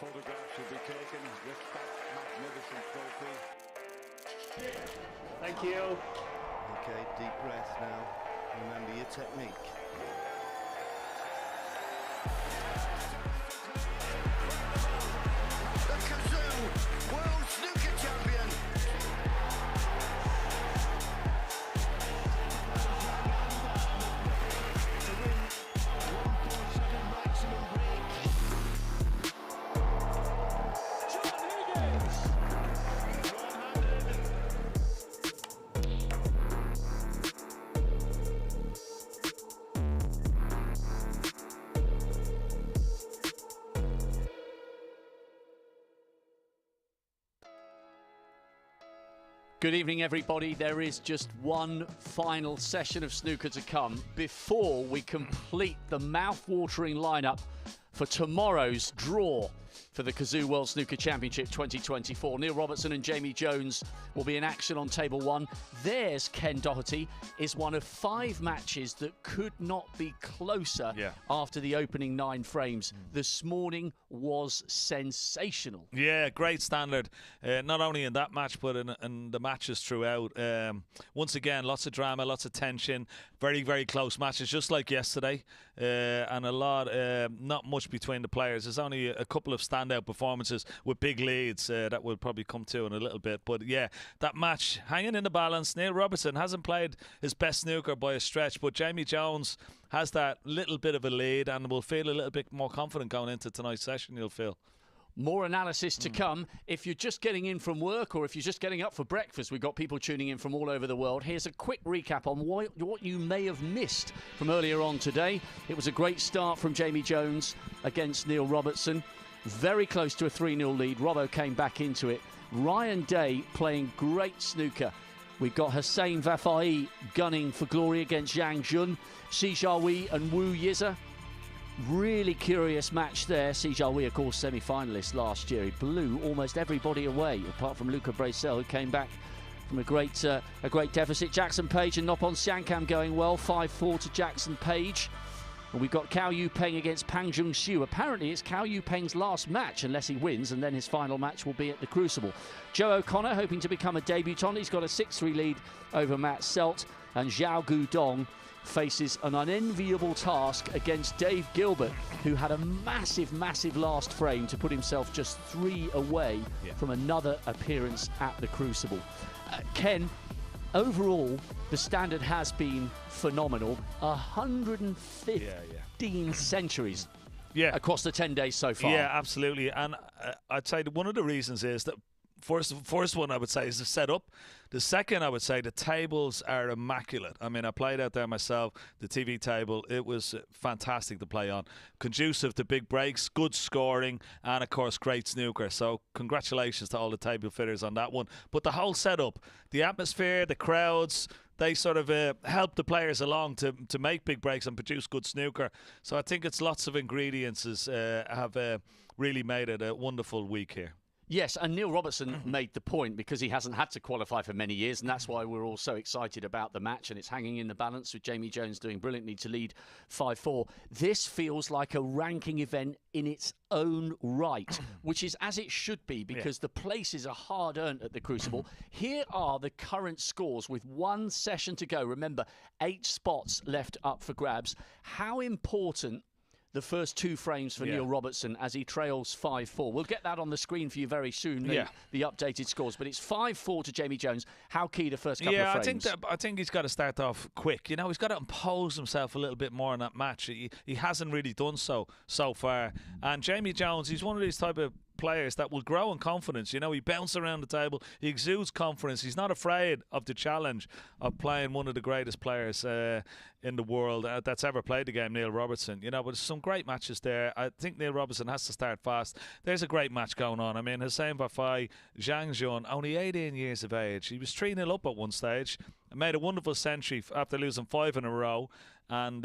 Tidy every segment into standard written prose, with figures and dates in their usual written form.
photograph should be taken with that magnificent trophy. Thank you. Okay, deep breath now. Remember your technique. The Cazoo World Snooker Champion. Good evening, everybody. There is just one final session of snooker to come before we complete the mouth-watering lineup for tomorrow's draw for the Cazoo World Snooker Championship 2024. Neil Robertson and Jamie Jones will be in action on table one. Theirs, Ken Doherty, is one of 5 matches that could not be closer after the opening 9 frames. This morning was sensational. Yeah, great standard. Not only in that match, but in the matches throughout. Once again, lots of drama, lots of tension. Very, very close matches, just like yesterday. And a lot, not much between the players. There's only a couple of standout performances with big leads that we'll probably come to in a little bit. But yeah, that match hanging in the balance. Neil Robertson hasn't played his best snooker by a stretch, but Jamie Jones has that little bit of a lead and will feel a little bit more confident going into tonight's session, you'll feel. More analysis to come. If you're just getting in from work or if you're just getting up for breakfast, we've got people tuning in from all over the world. Here's a quick recap on what you may have missed from earlier on today. It was a great start from Jamie Jones against Neil Robertson. Very close to a 3-0 lead. Robbo came back into it. Ryan Day playing great snooker. We've got Hussein Vafai gunning for glory against Zhang Jun. Si Jiahui and Wu Yiza. Really curious match there. Si Jiahui, of course, semi-finalist last year. He blew almost everybody away, apart from Luca Bracel, who came back from a great deficit. Jackson Page and Noppon Siankam going well. 5-4 to Jackson Page. And we've got Cao Yupeng against Pang Jung-Xiu. Apparently, it's Cao Yupeng's last match, unless he wins, and then his final match will be at the Crucible. Joe O'Connor hoping to become a debutant. He's got a 6-3 lead over Matt Selt. And Zhao Gudong faces an unenviable task against Dave Gilbert, who had a massive, massive last frame to put himself just 3 away from another appearance at the Crucible. Ken, overall, the standard has been phenomenal. 115 centuries across the 10 days so far. Yeah, absolutely. And I'd say that one of the reasons is that first one I would say is the setup. The second, I would say the tables are immaculate. I mean, I played out there myself, the TV table. It was fantastic to play on. Conducive to big breaks, good scoring, and of course, great snooker. So congratulations to all the table fitters on that one. But the whole setup, the atmosphere, the crowds, they sort of help the players along to make big breaks and produce good snooker. So I think it's lots of ingredients have really made it a wonderful week here. Yes, and Neil Robertson made the point because he hasn't had to qualify for many years, and that's why we're all so excited about the match, and it's hanging in the balance with Jamie Jones doing brilliantly to lead 5-4. This feels like a ranking event in its own right, which is as it should be because the places are hard-earned at the Crucible. Here are the current scores with 1 session to go. Remember, 8 spots left up for grabs. How important the first 2 frames for Neil Robertson as he trails 5-4. We'll get that on the screen for you very soon, the updated scores. But it's 5-4 to Jamie Jones. How key the first couple of frames? I think he's got to start off quick. You know, he's got to impose himself a little bit more in that match. He hasn't really done so far. And Jamie Jones, he's one of these type of players that will grow in confidence. You know, he bounces around the table, he exudes confidence, he's not afraid of the challenge of playing one of the greatest players in the world that's ever played the game, Neil Robertson. You know, but there's some great matches there. I think Neil Robertson has to start fast. There's a great match going on. I mean, Hussein Vafai, Zhang Jun, only 18 years of age. He was 3-0 up at one stage made a wonderful century after losing 5 in a row, and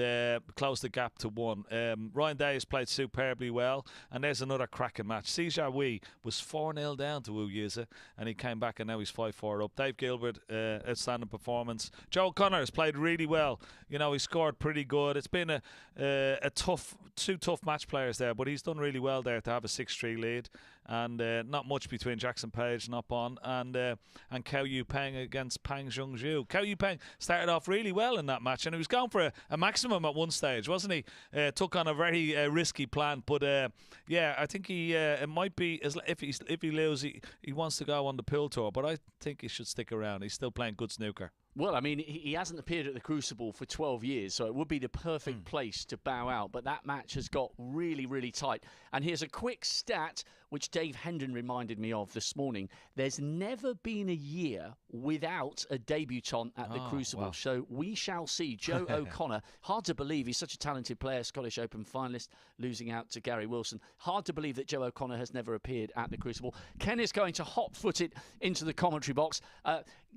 closed the gap to 1. Ryan Day has played superbly well, and there's another cracking match. Sija Wee was 4-0 down to Wu Yuza, and he came back, and now he's 5-4 up. Dave Gilbert, outstanding performance. Joe O'Connor has played really well. You know, he scored pretty good. It's been two tough match players there, but he's done really well there to have a 6-3 lead, and not much between Jackson Page and Opon and Cao Yu Peng against Pang Zhongzhu. Cao Yu Peng started off really well in that match, and he was going for a maximum at one stage, wasn't he? Took on a very risky plan, but yeah, I think he it might be if he loses, he wants to go on the pool tour, but I think he should stick around. He's still playing good snooker. Well, I mean, he hasn't appeared at the Crucible for 12 years, so it would be the perfect place to bow out. But that match has got really, really tight. And here's a quick stat, which Dave Hendon reminded me of this morning. There's never been a year without a debutant at the Crucible. Wow. So we shall see. Joe O'Connor, hard to believe, he's such a talented player, Scottish Open finalist, losing out to Gary Wilson. Hard to believe that Joe O'Connor has never appeared at the Crucible. Ken is going to hot-foot it into the commentary box.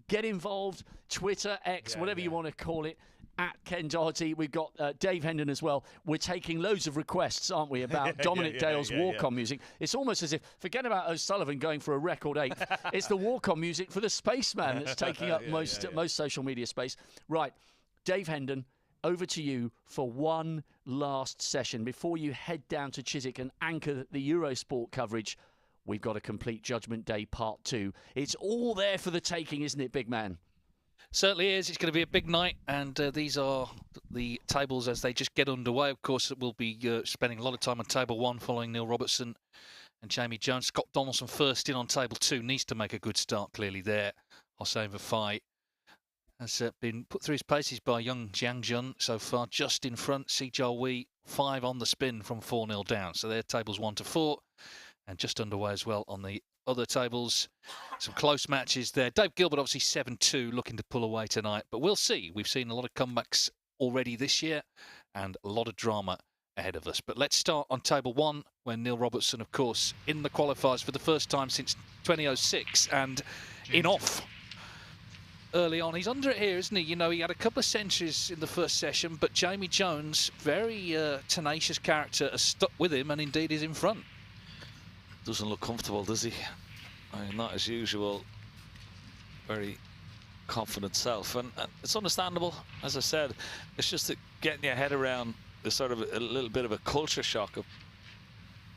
Get involved, Twitter, X, whatever you want to call it, at Ken Doherty. We've got Dave Hendon as well. We're taking loads of requests, aren't we, about Dominic Dale's walk-on music. It's almost as if, forget about O'Sullivan going for a record 8th. It's the walk-on music for the Spaceman that's taking up most social media space. Right, Dave Hendon, over to you for one last session before you head down to Chiswick and anchor the Eurosport coverage. We've got a complete Judgment Day Part 2. It's all there for the taking, isn't it, big man? Certainly is. It's going to be a big night, and these are the tables as they just get underway. Of course, we'll be spending a lot of time on Table 1 following Neil Robertson and Jamie Jones. Scott Donaldson first in on Table 2. Needs to make a good start, clearly, there. Hossein Vafai has been put through his paces by young Jiang Jun so far, just in front. Sijia Wee, 5 on the spin from 4-0 down. So they're tables 1 to 4. And just underway as well on the other tables. Some close matches there. Dave Gilbert, obviously 7-2, looking to pull away tonight. But we'll see. We've seen a lot of comebacks already this year and a lot of drama ahead of us. But let's start on Table 1, where Neil Robertson, of course, in the qualifiers for the first time since 2006 and in off early on. He's under it here, isn't he? You know, he had a couple of centuries in the first session, but Jamie Jones, very tenacious character, has stuck with him and indeed is in front. Doesn't look comfortable, does he? I mean, not as usual. Very confident self, and it's understandable. As I said, it's just that getting your head around the sort of a little bit of a culture shock of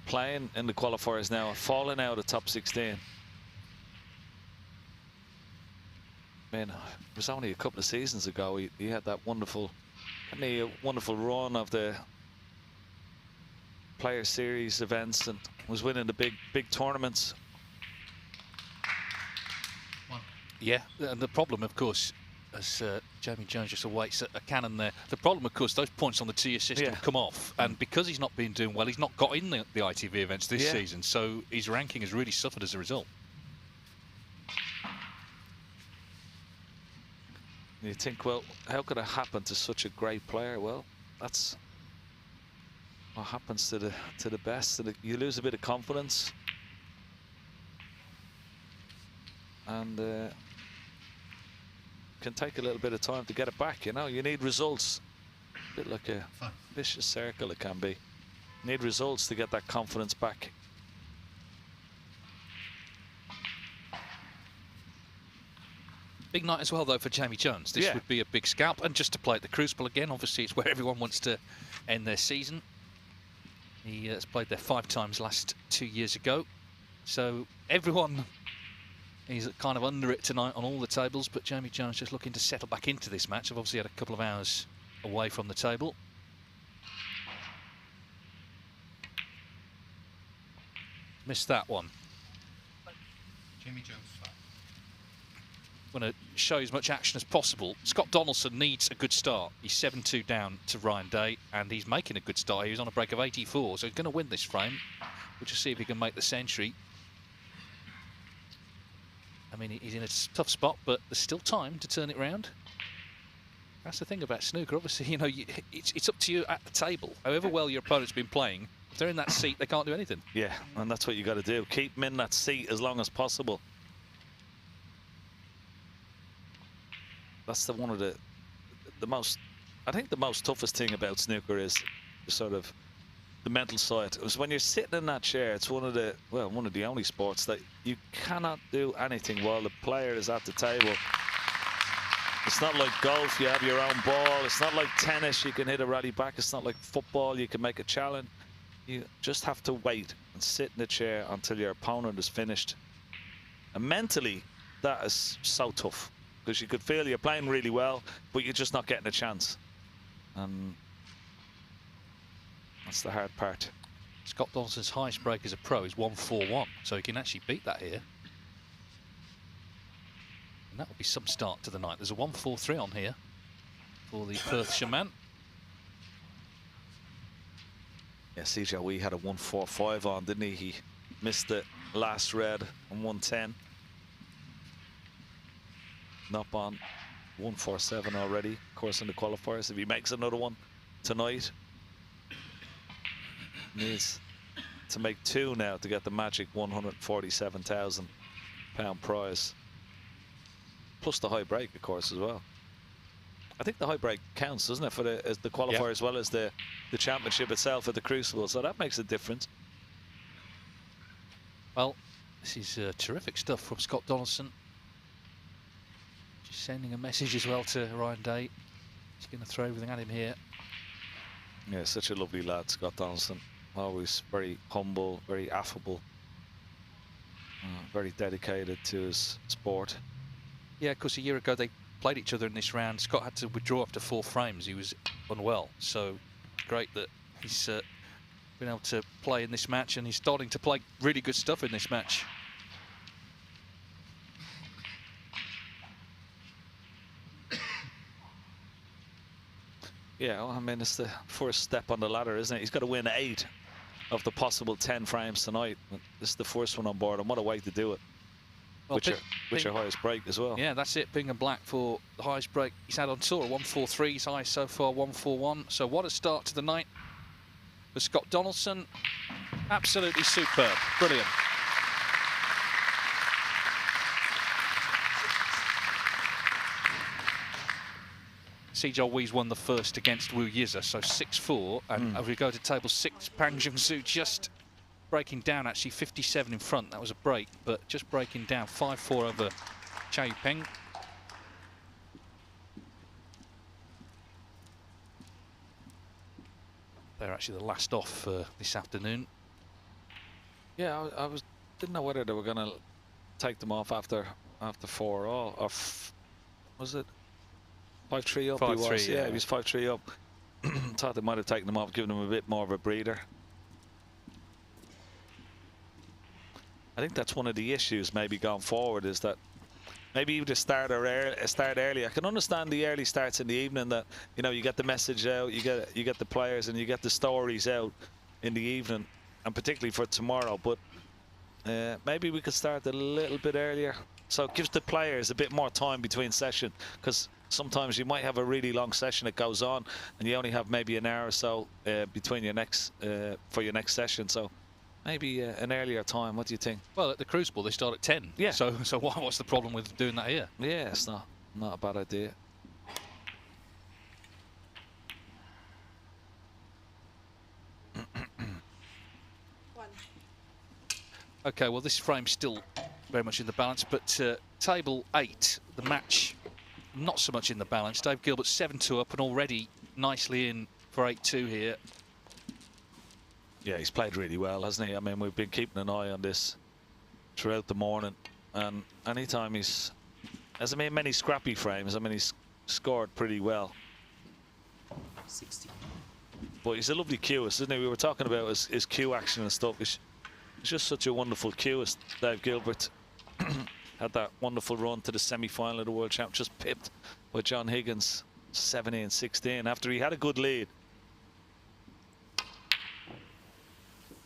playing in the qualifiers now and falling out of top 16. I mean, it was only a couple of seasons ago he had that wonderful run of the Player Series events and was winning the big tournaments. Yeah, and the problem, of course, as Jamie Jones just awaits a cannon there, the problem, of course, those points on the tier system come off, and because he's not been doing well, he's not got in the ITV events this season, so his ranking has really suffered as a result. You think, well, how could it happen to such a great player? Well, that's what happens to the best. You lose a bit of confidence, and can take a little bit of time to get it back. You know, you need results. A bit like a vicious circle it can be. You need results to get that confidence back. Big night as well, though, for Jamie Jones. This would be a big scalp, and just to play at the Crucible again, obviously it's where everyone wants to end their season. He has played there 5 times last 2 years ago, so everyone is kind of under it tonight on all the tables, but Jamie Jones just looking to settle back into this match. I've obviously had a couple of hours away from the table. Missed that one. Jamie Jones flat. Want to show as much action as possible. Scott Donaldson needs a good start. He's 7-2 down to Ryan Day, and he's making a good start. He was on a break of 84, so he's going to win this frame. We'll just see if he can make the century. I mean, he's in a tough spot, but there's still time to turn it round. That's the thing about snooker. Obviously, you know, it's up to you at the table. However well your opponent's been playing, if they're in that seat, they can't do anything. Yeah, and that's what you got to do. Keep them in that seat as long as possible. that's one of the most, I think the most toughest thing about snooker is sort of the mental side. It was when you're sitting in that chair, it's one of the only sports that you cannot do anything while the player is at the table. It's not like golf, you have your own ball. It's not like tennis, you can hit a rally back. It's not like football, you can make a challenge. You just have to wait and sit in the chair until your opponent is finished. And mentally, that is so tough, because you could feel you're playing really well, but you're just not getting a chance. And that's the hard part. Scott Donaldson's highest break as a pro is 141, so he can actually beat that here. And that will be some start to the night. There's a 143 on here for the Perth Shaman. Yeah, CJ, we had a 145 on, didn't he? He missed the last red on 110. Not on 147 already, of course, in the qualifiers. If he makes another one tonight, needs to make 2 now to get the magic £147,000 prize. Plus the high break, of course, as well. I think the high break counts, doesn't it, for the qualifier, yep, as well as the championship itself at the Crucible, so that makes a difference. Well, this is terrific stuff from Scott Donaldson. Just sending a message as well to Ryan Day. He's going to throw everything at him here. Yeah, such a lovely lad, Scott Donaldson. Always very humble, very affable, very dedicated to his sport. Yeah, of course, a year ago they played each other in this round. Scott had to withdraw after 4 frames. He was unwell, so great that he's been able to play in this match, and he's starting to play really good stuff in this match. Yeah, well, I mean, it's the first step on the ladder, isn't it? He's got to win 8 of the possible 10 frames tonight. This is the first one on board, and what a way to do it. Well, with your highest break as well. Yeah, that's it. Bingham Black for the highest break he's had on tour. 143, his highest so far, 141. So what a start to the night for Scott Donaldson. Absolutely superb. Brilliant. Sijal Wee's won the first against Wu Yiza, so 6-4. And as we go to table 6, Pang Jung-soo just breaking down, actually 57 in front. That was a break, but just breaking down 5-4 over Chao Peng. They're actually the last off this afternoon. Yeah, I didn't know whether they were going to take them off after 4 all, or was it 5-3 up? 5-3, yeah, he was 5-3 up. Thought they might have taken them off, given them a bit more of a breather. I think that's one of the issues maybe going forward, is that maybe you just start early. I can understand the early starts in the evening, that, you know, you get the message out, you get the players and you get the stories out in the evening, and particularly for tomorrow. But maybe we could start a little bit earlier, so it gives the players a bit more time between session, because sometimes you might have a really long session that goes on and you only have maybe an hour or so between your next for your next session. So maybe an earlier time. What do you think? Well, at the Crucible they start at 10. Yeah. So what's the problem with doing that here? Yeah, it's not a bad idea. Okay, well, this frame's still very much in the balance, but table 8, the match, not so much in the balance. Dave Gilbert 7-2 up and already nicely in for 8-2 here. Yeah, he's played really well, hasn't he? I mean, we've been keeping an eye on this throughout the morning, and anytime he's, as I mean, many scrappy frames, I mean, he's scored pretty well. 60. But he's a lovely cueist, isn't he? We were talking about his cue action and stuff. He's just such a wonderful cueist, Dave Gilbert. Had that wonderful run to the semi-final of the World Championship, just pipped by John Higgins, 17-16, after he had a good lead.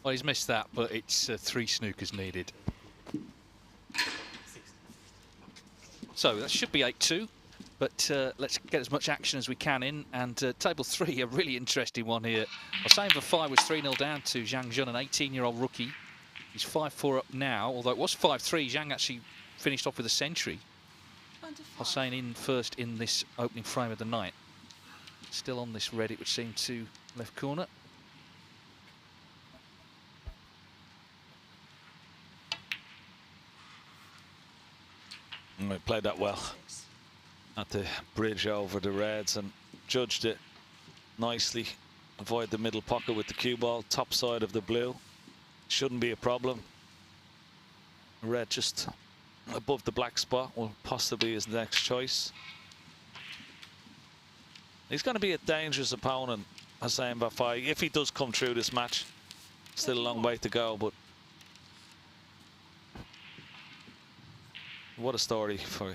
Well, he's missed that, but it's 3 snookers needed. So that should be 8-2, but let's get as much action as we can in. And table 3, a really interesting one here. Alsain Vafai was 3-0 down to Zhang Jun, an 18-year-old rookie. He's 5-4 up now, although it was 5-3. Zhang actually finished off with a century. Hossein in first in this opening frame of the night. Still on this red, it would seem, to left corner. And we played that well at the bridge over the reds and judged it nicely. Avoid the middle pocket with the cue ball, top side of the blue. Shouldn't be a problem. Red just above the black spot will possibly his next choice. He's going to be a dangerous opponent, Hossein Bafai, if he does come through this match. Still a long way to go, but what a story for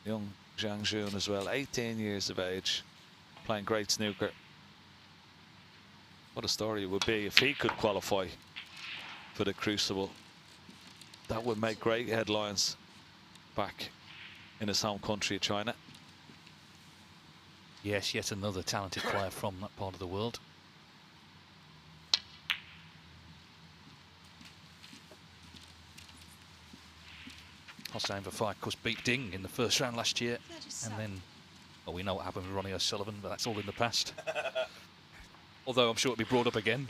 young Zhang Jun as well. 18 years of age, playing great snooker. What a story it would be if he could qualify for the Crucible. That would make great headlines back in his home country of China. Yes, yet another talented player from that part of the world. Hossein Bafai, of course, beat Ding in the first round last year. And then, well, we know what happened with Ronnie O'Sullivan, but that's all in the past. Although I'm sure it'll be brought up again.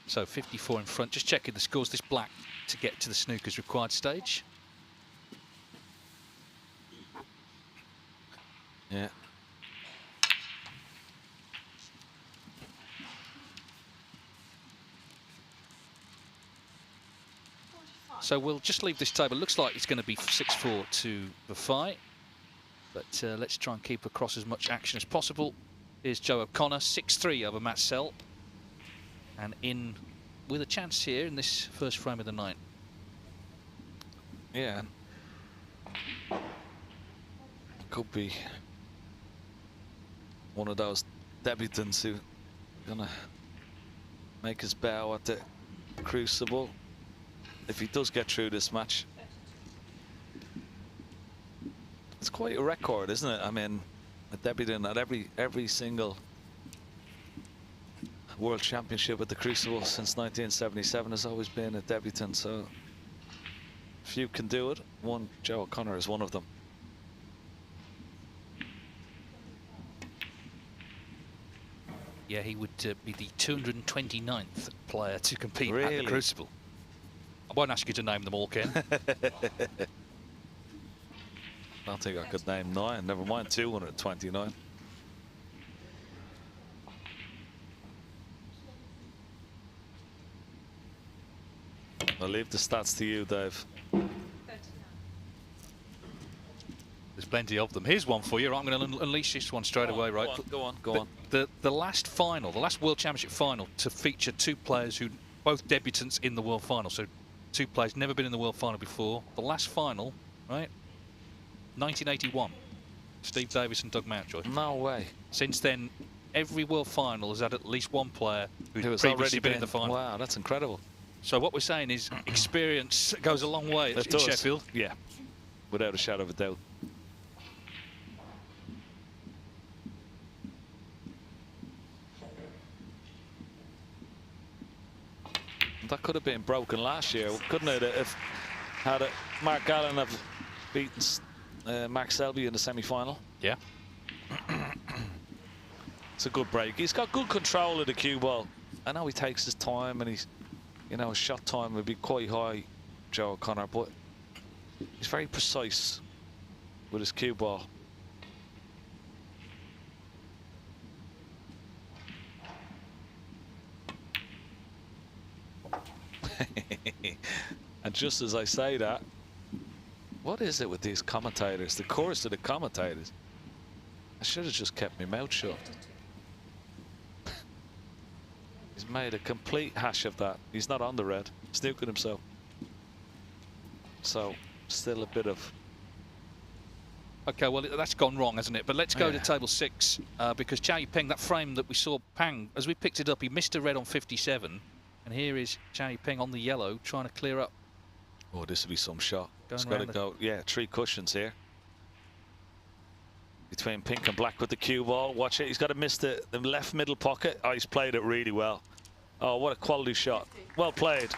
So 54 in front, just checking the scores. This black to get to the snooker's required stage. Yeah. So we'll just leave this table. Looks like it's going to be 6-4 to Bafai. But let's try and keep across as much action as possible. Here's Joe O'Connor, 6-3 over Matt Selp. And in with a chance here in this first frame of the night. Yeah. Could be one of those debutants who gonna make his bow at the Crucible if he does get through this match. It's quite a record, isn't it? I mean, a debutant at every single World Championship at the Crucible since 1977 has always been a debutant, so few can do it. Joe O'Connor is one of them. Yeah, he would be the 229th player to compete at Really? the Crucible. I won't ask you to name them all, Ken. I don't think I could name 9, never mind 229. I'll leave the stats to you, Dave. There's plenty of them. Here's one for you. I'm going to unleash this one straight away, right? Go on. The last final, the last World Championship final to feature two players who both debutants in the World Final. So two players never been in the World Final before. The last final, right? 1981. Steve Davis and Doug Mountjoy. No way. Since then, every World Final has had at least one player who has previously already been in the final. Wow, that's incredible. So what we're saying is experience goes a long way It in does. Sheffield. Yeah, without a shadow of a doubt. That could have been broken last year, couldn't it? If had it, Mark Allen have beaten Max Selby in the semi-final. Yeah. It's a good break. He's got good control of the cue ball. I know he takes his time and he's, you know, his shot time would be quite high, Joe O'Connor, but he's very precise with his cue ball. And just as I say that, what is it with these commentators? The chorus of the commentators. I should have just kept my mouth shut. He's made a complete hash of that. He's not on the red. Snooking himself. So, still a bit of... Okay, well, that's gone wrong, hasn't it? But let's go to table 6, because Chow Yupeng, that frame that we saw Pang, as we picked it up, he missed a red on 57. And here is Chow Yupeng on the yellow, trying to clear up. Oh, this will be some shot. Going It's got to round go. Yeah, 3 cushions here. Between pink and black with the cue ball. Watch it. He's got to miss the left middle pocket. Oh, he's played it really well. Oh, what a quality shot. Well played.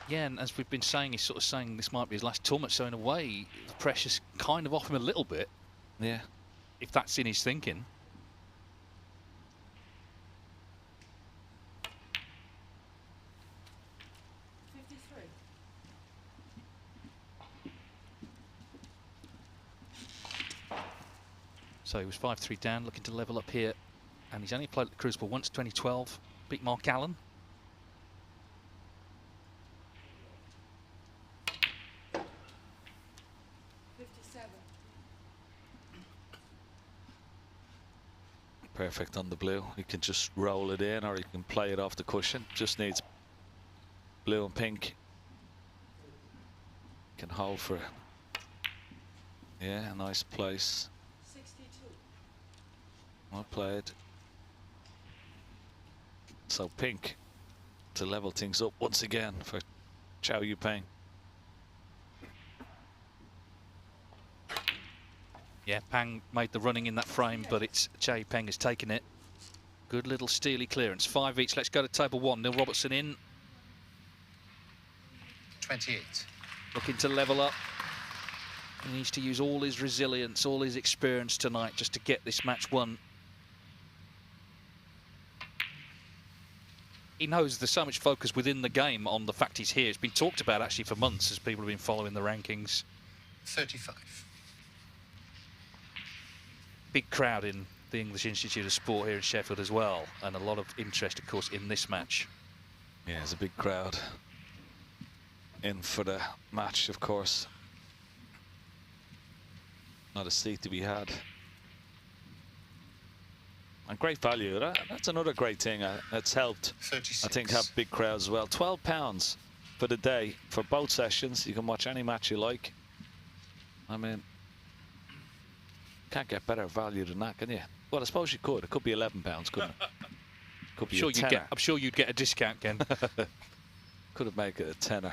Yeah, and as we've been saying, he's sort of saying this might be his last tournament, so in a way, the pressure's kind of off him a little bit, Yeah. if that's in his thinking. So he was 5-3 down, looking to level up here, and he's only played at the Crucible once, 2012, beat Mark Allen. Perfect on the blue. He can just roll it in, or he can play it off the cushion. Just needs blue and pink. Can hold for. Yeah, nice place. 62. Well played. So pink to level things up once again for Chow Yu Peng. Yeah, Pang made the running in that frame, but it's Chow Peng has taken it. Good little steely clearance. 5 each. Let's go to table 1. Neil Robertson in. 28. Looking to level up. He needs to use all his resilience, all his experience tonight just to get this match won. He knows there's so much focus within the game on the fact he's here. It's been talked about actually for months as people have been following the rankings. 35. Big crowd in the English Institute of Sport here in Sheffield as well, and a lot of interest, of course, in this match. Yeah, there's a big crowd in for the match, of course. Not a seat to be had. And great value. That's another great thing that's helped. 36. I think have big crowds as well. £12 for the day for both sessions. You can watch any match you like. I mean, can't get better value than that, can you? Well, I suppose you could. It could be £11, couldn't it? Could be a tenner. I'm sure you'd get a discount, Ken. Could have made it a tenner.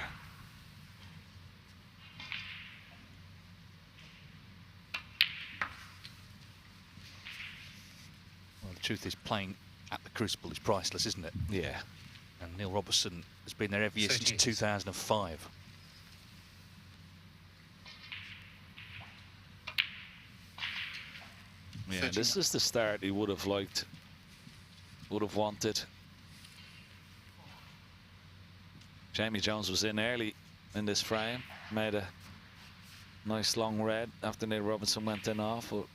Well, the truth is, playing at the Crucible is priceless, isn't it? Yeah. And Neil Robertson has been there every year since 2005. Yeah, this is the start he would have liked, would have wanted. Jamie Jones was in early in this frame, made a nice long red after Neil Robertson went in off, but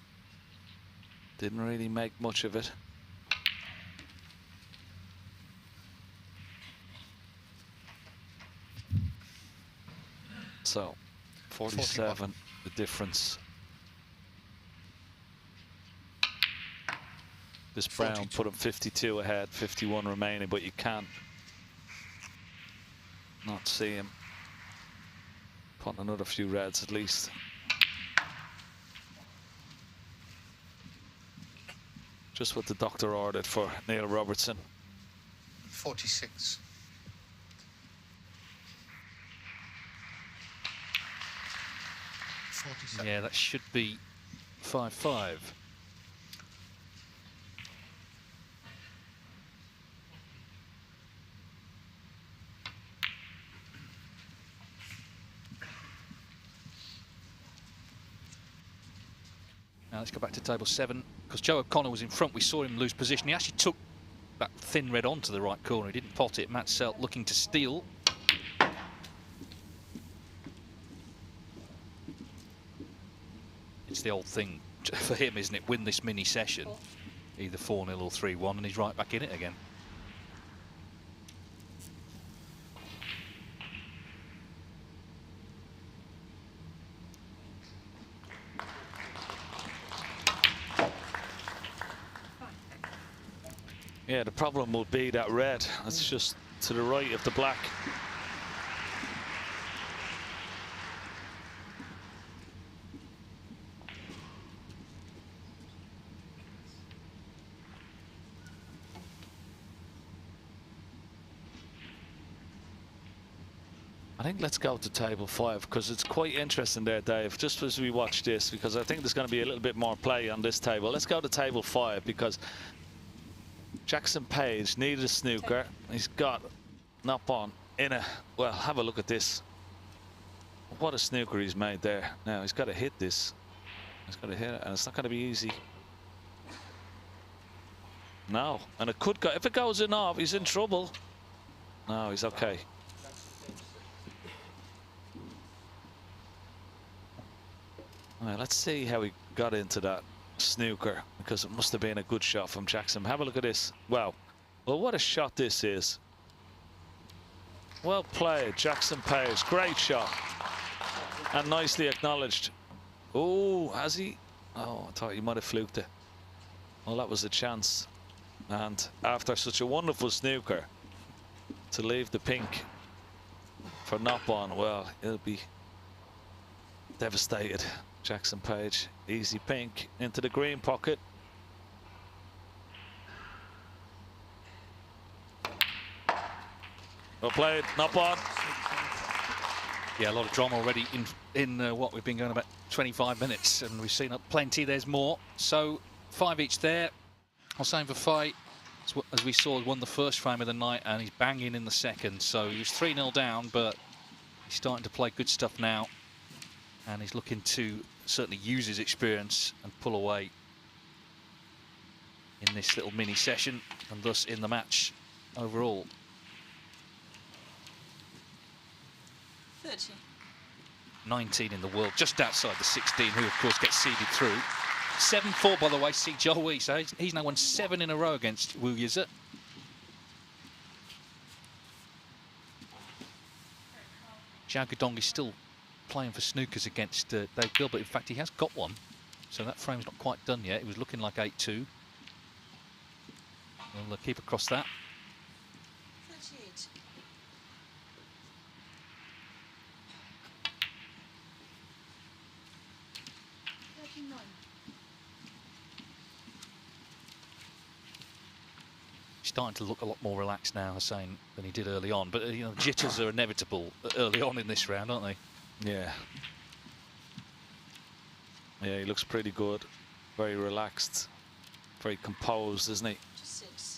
didn't really make much of it. So 47, 41. The difference. This Brown 42. Put him 52 ahead, 51 remaining, but you can't not see him putting another few reds at least. Just what the doctor ordered for Neil Robertson. 46. Yeah, that should be 5-5. Now let's go back to table 7, because Joe O'Connor was in front. We saw him lose position. He actually took that thin red onto the right corner. He didn't pot it. Matt Selt looking to steal. It's the old thing for him, isn't it? Win this mini session, either 4-0 or 3-1, and he's right back in it again. Yeah, the problem will be that red. That's just to the right of the black. I think let's go to table 5 because it's quite interesting there, Dave, just as we watch this, because I think there's going to be a little bit more play on this table. Let's go to table 5 because Jackson Page needed a snooker. He's got Nop on in a, well, have a look at this. What a snooker he's made there. Now he's got to hit this. He's got to hit it, and it's not going to be easy. No, and it could go, if it goes in off, he's in trouble. No, he's okay. All right, let's see how he got into that snooker, because it must have been a good shot from Jackson. Have a look at this. Wow. Well, what a shot this is. Well played, Jackson Page. Great shot. And nicely acknowledged. Oh, has he? Oh, I thought he might have fluked it. Well, that was a chance. And after such a wonderful snooker, to leave the pink for Nop on, well, he'll be devastated. Jackson Page, easy pink into the green pocket. Well played, Nop on. Yeah, a lot of drama already in what we've been going about 25 minutes, and we've seen plenty. There's more. So 5 each there. Hossein Vafai, as we saw, won the first frame of the night, and he's banging in the second. So he was 3-0 down, but he's starting to play good stuff now, and he's looking to certainly use his experience and pull away in this little mini session, and thus in the match overall. 30. 19 in the world, just outside the 16, who of course gets seeded through. 7-4, by the way, see Joel Wee, so he's now won 7 in a row against Wu Yizi. Zhao Guodong is still playing for snookers against Dave Gilbert. In fact, he has got one, so that frame's not quite done yet. It was looking like 8-2. We'll keep across that. 38. Starting to look a lot more relaxed now, Hussein, than he did early on. But you know, jitters are inevitable early on in this round, aren't they? Yeah. Yeah, he looks pretty good. Very relaxed. Very composed, isn't he? 6.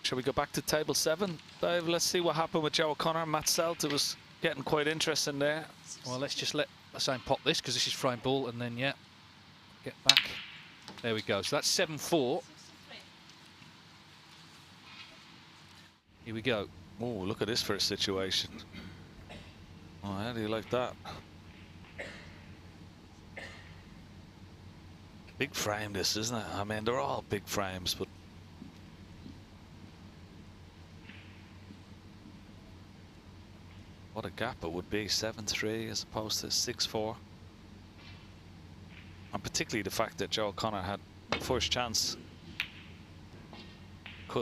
Shall we go back to table 7, Dave? Let's see what happened with Joe O'Connor and Matt Selt. It was getting quite interesting there. Well, let's just let Hussein pop this, because this is frame ball, and then, yeah, get back. There we go. So that's 7-4. Here we go. Oh, look at this for a situation. Oh, how do you like that? Big frame, this, isn't it? I mean, they're all big frames, but what a gap it would be, 7-3 as opposed to 6-4. And particularly the fact that Joe O'Connor had first chance.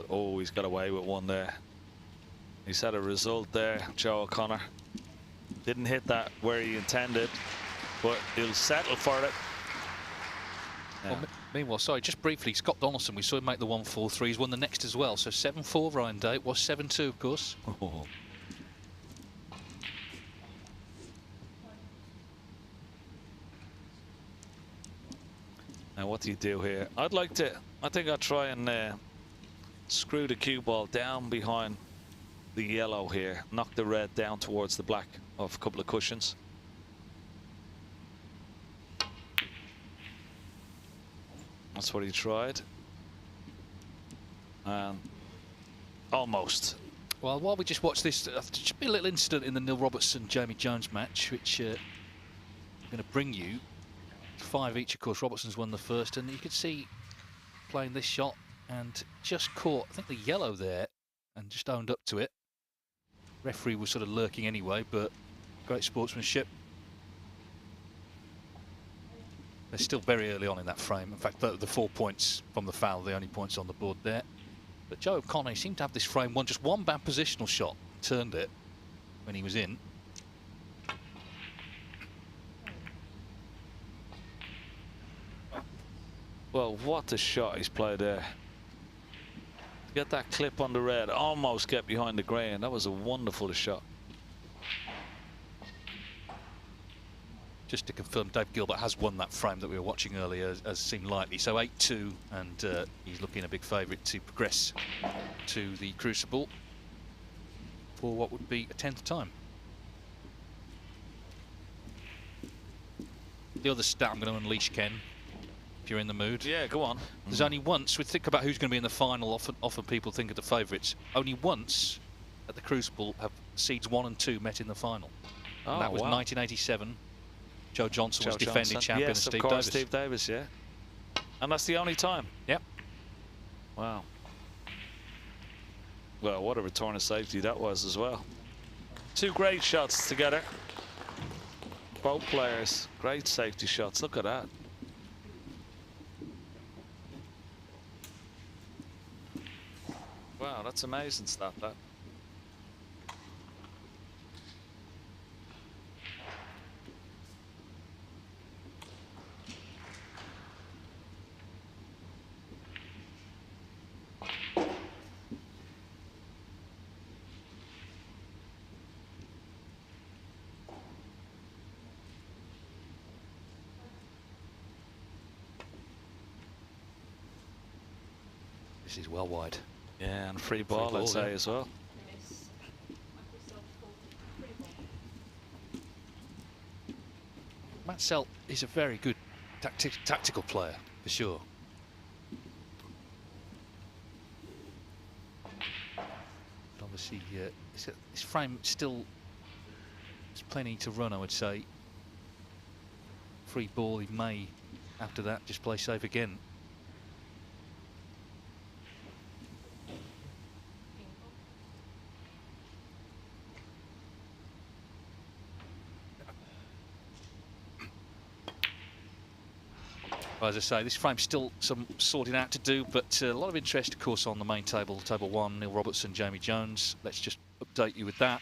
Oh, he's got away with one there. He's had a result there, Joe O'Connor. Didn't hit that where he intended, but he'll settle for it. Yeah. Well, meanwhile, sorry, just briefly, Scott Donaldson, we saw him make the 1-4-3. He's won the next as well. So 7-4, Ryan Day. It was 7-2, of course. Oh. Now what do you do here? I think I'll try and screw the cue ball down behind the yellow here. Knock the red down towards the black of a couple of cushions. That's what he tried. And almost. Well, while we just watch this, there should be a little incident in the Neil Robertson-Jamie Jones match, which I'm going to bring you. 5 each, of course. Robertson's won the first, and you could see playing this shot and just caught, I think, the yellow there and just owned up to it. Referee was sort of lurking anyway, but great sportsmanship. They're still very early on in that frame. In fact, the 4 points from the foul, the only points on the board there. But Joe O'Connor seemed to have this frame won. Just one bad positional shot, turned it when he was in. Well, what a shot he's played there. Get that clip on the red, almost get behind the green. That was a wonderful shot. Just to confirm, Dave Gilbert has won that frame that we were watching earlier, as seemed likely. So 8-2, and he's looking a big favourite to progress to the Crucible for what would be a 10th time. The other stat I'm going to unleash, Ken, if you're in the mood. Yeah, go on. There's only once, we think about who's going to be in the final, often people think of the favourites. Only once at the Crucible have seeds 1 and 2 met in the final. Oh, and that was wow. 1987. Joe Johnson was defending Johnson. champion, Yes, and of Steve course, Davis. Steve Davis, yeah. And that's the only time. Yep. Wow. Well, what a return of safety that was as well. Two great shots together. Both players, great safety shots. Look at that. Wow, that's amazing stuff, that. This is well wide. Yeah, and free ball, I'd say, as well. Matt Selt is a very good tactical player, for sure. But obviously, this frame still has plenty to run, I would say. Free ball, he may, after that, just play safe again. As I say, this frame's still some sorting out to do, but a lot of interest, of course, on the main table. Table 1, Neil Robertson, Jamie Jones. Let's just update you with that.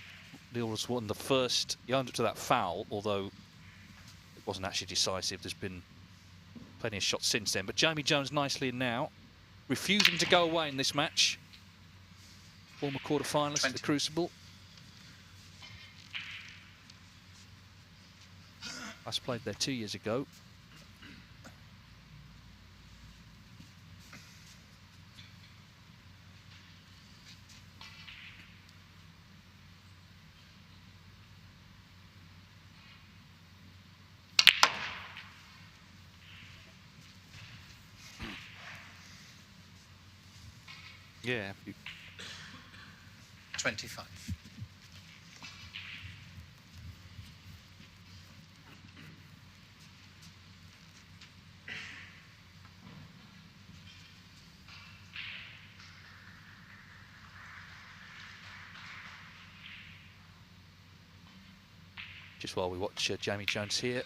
Neil was won the first. He owned up to that foul, although it wasn't actually decisive. There's been plenty of shots since then. But Jamie Jones nicely in now, refusing to go away in this match. Former quarter-finalist at the Crucible. Last played there 2 years ago. Yeah. 25. Just while we watch Jamie Jones here,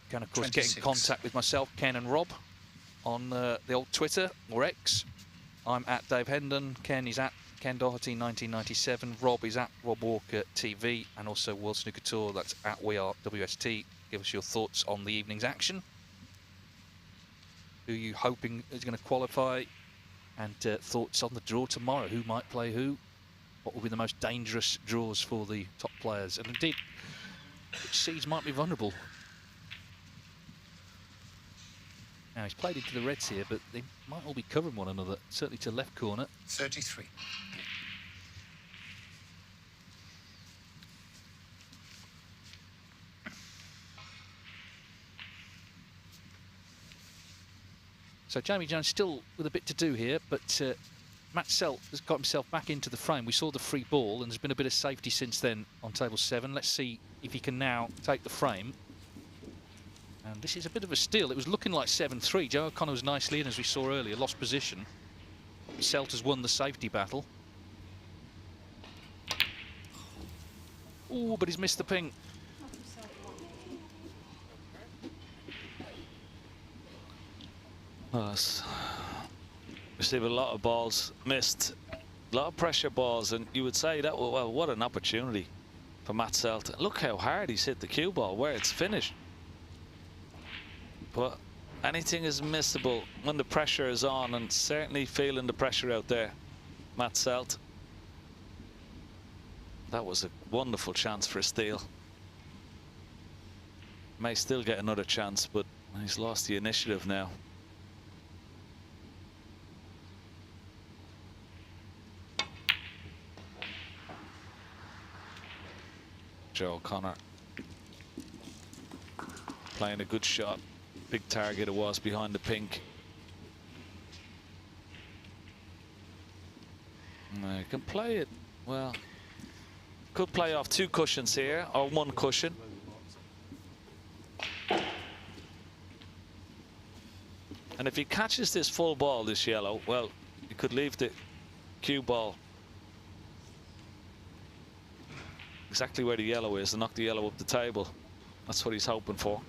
can of course 26. get in contact with myself, Ken and Rob on the old Twitter or X. I'm at Dave Hendon, Ken is at Ken Doherty 1997, Rob is at Rob Walker TV, and also World Snooker Tour, that's at We Are WST. Give us your thoughts on the evening's action. Who are you hoping is going to qualify? And thoughts on the draw tomorrow. Who might play who? What will be the most dangerous draws for the top players? And indeed, which seeds might be vulnerable? Now, he's played into the reds here, but they might all be covering one another, certainly to left corner. 33. So Jamie Jones still with a bit to do here, but Matt Selt has got himself back into the frame. We saw the free ball, and there's been a bit of safety since then on table 7. Let's see if he can now take the frame. And this is a bit of a steal. It was looking like 7-3. Joe O'Connor was nicely in, as we saw earlier, lost position. Selt has won the safety battle. Oh, but he's missed the ping. Received a lot of balls, missed a lot of pressure balls, and you would say that, well, what an opportunity for Matt Selt. Look how hard he's hit the cue ball, where it's finished. But anything is missable when the pressure is on, and certainly feeling the pressure out there, Matt Selt. That was a wonderful chance for a steal. May still get another chance, but he's lost the initiative now. Joe O'Connor playing a good shot. Big target it was behind the pink. You can play it, well, could play off 2 cushions here, or 1 cushion. And if he catches this full ball, this yellow, well, he could leave the cue ball exactly where the yellow is and knock the yellow up the table. That's what he's hoping for.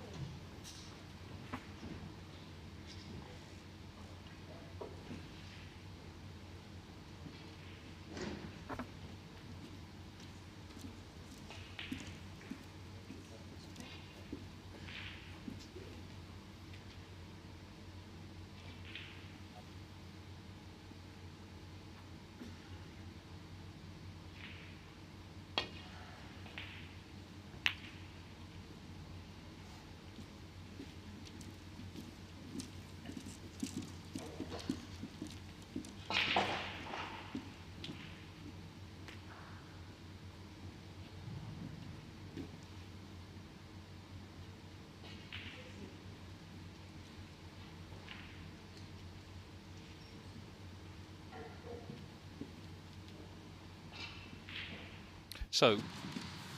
So,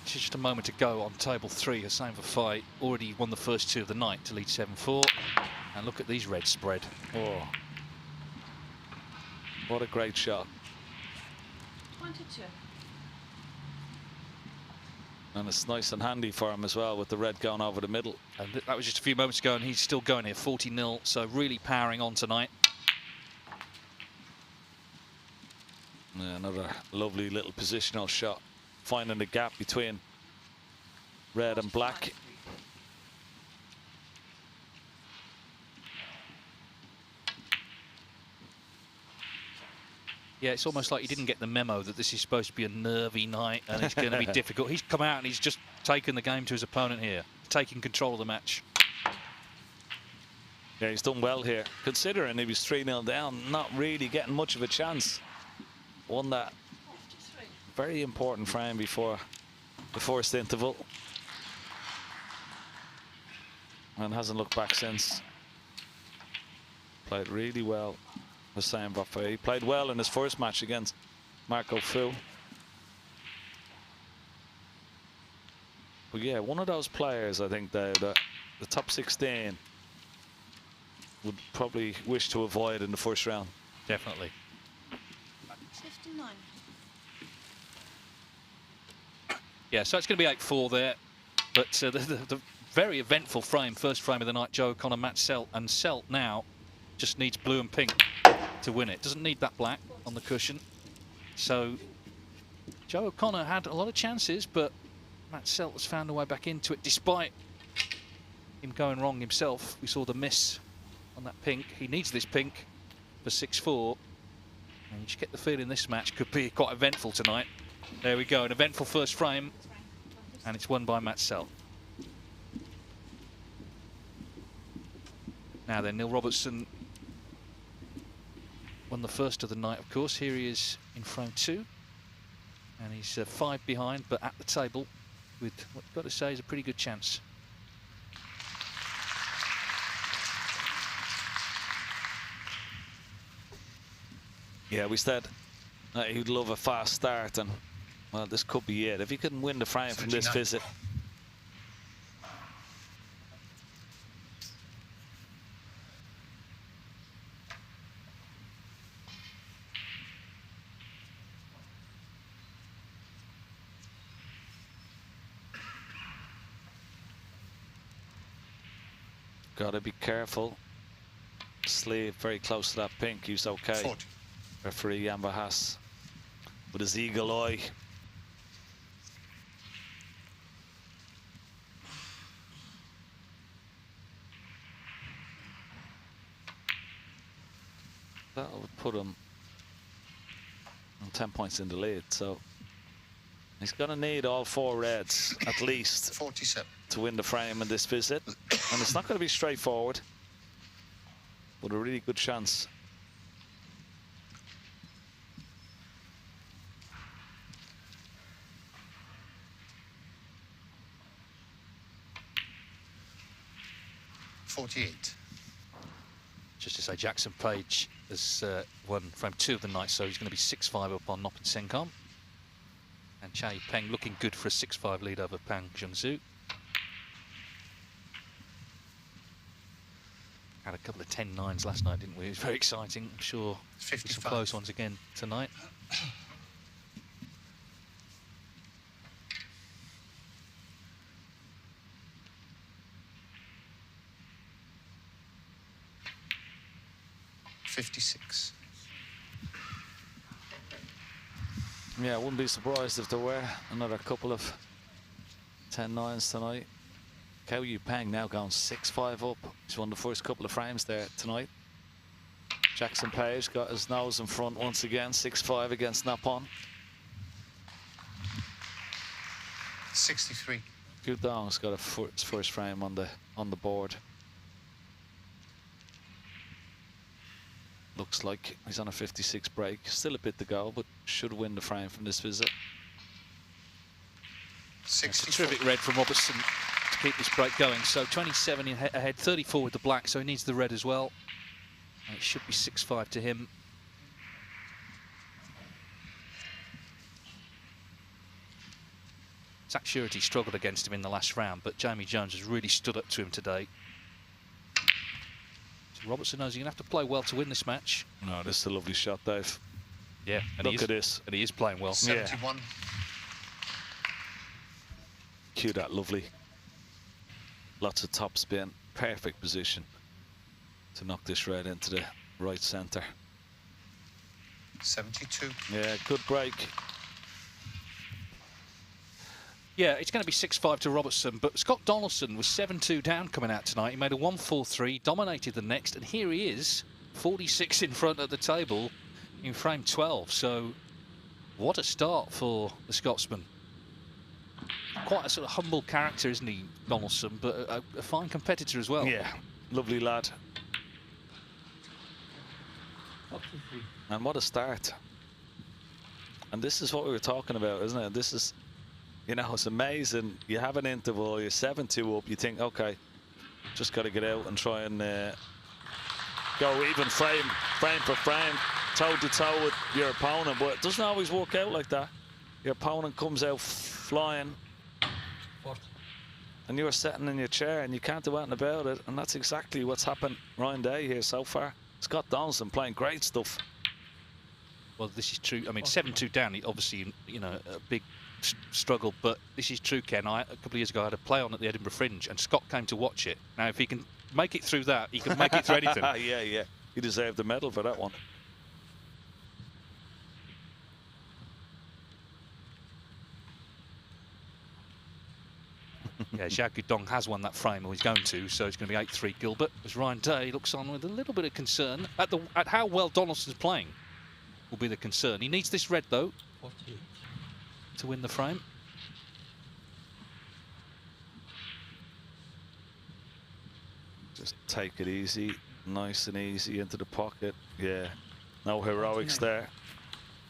just a moment to go on table 3, Hossein Vafai already won the first 2 of the night to lead 7-4. And look at these reds spread. Oh, what a great shot. 22. And it's nice and handy for him as well, with the red going over the middle. And that was just a few moments ago, and he's still going here, 40-0, so really powering on tonight. Yeah, another lovely little positional shot, finding the gap between red and black. Yeah, it's almost like he didn't get the memo that this is supposed to be a nervy night and it's going to be difficult. He's come out and he's just taken the game to his opponent here, taking control of the match. Yeah, he's done well here, considering he was 3-0 down, not really getting much of a chance. Won that very important frame before the first interval, and hasn't looked back since. Played really well, Hossein Vafai. He played well in his first match against Marco Fu. But yeah, one of those players, I think, the top 16 would probably wish to avoid in the first round. Definitely. 59. Yeah, so it's going to be 8-4 there. But the very eventful frame, first frame of the night, Joe O'Connor, Matt Selt. And Selt now just needs blue and pink to win it. Doesn't need that black on the cushion. So Joe O'Connor had a lot of chances, but Matt Selt has found a way back into it, despite him going wrong himself. We saw the miss on that pink. He needs this pink for 6-4. And you just get the feeling this match could be quite eventful tonight. There we go, an eventful first frame, and it's won by Matt Selt. Now then, Neil Robertson won the first of the night, of course. Here he is in frame 2, and he's 5 behind, but at the table with what I've got to say is a pretty good chance. Yeah, we said he'd love a fast start, and well, this could be it. If he couldn't win the frame from this visit. Got to be careful. Sleeve very close to that pink. He's okay. 40. Referee Amber Haas with his eagle eye. That would put him on 10 points in the lead. So he's going to need all 4 reds at least 47. to win the frame in this visit. And it's not going to be straightforward, but a really good chance. Just to say, Jackson Page has won frame 2 of the night, so he's going to be 6-5 up on Noppin Senkom. And Chai Peng looking good for a 6-5 lead over Pang Zhengzhu. Had a couple of 10-9s last night, didn't we? It was very exciting. I'm sure there's some close ones again tonight. Yeah, I wouldn't be surprised if there were another couple of 10-9s tonight. Cao Yu Peng now going 6-5 up. He's won the first couple of frames there tonight. Jackson Page got his nose in front once again, 6-5 against Napon. 63. Gudong's got his first frame on the board. Looks like he's on a 56 break. Still a bit to go, but should win the frame from this visit. It's a terrific red from Robertson to keep this break going. So 27 ahead, 34 with the black, so he needs the red as well. And it should be 6-5 to him. Zach Surety struggled against him in the last round, but Jamie Jones has really stood up to him today. So Robertson knows he's going to have to play well to win this match. No, this is a lovely shot, Dave. Yeah, and look at this. And he is playing well. 71. Yeah. Cue that, lovely. Lots of top spin, perfect position to knock this red into the right centre. 72. Yeah, good break. Yeah, it's going to be 6-5 to Robertson, but Scott Donaldson was 7-2 down coming out tonight. He made a 1-4-3, dominated the next, and here he is, 46 in front at the table in frame 12. So, what a start for the Scotsman. Quite a sort of humble character, isn't he, Donaldson, but a fine competitor as well. Yeah, lovely lad. And what a start. And this is what we were talking about, isn't it? This is, you know, it's amazing. You have an interval, you're 7-2 up, you think, okay, just got to get out and try and go even frame for frame, toe to toe with your opponent, but it doesn't always work out like that. Your opponent comes out flying, and you're sitting in your chair and you can't do anything about it, and that's exactly what's happened Ryan Day here so far. Scott Donaldson playing great stuff. Well, this is true. I mean, 7-2 down, obviously, you know, a big struggle, but this is true, Ken. A couple of years ago, I had a play on at the Edinburgh Fringe, and Scott came to watch it. Now, if he can make it through that, he can make it through anything. Yeah. He deserved the medal for that one. Yeah, Xiao Gudong has won that frame, or he's going to, so it's going to be 8-3 Gilbert, as Ryan Day looks on with a little bit of concern at how well Donaldson's playing will be the concern. He needs this red, though, to win the frame. Just take it easy, nice and easy into the pocket. Yeah, no heroics there.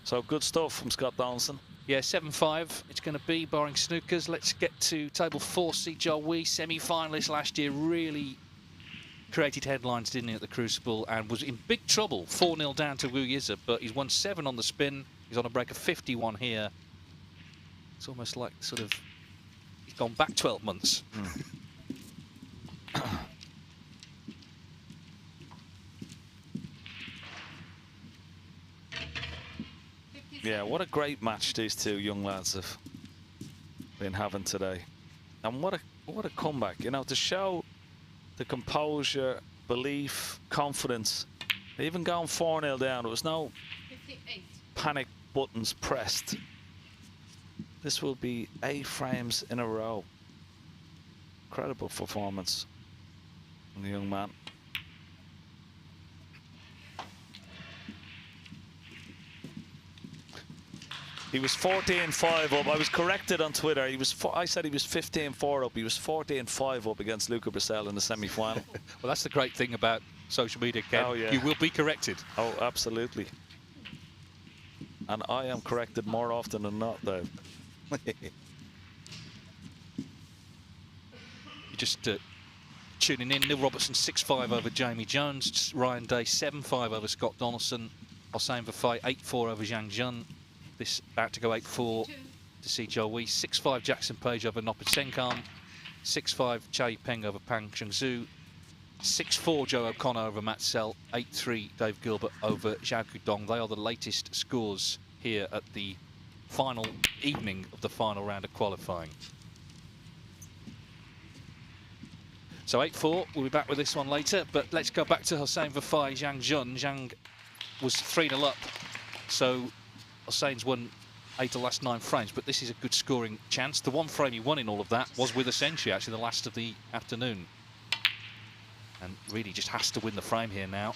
So good stuff from Scott Donaldson. Yeah, 7-5 it's going to be, barring snookers. Let's get to table 4. Si Jiawei, semi-finalist last year, really created headlines, didn't he, at the Crucible, and was in big trouble. 4-0 down to Wu Yize, but he's won 7 on the spin. He's on a break of 51 here. It's almost like sort of he's gone back 12 months. Yeah, what a great match these two young lads have been having today. And what a comeback, you know, to show the composure, belief, confidence. Even going 4-0 down, there was no 58. panic buttons pressed. This will be 8 frames in a row. Incredible performance from the young man. He was 14-5 up. I was corrected on Twitter. I said he was 15-4 up. He was 14-5 up against Luca Brissell in the semi-final. Well, that's the great thing about social media, Ken. Oh, yeah. You will be corrected. Oh, absolutely. And I am corrected more often than not, though. You just tuning in. Neil Robertson 6-5 over Jamie Jones. Ryan Day 7-5 over Scott Donaldson. Hossein Vafai 8-4 over Zhang Jun. This about to go 8-4 to see Joe Wee. 6-5 Jackson Page over Nopit Senkam. 6-5 Chai Peng over Pang Chengzhu. 6-4 Joe O'Connor over Matt Sell. 8-3 Dave Gilbert over Zhao Kudong. They are the latest scores here at the final evening of the final round of qualifying. So 8-4, we'll be back with this one later, but let's go back to Hossein Vafai, Zhang Jun. Zhang was 3-0 up, so Hossein's won 8 of the last 9 frames, but this is a good scoring chance. The one frame he won in all of that was with a century, actually, the last of the afternoon. And really just has to win the frame here now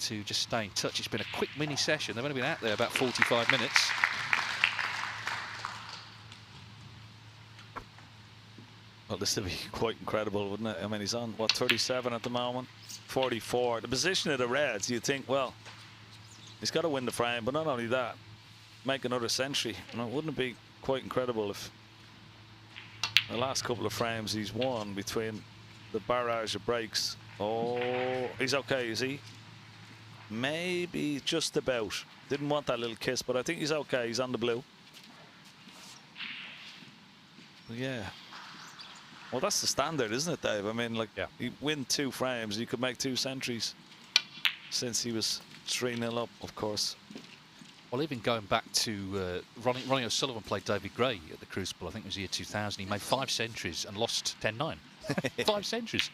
to just stay in touch. It's been a quick mini session. They've only been out there about 45 minutes. Well, this would be quite incredible, wouldn't it? I mean, he's on, what, 37 at the moment? 44. The position of the Reds, you'd think, well, he's got to win the frame, but not only that, make another century. And wouldn't it be quite incredible if the last couple of frames he's won between the barrage of breaks? Oh, he's okay, is he? Maybe just about. Didn't want that little kiss, but I think he's okay. He's on the blue. Yeah. Well, that's the standard, isn't it, Dave? I mean, like, yeah, you win 2 frames, you could make 2 centuries since he was 3-0 up, of course. Well, even going back to Ronnie O'Sullivan played David Gray at the Crucible, I think it was year 2000. He made 5 centuries and lost 10-9. 5 centuries.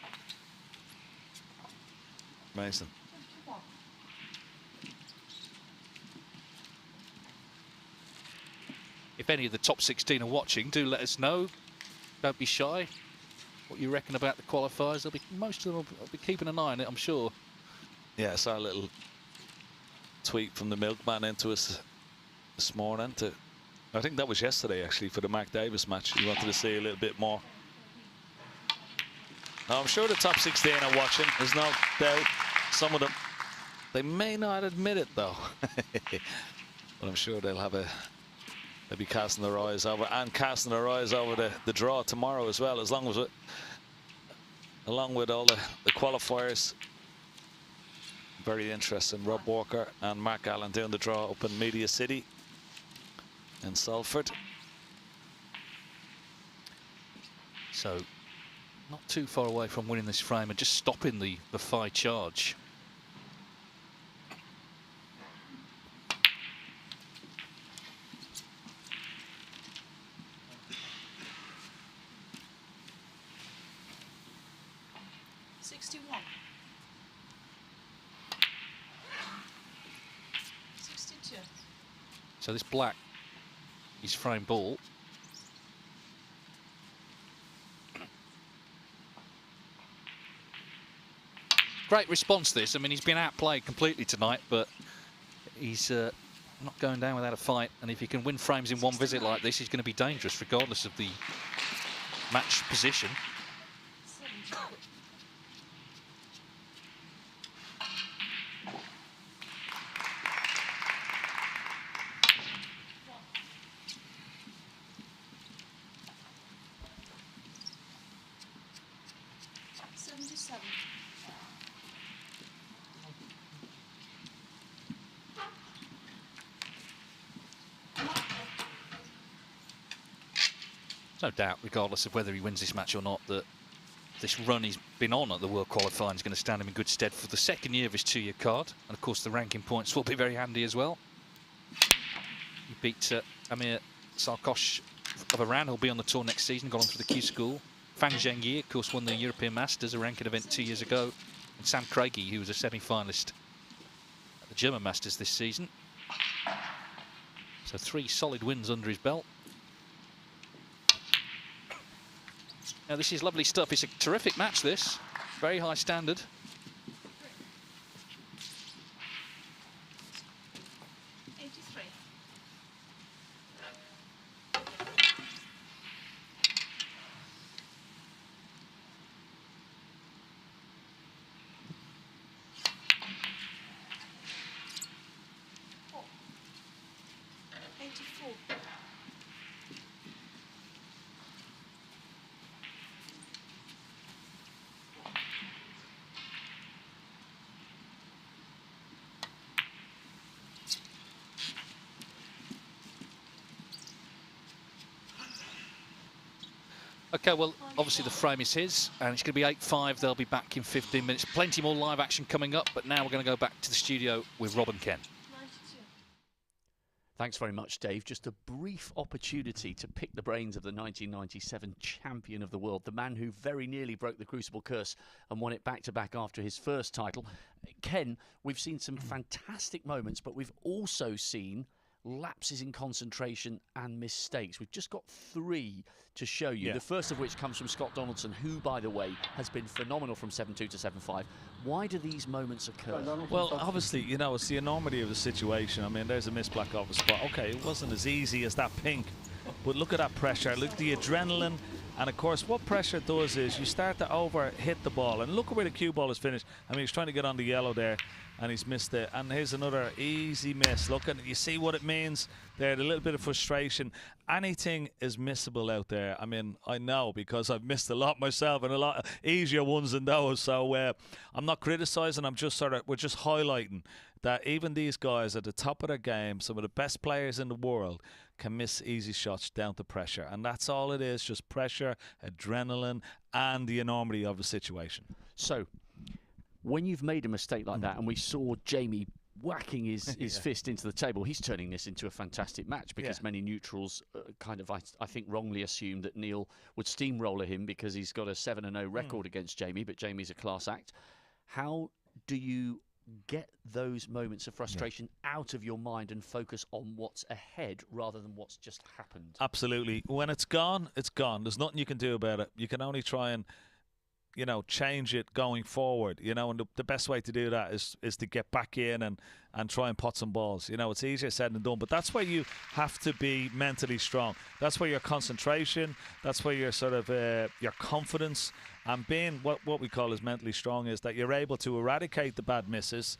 Amazing. If any of the top 16 are watching, do let us know. Don't be shy. What you reckon about the qualifiers? Most of them will be keeping an eye on it, I'm sure. Yeah, I saw a little tweet from the milkman into us this morning. I think that was yesterday, actually, for the Mark Davis match. He wanted to see a little bit more. Now, I'm sure the top 16 are watching. There's no doubt. Some of them, they may not admit it, though. But I'm sure they'll be casting their eyes over the draw tomorrow as well, along with all the qualifiers. Very interesting. Rob Walker and Mark Allen doing the draw up in Media City in Salford. So not too far away from winning this frame and just stopping the Vafai charge. So this black is frame ball. Great response this. I mean, he's been outplayed completely tonight, but he's not going down without a fight. And if he can win frames in one visit like this, he's going to be dangerous regardless of the match position. No doubt, regardless of whether he wins this match or not, that this run he's been on at the World Qualifying is going to stand him in good stead for the second year of his 2-year card. And of course, the ranking points will be very handy as well. He beat Amir Sarkosh of Iran, who'll be on the tour next season, got on through the Q School. Fang Zhengyi, of course, won the European Masters, a ranking event 2 years ago. And Sam Craigie, who was a semi-finalist at the German Masters this season. So 3 solid wins under his belt. Now, this is lovely stuff. It's a terrific match, this. Very high standard. Okay, well, obviously the frame is his, and it's going to be 8-5. They'll be back in 15 minutes. Plenty more live action coming up, but now we're going to go back to the studio with Rob and Ken. 92. Thanks very much, Dave. Just a brief opportunity to pick the brains of the 1997 champion of the world, the man who very nearly broke the Crucible curse and won it back-to-back after his first title. Ken, we've seen some fantastic moments, but we've also seen lapses in concentration and mistakes. We've just got 3 to show you. The first of which comes from Scott Donaldson, who, by the way, has been phenomenal from 7-2 to 7-5. Why do these moments occur? Well, obviously, you know, it's the enormity of the situation. I mean, there's a missed black off a spot. Okay, it wasn't as easy as that pink, but look at that pressure. Look at the adrenaline. And of course, what pressure does is you start to over-hit the ball. And look at where the cue ball is finished. I mean, he's trying to get on the yellow there, and he's missed it. And here's another easy miss. Look at it. You see what it means there, the little bit of frustration. Anything is missable out there. I mean, I know because I've missed a lot myself and a lot easier ones than those. So I'm not criticising. We're just highlighting that even these guys at the top of their game, some of the best players in the world, can miss easy shots down to pressure. And that's all it is, just pressure, adrenaline, and the enormity of the situation. So, when you've made a mistake like that, and we saw Jamie whacking his fist into the table, he's turning this into a fantastic match because many neutrals kind of, I think, wrongly assumed that Neil would steamroller him because he's got a 7-0 record against Jamie, but Jamie's a class act. How do you get those moments of frustration out of your mind and focus on what's ahead rather than what's just happened? Absolutely. When it's gone, it's gone. There's nothing you can do about it. You can only try and, you know, change it going forward, you know, and the best way to do that is to get back in and try and pot some balls. You know, it's easier said than done, but that's where you have to be mentally strong. That's where your concentration, that's where your sort of your confidence and being what we call is mentally strong is that you're able to eradicate the bad misses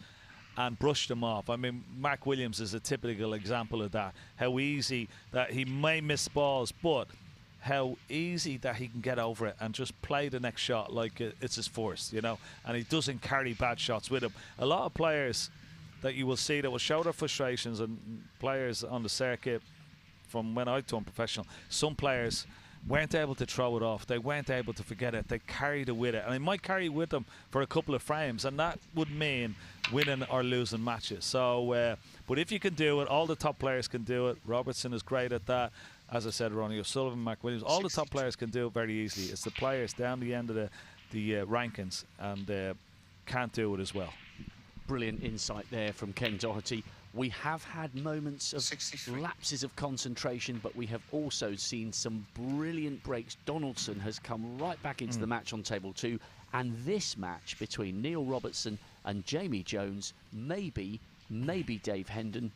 and brush them off. I mean, Mark Williams is a typical example of that. How easy that he may miss balls, but how easy that he can get over it and just play the next shot like it's his first, you know, and he doesn't carry bad shots with him. A lot of players that you will see that will show their frustrations, and players on the circuit from when I turned professional, some players weren't able to throw it off. They weren't able to forget it. They carried it with it, and they might carry it with them for a couple of frames, and that would mean winning or losing matches. So, but if you can do it, all the top players can do it. Robertson is great at that. As I said, Ronnie O'Sullivan, Mark Williams, all the top players can do it very easily. It's the players down the end of the rankings and can't do it as well. Brilliant insight there from Ken Doherty. We have had moments of 63. lapses of concentration, but we have also seen some brilliant breaks. Donaldson has come right back into the match on table 2, and this match between Neil Robertson and Jamie Jones, maybe Dave Hendon,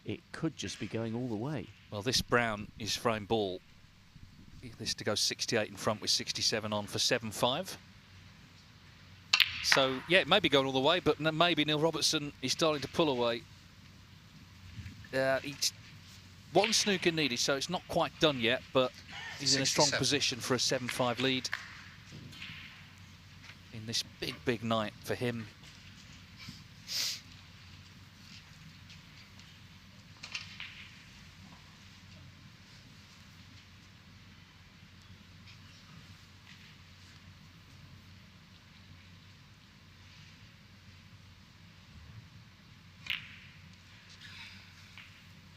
it could just be going all the way. Well, this Brown is frame ball. This to go 68 in front with 67 on for 7-5. So, yeah, it may be going all the way, but maybe Neil Robertson is starting to pull away. It's one snooker needed, so it's not quite done yet, but he's in a strong position for a 7-5 lead in this big night for him.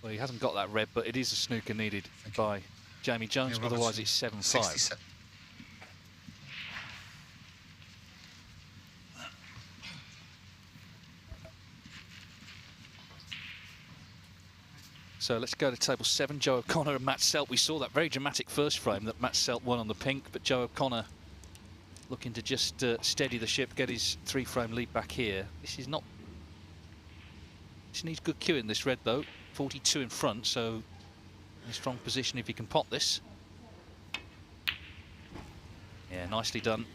Well, he hasn't got that red, but it is a snooker needed by Jamie Jones. Otherwise, it's 7-5. 67. So let's go to table 7. Joe O'Connor and Matt Selt. We saw that very dramatic first frame that Matt Selt won on the pink, but Joe O'Connor looking to just steady the ship, get his 3-frame lead back here. This is not... This needs good queuing, this red, though. 42 in front, so in a strong position if he can pot this. Yeah, nicely done.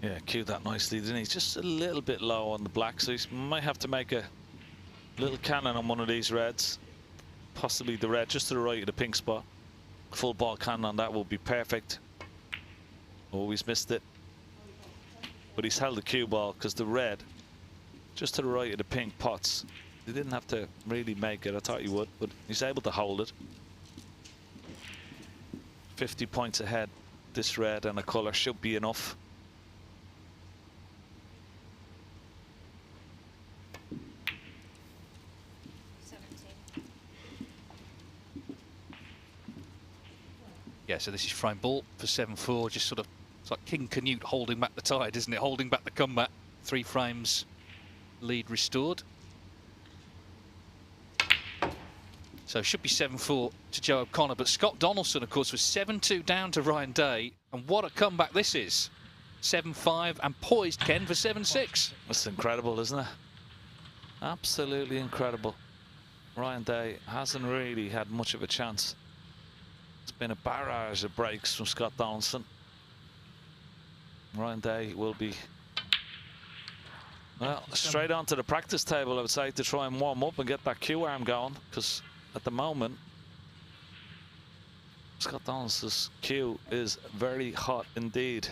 Yeah, cued that nicely, didn't he? Just a little bit low on the black, so he might have to make a little cannon on one of these reds. Possibly the red, just to the right of the pink spot. Full ball cannon on that will be perfect. Always missed it. But he's held the cue ball because the red, just to the right of the pink pots. He didn't have to really make it. I thought he would, but he's able to hold it. 50 points ahead. This red and a colour should be enough. Yeah, so this is frame ball for 7-4, just sort of, it's like King Canute holding back the tide, isn't it? Holding back the comeback. 3 frames, lead restored. So it should be 7-4 to Joe O'Connor, but Scott Donaldson, of course, was 7-2 down to Ryan Day, and what a comeback this is. 7-5 and poised, Ken, for 7-6. That's incredible, isn't it? Absolutely incredible. Ryan Day hasn't really had much of a chance. It's been a barrage of breaks from Scott Donaldson. Ryan Day will be, well, straight onto the practice table, I would say, to try and warm up and get that cue arm going, because at the moment, Scott Donaldson's cue is very hot indeed.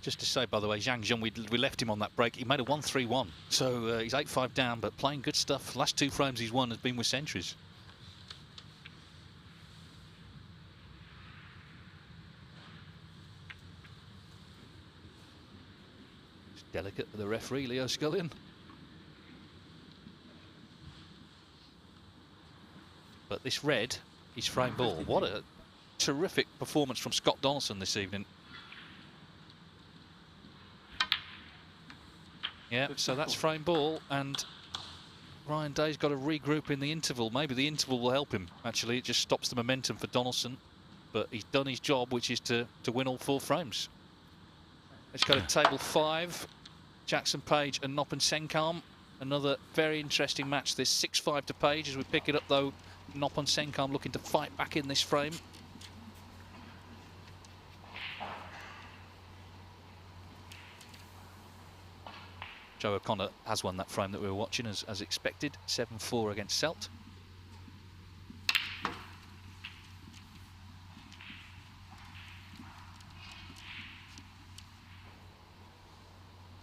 Just to say, by the way, Zhang Zheng, we left him on that break. He made a 1-3-1, so he's 8-5 down, but playing good stuff. Last 2 frames he's won has been with centuries. Delicate for the referee, Leo Scullion. But this red is frame ball. What a terrific performance from Scott Donaldson this evening. Yeah, so that's frame ball, and Ryan Day's got to regroup in the interval. Maybe the interval will help him, actually. It just stops the momentum for Donaldson. But he's done his job, which is to win all 4 frames. Let's go to table 5. Jackson Page and Noppen Senkarm. Another very interesting match. This 6-5 to Page. As we pick it up, though, Noppen Senkarm looking to fight back in this frame. Joe O'Connor has won that frame that we were watching, as expected. 7-4 against Selt.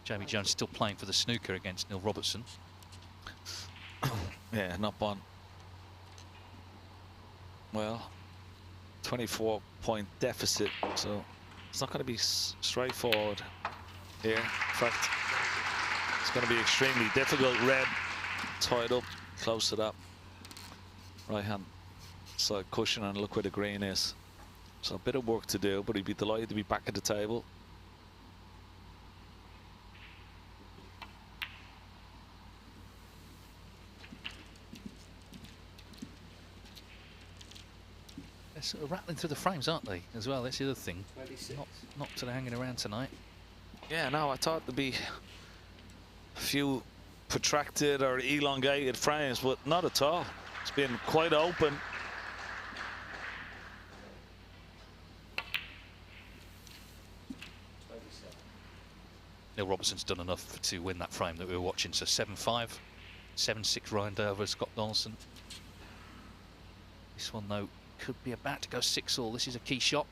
Jamie Jones still playing for the snooker against Neil Robertson. Yeah, not one. Well, 24-point deficit, so it's not going to be straightforward here. In fact, it's going to be extremely difficult. Red tied up close to that right-hand side cushion, and look where the green is. So a bit of work to do, but he'd be delighted to be back at the table. Sort of rattling through the frames, aren't they, as well? That's the other thing. Not sort of hanging around tonight. Yeah, no, I thought there'd be a few protracted or elongated frames, but not at all. It's been quite open. Neil Robertson's done enough to win that frame that we were watching. So 7-5, 7-6 Ryan Day over Scott Donaldson. This one, though, could be about to go 6-all. This is a key shot.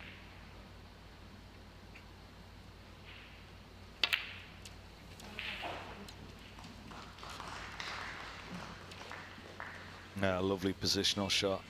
Yeah, lovely positional shot.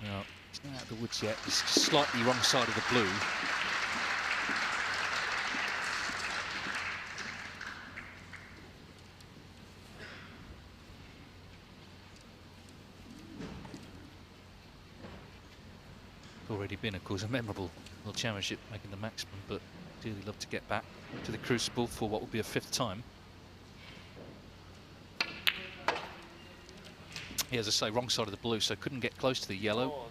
No, he's not out of the woods yet. He's slightly wrong side of the blue. Already been, of course, a memorable World Championship, making the maximum, but dearly love to get back to the Crucible for what will be a 5th time. Yeah, as I say, wrong side of the blue, so couldn't get close to the yellow.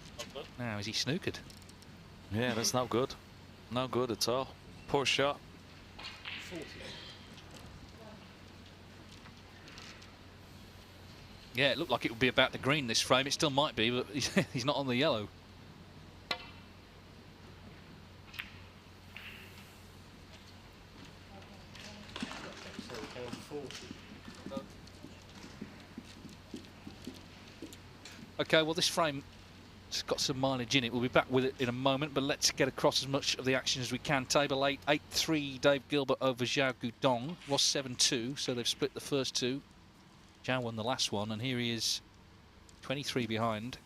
Now is he snookered? Yeah, that's not good. No good at all. Poor shot. 40. Yeah, it looked like it would be about the green this frame. It still might be, but he's not on the yellow. Okay, well, this frame has got some mileage in it. We'll be back with it in a moment, but let's get across as much of the action as we can. Table 8, 8-3, Dave Gilbert over Zhao Guodong. Was 7-2, so they've split the first two. Zhao won the last one, and here he is, 23 behind.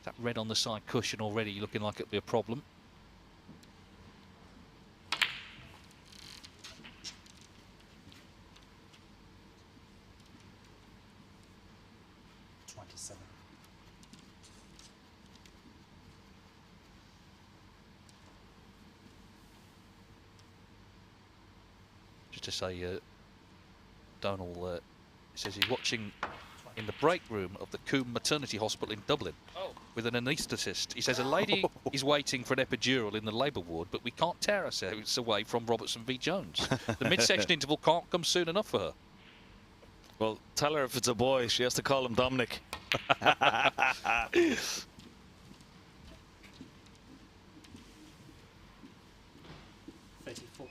That red on the side cushion already looking like it'll be a problem. Just to say, Donald says he's watching in the break room of the Coombe Maternity Hospital in Dublin with an anaesthetist. He says a lady is waiting for an epidural in the labour ward, but we can't tear ourselves away from Robertson v Jones. The midsection interval can't come soon enough for her. Well, tell her if it's a boy, she has to call him Dominic. 34.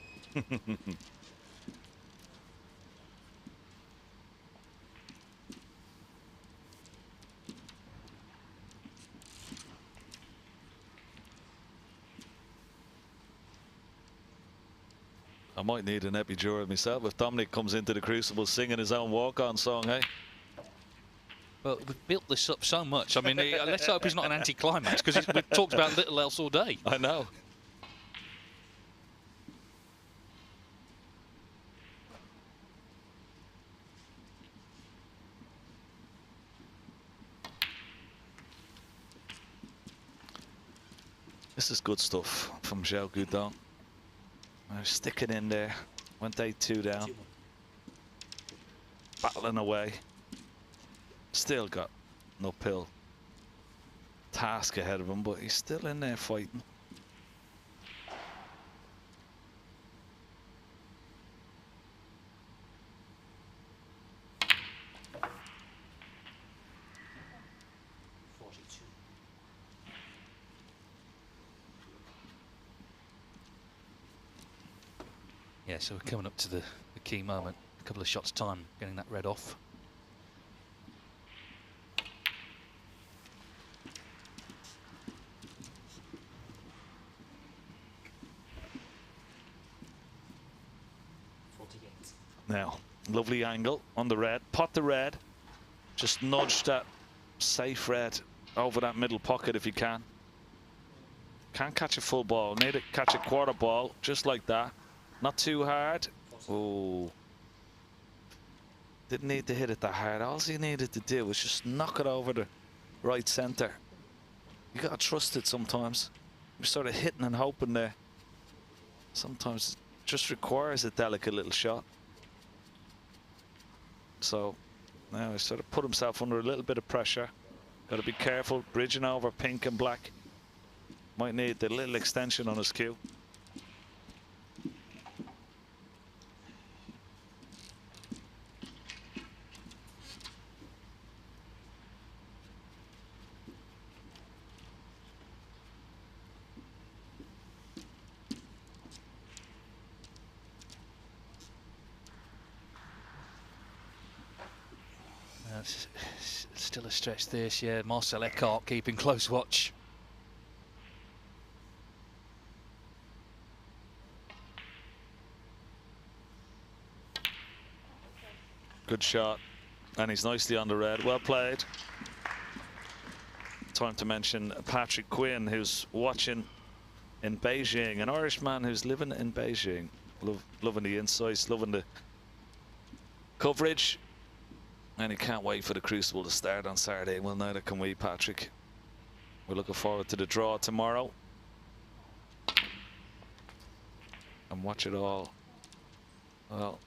I might need an epidural myself if Dominic comes into the Crucible singing his own walk-on song, hey? Well, we've built this up so much. I mean, let's hope he's not an anti-climax, because we've talked about little else all day. I know. This is good stuff from Zhao Guodong. Stick it in there. Went 8-2 down. Battling away. Still got an uphill task ahead of him, but he's still in there fighting. Yeah, so we're coming up to the key moment. A couple of shots time, getting that red off. Now, lovely angle on the red. Pot the red. Just nudge that safe red over that middle pocket if you can. Can't catch a full ball. Need to catch a quarter ball, just like that. Not too hard. Oh. Didn't need to hit it that hard. All he needed to do was just knock it over the right centre. You got to trust it sometimes. You're sort of hitting and hoping there. Sometimes it just requires a delicate little shot. So now he's sort of put himself under a little bit of pressure. Got to be careful, bridging over pink and black. Might need the little extension on his cue. Still a stretch this, yeah. Marcel Eckhart keeping close watch. Good shot. And he's nicely on the red. Well played. Time to mention Patrick Quinn, who's watching in Beijing, an Irishman who's living in Beijing. Loving the insights, loving the coverage. And he can't wait for the Crucible to start on Saturday. Well, neither can we, Patrick. We're looking forward to the draw tomorrow. And watch it all, well,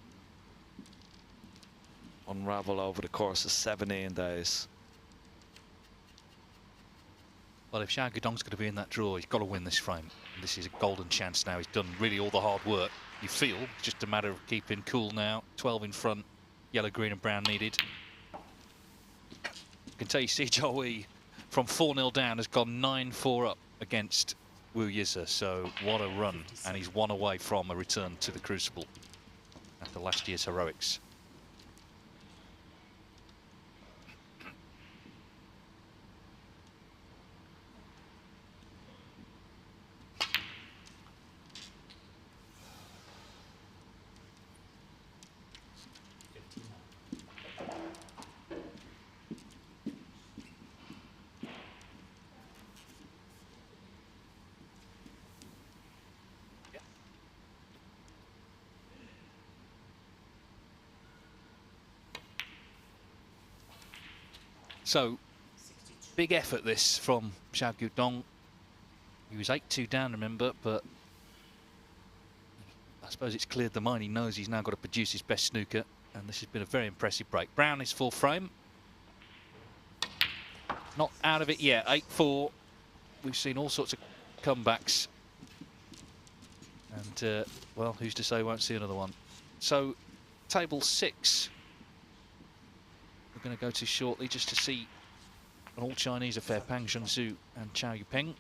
unravel over the course of 17 days. Well, if Xiao Guidong's going to be in that draw, he's got to win this frame. This is a golden chance now. He's done really all the hard work. You feel it's just a matter of keeping cool now. 12 in front, yellow, green, and brown needed. I can tell you, Sijiao from 4-0 down has gone 9-4 up against Wu Yize. So what a run, and he's 1 away from a return to the Crucible after last year's heroics. So, big effort this from Xiao Guidong. He was 8-2 down, remember, but I suppose it's cleared the mind. He knows he's now got to produce his best snooker, and this has been a very impressive break. Brown is full frame. Not out of it yet, 8-4. We've seen all sorts of comebacks. And, well, who's to say we won't see another one. So, table 6. We're going to go to shortly just to see an all-Chinese affair, Pang Junzhu and Chow Yupeng.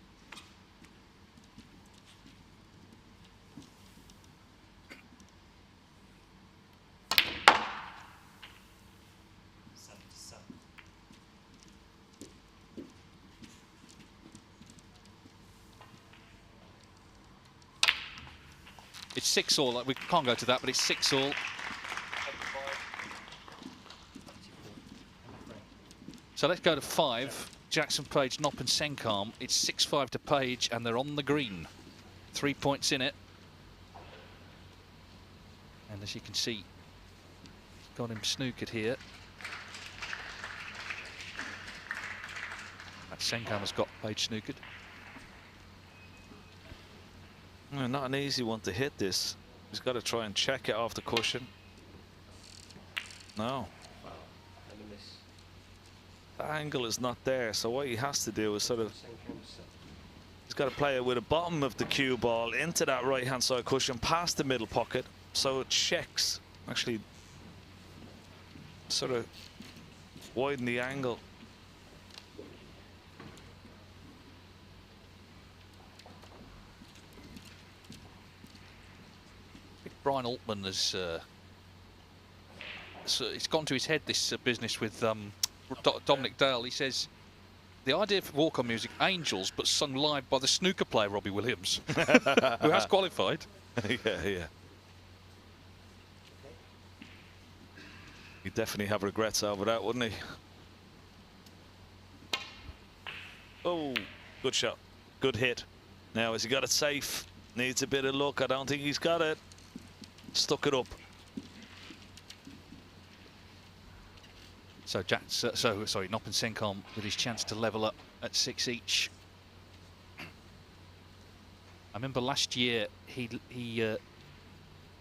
It's 6-all. We can't go to that, but it's 6-all. So let's go to 5. Jackson, Page, Knopp and Senkam. It's 6-5 to Page, and they're on the green. 3 points in it. And as you can see, got him snookered here. That Senkam has got Page snookered. Well, not an easy one to hit this. He's got to try and check it off the cushion. No. The angle is not there, so what he has to do is sort of, he's got to play it with the bottom of the cue ball into that right hand side cushion past the middle pocket, so it checks, actually sort of widen the angle. Brian Altman has so it's gone to his head, this business with Dominic Dale. He says the idea for walk-on music, Angels, but sung live by the snooker player Robbie Williams, who has qualified. Yeah. He'd definitely have regrets over that, wouldn't he? Oh, good shot, good hit. Now, has he got it safe? Needs a bit of luck. I don't think he's got it. Stuck it up. So sorry, Knopp and Senkam with his chance to level up at 6 each. I remember last year he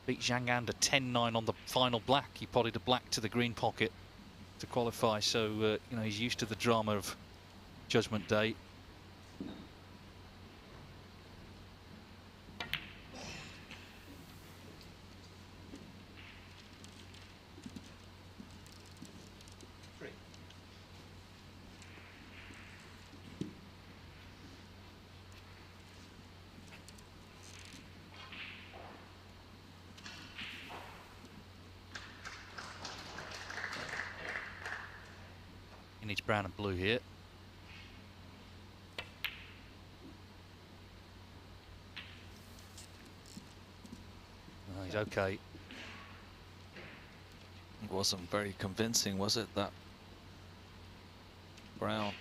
beat Zhang Anda 10-9 on the final black. He potted a black to the green pocket to qualify. So you know, he's used to the drama of Judgment Day. He needs brown and blue here. Oh, he's okay. wasn't very convincing, was it? That brown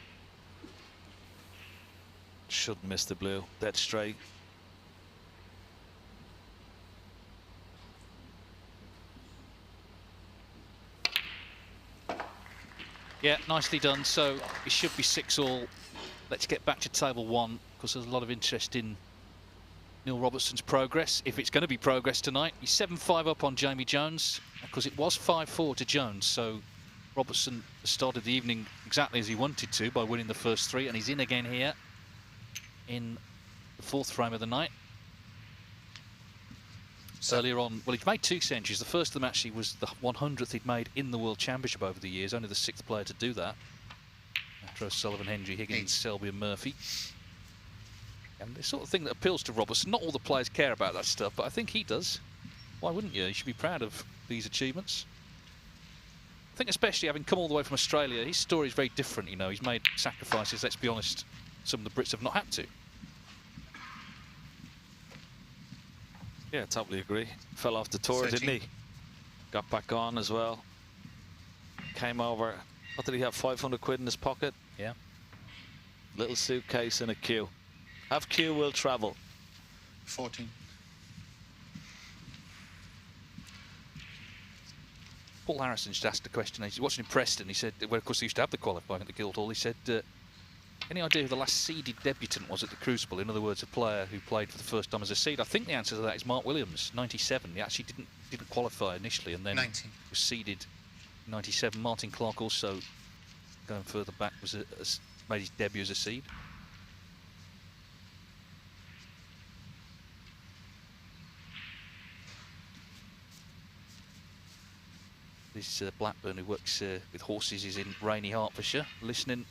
shouldn't miss the blue. Dead straight. Yeah, nicely done. So it should be 6-all. Let's get back to table 1 because there's a lot of interest in Neil Robertson's progress. If it's going to be progress tonight, he's 7-5 up on Jamie Jones because it was 5-4 to Jones. So Robertson started the evening exactly as he wanted to by winning the first 3, and he's in again here in the 4th frame of the night. Earlier on, well, he'd made 2 centuries. The first of them actually was the 100th he'd made in the World Championship over the years, only the 6th player to do that. After O'Sullivan, Hendry, Higgins, Selby and Murphy. And the sort of thing that appeals to Robertson. Not all the players care about that stuff, but I think he does. Why wouldn't you? You should be proud of these achievements. I think especially having come all the way from Australia, his story is very different, you know. He's made sacrifices, let's be honest, some of the Brits have not had to. Yeah, totally agree. Fell off the tour, 13. didn't he? Got back on as well. Came over. What did he have? 500 quid in his pocket? Yeah. Little suitcase and a queue. Have queue, will travel. 14. Paul Harrison just asked a question. He's watching in Preston. He said, well, of course, he used to have the qualifying at the Guildhall. He said, any idea who the last seeded debutant was at the Crucible? In other words, a player who played for the first time as a seed. I think the answer to that is Mark Williams, 97. He actually didn't qualify initially and then 19. was seeded 97. Martin Clark also, going further back, was made his debut as a seed. This Blackburn, who works with horses, is in rainy Hertfordshire, listening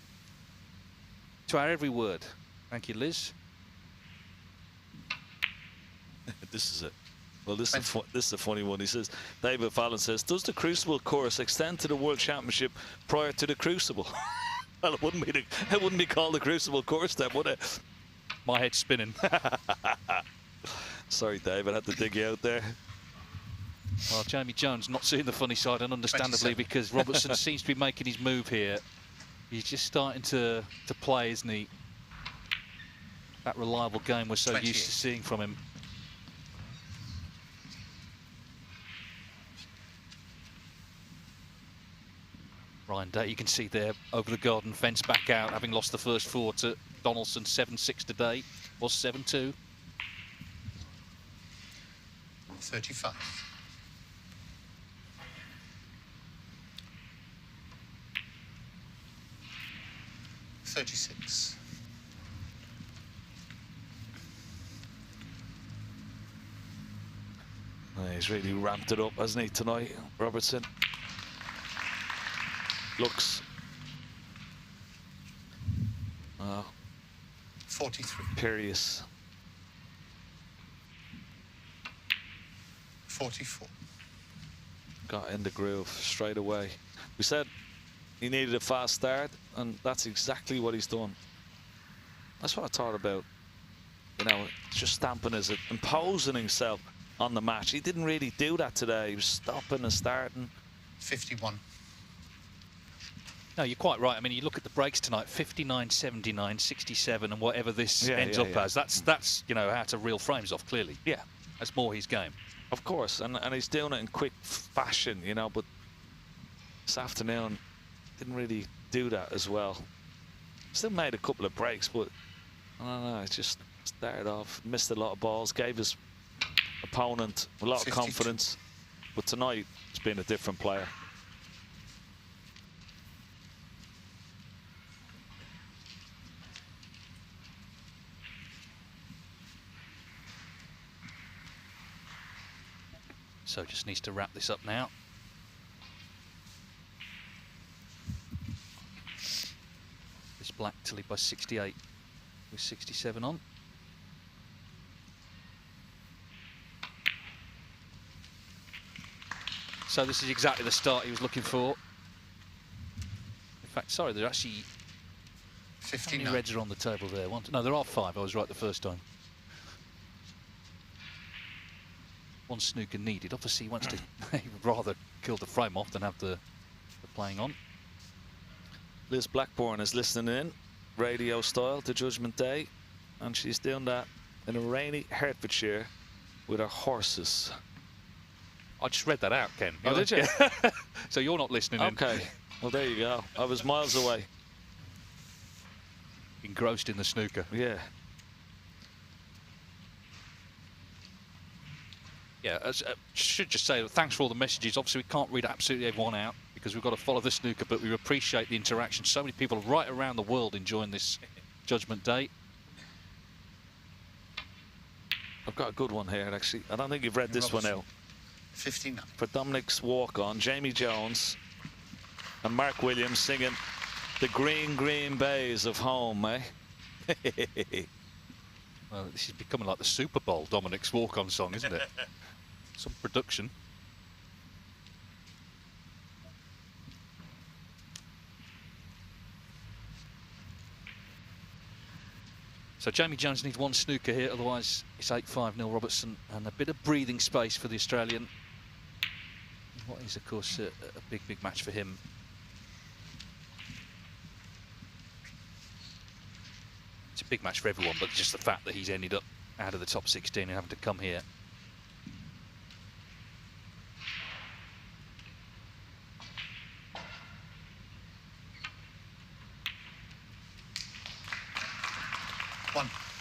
to our every word. Thank you, Liz. This is it. Well, this is a funny one. He says, David Fallon says, does the Crucible course extend to the World Championship prior to the Crucible? Well, it wouldn't be called the Crucible course then, would it? My head's spinning. Sorry, Dave, I had to dig you out there. Well, Jamie Jones not seeing the funny side, and understandably, 27. because Robertson seems to be making his move here. He's just starting to play, isn't he? That reliable game we're so 28. used to seeing from him. Ryan Day, you can see there over the garden fence, back out, having lost the first 4 to Donaldson. 7-6 today, was 7-2. 35. 36. He's really ramped it up, hasn't he, tonight, Robertson? Looks 43. imperious. 44. Got in the groove straight away. We said he needed a fast start, and that's exactly what he's done. That's what I thought about. You know, just stamping as imposing himself on the match. He didn't really do that today. He was stopping and starting. 51. No, you're quite right. I mean, you look at the breaks tonight, 59, 79, 67, and whatever this ends up as. That's you know, out of real frames off, clearly. Yeah. That's more his game. Of course, and he's doing it in quick fashion, you know, but this afternoon didn't really do that as well. Still made a couple of breaks, but I don't know, it just started off, missed a lot of balls, gave his opponent a lot of 52. confidence, but tonight it's been a different player. So just needs to wrap this up now. This black to lead by 68 with 67 on. So this is exactly the start he was looking for. In fact, sorry, there are actually 59. how many reds are on the table there? No, there are 5. I was right the first time. One snooker needed. Obviously, he wants to. He would rather kill the frame off than have the playing on. Liz Blackburn is listening in, radio style, to Judgment Day, and she's doing that in a rainy Hertfordshire with her horses. I just read that out, Ken. Oh, did you? So you're not listening in. Okay. Well, there you go. I was miles away. Engrossed in the snooker. Yeah. Yeah, should just say thanks for all the messages. Obviously, we can't read absolutely everyone out because we've got to follow the snooker, but we appreciate the interaction. So many people right around the world enjoying this Judgment Day. I've got a good one here, actually. I don't think you've read this one out. 59. For Dominic's walk-on, Jamie Jones and Mark Williams singing The Green, Green Bays of Home, eh? Well, this is becoming like the Super Bowl, Dominic's walk-on song, isn't it? Some production. So Jamie Jones needs one snooker here, otherwise it's 8-5 Neil Robertson, and a bit of breathing space for the Australian. What is, of course, a big, big match for him. It's a big match for everyone, but just the fact that he's ended up out of the top 16 and having to come here.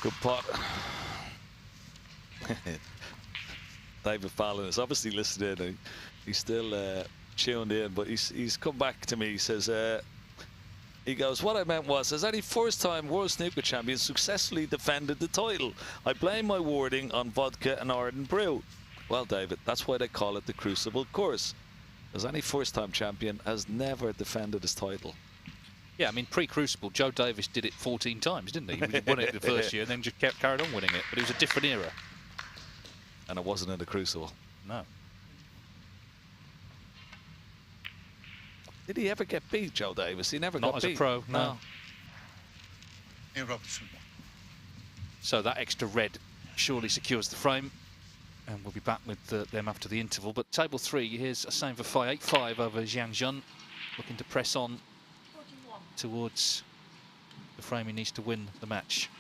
Good pot. David Fallon is obviously listening. He's still tuned in, but he's come back to me. He says, he goes, what I meant was, as any first-time World Snooker Champion successfully defended the title, I blame my wording on vodka and ardent brew. Well, David, that's why they call it the Crucible course. As any first-time champion has never defended his title. Yeah, I mean, pre-Crucible, Joe Davis did it 14 times, didn't he? He won it the first year and then just carried on winning it. But it was a different era. And it wasn't in the Crucible. No. Did he ever get beat, Joe Davis? He never got beat. Not as a pro, no. Neil Robertson. So that extra red surely secures the frame. And we'll be back with them after the interval. But table 3, here's a same for 8-5 over Zhang Jun. Looking to press on towards the frame he needs to win the match.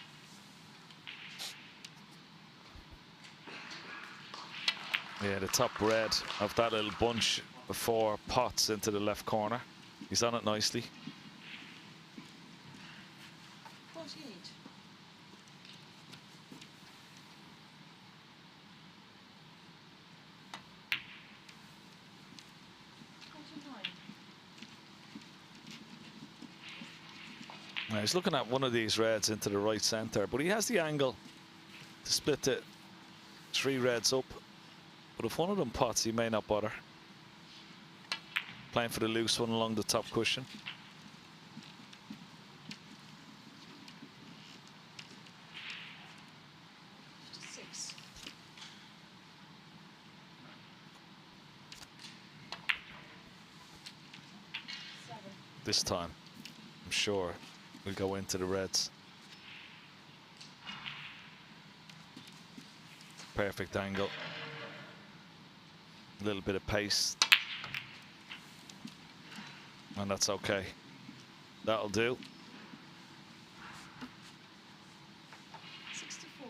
Yeah, the top red of that little bunch of 4 pots into the left corner. He's on it nicely. 48. Now he's looking at one of these reds into the right centre, but he has the angle to split the 3 reds up. But if one of them pots, he may not bother. Playing for the loose one along the top cushion. This time, I'm sure we'll go into the reds. Perfect angle. A little bit of pace. And that's okay. That'll do. 64.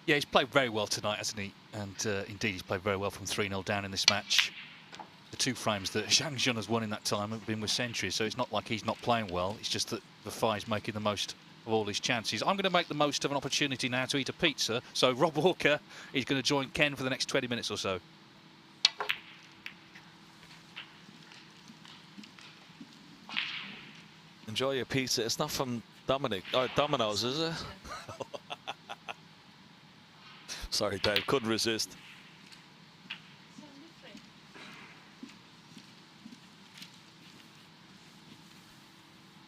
Yeah, he's played very well tonight, hasn't he? And indeed, he's played very well from 3-0 down in this match. The 2 frames that Zhang Jun has won in that time have been with centuries, so it's not like he's not playing well. It's just that the Fai's making the most of all his chances. I'm going to make the most of an opportunity now to eat a pizza, so Rob Walker is going to join Ken for the next 20 minutes or so. Enjoy your pizza. It's not from Dominic or Domino's, is it? Sorry, Dave, couldn't resist. 73.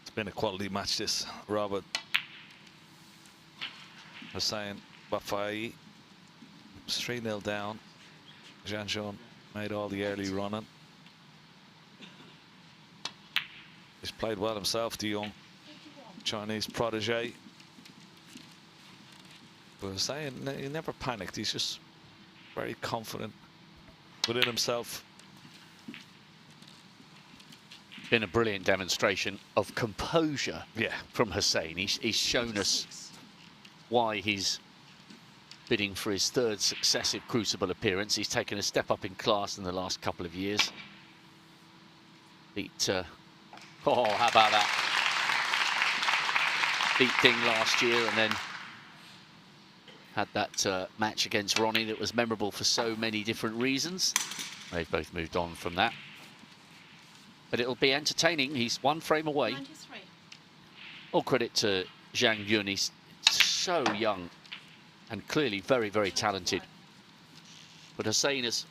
It's been a quality match, this. Robert was saying, Bafai, 3-0 down. Zhang Jun made all the early running. He's played well himself, the young Chinese protege. But I was saying, he never panicked. He's just very confident within himself. Been a brilliant demonstration of composure Yeah. from Hussein. He's shown us why he's bidding for his third successive Crucible appearance. He's taken a step up in class in the last couple of years. Beat, oh, how about that? Beat Ding last year and then had that match against Ronnie that was memorable for so many different reasons. They've both moved on from that. But it'll be entertaining. He's one frame away. 93. All credit to Zhang Yun. He's so young and clearly very, very talented. But Hussein has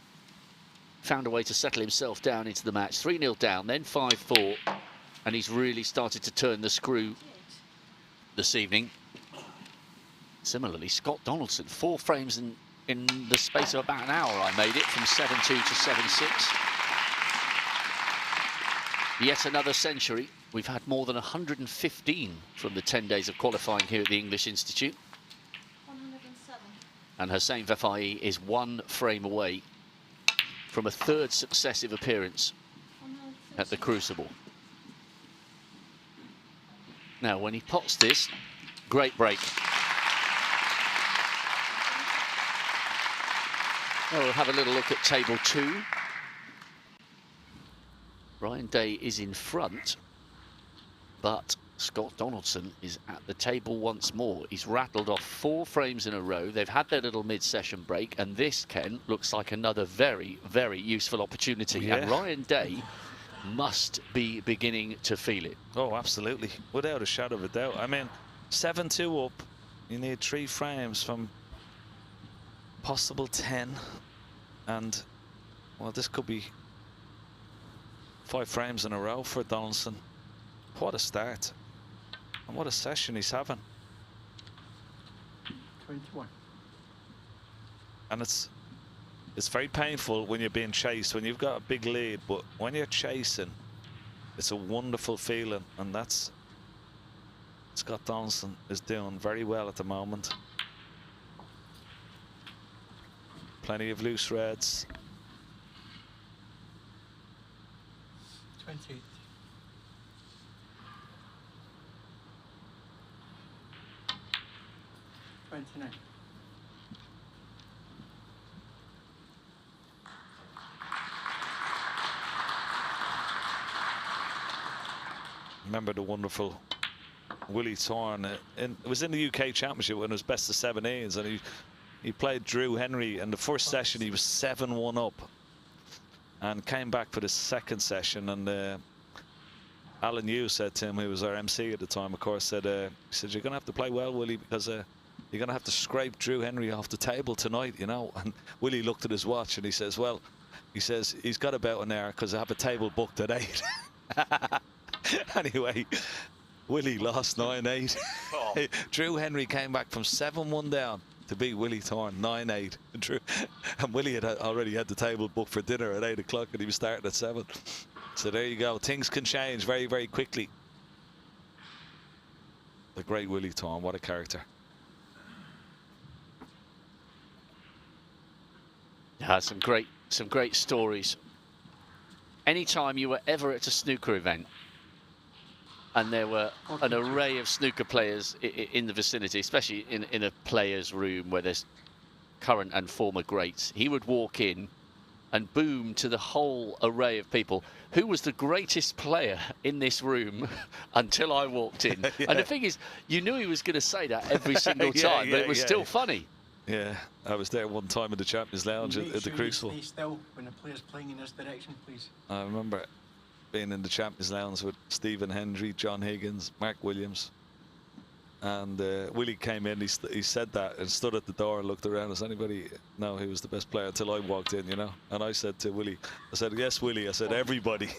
found a way to settle himself down into the match. 3-0 down, then 5-4. And he's really started to turn the screw this evening. Similarly, Scott Donaldson, 4 frames in the space of about an hour. I made it from 7-2 to 7-6. Yet another century. We've had more than 115 from the 10 days of qualifying here at the English Institute. 107. And Hussein Vafai is 1 frame away from a third successive appearance at the Crucible. Now, when he pots this, great break. Well, we'll have a little look at table 2. Ryan Day is in front, but Scott Donaldson is at the table once more. He's rattled off 4 frames in a row. They've had their little mid-session break, and this, Ken, looks like another very, very useful opportunity. Yeah. And Ryan Day must be beginning to feel it. Oh, absolutely. Without a shadow of a doubt. I mean, 7-2 up. You need 3 frames from possible 10. And, well, this could be 5 frames in a row for Donaldson. What a start. And what a session he's having. 21. And it's very painful when you're being chased, when you've got a big lead, but when you're chasing, it's a wonderful feeling, and that's Scott Donaldson is doing very well at the moment. Plenty of loose reds. 28. 29. Remember the wonderful Willie Thorne. It was in the UK Championship when it was best of 17s, and he played Drew Henry. In the first session, he was 7-1 up, and came back for the second session. And Alan Hughes said to him, who was our MC at the time, of course, he said, "You're going to have to play well, Willie, because you're going to have to scrape Drew Henry off the table tonight, you know." And Willie looked at his watch and he says, "Well," he says, "he's got about an hour because I have a table booked at 8." Anyway, Willie lost 9-8. Oh. Drew Henry came back from 7-1 down to beat Willie Thorne 9-8. And Willie had already had the table booked for dinner at 8 o'clock, and he was starting at 7. So there you go. Things can change very, very quickly. The great Willie Thorne, what a character. Yeah, some great stories. Anytime you were ever at a snooker event and there were an array of snooker players in the vicinity, especially in a player's room where there's current and former greats, he would walk in and boom to the whole array of people, "Who was the greatest player in this room until I walked in?" Yeah. And the thing is, you knew he was going to say that every single time, but it was still funny. Yeah, I was there one time in the Champions Lounge at the Crucible. Stay still when the player's playing in this direction, please. I remember being in the Champions Lounge with Stephen Hendry, John Higgins, Mark Williams, and Willie came in. He said that and stood at the door and looked around. Does anybody know who was the best player? Until I walked in, you know. And I said to Willie, I said, "Yes, Willie." I said, "Everybody."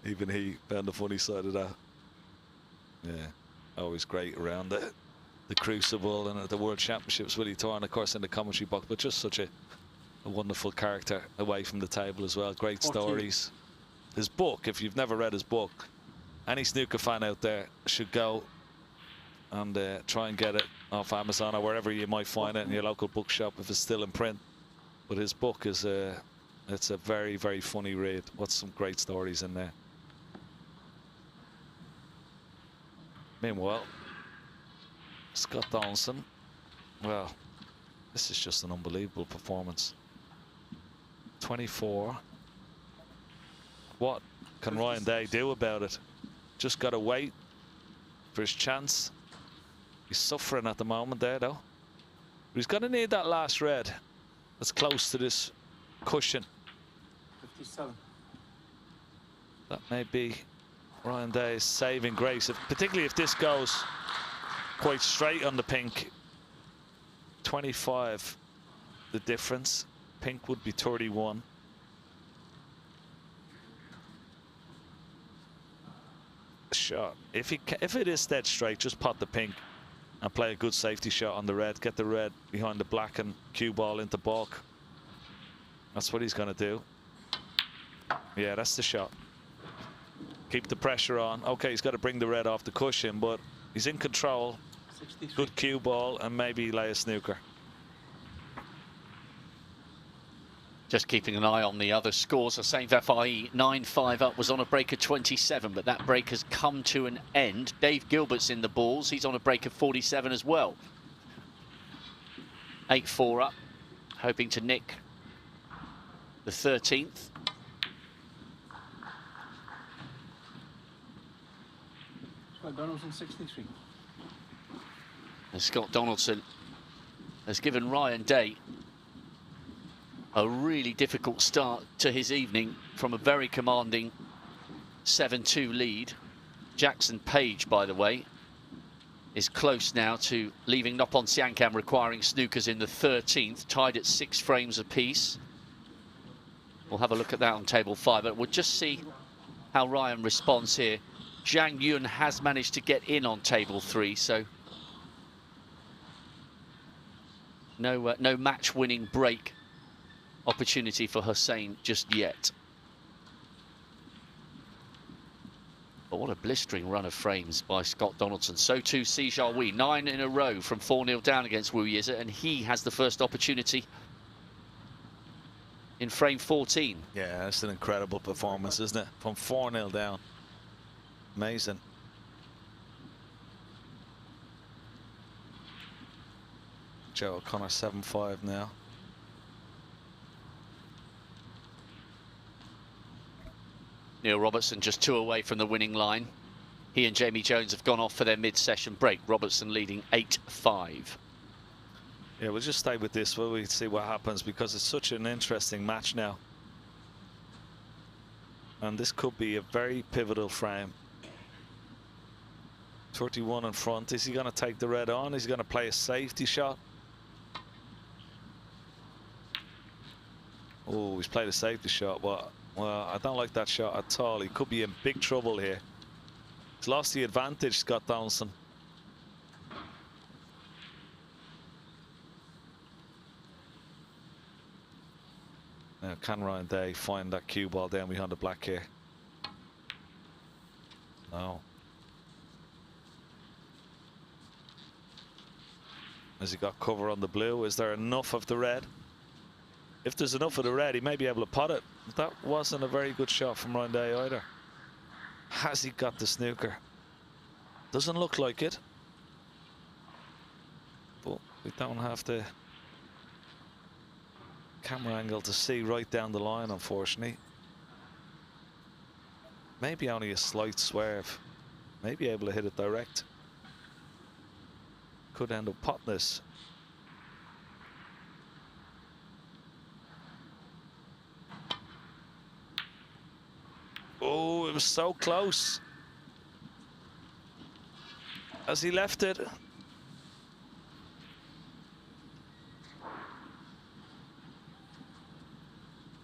Even he found the funny side of that. Yeah. Always great around the Crucible and at the World Championships. Willie Thorne, of course, in the commentary box, but just such a wonderful character away from the table as well. Great stories. His book, if you've never read his book, any snooker fan out there should go and try and get it off Amazon or wherever you might find it in your local bookshop if it's still in print. But his book is it's a very, very funny read. What's some great stories in there. Meanwhile, Scott Donaldson, well, this is just an unbelievable performance. 24. What can Ryan Day do about it? Just got to wait for his chance. He's suffering at the moment there, though. But he's going to need that last red that's close to this cushion. 57. That may be Ryan Day's saving grace, particularly if this goes quite straight on the pink. 25, the difference. Pink would be 31. Shot. If it is dead straight, just pot the pink and play a good safety shot on the red. Get the red behind the black and cue ball into balk. That's what he's going to do. Yeah, that's the shot. Keep the pressure on. Okay, he's got to bring the red off the cushion, but he's in control. 63. Good cue ball and maybe lay a snooker. Just keeping an eye on the other scores. The same FIE 9-5 up was on a break of 27, but that break has come to an end. Dave Gilbert's in the balls. He's on a break of 47 as well. 8-4 up, hoping to nick the 13th. Scott Donaldson, 63. And Scott Donaldson has given Ryan Day a really difficult start to his evening from a very commanding 7-2 lead. Jackson Page, by the way, is close now to leaving Noppon Siankam requiring snookers in the 13th, tied at 6 frames apiece. We'll have a look at that on table 5, but we'll just see how Ryan responds here. Zhang Yun has managed to get in on table 3, so no match-winning break opportunity for Hussein just yet. But what a blistering run of frames by Scott Donaldson. So too Si Xiaowei, 9 in a row from 4-0 down against Wu Yize, and he has the first opportunity in frame 14. Yeah, that's an incredible performance, isn't it? From 4-0 down. Amazing. Joe O'Connor 7-5 now. Neil Robertson just 2 away from the winning line. He and Jamie Jones have gone off for their mid-session break. Robertson leading 8-5. Yeah, we'll just stay with this. We'll see what happens because it's such an interesting match now. And this could be a very pivotal frame. 31 in front. Is he going to take the red on? Is he going to play a safety shot? Oh, he's played a safety shot. Well, I don't like that shot at all. He could be in big trouble here. He's lost the advantage, Scott Donaldson. Now, can Ryan Day find that cue ball down behind the black here? No. Has he got cover on the blue? Is there enough of the red? If there's enough of the red, he may be able to pot it. That wasn't a very good shot from Ryan Day either. Has he got the snooker? Doesn't look like it. But we don't have the camera angle to see right down the line, unfortunately. Maybe only a slight swerve. Maybe able to hit it direct. Could end up potting this. Oh, it was so close. Has he left it?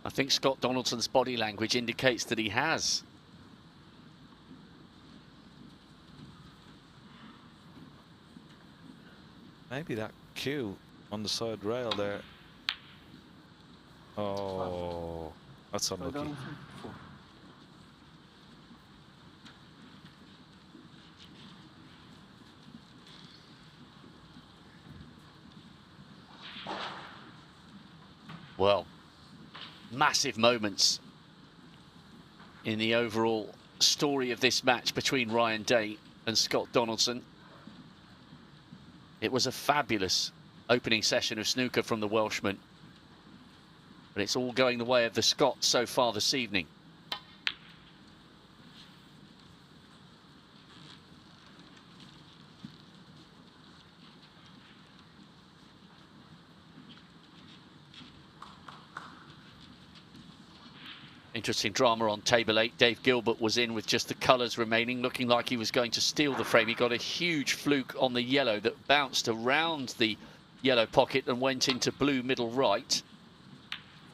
I think Scott Donaldson's body language indicates that he has. Maybe that cue on the side rail there. Oh, that's unlucky. Well, massive moments in the overall story of this match between Ryan Day and Scott Donaldson. It was a fabulous opening session of snooker from the Welshman, but it's all going the way of the Scots so far this evening. Interesting drama on table 8. Dave Gilbert was in with just the colours remaining, looking like he was going to steal the frame. He got a huge fluke on the yellow that bounced around the yellow pocket and went into blue middle right.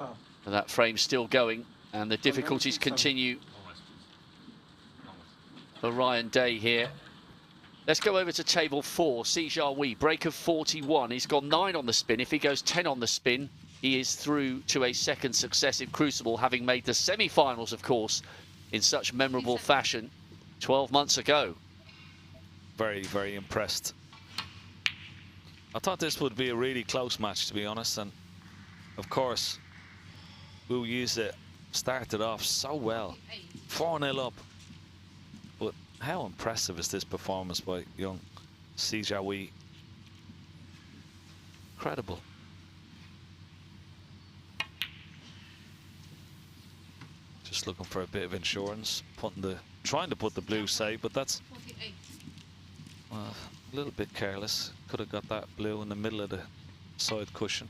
Oh. And that frame's still going, and the difficulties continue for Ryan Day here. Let's go over to table 4. Sijia Wee, break of 41. He's gone 9 on the spin. If he goes 10 on the spin, he is through to a second successive crucible, having made the semi-finals, of course, in such memorable fashion 12 months ago. Very, very impressed. I thought this would be a really close match, to be honest, and of course, Wu Yuze started off so well, 4-0 up. But how impressive is this performance by young Sijia Wee? Incredible. Just looking for a bit of insurance, trying to put the blue save, but that's a little bit careless. Could have got that blue in the middle of the side cushion.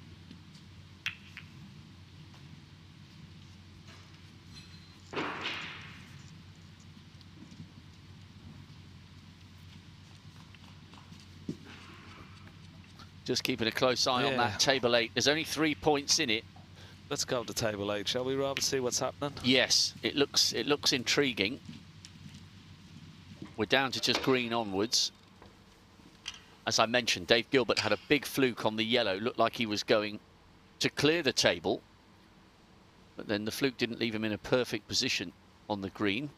Just keeping a close eye on that table 8. There's only 3 points in it. Let's go to table 8, shall we, Rob, and see what's happening? Yes, it looks intriguing. We're down to just green onwards. As I mentioned, Dave Gilbert had a big fluke on the yellow. Looked like he was going to clear the table, but then the fluke didn't leave him in a perfect position on the green.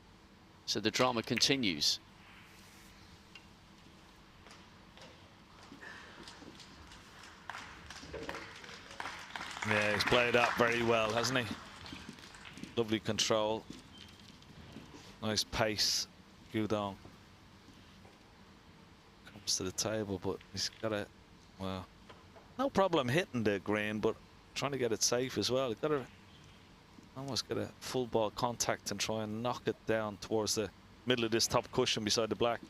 So the drama continues. Yeah, he's played that very well, hasn't he? Lovely control. Nice pace. Gudong comes to the table, but he's got a, well, no problem hitting the green, but trying to get it safe as well. He's got to almost get a full ball contact and try and knock it down towards the middle of this top cushion beside the black.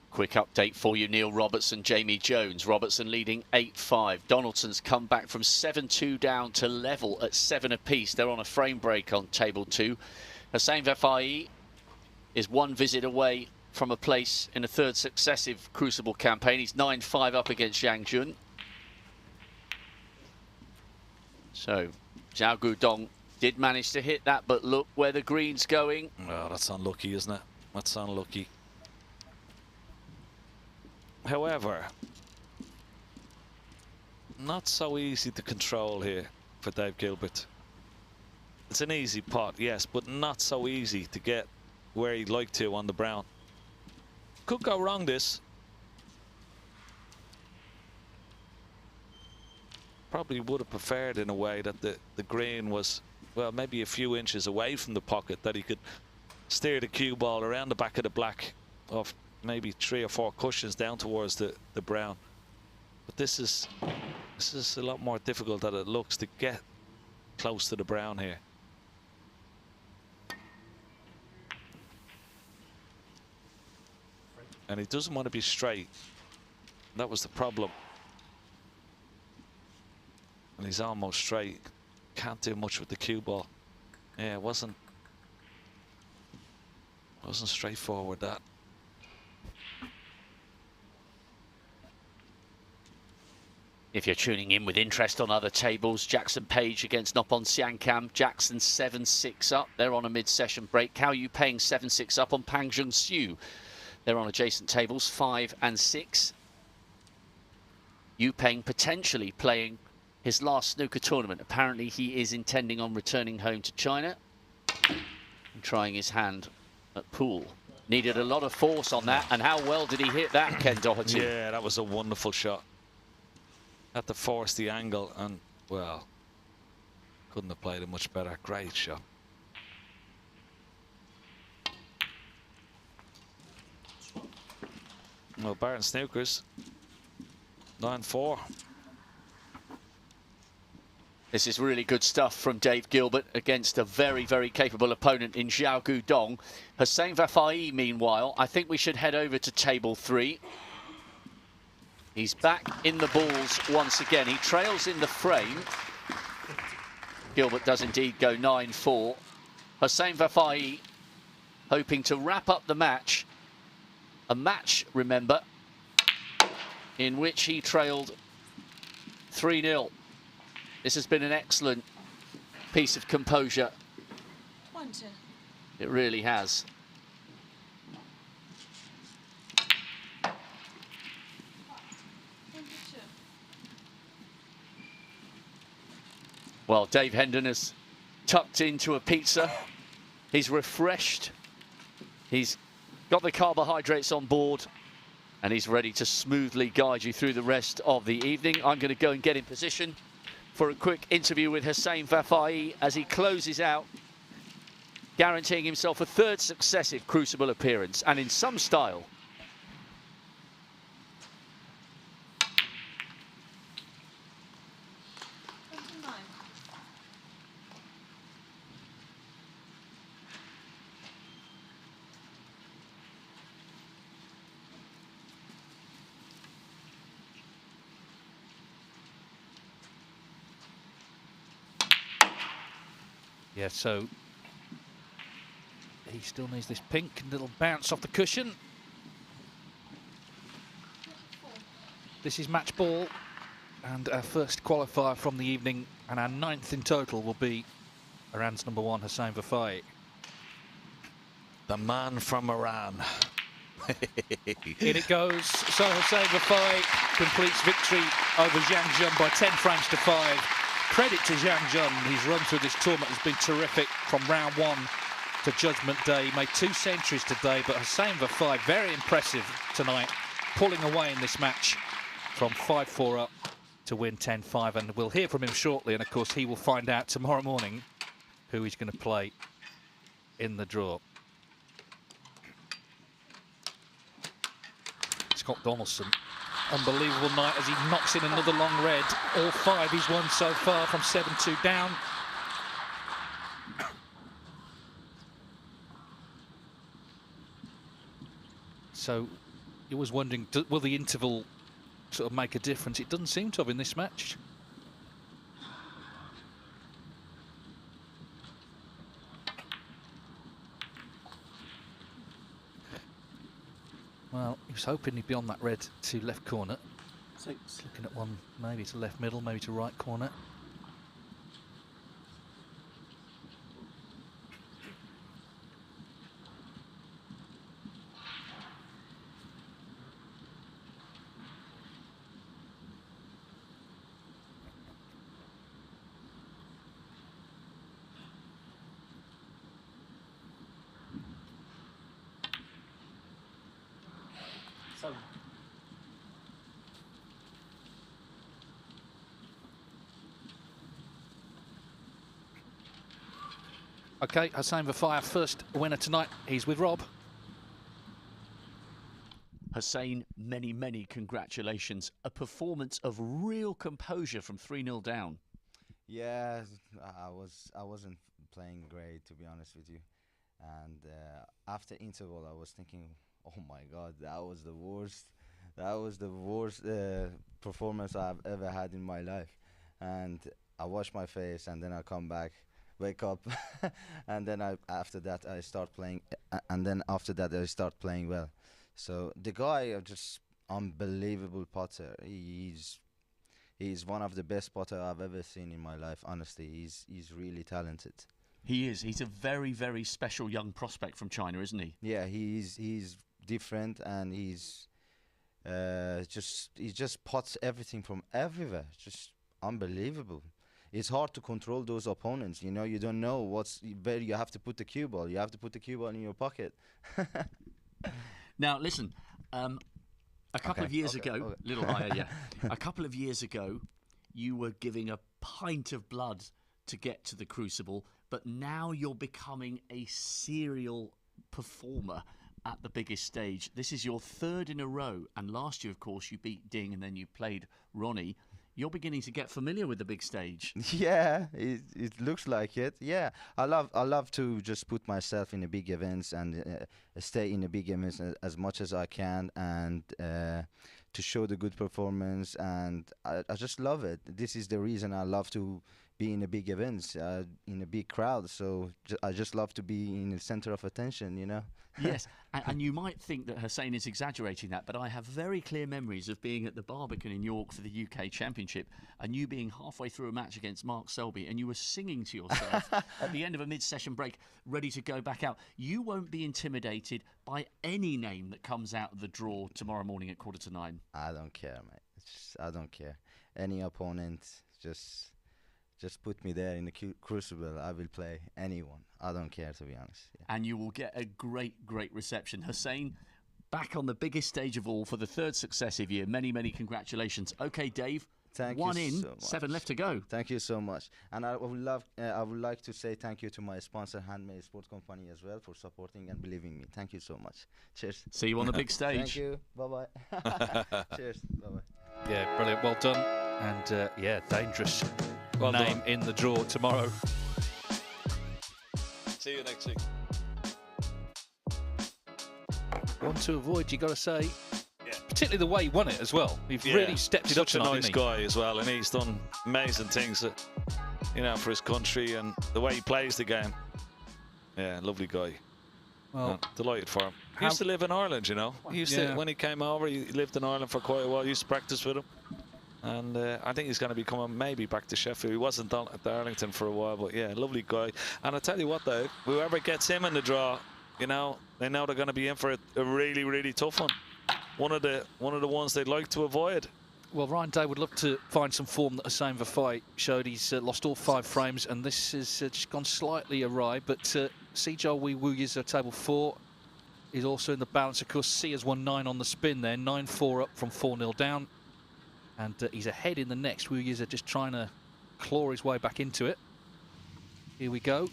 Quick update for you, Neil Robertson, Jamie Jones. Robertson leading 8-5. Donaldson's come back from 7-2 down to level at 7 apiece. They're on a frame break on table 2. Hussein Vefai is 1 visit away from a place in a 3rd successive Crucible campaign. He's 9-5 up against Yang Jun. So, Zhao Gudong did manage to hit that, but look where the green's going. Oh, that's unlucky, isn't it? That's unlucky. However, not so easy to control here for Dave Gilbert. It's an easy pot, yes, but not so easy to get where he'd like to on the brown. Could go wrong this. Probably would have preferred in a way that the green was, well, maybe a few inches away from the pocket, that he could steer the cue ball around the back of the black off maybe 3 or 4 cushions down towards the brown. But this is a lot more difficult than it looks to get close to the brown here. And he doesn't want to be straight. That was the problem. And he's almost straight. Can't do much with the cue ball. Yeah, it wasn't straightforward, that. If you're tuning in with interest on other tables, Jackson Page against Noppon Siankam. Jackson 7-6 up. They're on a mid-session break. Cao Yupeng 7-6 up on Pang Jung-Soo. They're on adjacent tables, 5 and 6. Yupeng potentially playing his last snooker tournament. Apparently he is intending on returning home to China and trying his hand at pool. Needed a lot of force on that, and how well did he hit that, Ken Doherty? Yeah, that was a wonderful shot. Had to force the angle, and, well, couldn't have played it much better. Great shot. Well, Barton Snookers, 9-4. This is really good stuff from Dave Gilbert against a very, very capable opponent in Xiao Guodong. Hussein Vafai, meanwhile, I think we should head over to table 3. He's back in the balls once again. He trails in the frame. Gilbert does indeed go 9-4. Hussein Vafai hoping to wrap up the match. A match, remember, in which he trailed 3-0. This has been an excellent piece of composure. 1-2. It really has. Well, Dave Hendon has tucked into a pizza. He's refreshed. He's got the carbohydrates on board, and he's ready to smoothly guide you through the rest of the evening. I'm going to go and get in position for a quick interview with Hussein Vafai as he closes out, guaranteeing himself a 3rd successive Crucible appearance, and in some style. Yeah, so he still needs this pink little bounce off the cushion. This is match ball, and our first qualifier from the evening, and our 9th in total will be Iran's number 1, Hussein Vafai. The man from Iran. In it goes. So Hussein Vafai completes victory over Zhang Jun by 10 frames to 5. Credit to Zhang Jun. His run through this tournament has been terrific from round 1 to Judgment Day. He made 2 centuries today, but Hussein Vafai, very impressive tonight, pulling away in this match from 5-4 up to win 10-5. And we'll hear from him shortly, and of course he will find out tomorrow morning who he's going to play in the draw. Scott Donaldson, unbelievable night as he knocks in another long red. All 5 he's won so far from 7-2 down. So you was wondering, will the interval sort of make a difference? It doesn't seem to have in this match. Well, he was hoping he'd be on that red to left corner. 6. Looking at one, maybe to left middle, maybe to right corner. Okay, Hussein Vafai, first winner tonight. He's with Rob. Hussein, many, many congratulations. A performance of real composure from 3-0 down. Yeah, I wasn't playing great, to be honest with you. And after interval, I was thinking, oh my God, that was the worst. That was the worst performance I've ever had in my life. And I wash my face, and then I come back, wake up, and then after that I start playing, and then after that I start playing well. So the guy, just unbelievable putter. He's one of the best putter I've ever seen in my life. Honestly, he's really talented. He is. He's a very, very special young prospect from China, isn't he? Yeah, he's different, and he just puts everything from everywhere. Just unbelievable. It's hard to control those opponents. You know, you don't know where you have to put the cue ball. You have to put the cue ball in your pocket. Now, listen, a couple of years ago, little higher, yeah. A couple of years ago, you were giving a pint of blood to get to the Crucible, but now you're becoming a serial performer at the biggest stage. This is your third in a row, and last year, of course, you beat Ding and then you played Ronnie. You're beginning to get familiar with the big stage. Yeah, it looks like it. Yeah, I love to just put myself in the big events and stay in the big events as much as I can, and to show the good performance. And I just love it. This is the reason I love to be in the big events, in a big crowd. So I just love to be in the center of attention, you know. Yes, and you might think that Hussein is exaggerating that, but I have very clear memories of being at the Barbican in York for the UK Championship, and you being halfway through a match against Mark Selby, and you were singing to yourself at the end of a mid-session break, ready to go back out. You won't be intimidated by any name that comes out of the draw tomorrow morning at 8:45. I don't care, mate. I don't care. Any opponent, just put me there in the Crucible. I will play anyone. I don't care, to be honest. Yeah. And you will get a great reception. Hussein, back on the biggest stage of all for the third successive year. Many, many congratulations. Okay, Dave. Thank one you in, so much. 7 left to go. Thank you so much. And I would like to say thank you to my sponsor, Handmade Sport Company, as well, for supporting and believing me. Thank you so much. Cheers. See you on the big stage. Thank you. Bye-bye. Cheers. Bye-bye. Yeah, brilliant. Well done. And, yeah, dangerous name in the draw tomorrow. See you next week. One to avoid, you got to say. Yeah. Particularly the way he won it as well. He really stepped it up tonight. Such a nice guy as well, and he's done amazing things, you know, for his country and the way he plays the game. Yeah, lovely guy. Well, delighted for him. He used to live in Ireland, you know. He used to, when he came over, he lived in Ireland for quite a while. He used to practice with him. And I think he's going to be coming maybe back to Sheffield. He wasn't down at Darlington for a while, but yeah, lovely guy. And I tell you what, though, whoever gets him in the draw, you know, they know they're going to be in for a really, really tough one. One of the ones they'd like to avoid. Well, Ryan Day would love to find some form that Hussein Vafai showed. He's lost all 5 frames, and this has just gone slightly awry. But Sijal Wu Yiza, table 4, is also in the balance. Of course, C has won 9 on the spin there, 9-4 up from 4-0 down. And he's ahead in the next. Wu Yiza just trying to claw his way back into it. Here we go.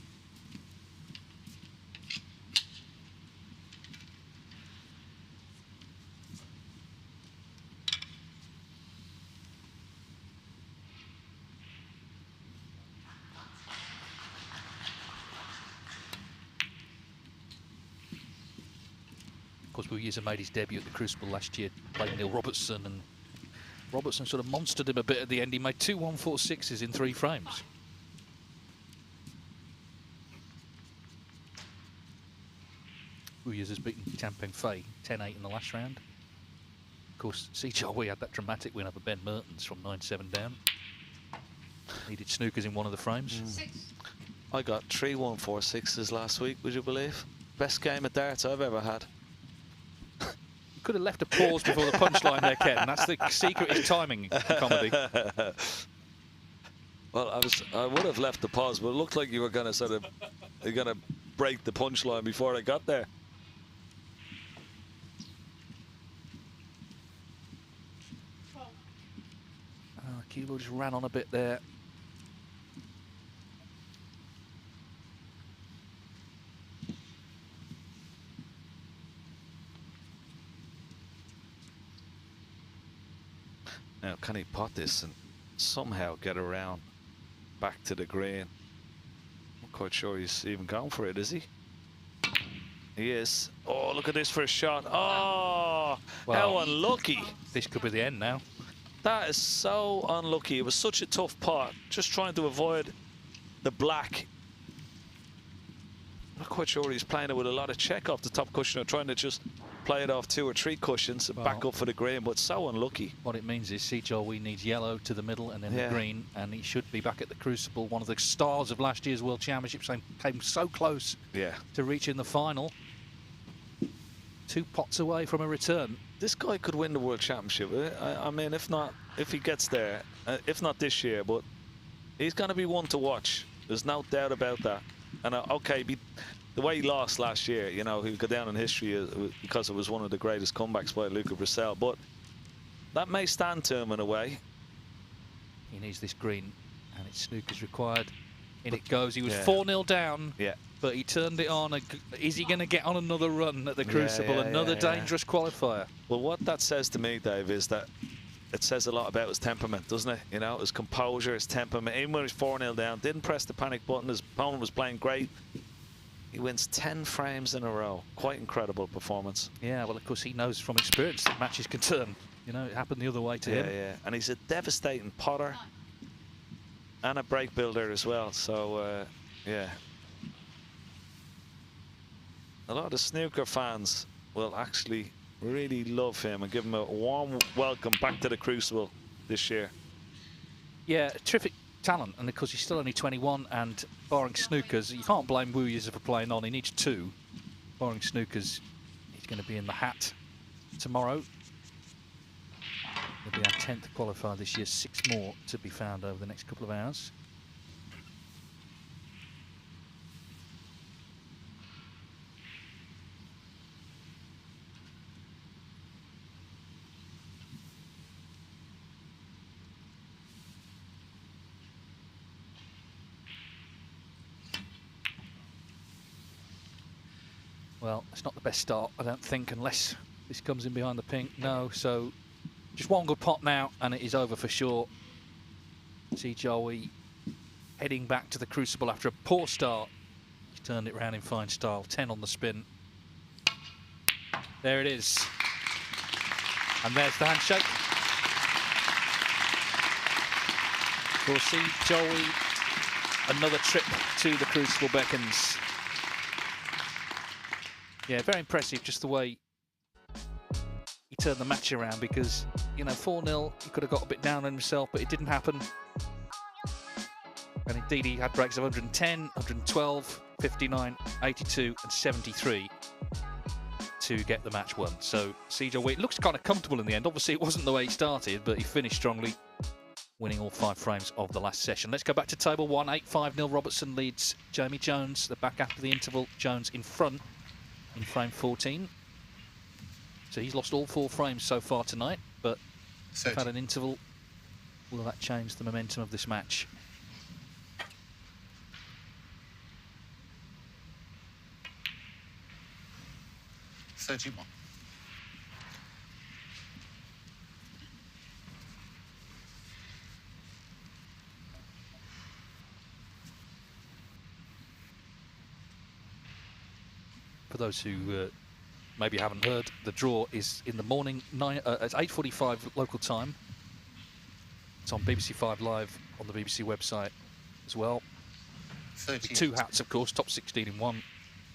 Of course, Wu Yiza made his debut at the Crucible last year, playing Neil Robertson, and Robertson sort of monstered him a bit at the end. He made 2 1-4-6s in 3 frames. Wu Yiza's beaten Tampeng Fei 10-8 in the last round. Of course, Sijal Wu had that dramatic win over Ben Mertens from 9-7 down. Needed snookers in one of the frames. I got 3 1-4-6s last week, would you believe? Best game of darts I've ever had. Could have left a pause before the punchline there, Ken. That's the secret is timing in comedy. Well, I would have left the pause, but it looked like you were going to break the punchline before I got there. Kilo just ran on a bit there. Now, can he pot this and somehow get around back to the green? I'm not quite sure he's even going for it, is he? He is. Oh, look at this for a shot. Oh, well, how unlucky. This could be the end now. That is so unlucky. It was such a tough pot. Just trying to avoid the black. I'm not quite sure he's playing it with a lot of check off the top cushion or trying to just play it off 2 or 3 cushions and back up for the green, but so unlucky. What it means is Sijal Wu needs yellow to the middle and then the green, and he should be back at the Crucible. One of the stars of last year's World Championships, came so close to reaching the final. 2 pots away from a return. This guy could win the World Championship. I mean, if he gets there, if not this year, but he's going to be one to watch. There's no doubt about that. And okay, the way he lost last year, you know, he'll go down in history because it was one of the greatest comebacks by Luca Brissell. But that may stand to him in a way. He needs this green, and it's snooker's required. In it goes. He was 4-0 down, but he turned it on. Is he going to get on another run at the Crucible? Another dangerous qualifier? Well, what that says to me, Dave, is that it says a lot about his temperament, doesn't it? You know, his composure, his temperament. Even when he was 4-0 down, didn't press the panic button. His opponent was playing great. He wins 10 frames in a row. Quite incredible performance. Yeah, well, of course, he knows from experience that matches can turn. You know, it happened the other way to him. Yeah, and he's a devastating potter and a break builder as well. So, yeah. A lot of snooker fans will actually really love him and give him a warm welcome back to the Crucible this year. Yeah, terrific talent, and of course he's still only 21, and barring snookers, you can't blame Wu Yuzi for playing on. He needs 2. Barring snookers, he's going to be in the hat tomorrow. He'll be our 10th qualifier this year, 6 more to be found over the next couple of hours. Well, it's not the best start, I don't think, unless this comes in behind the pink. No, so just one good pot now, and it is over for sure. See Joey heading back to the Crucible after a poor start. He's turned it round in fine style. 10 on the spin. There it is. And there's the handshake. We'll see Joey. Another trip to the Crucible beckons. Yeah, very impressive, just the way he turned the match around, because, you know, 4-0, he could have got a bit down on himself, but it didn't happen. And indeed, he had breaks of 110, 112, 59, 82, and 73 to get the match won. So, CJ looks kind of comfortable in the end. Obviously, it wasn't the way he started, but he finished strongly, winning all 5 frames of the last session. Let's go back to table 1. 8-5-0. Robertson leads Jamie Jones. The back after the interval, Jones in front in frame 14. So he's lost all 4 frames so far tonight, but we've had an interval. Will that change the momentum of this match? $31. For those who maybe haven't heard, the draw is in the morning, at 8:45 local time. It's on BBC 5 Live on the BBC website as well. 2 hats, of course, top 16 in one,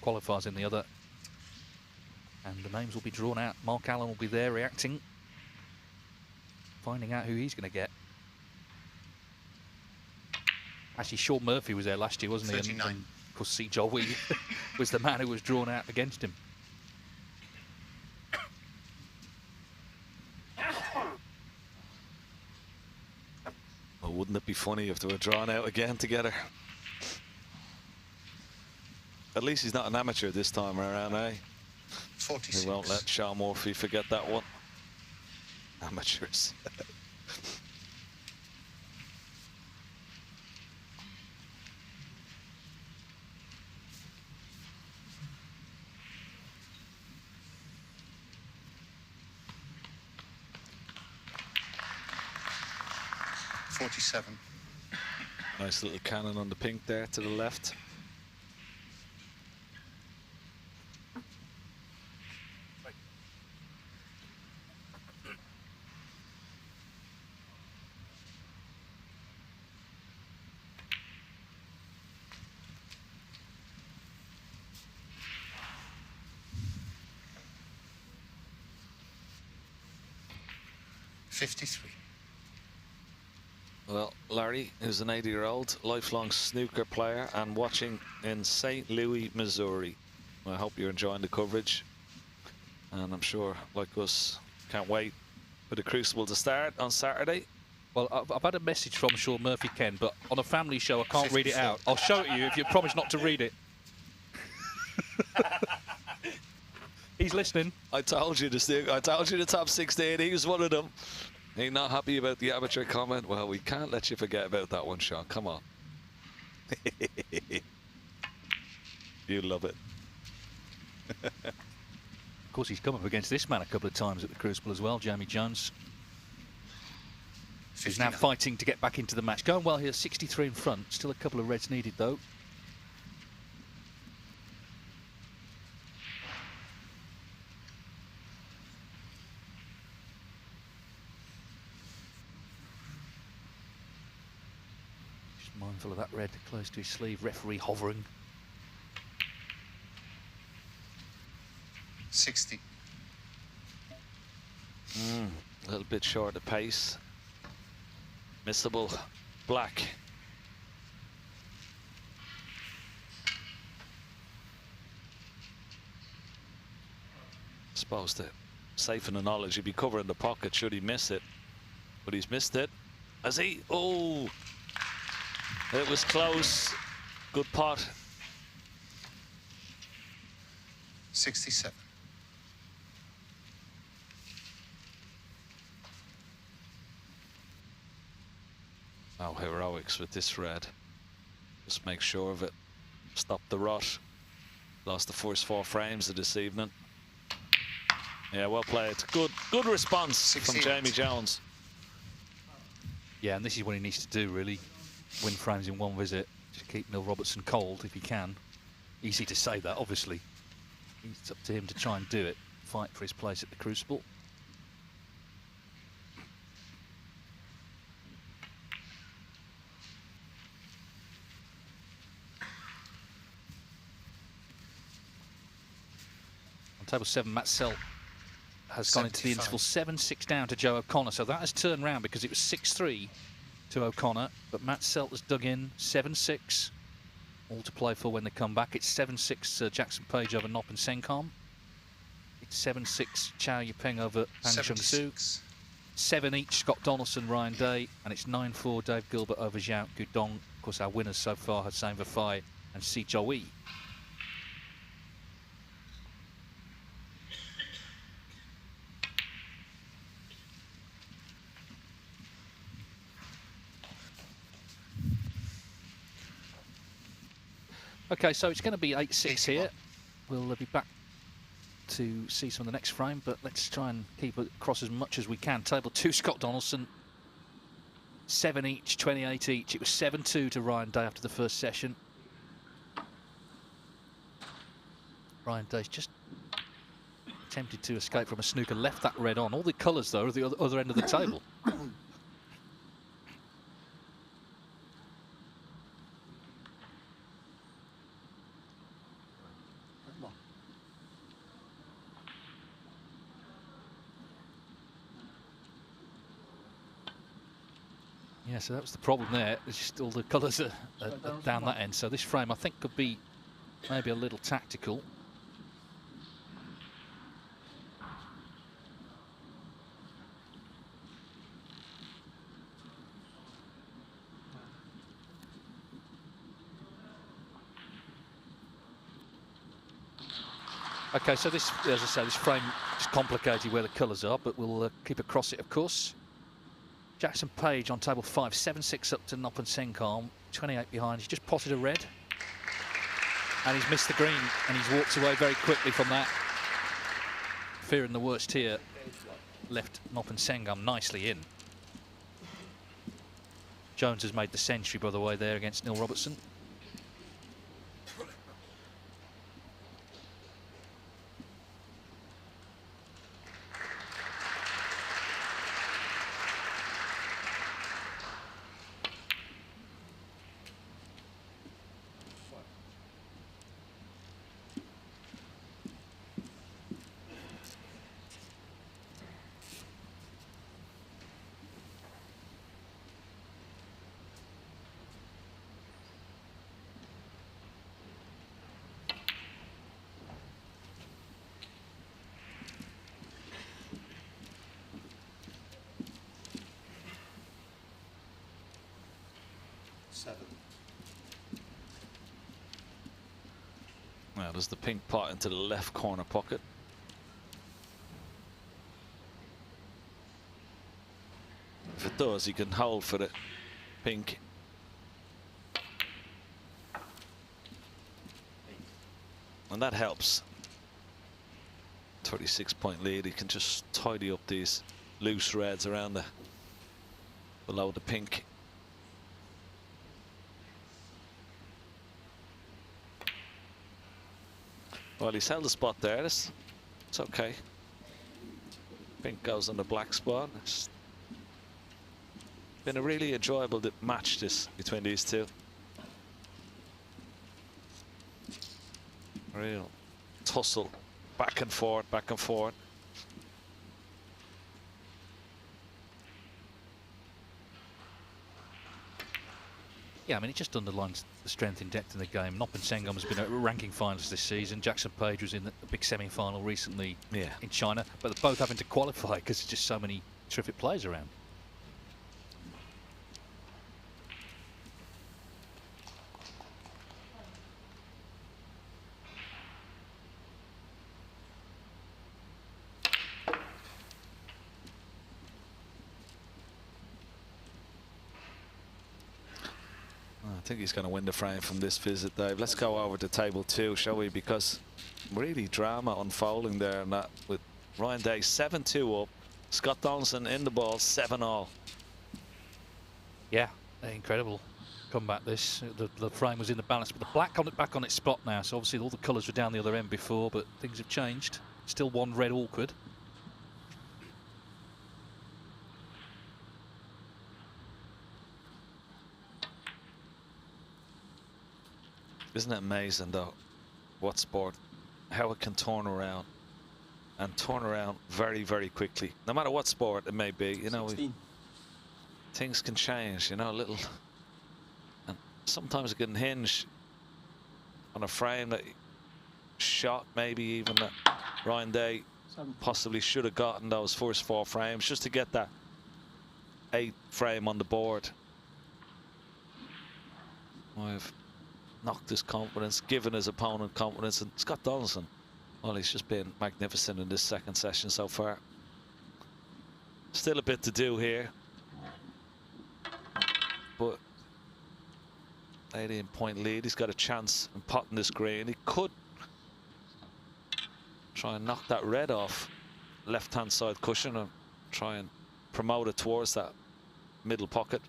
qualifiers in the other. And the names will be drawn out. Mark Allen will be there reacting, finding out who he's going to get. Actually, Sean Murphy was there last year, wasn't he? 39. And of course, C. Joel was the man who was drawn out against him. Well, wouldn't it be funny if they were drawn out again together? At least he's not an amateur this time around, eh? 46. He won't let Sean Murphy forget that one. Amateurs. $47. Nice little cannon on the pink there to the left. $53. Well, Larry, who's an 80-year-old, lifelong snooker player and watching in St. Louis, Missouri. I hope you're enjoying the coverage. And I'm sure, like us, can't wait for the Crucible to start on Saturday. Well, I've had a message from Sean Murphy, Ken, but on a family show, I can't read it out. I'll show it you if you promise not to read it. He's listening. I told you I told you the top 16. He was one of them. Ain't not happy about the amateur comment. Well, we can't let you forget about that one, Sean. Come on. You love it. Of course, he's come up against this man a couple of times at the Crucible as well, Jamie Jones. He's now fighting to get back into the match. Going well here, 63 in front. Still a couple of reds needed, though. Just mindful of that red close to his sleeve. Referee hovering. 60. A little bit short of pace. Missable. Black. Supposed to safe in the knowledge he'd be covering the pocket should he miss it, but he's missed it. Has he? Oh, it was close. Good pot. 67. Oh, heroics with this red. Just make sure of it. Stop the rot. Lost the first 4 frames of this evening. Yeah, well played. Good response 68. from Jamie Jones. Yeah, and this is what he needs to do, really. Win frames in one visit. Just keep Neil Robertson cold if he can. Easy to say that, obviously. It's up to him to try and do it. Fight for his place at the Crucible. On table 7, Matt Selt has gone into the interval 7-6 down to Joe O'Connor, so that has turned round because it was 6-3 to O'Connor, but Matt Selt has dug in 7-6, all to play for when they come back. It's 7-6 Jackson Page over Nop and Senkam. It's 7-6 Chow Yupeng over Pang Chung-Soo. 7 each Scott Donaldson, Ryan Day, and it's 9-4 Dave Gilbert over Zhao Gudong. Of course, our winners so far are Hussein Vafai and Si Joey. Okay, so it's going to be 8-6 here. We'll be back to see some of the next frame, but let's try and keep it across as much as we can. Table 2, Scott Donaldson, 7 each, 28 each. It was 7-2 to Ryan Day after the first session. Ryan Day's just attempted to escape from a snooker, left that red on. All the colours, though, are the other end of the table. Yeah, so that was the problem there. It's just all the colours are down that end. So this frame, I think, could be maybe a little tactical. Okay, so this, as I say, this frame is complicated where the colours are, but we'll keep across it, of course. Jackson Page on table 5, 7-6 up to Nop and Senkam, 28 behind. He's just potted a red, and he's missed the green, and he's walked away very quickly from that. Fearing the worst here, left Nop and Senkam nicely in. Jones has made the century, by the way, there against Neil Robertson. Now there's the pink pot into the left corner pocket. If it does, he can hold for the pink. And that helps. 36-point lead. He can just tidy up these loose reds around the below the pink. Well, he's held the spot there. It's okay. Pink goes on the black spot. It's been a really enjoyable match this between these two. Real tussle, back and forth, back and forth. Yeah, I mean, it just underlines the strength in depth in the game. Noppin Sengam has been a ranking finalist this season. Jackson Page was in the big semi-final recently in China, but they're both having to qualify because there's just so many terrific players around. I think he's going to win the frame from this visit, Dave. Let's go over to table 2, shall we? Because really drama unfolding there, and that with Ryan Day 7-2 up, Scott Donaldson in the ball 7-all. Yeah, incredible comeback. This the frame was in the balance, but the black on it back on its spot now. So obviously all the colours were down the other end before, but things have changed. Still one red awkward. Isn't it amazing though, what sport, how it can turn around and turn around very, very quickly, no matter what sport it may be. You know, things can change, you know, a little, and sometimes it can hinge on a frame that shot, maybe even that Ryan Day possibly should have gotten those first 4 frames just to get that 8th frame on the board. I've knocked his confidence, given his opponent confidence, and Scott Donaldson, well, he's just been magnificent in this second session so far. Still a bit to do here, but 18-point lead. He's got a chance in potting this green. He could try and knock that red off left-hand side cushion and try and promote it towards that middle pocket.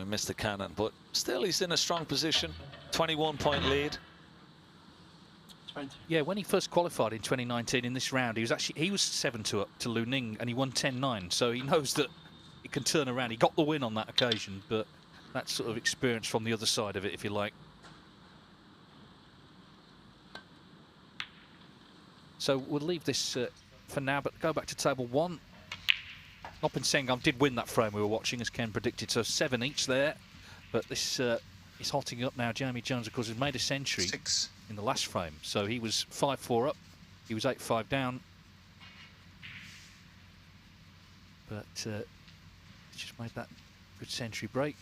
Missed the cannon, but still he's in a strong position. 21-point lead. 20. Yeah, when he first qualified in 2019 in this round, he was 7-2 up to Lu Ning, and he won 10-9. So he knows that he can turn around. He got the win on that occasion, but that's sort of experience from the other side of it, if you like. So we'll leave this for now, but go back to table 1. Noppin Sengam did win that frame we were watching, as Ken predicted, so 7 each there. But this is hotting up now. Jamie Jones, of course, has made a century in the last frame. So he was 5-4 up. He was 8-5 down. But he's just made that good century break.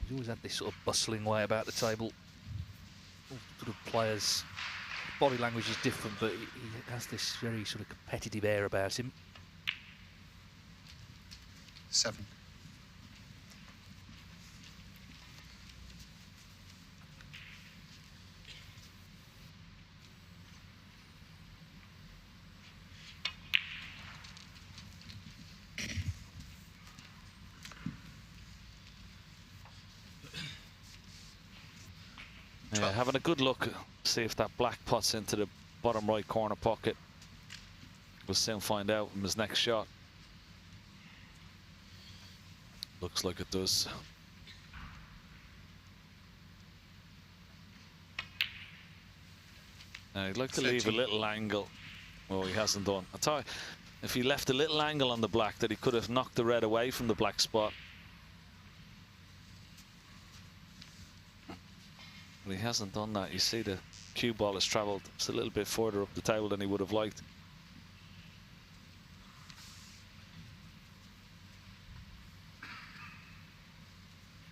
He's always had this sort of bustling way about the table. All sort of players. Body language is different, but he has this very sort of competitive air about him. 7. Yeah, having a good look, see if that black pot's into the bottom right corner pocket. We'll soon find out from his next shot. Looks like it does. Now he'd like to leave a little angle. Oh, he hasn't done. I tell you, if he left a little angle on the black, that he could have knocked the red away from the black spot. But he hasn't done that. You see the cue ball has travelled just a little bit further up the table than he would have liked.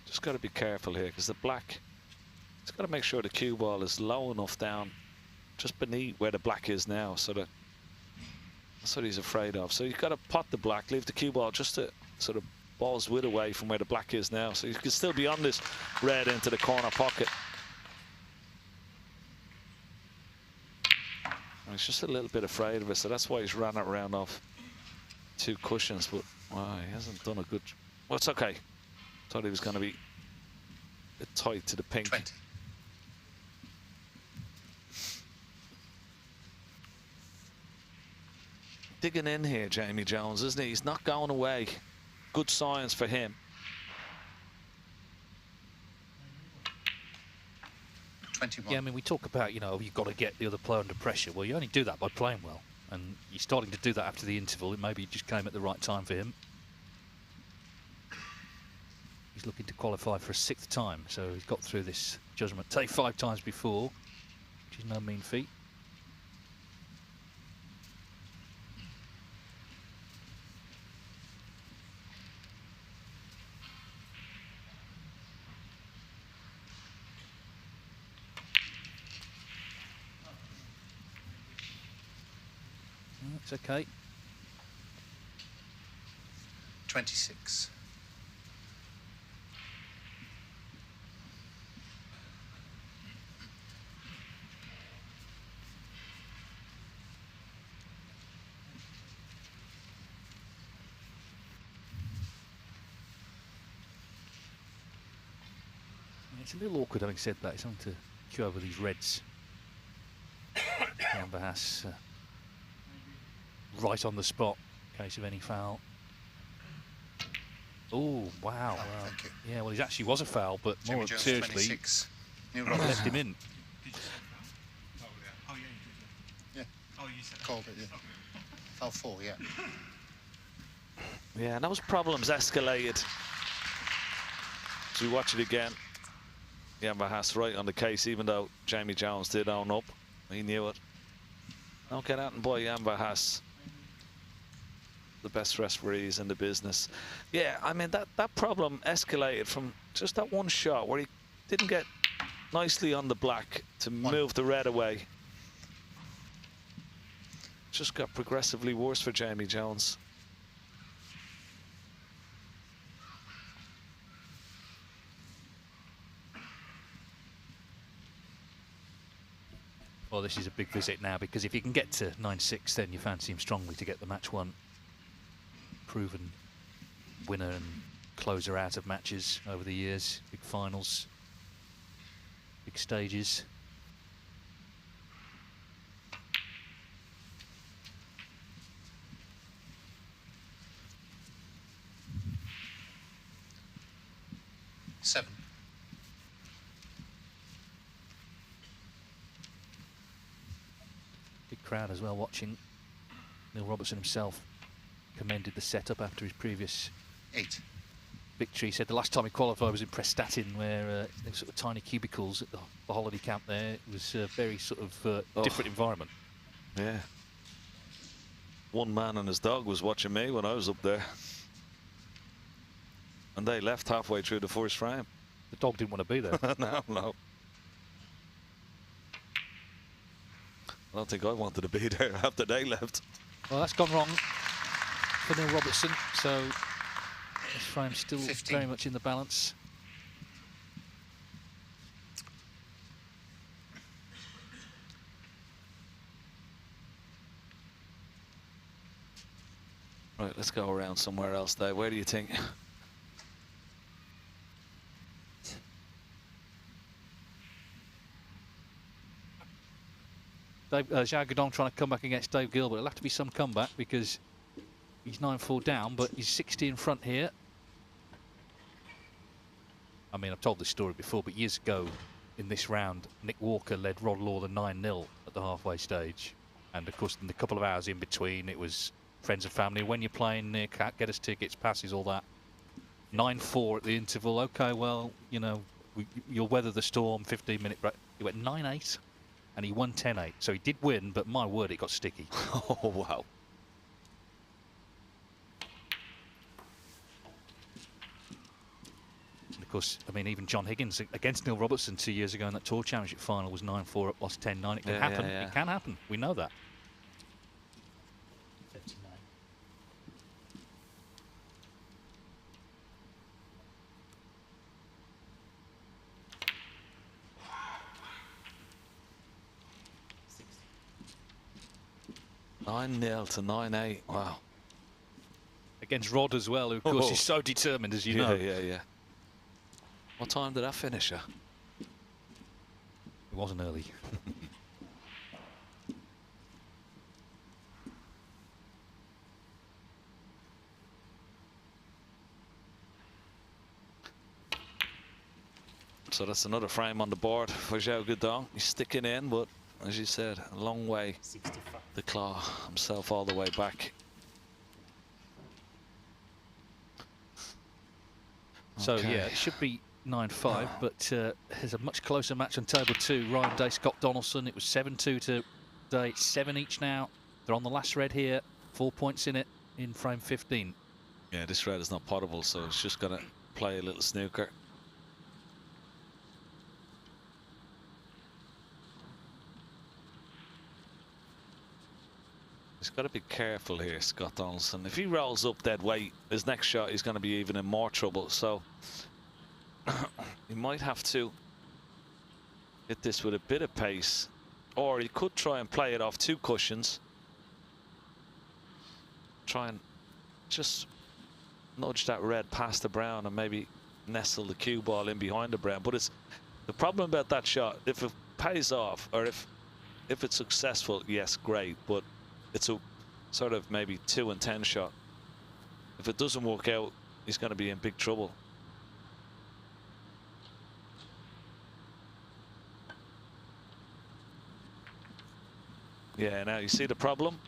Just got to be careful here because the black, it's got to make sure the cue ball is low enough down just beneath where the black is now, so that that's what he's afraid of. So you've got to pot the black, leave the cue ball just to sort of ball's width away from where the black is now, so you can still be on this red into the corner pocket. And he's just a little bit afraid of it, so that's why he's ran it around off 2 cushions. But wow, he hasn't done a good. Well, it's okay. Thought he was going to be a bit tight to the pink. 20. Digging in here, Jamie Jones, isn't he? He's not going away. Good signs for him. 21. Yeah, I mean, we talk about, you know, you've got to get the other player under pressure. Well, you only do that by playing well. And you're starting to do that after the interval. It maybe just came at the right time for him. He's looking to qualify for a 6th time, so he's got through this judgment take 5 times before, which is no mean feat. It's okay. 26. It's a little awkward having said that. It's something to queue over these reds. Amber Haas right on the spot in case of any foul. Oh, wow. Thank you. Yeah, well, it actually was a foul, but Jimmy more Jones, seriously, 26. Neil left Robertson. him in. Yeah. Called it, yeah. Foul 4, yeah. Yeah, and those problems escalated. So we watch it again. Amber Haas right on the case, even though Jamie Jones did own up. He knew it. Don't get out and buy Amber Haas. The best referees in the business. Yeah, I mean, that problem escalated from just that one shot where he didn't get nicely on the black to move the red away. Just got progressively worse for Jamie Jones. Well, this is a big visit now, because if you can get to 9-6, then you fancy him strongly to get the match won. Proven winner and closer out of matches over the years, big finals, big stages. Seven. Big crowd as well watching. Neil Robertson himself commended the setup after his previous 8. victory. He said the last time he qualified was in Prestatyn, where there were sort of tiny cubicles at the holiday camp there. It was a very sort of different environment. Yeah. One man and his dog was watching me when I was up there. And they left halfway through the first frame. The dog didn't want to be there. No. I don't think I wanted to be there after they left. Well, that's gone wrong for Neil Robertson, so this frame's still 15. very much in the balance. Right, let's go around somewhere else, Dave. Where do you think? Zhao Guodong trying to come back against Dave Gilbert. It'll have to be some comeback, because he's 9-4 down, but he's 60 in front here. I mean, I've told this story before, but years ago in this round, Nick Walker led Rod Law the 9-0 at the halfway stage. And of course, in the couple of hours in between, it was friends and family. When you're playing, Nick, get us tickets, passes, all that. 9-4 at the interval. Okay, well, you know, you'll weather the storm, 15-minute break. He went 9-8 and he won 10-8. So he did win, but my word, it got sticky. Oh, wow. And of course, I mean, even John Higgins against Neil Robertson 2 years ago in that Tour Championship final was 9-4 up, lost 10-9. It can happen. It can happen. We know that. 59. Nine 0 to 9-8. Wow. Against Rod as well, who of course is so determined, as you know. Yeah. What time did that finish at? It wasn't early. So that's another frame on the board for Zhao Guodong. He's sticking in, but as you said, a long way 65. to claw himself all the way back. So Okay. yeah, it should be 9-5, but there's a much closer match on table 2. Ryan Day, Scott Donaldson. It was 7-2 to Day. It's 7 each now. They're on the last red here. 4 points in it in frame 15. Yeah, this red is not potable, so it's just gonna play a little snooker. He's got to be careful here, Scott Donaldson. If he rolls up dead weight, his next shot he's going to be even in more trouble. So he might have to hit this with a bit of pace, or he could try and play it off 2 cushions. Try and just nudge that red past the brown and maybe nestle the cue ball in behind the brown. But it's the problem about that shot. If it pays off, or if it's successful, yes, great. But it's a sort of maybe 2 and 10 shot. If it doesn't work out, he's going to be in big trouble. Yeah, now you see the problem?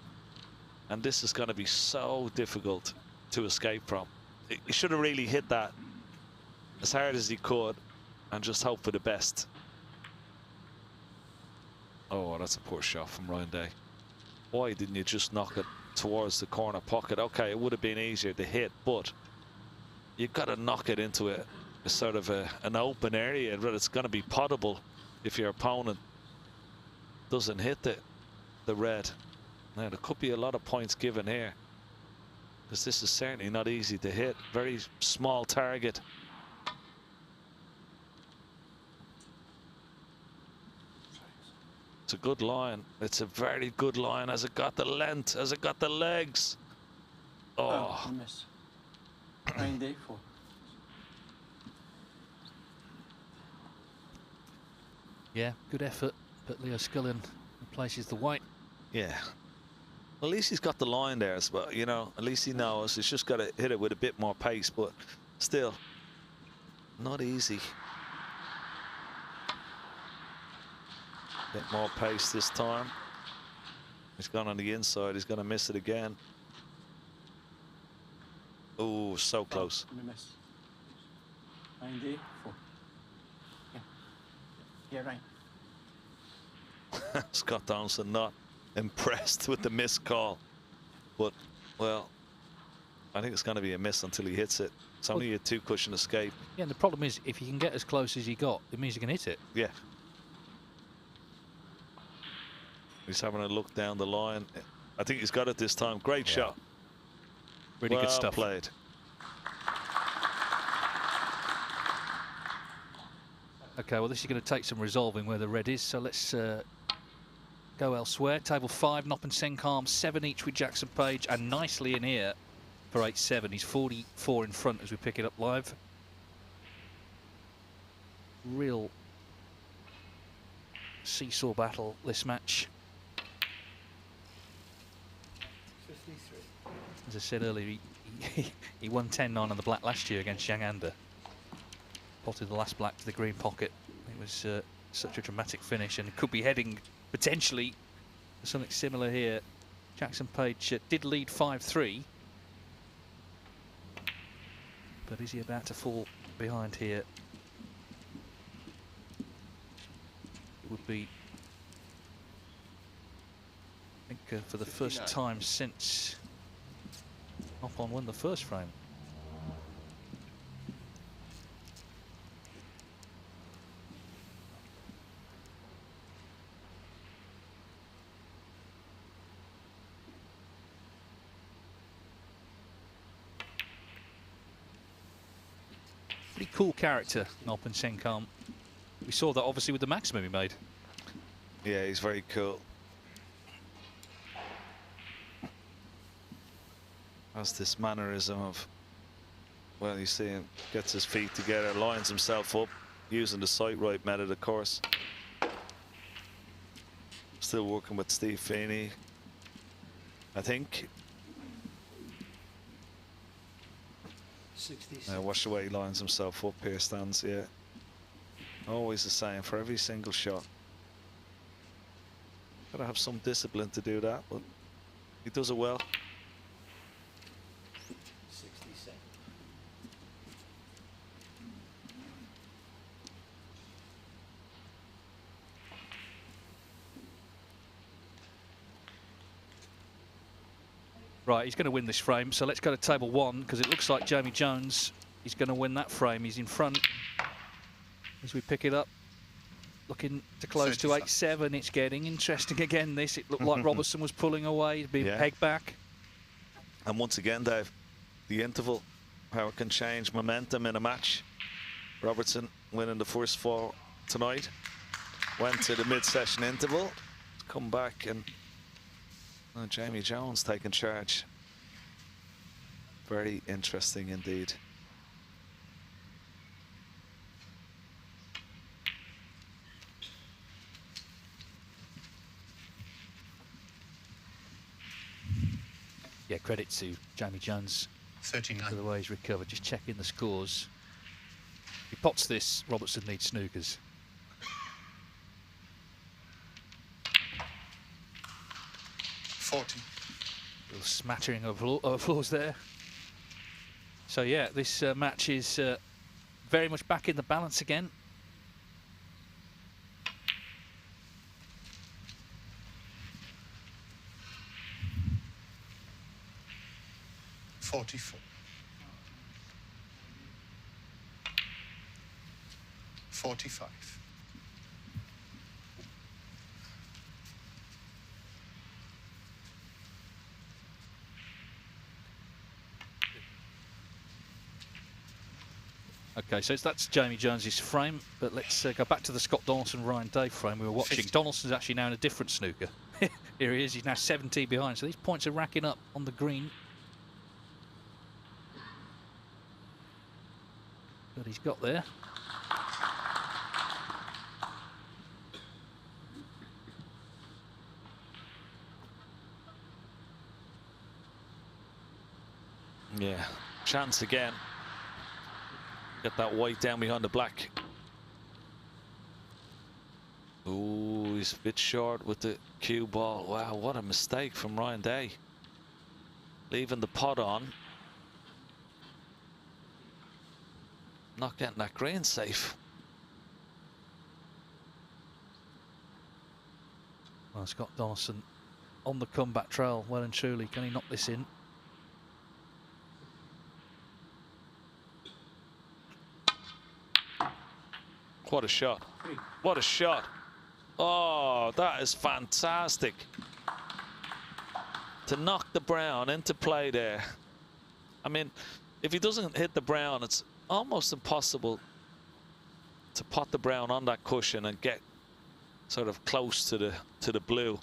And this is going to be so difficult to escape from. He should have really hit that as hard as he could and just hope for the best. Oh, that's a poor shot from Ryan Day. Why didn't you just knock it towards the corner pocket? Okay, it would have been easier to hit, but you've got to knock it into a sort of an open area where it's going to be potable if your opponent doesn't hit the red. Now, there could be a lot of points given here, because this is certainly not easy to hit. Very small target. It's a good line. It's a very good line. Has it got the length? Has it got the legs? Oh. Miss. 9-4. Yeah, good effort, but Leo Scullin replaces the white. Yeah. Well, at least he's got the line there as well. You know, at least he knows. He's just got to hit it with a bit more pace, but still not easy. Bit more pace this time. He's gone on the inside. He's going to miss it again. Oh, so close. Miss. 9-4. Yeah. Yeah, right. Scott Donaldson not impressed with the missed call, but well, I think it's going to be a miss until he hits it. It's only a 2 cushion escape. Yeah, and the problem is if you can get as close as he got, it means you can hit it. Yeah. He's having a look down the line. I think he's got it this time. Great shot. Really good stuff. Played. Okay, well, this is going to take some resolving where the red is, so let's go elsewhere. Table 5, Noppen Senkarm, 7 each with Jackson Page, and nicely in here for 8-7. He's 44 in front as we pick it up live. Real seesaw battle, this match. 53. As I said earlier, he won 10-9 on the black last year against Zhang Anda. Potted the last black to the green pocket. It was such a dramatic finish, and could be heading potentially for something similar here. Jackson Page did lead 5-3, but is he about to fall behind here? would be, I think, for the first time since Hop-on won the first frame. Pretty cool character, Nop and Senkam. We saw that obviously with the maximum he made. Yeah, he's very cool. Has this mannerism of, well, you see him gets his feet together, lines himself up, using the sight right method, of course. Still working with Steve Feeney, I think. 66. Watch the way he lines himself up here, stands, yeah. Always the same for every single shot. Gotta have some discipline to do that, but he does it well. 67. Right, he's going to win this frame, so let's go to table 1, because it looks like Jamie Jones is going to win that frame. He's in front as we pick it up. Looking to close to 8-7. It's getting interesting again, this. It looked like Robertson was pulling away, being pegged back. And once again, Dave, the interval, how it can change momentum in a match. Robertson winning the first 4 tonight. Went to the mid-session interval. Come back and Jamie Jones taking charge. Very interesting indeed. Yeah, credit to Jamie Jones 39. for the way he's recovered. Just checking the scores. If he pots this, Robertson needs snookers. 40. A little smattering of applause there. So yeah, this match is very much back in the balance again. $44. 45. Okay, so that's Jamie Jones's frame, but let's go back to the Scott Donaldson, Ryan Day frame we were watching. 50. Donaldson's actually now in a different snooker. Here he is, he's now 17 behind, so these points are racking up on the green. But he's got there. Yeah, chance again. Get that white down behind the black. Ooh, he's a bit short with the cue ball. Wow, what a mistake from Ryan Day. Leaving the pot on. Not getting that green safe. Well, Scott Donaldson on the comeback trail, well and truly. Can he knock this in? What a shot. What a shot. Oh, that is fantastic. To knock the brown into play there. I mean, if he doesn't hit the brown, it's almost impossible to pot the brown on that cushion and get sort of close to the blue.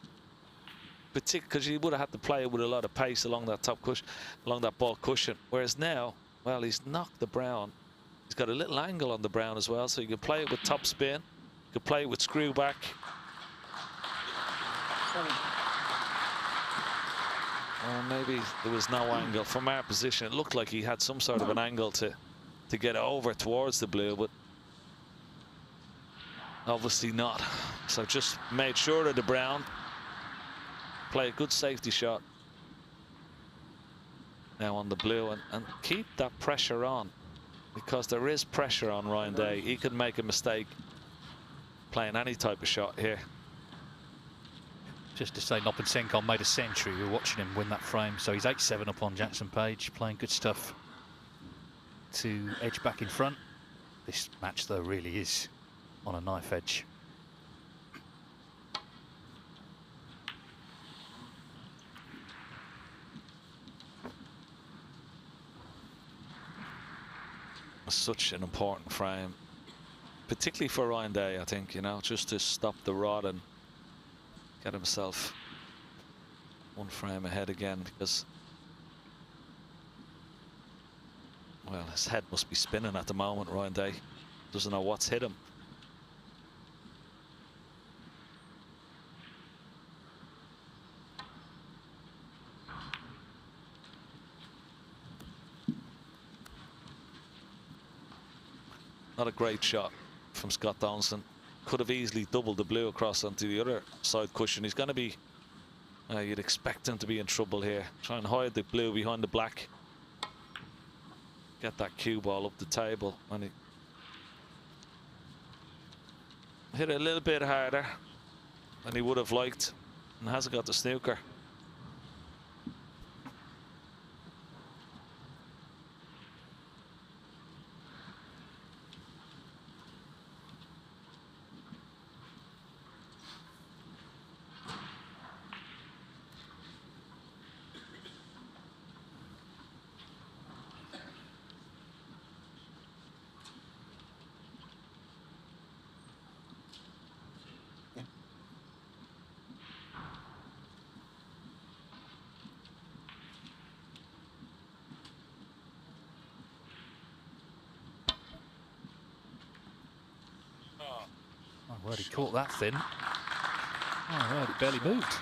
Particularly because you would have had to play it with a lot of pace along that top cushion, along that ball cushion. Whereas now, well, he's knocked the brown. He's got a little angle on the brown as well, so you can play it with top spin. You can play it with screw back. Or maybe there was no angle. From our position, it looked like he had some sort of an angle to get over towards the blue, but obviously not. So just made sure of the brown. Play a good safety shot now on the blue and keep that pressure on, because there is pressure on Ryan Day. He could make a mistake playing any type of shot here. Just to say, Nopensenkon made a century. We were watching him win that frame, so he's 8-7 up on Jackson Page, playing good stuff to edge back in front. This match, though, really is on a knife edge. Such an important frame, particularly for Ryan Day, I think, you know, just to stop the rod and get himself one frame ahead again, because, well, his head must be spinning at the moment. Ryan Day doesn't know what's hit him. Not a great shot from Scott Donaldson. Could have easily doubled the blue across onto the other side cushion. He's going to be, you'd expect him to be in trouble here. Try and hide the blue behind the black. Get that cue ball up the table. And he hit it a little bit harder than he would have liked, and hasn't got the snooker. Oh, word, he caught that thin. Oh, word, it barely moved.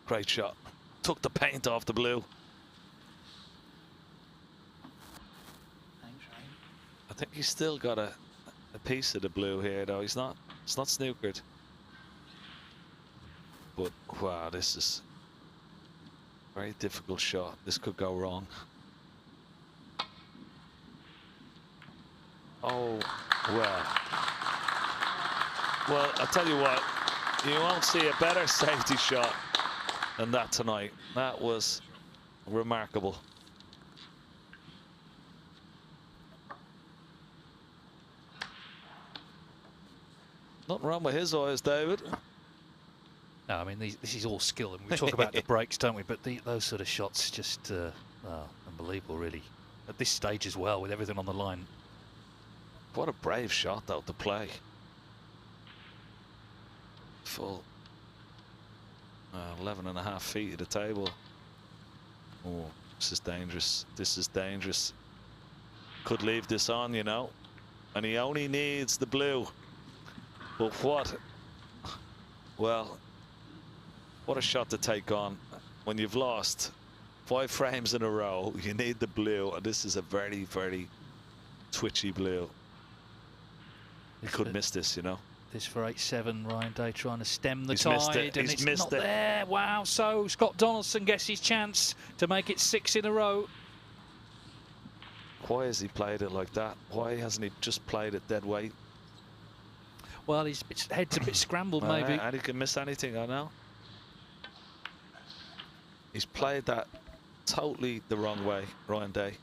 Great shot. Took the paint off the blue. I think he's still got a piece of the blue here, though. It's not snookered. But wow, this is a very difficult shot. This could go wrong. Oh, well. Well, I'll tell you what, you won't see a better safety shot than that tonight. That was remarkable. Nothing wrong with his eyes, David. No, I mean, this is all skill, and we talk about the breaks, don't we? But those sort of shots, just unbelievable, really. At this stage as well, with everything on the line. What a brave shot, though, to play. Full 11.5 feet of the table. Oh, this is dangerous. This is dangerous. Could leave this on, you know. And he only needs the blue. But what? Well, what a shot to take on. When you've lost 5 frames in a row, you need the blue. And this is a very, very twitchy blue. He could miss this, you know. This for 8-7, Ryan Day trying to stem the He's tide, missed it. and He's it's missed not it. there. Wow, so Scott Donaldson gets his chance to make it 6 in a row. Why has he played it like that? Why hasn't he just played it dead weight? Well, his head's a bit scrambled, maybe. And he can miss anything, I know. He's played that totally the wrong way, Ryan Day.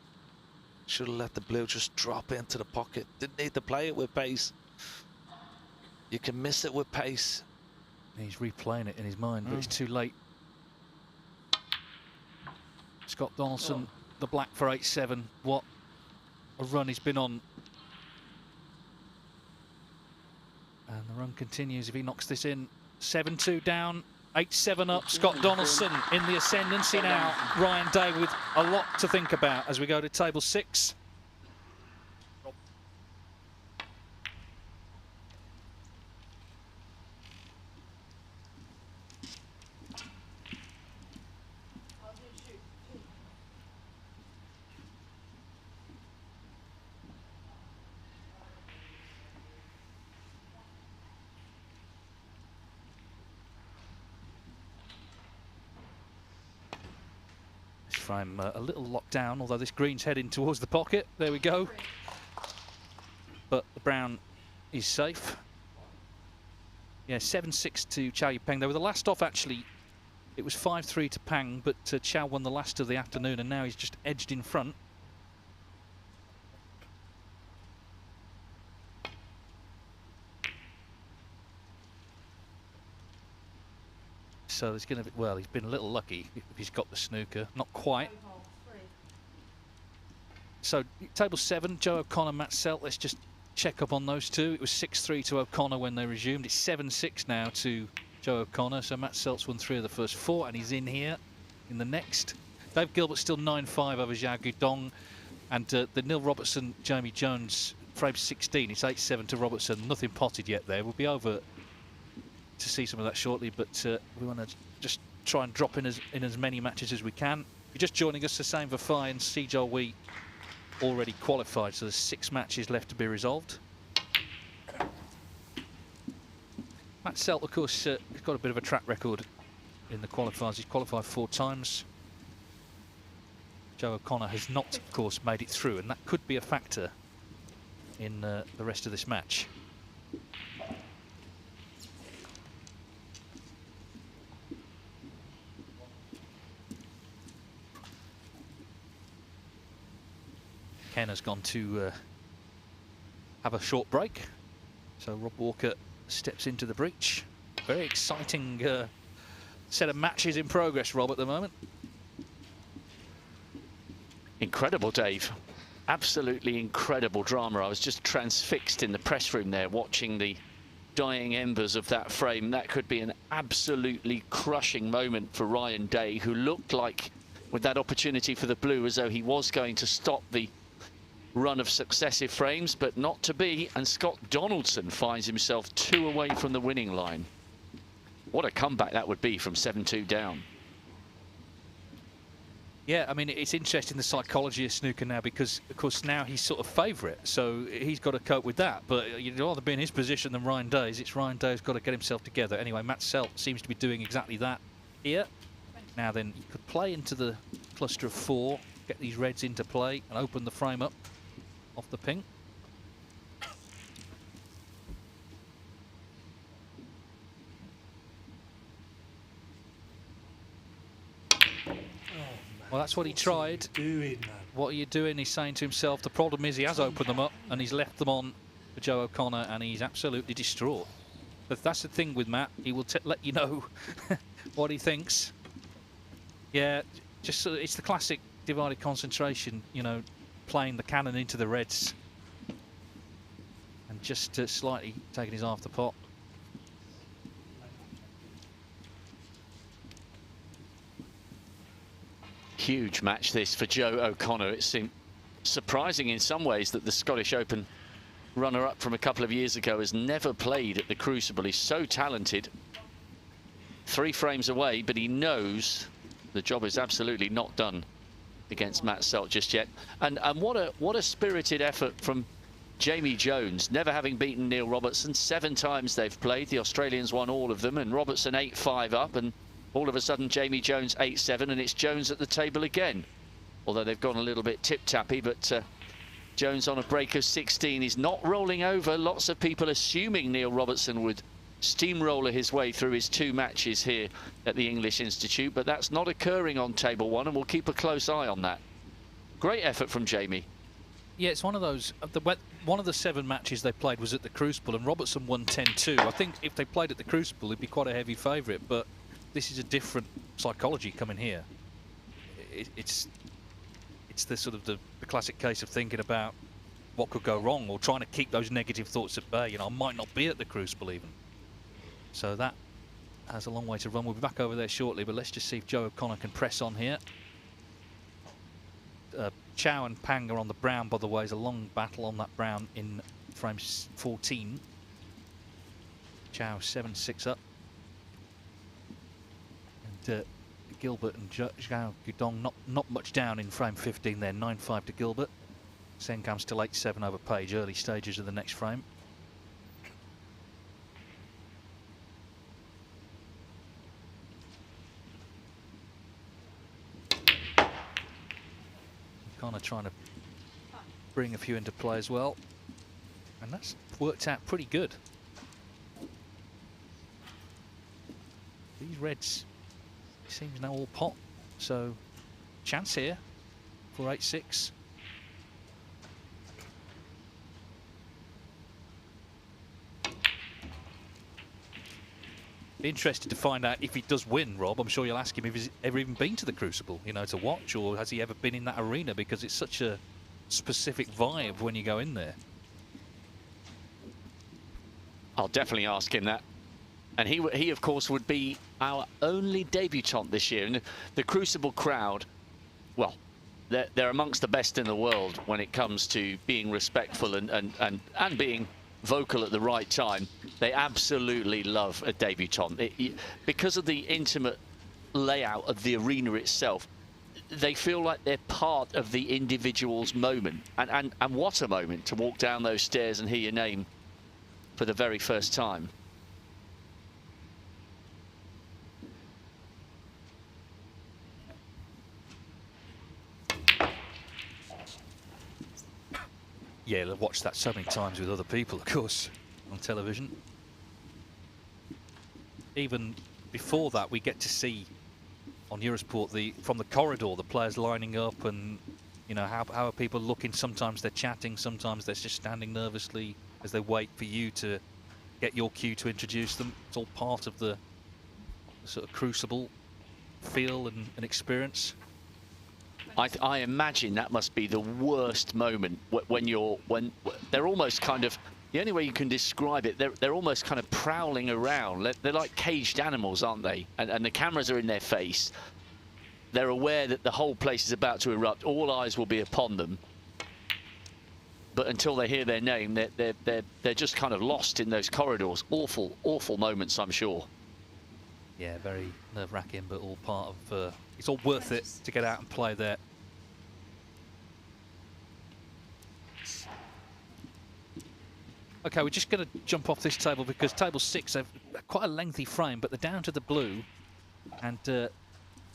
Should have let the blue just drop into the pocket. Didn't need to play it with pace. You can miss it with pace. He's replaying it in his mind, but it's too late. Scott Donaldson, the black for 8-7. What a run he's been on. And the run continues if he knocks this in. 7-2 down, 8-7 up. Scott Donaldson in the ascendancy now. Ryan Day with a lot to think about as we go to table 6. Frame a little locked down, although this green's heading towards the pocket. There we go. but the brown is safe. Yeah, 7-6 to Chow Yupeng. They were the last off, actually. It was 5-3 to Pang, but Chow won the last of the afternoon, and now he's just edged in front. So there's going to be, well, he's been a little lucky if he's got the snooker. Not quite. So table 7, Joe O'Connor, Matt Selt. Let's just check up on those two. It was 6-3 to O'Connor when they resumed. It's 7-6 now to Joe O'Connor. So Matt Selt's won 3 of the first 4, and he's in here in the next. Dave Gilbert still 9-5 over Zhao Guidong, and the Neil Robertson, Jamie Jones, frame 16. It's 8-7 to Robertson. Nothing potted yet there. We'll be over to see some of that shortly, but we want to just try and drop in as many matches as we can. If you're just joining us, Hussein Vafai and Sejal Wee already qualified, so there's 6 matches left to be resolved. Matt Selt, of course, has got a bit of a track record in the qualifiers. He's qualified 4 times. Joe O'Connor has not, of course, made it through, and that could be a factor in the rest of this match. Ken has gone to have a short break, so Rob Walker steps into the breach. Very exciting set of matches in progress, Rob, at the moment. Incredible, Dave. Absolutely incredible drama. I was just transfixed in the press room there watching the dying embers of that frame. That could be an absolutely crushing moment for Ryan Day, who looked like, with that opportunity for the blue, as though he was going to stop the run of successive frames, but not to be, and Scott Donaldson finds himself 2 away from the winning line. What a comeback that would be from 7-2 down. Yeah, I mean, it's interesting, the psychology of snooker now, because, of course, now he's sort of favourite, so he's got to cope with that. But you'd rather be in his position than Ryan Day's. It's Ryan Day who's got to get himself together. Anyway, Matt Selt seems to be doing exactly that here. Now then, you could play into the cluster of 4, get these reds into play, and open the frame up off the pink. Well, that's what he tried. What are you doing? He's saying to himself. The problem is he has opened them up and he's left them on for Joe O'Connor, and he's absolutely distraught. But that's the thing with Matt. He will let you know what he thinks. Yeah, just it's the classic divided concentration, you know, playing the cannon into the reds and just slightly taking his half the pot. Huge match this for Joe O'Connor. It seemed surprising in some ways that the Scottish Open runner-up from a couple of years ago has never played at the Crucible. He's so talented. 3 frames away, but he knows the job is absolutely not done against Matt Selt just yet. And what a spirited effort from Jamie Jones, never having beaten Neil Robertson. 7 times they've played. The Australians won all of them, and Robertson 8-5 up, and all of a sudden Jamie Jones 8-7, and it's Jones at the table again. Although they've gone a little bit tip-tappy, but Jones on a break of 16. He's not rolling over. Lots of people assuming Neil Robertson would steamroller his way through his 2 matches here at the English Institute, but that's not occurring on table 1, and we'll keep a close eye on that. Great effort from Jamie. Yeah, it's one of those. One of the 7 matches they played was at the Crucible, and Robertson won 10-2. I think if they played at the Crucible, he'd be quite a heavy favourite, but this is a different psychology coming here. It's the sort of the classic case of thinking about what could go wrong, or trying to keep those negative thoughts at bay. You know, I might not be at the Crucible even. So that has a long way to run. We'll be back over there shortly, but let's just see if Joe O'Connor can press on here. Chow and Pang are on the brown, by the way. There's a long battle on that brown in frame 14. Chow 7-6 up. And Gilbert and Zhao Guidong not much down in frame 15 there. 9-5 to Gilbert. Senkam still 8-7 over Page, early stages of the next frame. Kind of trying to bring a few into play as well. And that's worked out pretty good. These reds, it seems now all pot. So, chance here for 8-6. Be interested to find out if he does win, Rob. I'm sure you'll ask him if he's ever even been to the Crucible, you know, to watch, or has he ever been in that arena, because it's such a specific vibe when you go in there. I'll definitely ask him that. And he of course, would be our only debutant this year. And the Crucible crowd, well, they're amongst the best in the world when it comes to being respectful and being vocal at the right time. They absolutely love a debutant. Because of the intimate layout of the arena itself, they feel like they're part of the individual's moment. And what a moment to walk down those stairs and hear your name for the very first time. Yeah, I've watched that so many times with other people, of course, on television. Even before that, we get to see on Eurosport from the corridor the players lining up, and you know how are people looking. Sometimes they're chatting, sometimes they're just standing nervously as they wait for you to get your cue to introduce them. It's all part of the sort of Crucible feel and experience. I imagine that must be the worst moment when they're almost kind of, the only way you can describe it, they're almost kind of prowling around. They're like caged animals, aren't they? And the cameras are in their face. They're aware that the whole place is about to erupt. All eyes will be upon them. But until they hear their name, they're just kind of lost in those corridors. Awful, awful moments, I'm sure. Yeah, very nerve-wracking, but all part of... it's all worth it to get out and play there. Okay, we're just going to jump off this table because table 6 have quite a lengthy frame, but they're down to the blue. And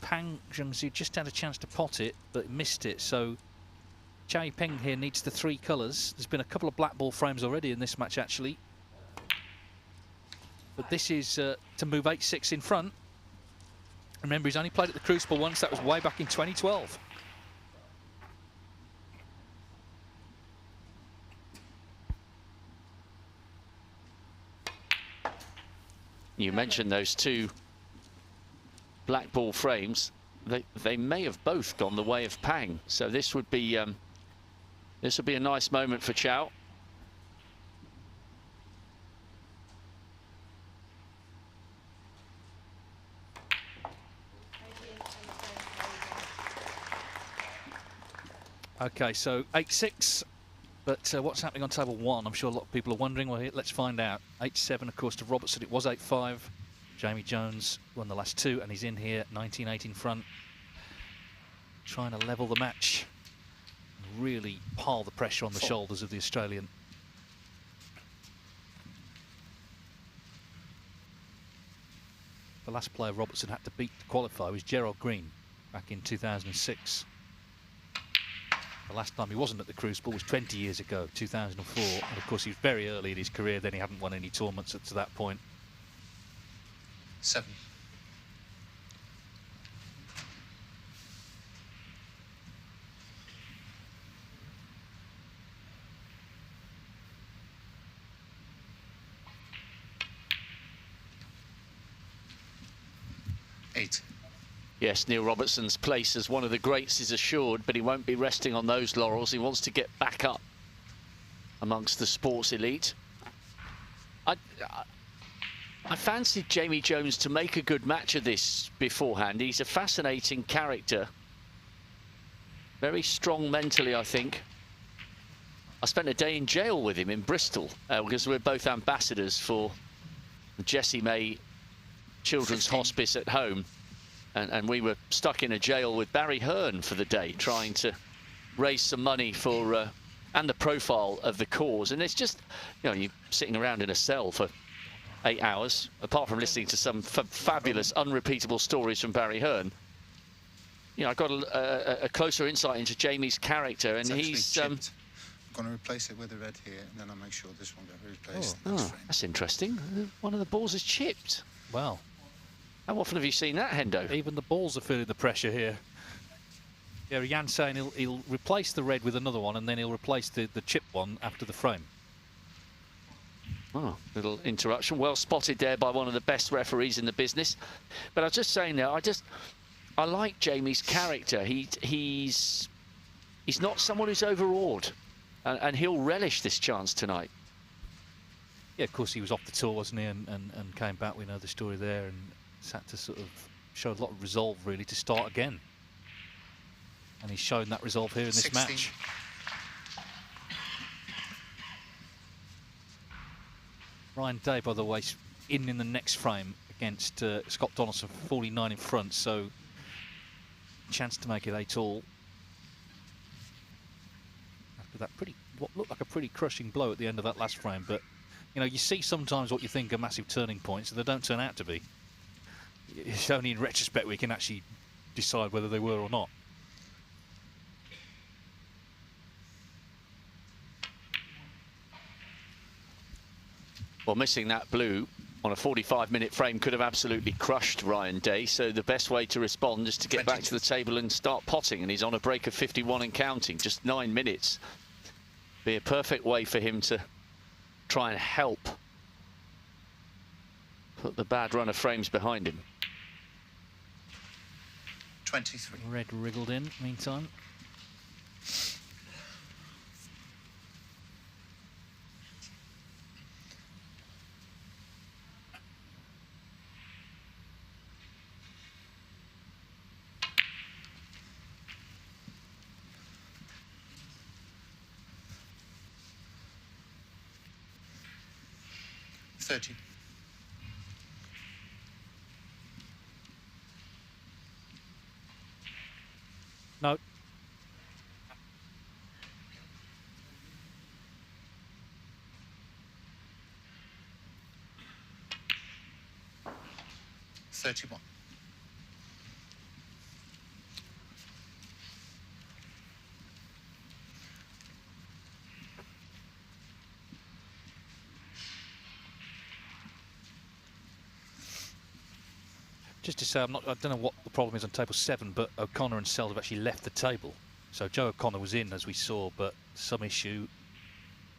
Pang Zhengzhu just had a chance to pot it, but missed it. So Chow Peng here needs the 3 colours. There's been a couple of black ball frames already in this match, actually. But this is to move 8-6 in front. Remember, he's only played at the Crucible once. That was way back in 2012. You mentioned those 2 black ball frames. They may have both gone the way of Pang. So this would be a nice moment for Chow. Okay, so 8-6, but what's happening on table 1? I'm sure a lot of people are wondering. Well, let's find out. 8-7, of course, to Robertson. It was 8-5. Jamie Jones won the last 2, and he's in here, 19-8 in front, trying to level the match and really pile the pressure on the shoulders of the Australian. The last player Robertson had to beat to qualify was Gerald Green back in 2006. The last time he wasn't at the Crucible was 20 years ago, 2004. And of course, he was very early in his career. Then he hadn't won any tournaments up to that point. 7. Yes, Neil Robertson's place as one of the greats is assured, but he won't be resting on those laurels. He wants to get back up amongst the sports elite. I fancied Jamie Jones to make a good match of this beforehand. He's a fascinating character. Very strong mentally, I think. I spent a day in jail with him in Bristol because we're both ambassadors for Jessie May Children's Hospice at home. And we were stuck in a jail with Barry Hearn for the day, trying to raise some money for and the profile of the cause. And it's just, you know, you're sitting around in a cell for 8 hours, apart from listening to some fabulous, unrepeatable stories from Barry Hearn. You know, I got a closer insight into Jamie's character, and he's going to replace it with a red here, and then I'll make sure this one gets replaced. Oh, that's interesting. One of the balls is chipped. Wow. How often have you seen that, Hendo? Even the balls are feeling the pressure here. Yeah, Jan's saying he'll replace the red with another one, and then he'll replace the chipped one after the frame. Oh, little interruption. Well spotted there by one of the best referees in the business. But I was just saying there, I like Jamie's character. He's not someone who's overawed, and he'll relish this chance tonight. Yeah, of course he was off the tour, wasn't he, and came back. We know the story there, and had to sort of show a lot of resolve really to start again. And he's shown that resolve here in this 16. match. Ryan Day, by the way, in the next frame against Scott Donaldson, 49 in front, so chance to make it 8-all. After that what looked like a pretty crushing blow at the end of that last frame, but you know, you see sometimes what you think are massive turning points, and they don't turn out to be. It's only in retrospect we can actually decide whether they were or not. Well, missing that blue on a 45-minute frame could have absolutely crushed Ryan Day, so the best way to respond is to get back to the table and start potting, and he's on a break of 51 and counting, just 9 minutes. Be a perfect way for him to try and help put the bad run of frames behind him. 23. Red wriggled in, meantime. No. $31. Just to say, I don't know what the problem is on table 7, but O'Connor and Seld have actually left the table. So Joe O'Connor was in, as we saw, but some issue.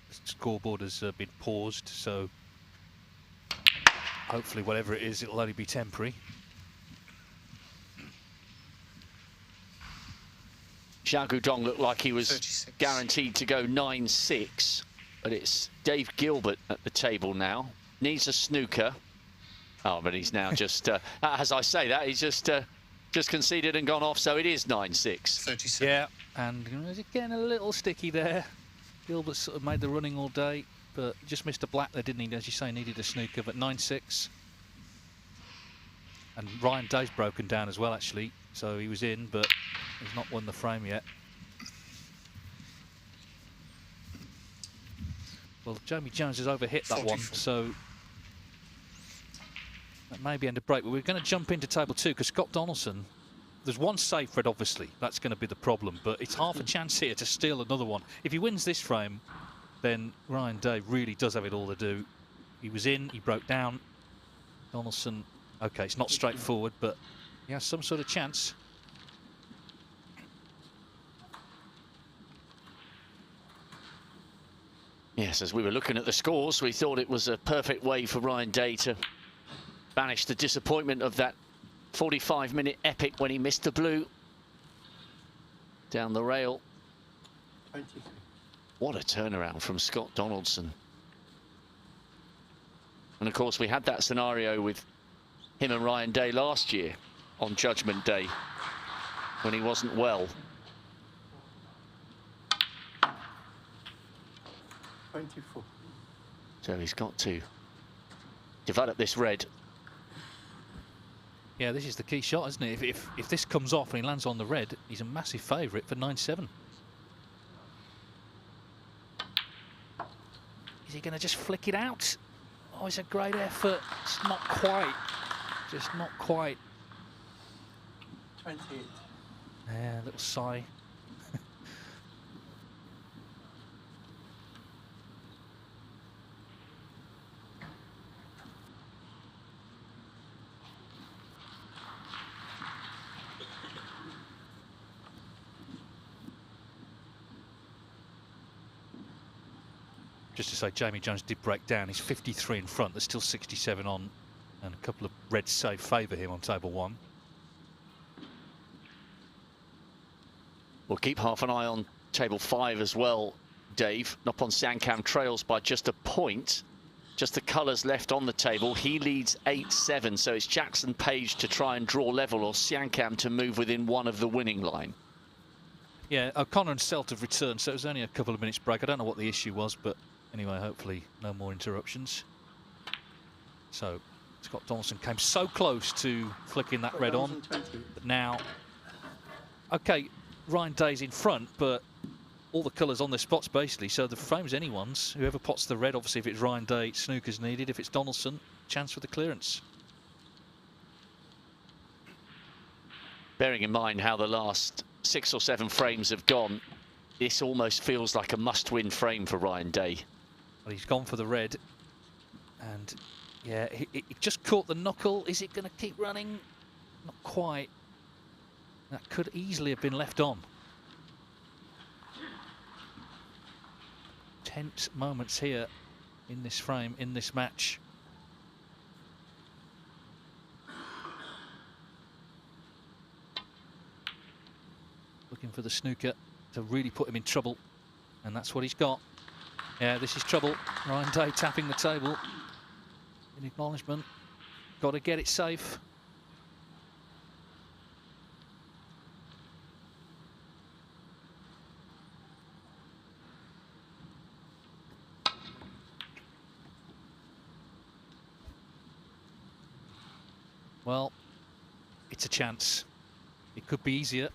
The scoreboard has been paused, so hopefully whatever it is, it'll only be temporary. Xiao Guodong looked like he was 36. guaranteed to go 9-6, but it's Dave Gilbert at the table now. Needs a snooker. Oh, but he's now just, as I say that, he's just conceded and gone off, so it is 9-6. 37. Yeah, and it's getting a little sticky there. Gilbert sort of made the running all day, but just missed a black there, didn't he? As you say, needed a snooker, but 9-6. And Ryan Day's broken down as well, actually, so he was in, but he's not won the frame yet. Well, Jamie Jones has overhit that 44. one, so that may be end of break, but we're going to jump into table 2 because Scott Donaldson, there's one safe Fred, obviously, that's going to be the problem, but it's half a chance here to steal another one. If he wins this frame, then Ryan Day really does have it all to do. He was in, he broke down. Donaldson, okay, it's not straightforward, but he has some sort of chance. Yes, as we were looking at the scores, we thought it was a perfect way for Ryan Day to banish the disappointment of that 45-minute epic when he missed the blue down the rail. 23. What a turnaround from Scott Donaldson. And of course we had that scenario with him and Ryan Day last year on Judgment Day when he wasn't well. 24. So he's got to develop this red. Yeah, this is the key shot, isn't it? If this comes off and he lands on the red, he's a massive favourite for 9-7. Is he going to just flick it out? Oh, it's a great effort. It's not quite. Just not quite. 28. Yeah, a little sigh. Just to say, Jamie Jones did break down. He's 53 in front. There's still 67 on, and a couple of reds save favour him on table 1. We'll keep half an eye on table 5 as well, Dave. Noppon Siankam trails by just a point. Just the colours left on the table. He leads 8-7, so it's Jackson Page to try and draw level, or Siankam to move within one of the winning line. Yeah, O'Connor and Selt have returned, so it was only a couple of minutes break. I don't know what the issue was, but anyway, hopefully no more interruptions. So Scott Donaldson came so close to flicking that red on. But now, okay, Ryan Day's in front, but all the colours on their spots basically, so the frame's anyone's. Whoever pots the red, obviously if it's Ryan Day, snooker's needed. If it's Donaldson, chance for the clearance. Bearing in mind how the last 6 or 7 frames have gone, this almost feels like a must-win frame for Ryan Day. Well, he's gone for the red, and yeah, he just caught the knuckle. Is it going to keep running? Not quite. That could easily have been left on. Tense moments here in this frame, in this match. Looking for the snooker to really put him in trouble, and that's what he's got. Yeah, this is trouble. Ryan Day tapping the table in acknowledgement. Got to get it safe. Well, it's a chance. It could be easier,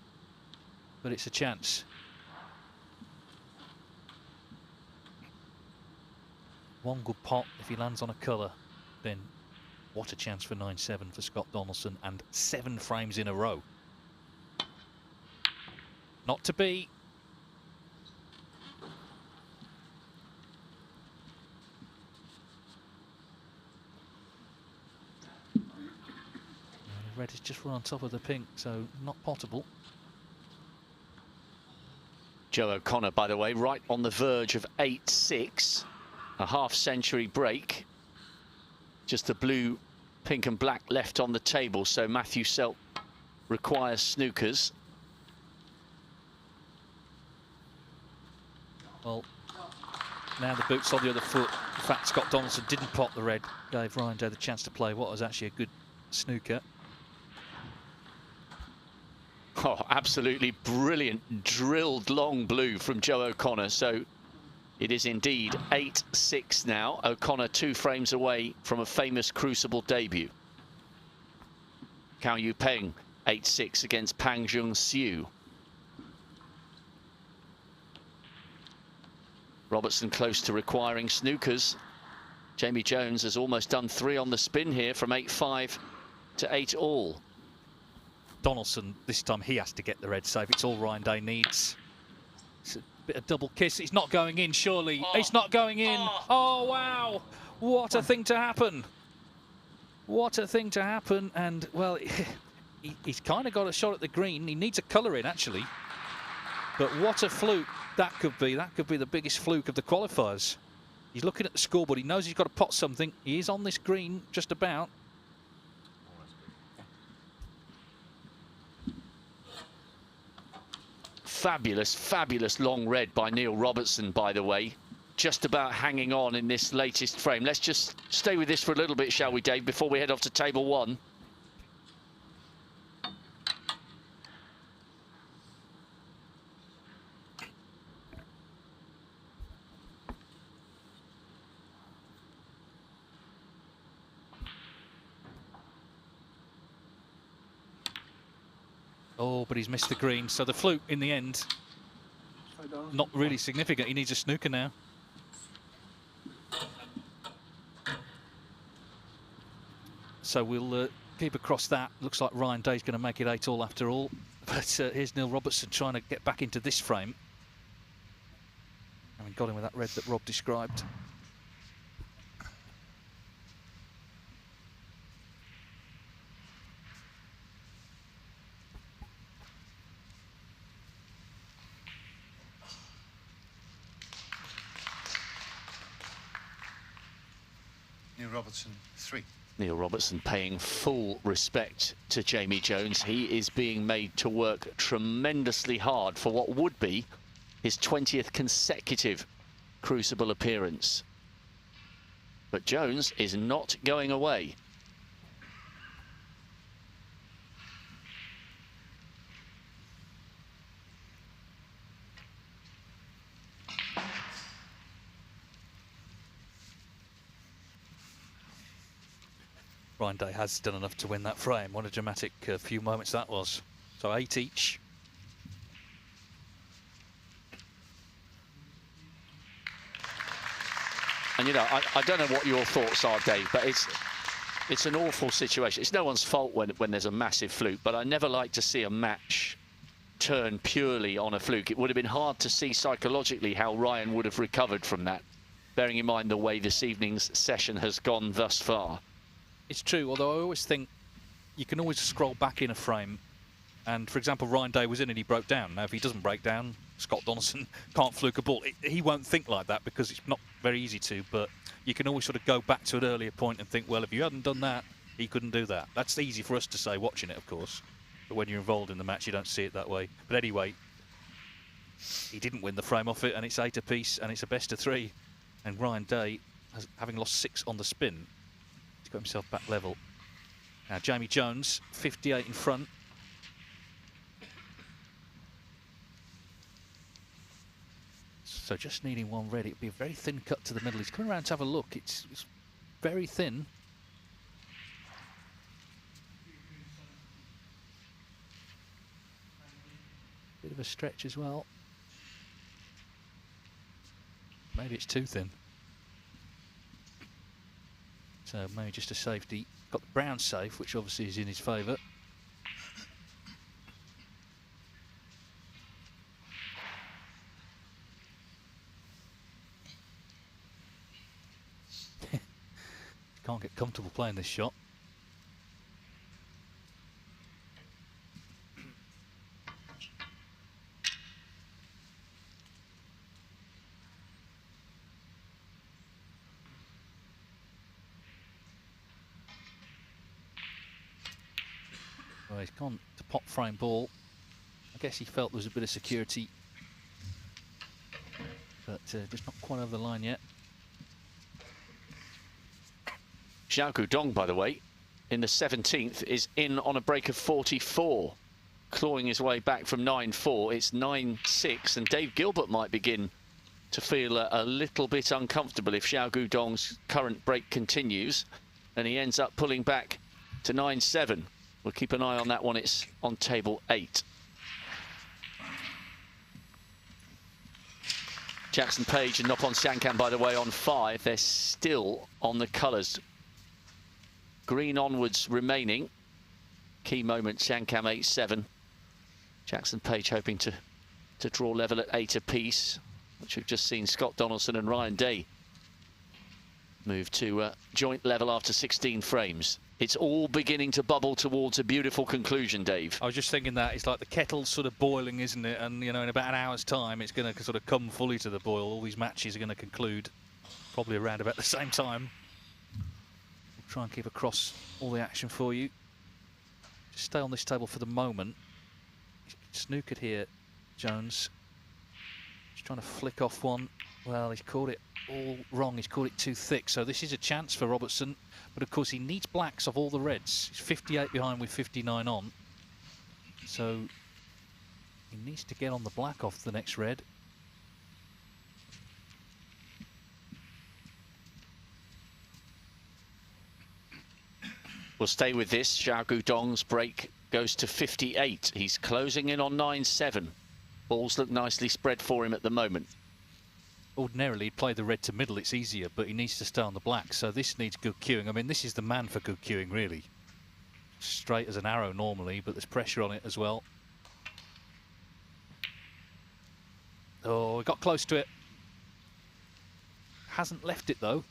but it's a chance. One good pot, if he lands on a colour, then what a chance for 9-7 for Scott Donaldson, and 7 frames in a row. Not to be. Red has just run on top of the pink, so not potable. Joe O'Connor, by the way, right on the verge of 8-6. A half-century break. Just the blue, pink and black left on the table, so Matthew Selt requires snookers. Well, now the boot's on the other foot. In fact, Scott Donaldson didn't pot the red, gave Ryan Day the chance to play what was actually a good snooker. Oh, absolutely brilliant, drilled long blue from Joe O'Connor. So it is indeed 8-6 now. O'Connor 2 frames away from a famous Crucible debut. Cao Yu Peng 8-6 against Pang Jung Siu. Robertson close to requiring snookers. Jamie Jones has almost done 3 on the spin here from 8-5 to 8-all. Donaldson, this time he has to get the red save. It's all Ryan Day needs. It's a bit of double kiss. It's not going in, surely. Oh. It's not going in. Oh, wow. What a thing to happen. What a thing to happen. And, well, he's kind of got a shot at the green. He needs a colour in, actually. But what a fluke that could be. That could be the biggest fluke of the qualifiers. He's looking at the scoreboard. He knows he's got to pot something. He is on this green, just about. Fabulous, fabulous long red by Neil Robertson, by the way. Just about hanging on in this latest frame. Let's just stay with this for a little bit, shall we, Dave, before we head off to table 1. Oh, but he's missed the green, so the fluke in the end, not really significant. He needs a snooker now. So we'll keep across that. Looks like Ryan Day's going to make it 8-all after all. But here's Neil Robertson trying to get back into this frame. And we got him with that red that Rob described. Neil Robertson, 3. Neil Robertson paying full respect to Jamie Jones. He is being made to work tremendously hard for what would be his 20th consecutive Crucible appearance. But Jones is not going away. Ryan Day has done enough to win that frame. What a dramatic few moments that was. So 8 each. And you know, I don't know what your thoughts are, Dave, but it's an awful situation. It's no one's fault when there's a massive fluke, but I never like to see a match turn purely on a fluke. It would have been hard to see psychologically how Ryan would have recovered from that, bearing in mind the way this evening's session has gone thus far. It's true, although I always think you can always scroll back in a frame. And, for example, Ryan Day was in and he broke down. Now, if he doesn't break down, Scott Donaldson can't fluke a ball. He won't think like that because it's not very easy to, but you can always sort of go back to an earlier point and think, well, if you hadn't done that, he couldn't do that. That's easy for us to say watching it, of course. But when you're involved in the match, you don't see it that way. But anyway, he didn't win the frame off it, and it's 8 apiece, and it's a best of 3. And Ryan Day, having lost 6 on the spin, he's got himself back level. Now, Jamie Jones, 58 in front. So just needing one ready. It'd be a very thin cut to the middle. He's coming around to have a look. It's very thin. Bit of a stretch as well. Maybe it's too thin. So maybe just a safety. Got the brown safe, which obviously is in his favour. Can't get comfortable playing this shot. Well, he's gone to pop frame ball. I guess he felt there was a bit of security, but just not quite over the line yet. Xiao Guodong, by the way, in the 17th, is in on a break of 44, clawing his way back from 9-4. It's 9-6, and Dave Gilbert might begin to feel a little bit uncomfortable if Xiao Guodong's current break continues, and he ends up pulling back to 9-7. We'll keep an eye on that one. It's on table 8. Jackson Page and Noppon Sankam, by the way, on 5. They're still on the colours. Green onwards remaining. Key moment, Sankam 8-7. Jackson Page hoping to draw level at 8 apiece, which we've just seen Scott Donaldson and Ryan Day move to joint level after 16 frames. It's all beginning to bubble towards a beautiful conclusion, Dave. I was just thinking that it's like the kettle's sort of boiling, isn't it? And, you know, in about an hour's time, it's going to sort of come fully to the boil. All these matches are going to conclude probably around about the same time. We'll try and keep across all the action for you. Just stay on this table for the moment. Snookered here, Jones. Just trying to flick off one. Well, he's caught it all wrong. He's caught it too thick. So this is a chance for Robertson. But of course, he needs blacks of all the reds. He's 58 behind with 59 on. So he needs to get on the black off the next red. We'll stay with this. Xiao Guodong's break goes to 58. He's closing in on 9-7. Balls look nicely spread for him at the moment. Ordinarily, he'd play the red to middle, it's easier, but he needs to stay on the black, so this needs good cueing. I mean, this is the man for good cueing, really. Straight as an arrow normally, but there's pressure on it as well. Oh, he got close to it. Hasn't left it, though.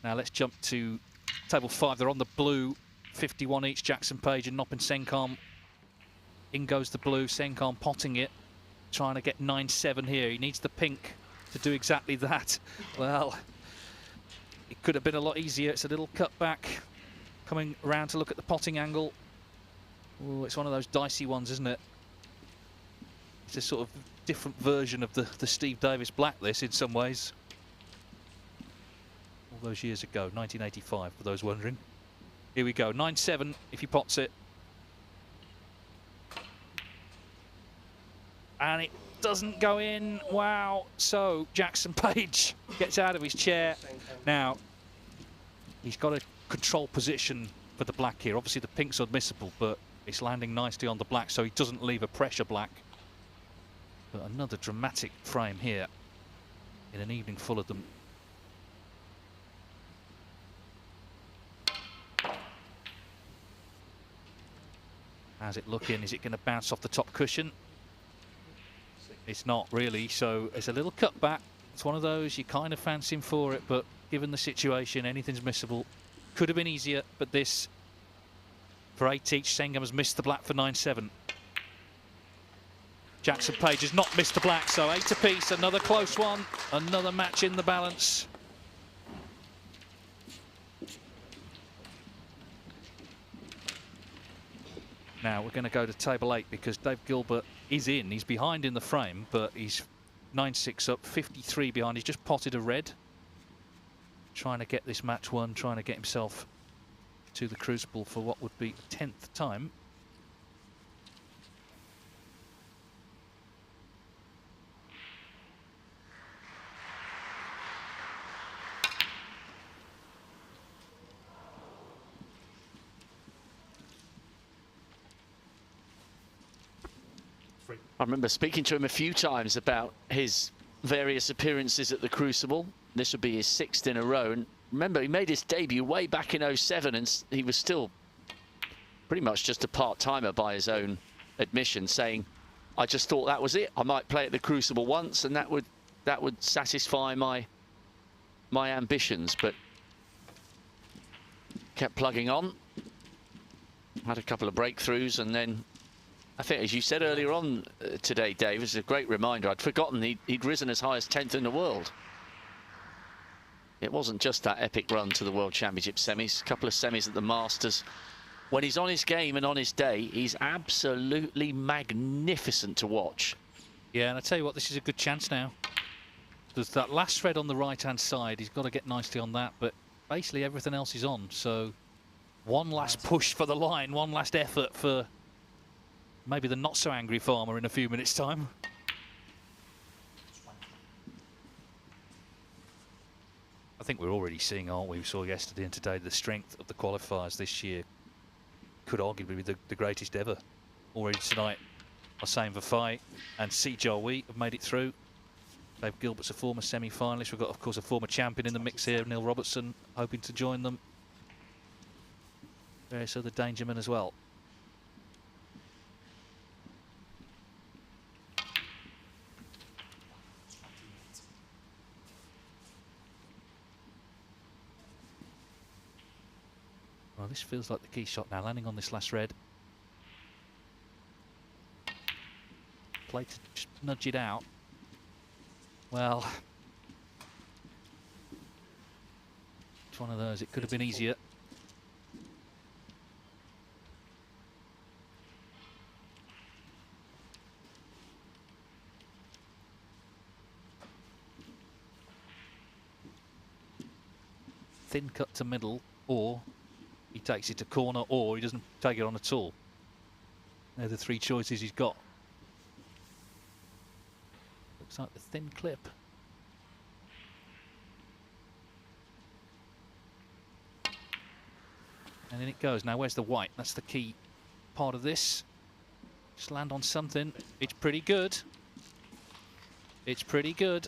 Now let's jump to table 5. They're on the blue 51 each, Jackson Page and Noppin Senkarm. In goes the blue, Senkarm potting it, trying to get 9-7 here. He needs the pink to do exactly that. Well, it could have been a lot easier. It's a little cut back, coming around to look at the potting angle. Oh, it's one of those dicey ones, isn't it? It's a sort of different version of the Steve Davis black, this, in some ways. All those years ago, 1985, for those wondering. Here we go, 9-7 if he pots it. And it doesn't go in. Wow. So Jackson Page gets out of his chair. Now, he's got a control position for the black here. Obviously, the pink's unmissable, but it's landing nicely on the black, so he doesn't leave a pressure black. But another dramatic frame here in an evening full of them. How's it looking? Is it going to bounce off the top cushion? It's not really, so it's a little cut back. It's one of those you kind of fancy him for it, but given the situation, anything's missable. Could have been easier, but this, for 8 each, Senkarm has missed the black for 9-7. Jackson Page has not missed the black, so 8 apiece, another close one, another match in the balance. Now we're going to go to table 8 because Dave Gilbert is in. He's behind in the frame, but he's 9-6 up, 53 behind. He's just potted a red. Trying to get this match won, trying to get himself to the Crucible for what would be the 10th time. I remember speaking to him a few times about his various appearances at the Crucible. This would be his 6th in a row. And remember, he made his debut way back in 07, and he was still pretty much just a part-timer by his own admission, saying, I just thought that was it. I might play at the Crucible once, and that would satisfy my ambitions. But kept plugging on. Had a couple of breakthroughs, and then I think, as you said earlier on today, Dave, it's a great reminder. I'd forgotten he'd risen as high as 10th in the world. It wasn't just that epic run to the World Championship semis, a couple of semis at the Masters. When he's on his game and on his day, he's absolutely magnificent to watch. Yeah, and I tell you what, this is a good chance now. There's that last thread on the right-hand side. He's got to get nicely on that, but basically everything else is on. So one last push for the line, one last effort for maybe the not-so-angry farmer in a few minutes' time. I think we're already seeing, aren't we? We saw yesterday and today the strength of the qualifiers this year could arguably be the greatest ever. Already tonight, Hossein Vafai and Si Jiahui have made it through. Dave Gilbert's a former semi-finalist. We've got, of course, a former champion in the mix here, Neil Robertson, hoping to join them. Various other dangermen as well. Well, this feels like the key shot now, landing on this last red. Play to just nudge it out. Well, it's one of those, it could have been easier. Thin cut to middle, or he takes it to corner, or he doesn't take it on at all. They're the three choices he's got. Looks like the thin clip. And in it goes. Now where's the white? That's the key part of this. Just land on something. It's pretty good. It's pretty good.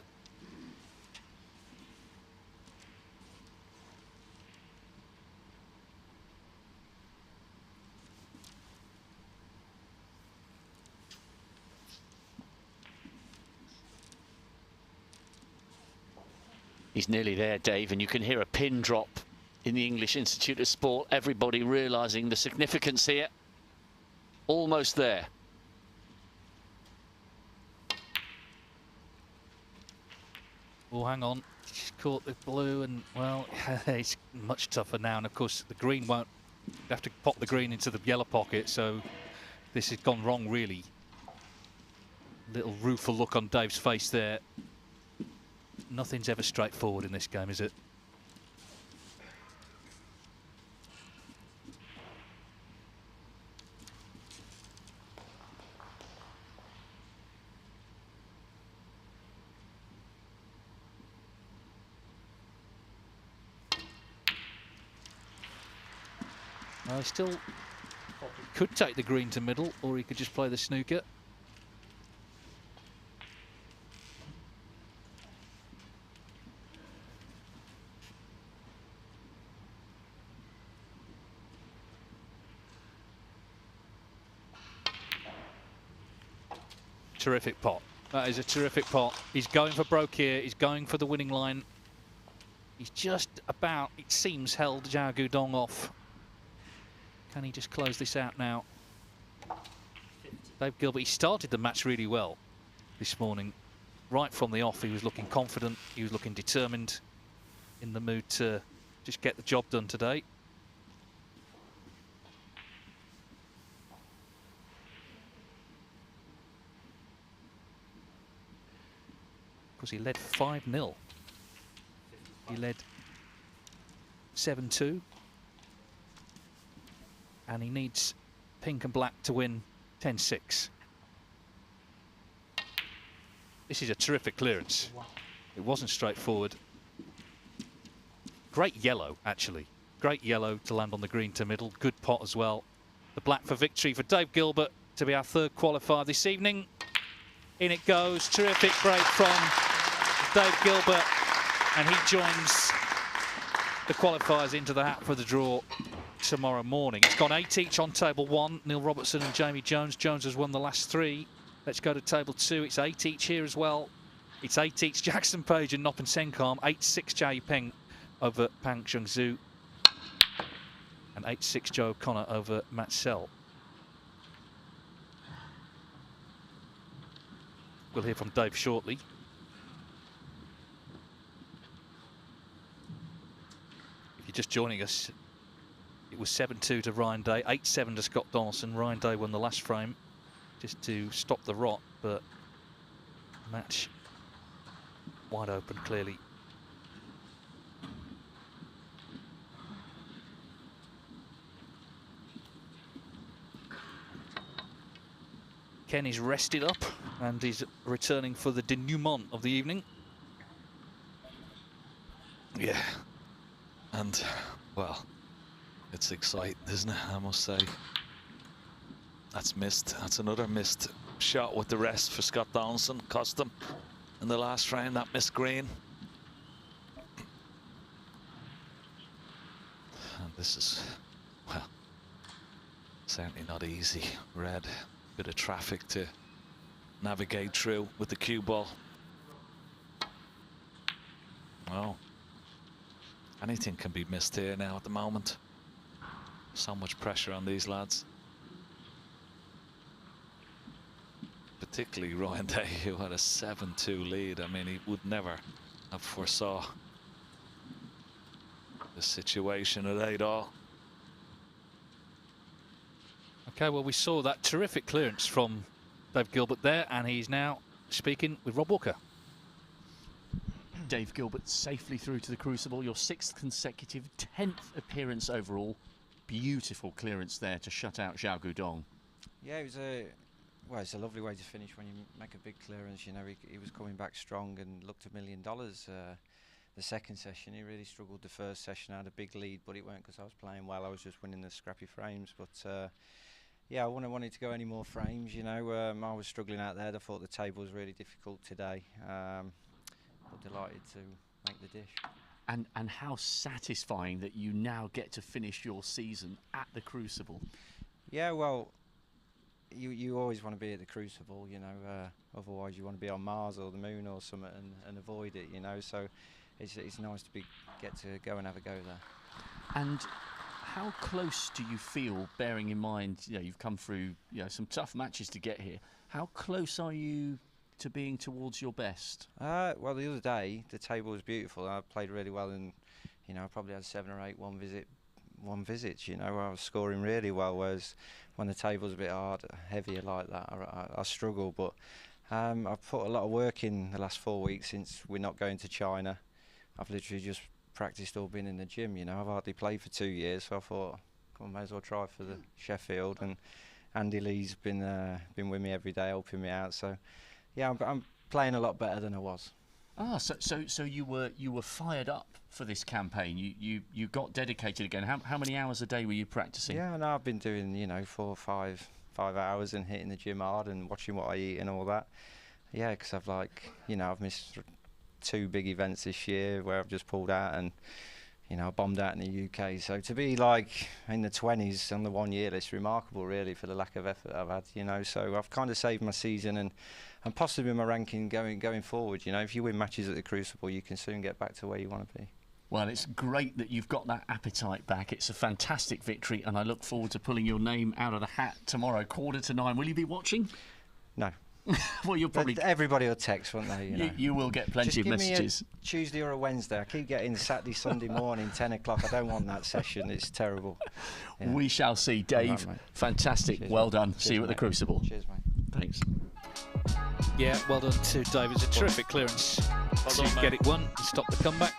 He's nearly there, Dave, and you can hear a pin drop in the English Institute of Sport. Everybody realising the significance here. Almost there. Oh, hang on. She's caught the blue, and, well, it's much tougher now. And, of course, the green won't... You have to pop the green into the yellow pocket, so this has gone wrong, really. Little rueful look on Dave's face there. Nothing's ever straightforward in this game, is it? He still could take the green to middle, or he could just play the snooker. Terrific pot. That is a terrific pot. He's going for broke here. He's going for the winning line. He's just about, it seems, held Zhao Guodong off. Can he just close this out now? Dave Gilbert, he started the match really well this morning. Right from the off, he was looking confident. He was looking determined, in the mood to just get the job done today. Because he led 5-0. He led 7-2. And he needs pink and black to win 10-6. This is a terrific clearance. It wasn't straightforward. Great yellow, actually. Great yellow to land on the green to middle. Good pot as well. The black for victory for Dave Gilbert to be our third qualifier this evening. In it goes. Terrific break from Dave Gilbert. And he joins the qualifiers into the hat for the draw tomorrow morning. It's gone 8 each on table 1. Neil Robertson and Jamie Jones. Jones has won the last 3. Let's go to table 2. It's 8 each here as well. It's 8 each Jackson Page and Noppen Senkarm. 8-6 Jia Peng over Pang Zhengzhou. And 8-6 Joe O'Connor over Matt Sell. We'll hear from Dave shortly. If you're just joining us, it was 7-2 to Ryan Day, 8-7 to Scott Donaldson. Ryan Day won the last frame just to stop the rot, but match wide open clearly. Ken is rested up and he's returning for the denouement of the evening. Yeah, and well, it's exciting, isn't it? I must say. That's missed. That's another missed shot with the rest for Scott Donaldson. Cost him in the last frame, that missed green. And this is, well, certainly not easy. Red, bit of traffic to navigate through with the cue ball. Oh, anything can be missed here now at the moment. So much pressure on these lads. Particularly Ryan Day, who had a 7-2 lead. I mean, he would never have foresaw the situation at 8-all. Okay, well, we saw that terrific clearance from Dave Gilbert there, and he's now speaking with Rob Walker. Dave Gilbert safely through to the Crucible, your 6th consecutive 10th appearance overall. Beautiful clearance there to shut out Zhao Guodong. Yeah, it was well, it's a lovely way to finish when you make a big clearance. You know, he was coming back strong and looked $1 million. The second session, he really struggled. The first session, I had a big lead, but it weren't because I was playing well. I was just winning the scrappy frames. But yeah, I wouldn't wanted to go any more frames. You know, I was struggling out there. I thought the table was really difficult today. But delighted to make the dish. And how satisfying that you now get to finish your season at the Crucible. Yeah, well, you always want to be at the Crucible, you know. Otherwise, you want to be on Mars or the Moon or something and avoid it, you know. So it's nice to get to go and have a go there. And how close do you feel, bearing in mind, you've come through, some tough matches to get here. How close are you to being towards your best? Well, the other day the table was beautiful. I played really well, and I probably had 7 or 8 one visits. Where I was scoring really well. Whereas when the table's a bit heavier like that, I struggle. But I've put a lot of work in the last 4 weeks since we're not going to China. I've literally just practiced all being in the gym. I've hardly played for 2 years, so I thought, I may as well try for the Sheffield. And Andy Lee's been with me every day, helping me out. So yeah, I'm playing a lot better than I was. So you were fired up for this campaign. You got dedicated again. How many hours a day were you practicing? Yeah, no, I've been doing 4 or 5 hours and hitting the gym hard and watching what I eat and all that. Yeah, because I've missed 2 big events this year where I've just pulled out, and I bombed out in the UK. So to be in the 20s on the 1 year list, remarkable really for the lack of effort I've had. So I've kind of saved my season and possibly my ranking going forward. If you win matches at the Crucible, you can soon get back to where you want to be. Well, it's great that you've got that appetite back. It's a fantastic victory, and I look forward to pulling your name out of the hat tomorrow, 8:45. Will you be watching? No. Well, you'll probably... Everybody will text, won't they? You will get plenty of messages. Me a Tuesday or a Wednesday. I keep getting Saturday, Sunday morning, 10 o'clock. I don't want that session. It's terrible. Yeah. We shall see. Dave, right, fantastic. Cheers, well mate. done. Cheers, See you at the mate. Crucible. Cheers, mate. Thanks. Yeah, well done to Dave. It's a terrific clearance to get it won and stop the comeback.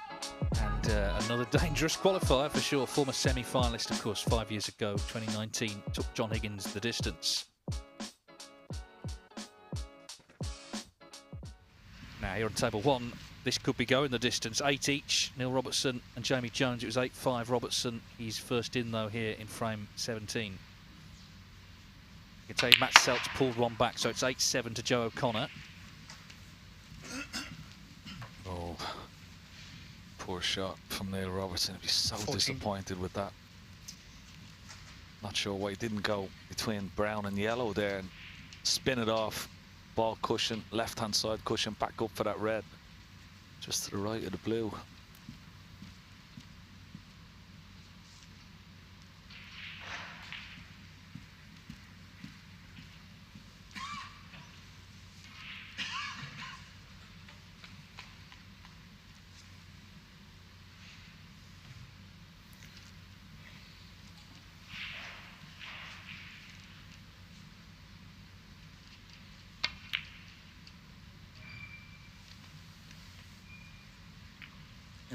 And another dangerous qualifier for sure. Former semi-finalist, of course, 5 years ago, 2019, took John Higgins the distance. Now here on table 1, this could be going the distance. 8 each, Neil Robertson and Jamie Jones. It was 8-5 Robertson. He's first in though here in frame 17. You can tell you Matt Seltz pulled one back, so it's 8-7 to Joe O'Connor. Oh, poor shot from Neil Robertson. He'd be so 14. disappointed with that. Not sure why he didn't go between brown and yellow there and spin it off. Ball cushion, left-hand side cushion, back up for that red. Just to the right of the blue.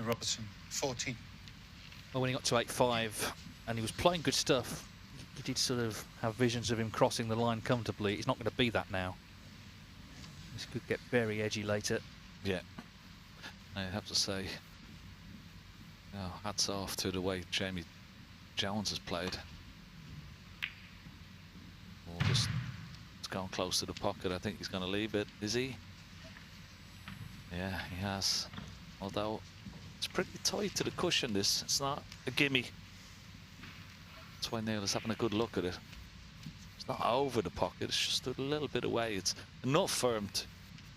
Robertson, 14. Well, when he got to 8-5 and he was playing good stuff, you did sort of have visions of him crossing the line comfortably. He's not going to be that now. This could get very edgy later. Yeah, I have to say, hats off to the way Jamie Jones has played. It's going close to the pocket. I think he's going to leave it. Is he? Yeah, he has. Although it's pretty tight to the cushion, this. It's not a gimme. That's why Neil is having a good look at it. It's not over the pocket, it's just a little bit away. It's enough firm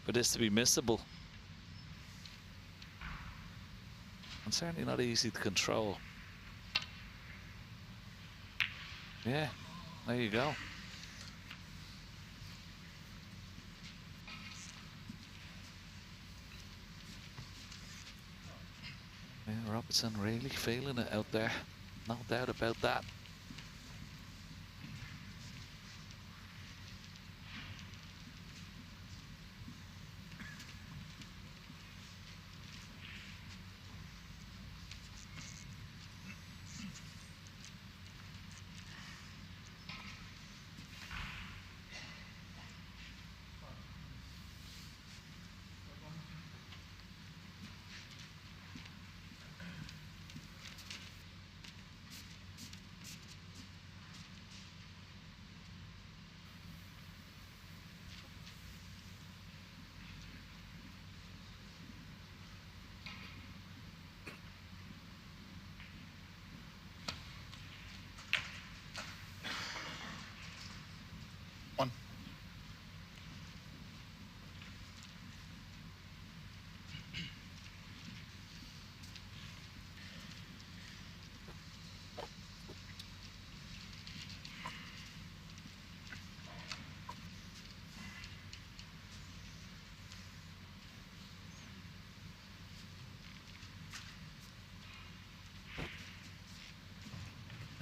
for this to be missable. And certainly not easy to control. Yeah, there you go. Yeah, Robertson really feeling it out there. No doubt about that.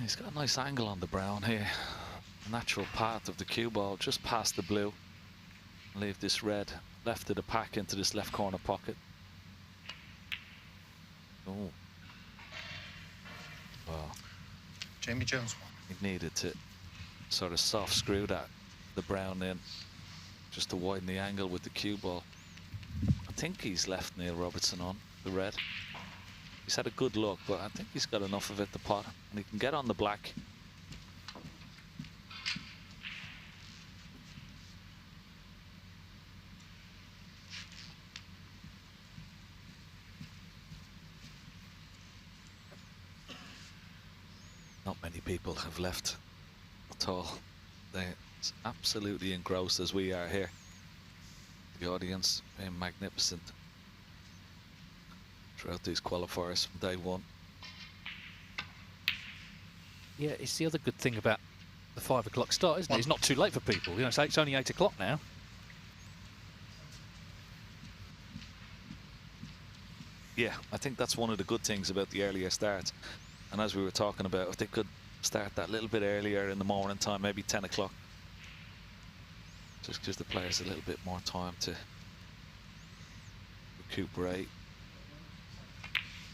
He's got a nice angle on the brown here. A natural path of the cue ball just past the blue. Leave this red left of the pack into this left corner pocket. Oh. Well, Jamie Jones one. he needed to sort of soft screw the brown in just to widen the angle with the cue ball. I think he's left Neil Robertson on the red. He's had a good look, but I think he's got enough of it to pot, and he can get on the black. Not many people have left at all. They're absolutely engrossed as we are here. The audience being magnificent throughout these qualifiers from day one. Yeah, it's the other good thing about the 5 o'clock start, isn't it? It's not too late for people. You know, it's only 8 o'clock now. Yeah, I think that's one of the good things about the earlier starts. And as we were talking about, if they could start that little bit earlier in the morning time, maybe 10 o'clock. Just gives the players a little bit more time to recuperate.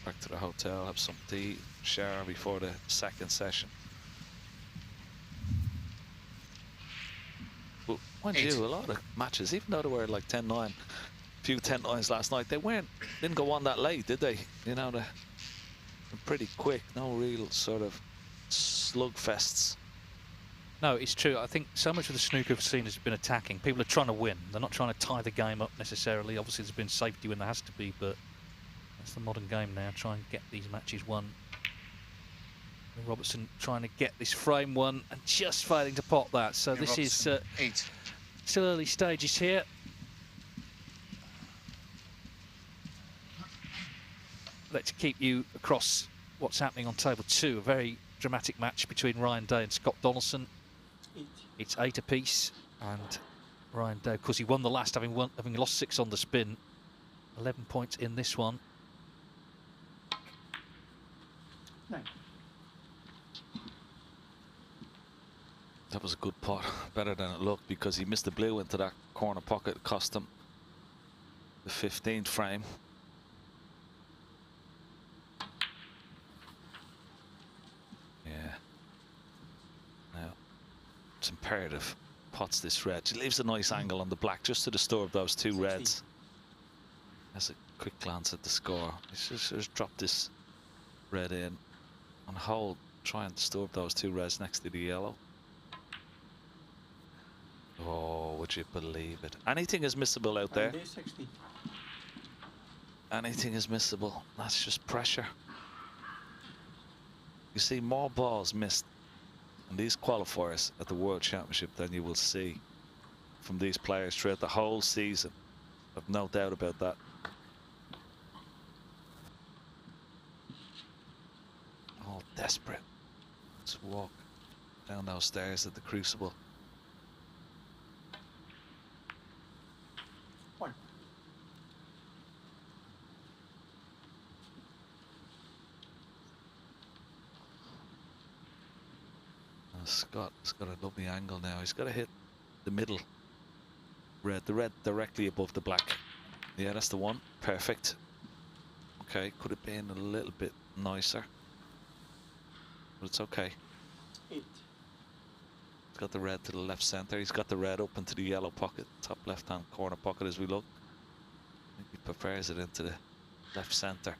Back to the hotel, have something to eat, shower before the second session. But mind you, a lot of matches, even though they were like 10-9, a few 10-9s last night, they didn't go on that late, did they? You know, they're pretty quick, no real sort of slugfests. No, it's true. I think so much of the snooker scene has been attacking. People are trying to win. They're not trying to tie the game up necessarily. Obviously, there's been safety when there has to be, but that's the modern game now. Try and get these matches won. Robertson trying to get this frame won and just failing to pot that. So this is still early stages here. Let's keep you across what's happening on table 2. A very dramatic match between Ryan Day and Scott Donaldson. It's 8 apiece, and Ryan Day, of course, he won the last, having lost 6 on the spin. 11 points in this one. No. That was a good pot, better than it looked, because he missed the blue into that corner pocket. It cost him the 15th frame. Yeah. Now, it's imperative. Pots this red. He leaves a nice angle on the black just to disturb those 2 reds. Has a quick glance at the score. He's just dropped this red in on hold, try and disturb those 2 reds next to the yellow. Oh, would you believe it? Anything is missable out there. Anything is missable. That's just pressure. You see more balls missed in these qualifiers at the World Championship than you will see from these players throughout the whole season. I've no doubt about that. All desperate to walk down those stairs at the Crucible. Scott's got a lovely angle now. He's got to hit the middle red, the red directly above the black. Yeah, that's the one. Perfect. Okay, could have been a little bit nicer, but it's okay. 8. He's got the red to the left center. He's got the red up into the yellow pocket, top left-hand corner pocket as we look. I think he prefers it into the left center.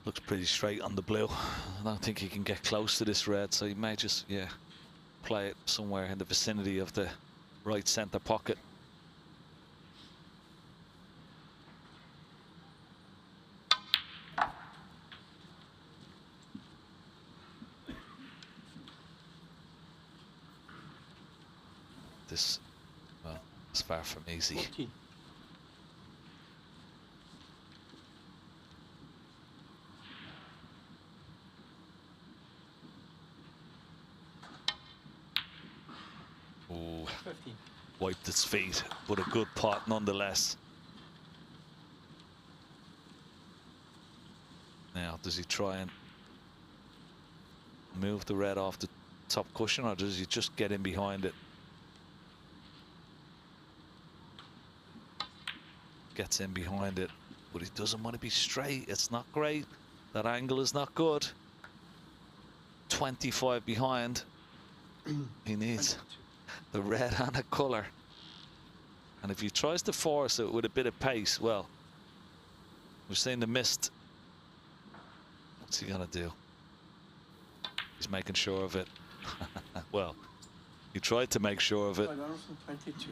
Looks pretty straight on the blue. I don't think he can get close to this red, so he may just, yeah, play it somewhere in the vicinity of the right center pocket. this, well, it's far from easy. 14. Ooh, 15. wiped its feet, but a good pot nonetheless. Now, does he try and move the red off the top cushion, or does he just get in behind it? Gets in behind it, but he doesn't want to be straight. It's not great. That angle is not good. 25 behind. He needs the red and a colour. And if he tries to force it with a bit of pace, well, we've seen the mist. What's he gonna do? He's making sure of it. Well, he tried to make sure of it. 22.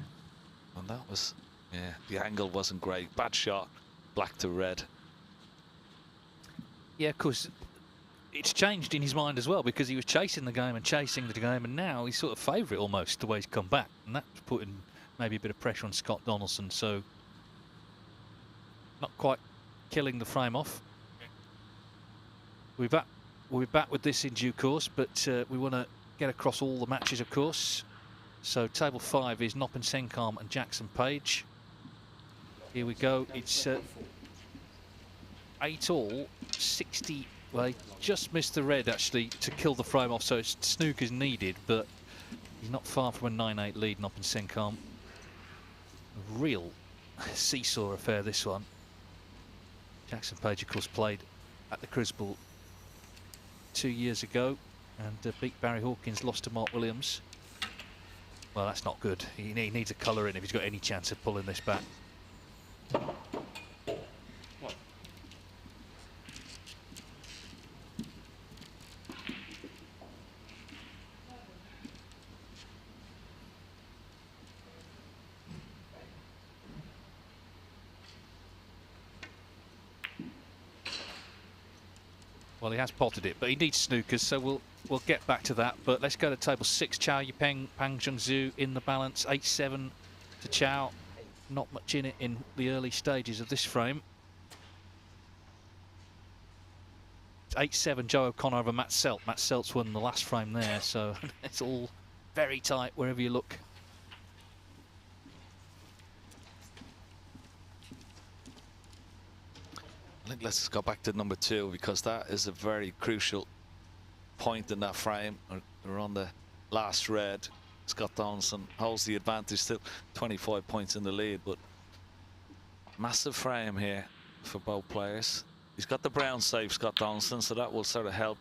And that was, yeah, the angle wasn't great. Bad shot, black to red. Yeah, of course, it's changed in his mind as well, because he was chasing the game, and now he's sort of favourite almost the way he's come back, and that's putting maybe a bit of pressure on Scott Donaldson. So not quite killing the frame off. We'll be back with this in due course, but we want to get across all the matches, of course. So table 5 is Noppin Senkarm and Jackson Page. Here we go. It's 8 all, 60. Well, he just missed the red actually to kill the frame off, so it's snooker's needed, but he's not far from a 9-8 lead. Noppin Senkarm. A real seesaw affair, this one. Jackson Page, of course, played at the Crucible 2 years ago and beat Barry Hawkins, lost to Mark Williams. Well, that's not good. He needs a colour in if he's got any chance of pulling this back. Well, he has potted it, but he needs snookers, so we'll get back to that. But let's go to table 6. Chow Yupeng, Pang Zhengzhou in the balance. 8-7 to Chow. Not much in it in the early stages of this frame. 8-7 Joe O'Connor over Matt Selt. Matt Selt's won the last frame there, so it's all very tight wherever you look. I think let's go back to number 2, because that is a very crucial point in that frame. We're on the last red. Scott Donaldson holds the advantage, still 25 points in the lead, but massive frame here for both players. He's got the brown safe, Scott Donaldson, so that will sort of help.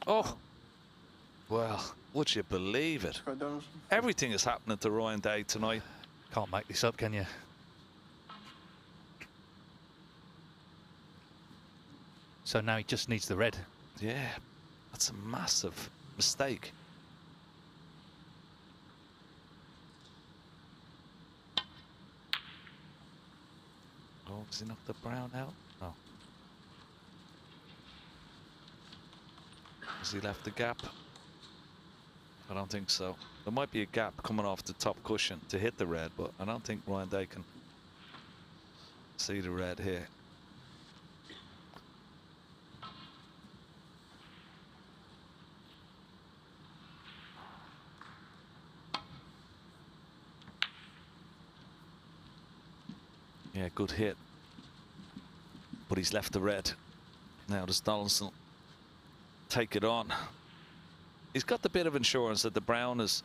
Oh, well, would you believe it? Everything is happening to Ryan Day tonight. Can't make this up, can you? So now he just needs the red. Yeah, that's a massive mistake. Oh, does he knock the brown out? No. Has he left the gap? I don't think so. There might be a gap coming off the top cushion to hit the red, but I don't think Ryan Day can see the red here. Yeah, good hit. But he's left the red. Now does Donaldson take it on? He's got the bit of insurance that the brown is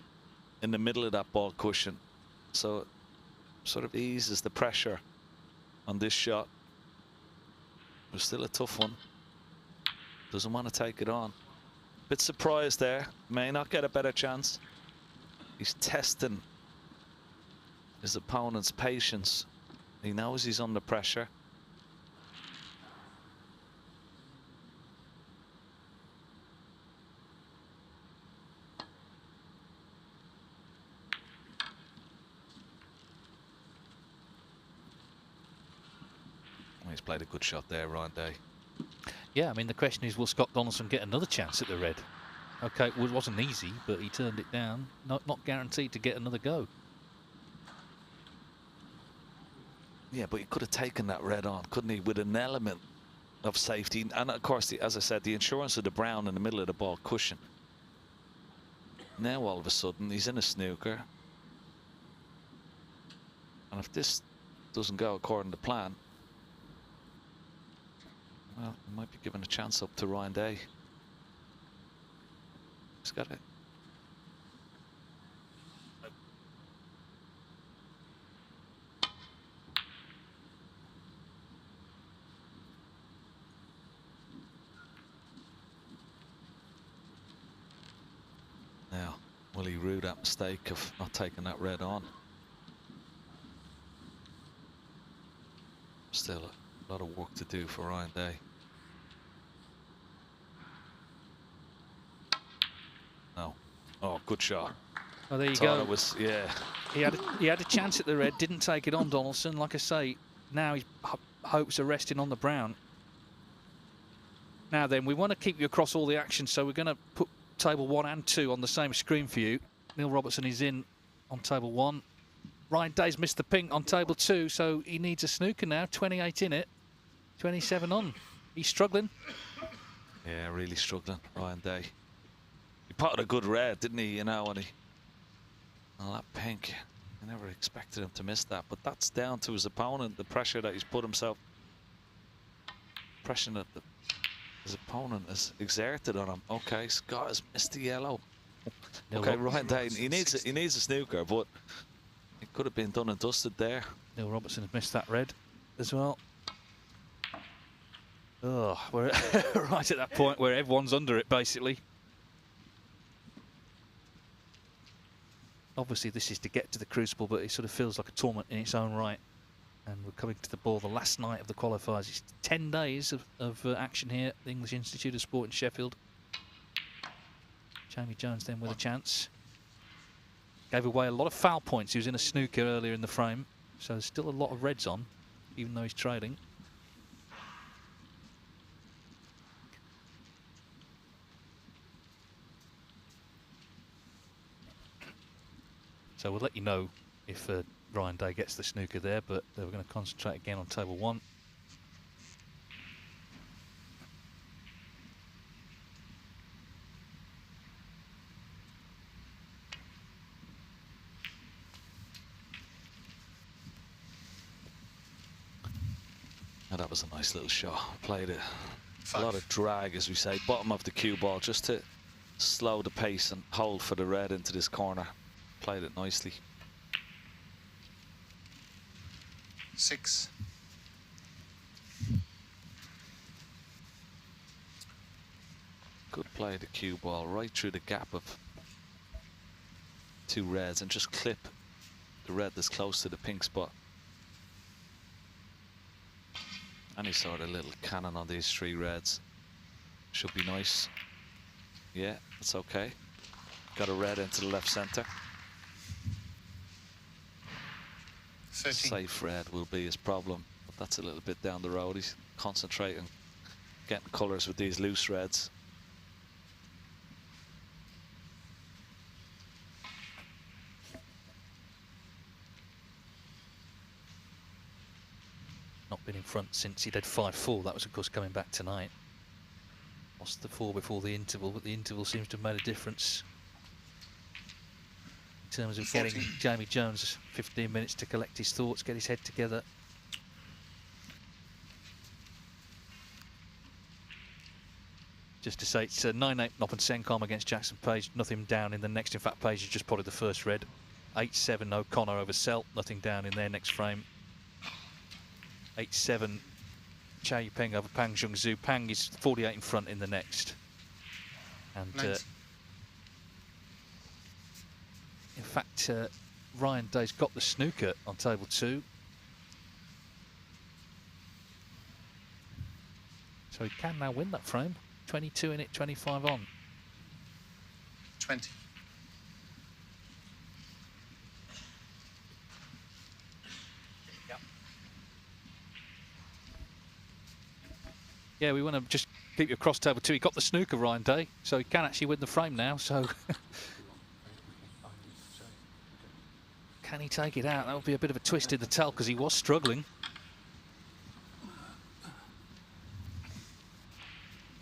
in the middle of that ball cushion, so it sort of eases the pressure on this shot. But still a tough one. Doesn't want to take it on. Bit surprised there. May not get a better chance. He's testing his opponent's patience. He knows he's under pressure. he's played a good shot there, Ryan Day. Yeah, I mean, the question is, will Scott Donaldson get another chance at the red? Okay, it wasn't easy, but he turned it down. Not guaranteed to get another go. Yeah, but he could have taken that red on, couldn't he, with an element of safety. And of course, as I said, the insurance of the brown in the middle of the ball cushion. Now all of a sudden he's in a snooker, and if this doesn't go according to plan, well, he might be giving a chance up to Ryan Day. He's got it. Now, will he rue that mistake of not taking that red on? Still a lot of work to do for Ryan Day. No. Oh, good shot. Oh, there you Thought go. it was, yeah. He had a chance at the red, didn't take it on Donaldson. Like I say, now his hopes are resting on the brown. Now then, we want to keep you across all the action, so we're going to put table 1 and 2 on the same screen for you. Neil Robertson is in on table 1. Ryan Day's missed the pink on table 2, so he needs a snooker now. 28 in it, 27 on. He's struggling. Yeah, really struggling, Ryan Day. He potted a good red, didn't he? You know, and oh, that pink. I never expected him to miss that, but that's down to his opponent, the pressure that he's put himself. Pressure that his opponent has exerted on him. Okay, Scott has missed the yellow. Okay, Ryan Day, he needs a snooker, but it could have been done and dusted there. Neil Robertson has missed that red as well. Oh, we're right at that point where everyone's under it, basically. Obviously, this is to get to the Crucible, but it sort of feels like a tournament in its own right. And we're coming to the ball the last night of the qualifiers. It's 10 days of action here at the English Institute of Sport in Sheffield. Jamie Jones then with a chance. Gave away a lot of foul points. He was in a snooker earlier in the frame, so there's still a lot of reds on, even though he's trading. So we'll let you know if Ryan Day gets the snooker there, but we're going to concentrate again on table 1. Oh, that was a nice little shot. Played it. A lot of drag, as we say, bottom of the cue ball, just to slow the pace and hold for the red into this corner. Played it nicely. 6. Good play of the cue ball right through the gap of 2 reds and just clip the red that's close to the pink spot. Any sort of little cannon on these 3 reds should be nice. Yeah, that's okay. Got a red into the left centre. 13. Safe red will be his problem, but that's a little bit down the road. He's concentrating, getting colours with these loose reds. Not been in front since he did 5-4. That was, of course, coming back tonight. Lost the 4 before the interval, but the interval seems to have made a difference in terms of getting Jamie Jones 15 minutes to collect his thoughts, get his head together. Just to say, it's 9-8 Noppen Sencom against Jackson Page, nothing down in the next. In fact, Page has just potted the first red. 8-7 O'Connor over Selt, nothing down in their next frame. 8-7 Chow Yu-Peng over Pang Zhongzhu. Pang is 48 in front in the next. And in fact, Ryan Day's got the snooker on table 2. So he can now win that frame. 22 in it, 25 on. 20. Yep. Yeah, we want to just keep you across table 2. He got the snooker, Ryan Day, so he can actually win the frame now. So can he take it out? That would be a bit of a twist in the tail because he was struggling.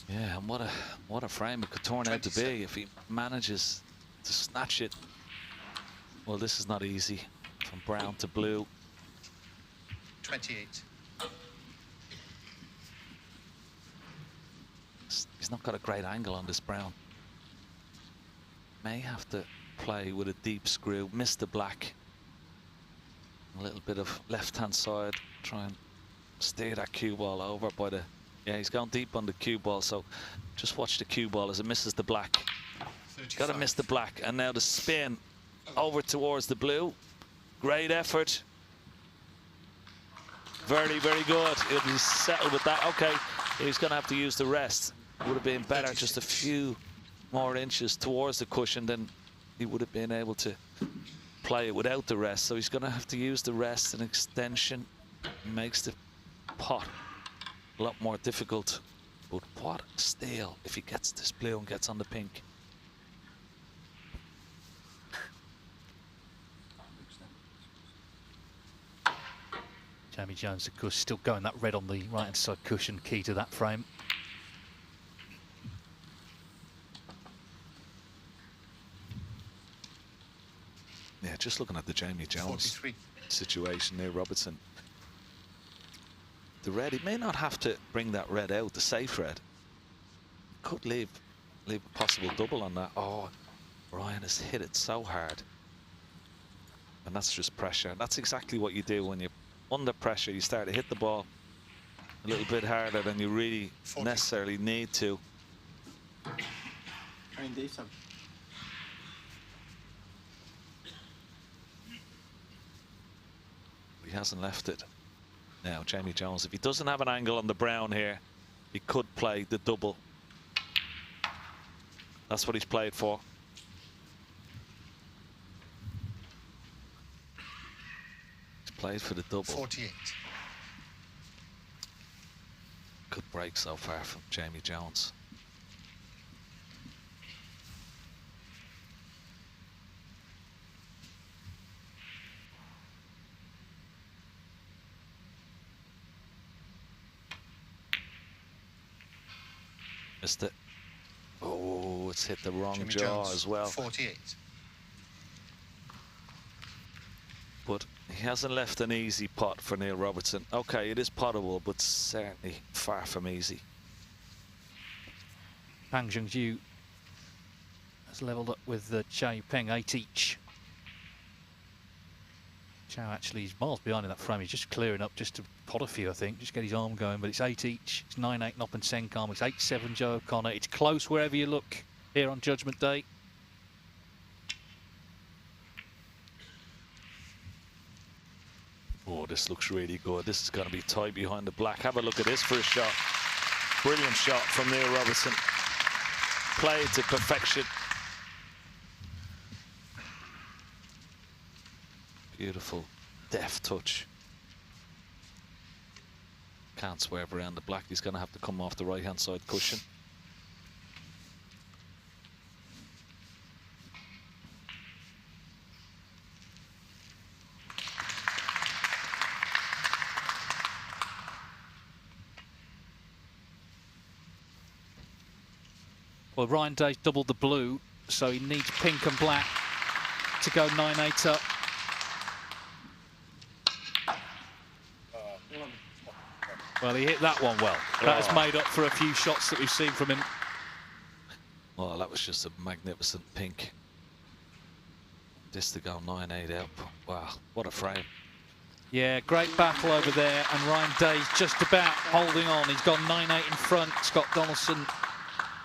Yeah, and what a frame it could turn out to be if he manages to snatch it. Well, this is not easy. From brown to blue. 28. He's not got a great angle on this brown. May have to play with a deep screw, miss the black. A little bit of left-hand side, try and steer that cue ball over by the... Yeah, he's gone deep on the cue ball, so just watch the cue ball as it misses the black. Got to miss the black, and now the spin over towards the blue. Great effort. Very, very good. He's settled with that. Okay, he's going to have to use the rest. Would have been better just a few more inches towards the cushion, then he would have been able to play it without the rest. So he's going to have to use the rest. An extension makes the pot a lot more difficult. But what a steal if he gets this blue and gets on the pink. Jamie Jones, of course, still going that red on the right-hand side cushion, key to that frame. Yeah, just looking at the Jamie Jones 43. situation there, Robertson. The red, he may not have to bring that red out, the safe red. Could leave a possible double on that. Oh, Ryan has hit it so hard. And that's just pressure. And that's exactly what you do when you're under pressure. You start to hit the ball a little bit harder than you really 40. necessarily need to. He hasn't left it. Now, Jamie Jones, if he doesn't have an angle on the brown here, he could play the double. That's what he's played for. He's played for the double. 48. Good break so far from Jamie Jones. Missed it. Oh, it's hit the wrong Jimmy jaw Jones, as well. 48. But he hasn't left an easy pot for Neil Robertson. Okay, it is potable, but certainly far from easy. Pang Zhengzhu has levelled up with Chao Peng, 8 each. Chao actually is miles behind in that frame. He's just clearing up just to pot a few, I think. Just get his arm going, but it's 8 each. It's 9-8 Noppen Senkarm. It's 8-7 Joe O'Connor. It's close wherever you look here on Judgment Day. Oh, this looks really good. This is going to be tight behind the black. Have a look at this for a shot. Brilliant shot from Neil Robertson. Played to perfection. Beautiful, deft touch. Can't swerve around the black. He's going to have to come off the right-hand side cushion. Well, Ryan Day's doubled the blue, so he needs pink and black to go 9-8 up. Well, he hit that one well. That has made up for a few shots that we've seen from him. Well, that was just a magnificent pink. This to go 9-8 up. Wow, what a frame. Yeah, great battle over there, and Ryan Day's just about holding on. He's gone 9-8 in front. Scott Donaldson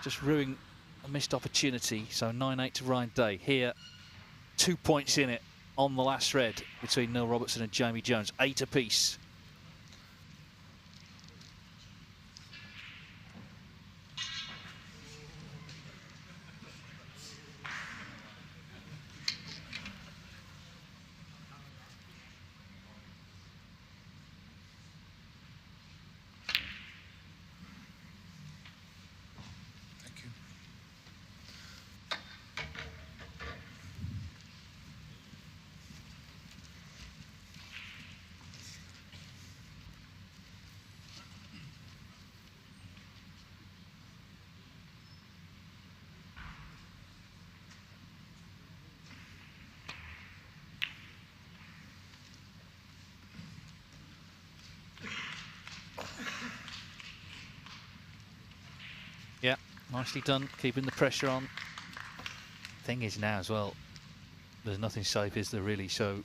just ruining a missed opportunity. So 9-8 to Ryan Day. Here, 2 points in it on the last red between Neil Robertson and Jamie Jones. 8 apiece. Nicely done, keeping the pressure on. Thing is now as well, there's nothing safe, is there really? So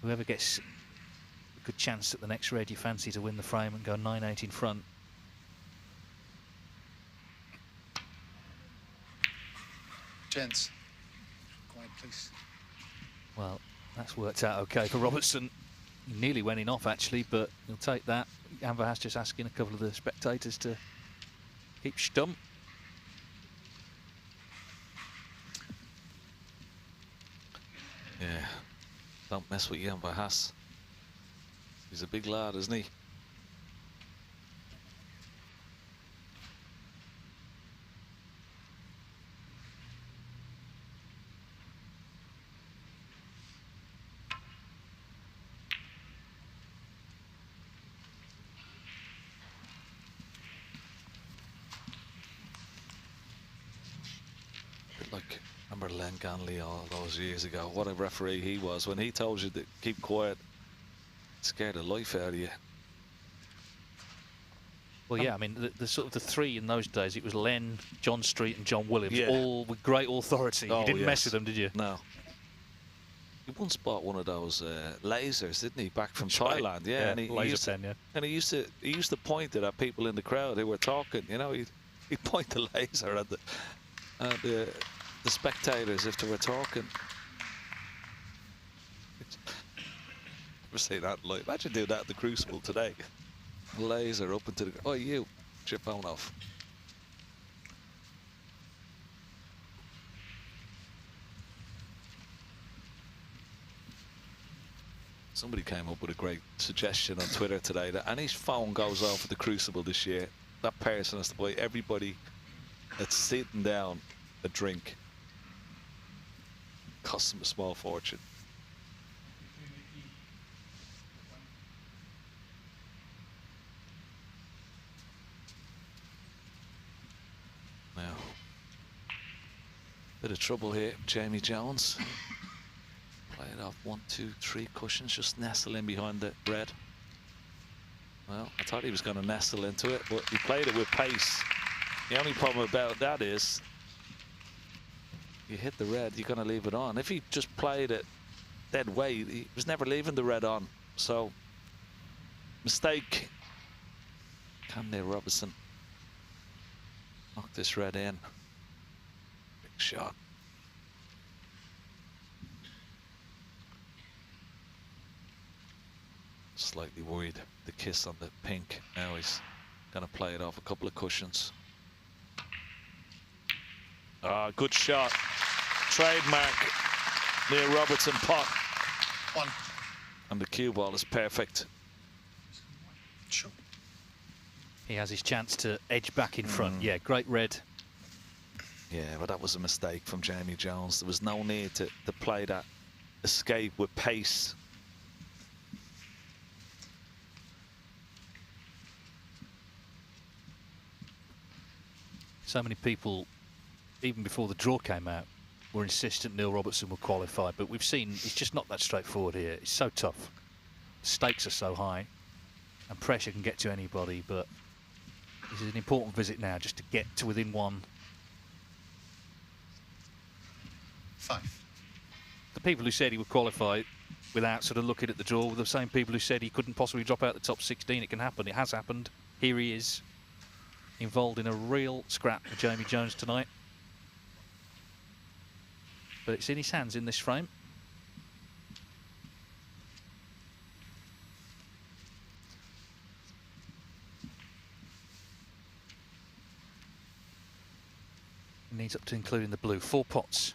whoever gets a good chance at the next red you fancy to win the frame and go 9-8 in front. Gents, quiet please. Well, that's worked out okay for Robertson. He nearly went in off actually, but he'll take that. Amber has just asking a couple of the spectators to keep stum. Yeah, don't mess with Amber Haas. He's a big lad, isn't he? Like, remember Len Ganley all those years ago? What a referee he was. When he told you to keep quiet, it scared the life out of you. Well, yeah, I mean, the sort of the three in those days, it was Len, John Street and John Williams, Yeah. all with great authority. Oh, you didn't mess yes. with them, did you? No. He once bought one of those lasers, didn't he, back from That's right. Thailand? Yeah, Yeah, and he laser used pen, yeah. And he used to point it at people in the crowd who were talking. You know, he'd point the laser at the spectators if they were talking. Never say that live. Imagine doing that at the Crucible today. Laser up into the. Oh, you, your phone off. Somebody came up with a great suggestion on Twitter today that any phone goes off at the Crucible this year, that person has to buy everybody that's sitting down a drink. Costs them a small fortune. Now, bit of trouble here, Jamie Jones. Play it off 1, 2, 3 cushions, just nestle in behind the red. Well, I thought he was going to nestle into it, but he played it with pace. The only problem about that is you hit the red, you're going to leave it on. If he just played it dead weight, he was never leaving the red on. So, mistake. Can Neil Robertson knock this red in? Big shot. Slightly worried. The kiss on the pink. Now he's going to play it off a couple of cushions. Ah, good shot. Trademark Neil Robertson pot. One. And the cue ball is perfect. Sure. He has his chance to edge back in front. Yeah, great red. Yeah, but that was a mistake from Jamie Jones. There was no need to play that escape with pace. So many people, even before the draw came out, were insistent Neil Robertson would qualify, but we've seen it's just not that straightforward here. It's so tough. The stakes are so high, and pressure can get to anybody, but this is an important visit now, just to get to within one. 5. The people who said he would qualify without sort of looking at the draw were the same people who said he couldn't possibly drop out the top 16. It can happen. It has happened. Here he is, involved in a real scrap with Jamie Jones tonight. But it's in his hands in this frame. He needs up to including the blue. 4 pots.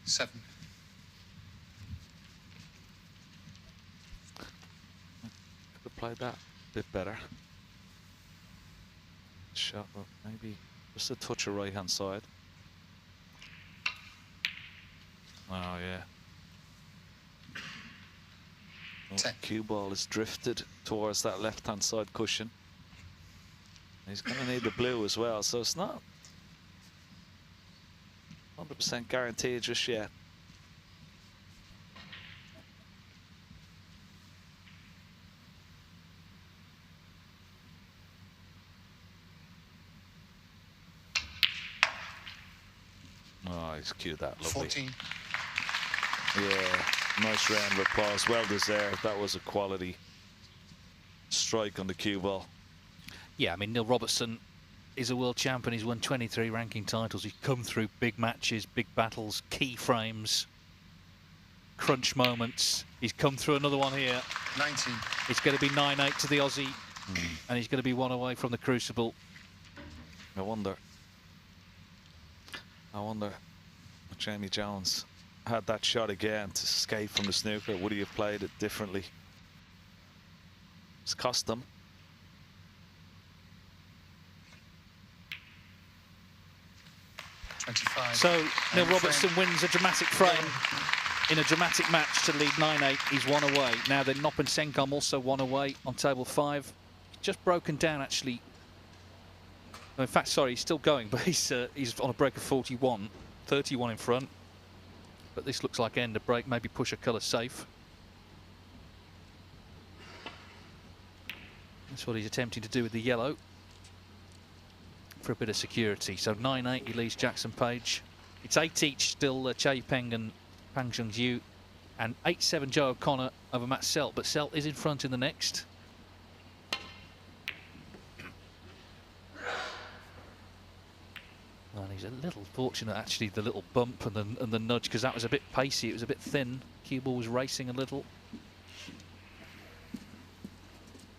7. Could have played that a bit better. Shot, well, maybe just a touch of right hand side. Oh yeah. Oh, cue ball is drifted towards that left hand side cushion. He's going to need the blue as well, so it's not 100% guaranteed just yet. he's cued that. Lovely. 14. Yeah, nice round of applause. Well deserved. That was a quality strike on the cue ball. Yeah, I mean, Neil Robertson is a world champion. He's won 23 ranking titles. He's come through big matches, big battles, key frames, crunch moments. He's come through another one here. 19. It's going to be 9-8 to the Aussie, and he's going to be one away from the Crucible. I wonder if Jamie Jones had that shot again to escape from the snooker, would he have played it differently? It's cost him. So Neil Robertson wins a dramatic frame in a dramatic match to lead 9-8. He's one away. Now then, Nop and Senkom also one away on table 5. Just broken down, actually. In fact, sorry, he's still going, but he's on a break of 41, 31 in front. But this looks like end of break. Maybe push a colour safe. That's what he's attempting to do with the yellow, for a bit of security. So 9-8, he leads Jackson Page. It's 8 each still, Che Peng and Pang Zhengzhu, and 8-7 Joe O'Connor over Matt Selt, but Selt is in front in the next. And he's a little fortunate, actually, the little bump and the nudge, because that was a bit pacey, it was a bit thin. Cue ball was racing a little.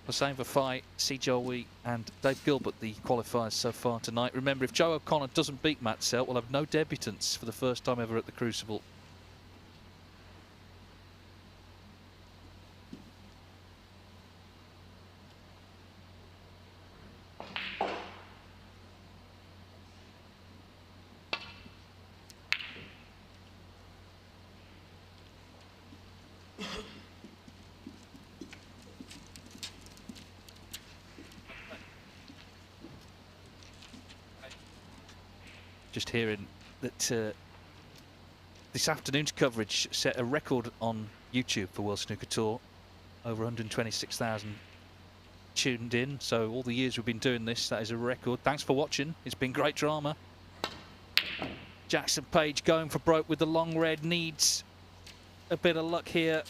The same for Fai, C. Joey and Dave Gilbert, the qualifiers so far tonight. Remember, if Joe O'Connor doesn't beat Matt Selt, we'll have no debutants for the first time ever at the Crucible. Just hearing that this afternoon's coverage set a record on YouTube for World Snooker Tour. Over 126,000 tuned in. So all the years we've been doing this, that is a record. Thanks for watching. It's been great drama. Jackson Page going for broke with the long red. Needs a bit of luck here.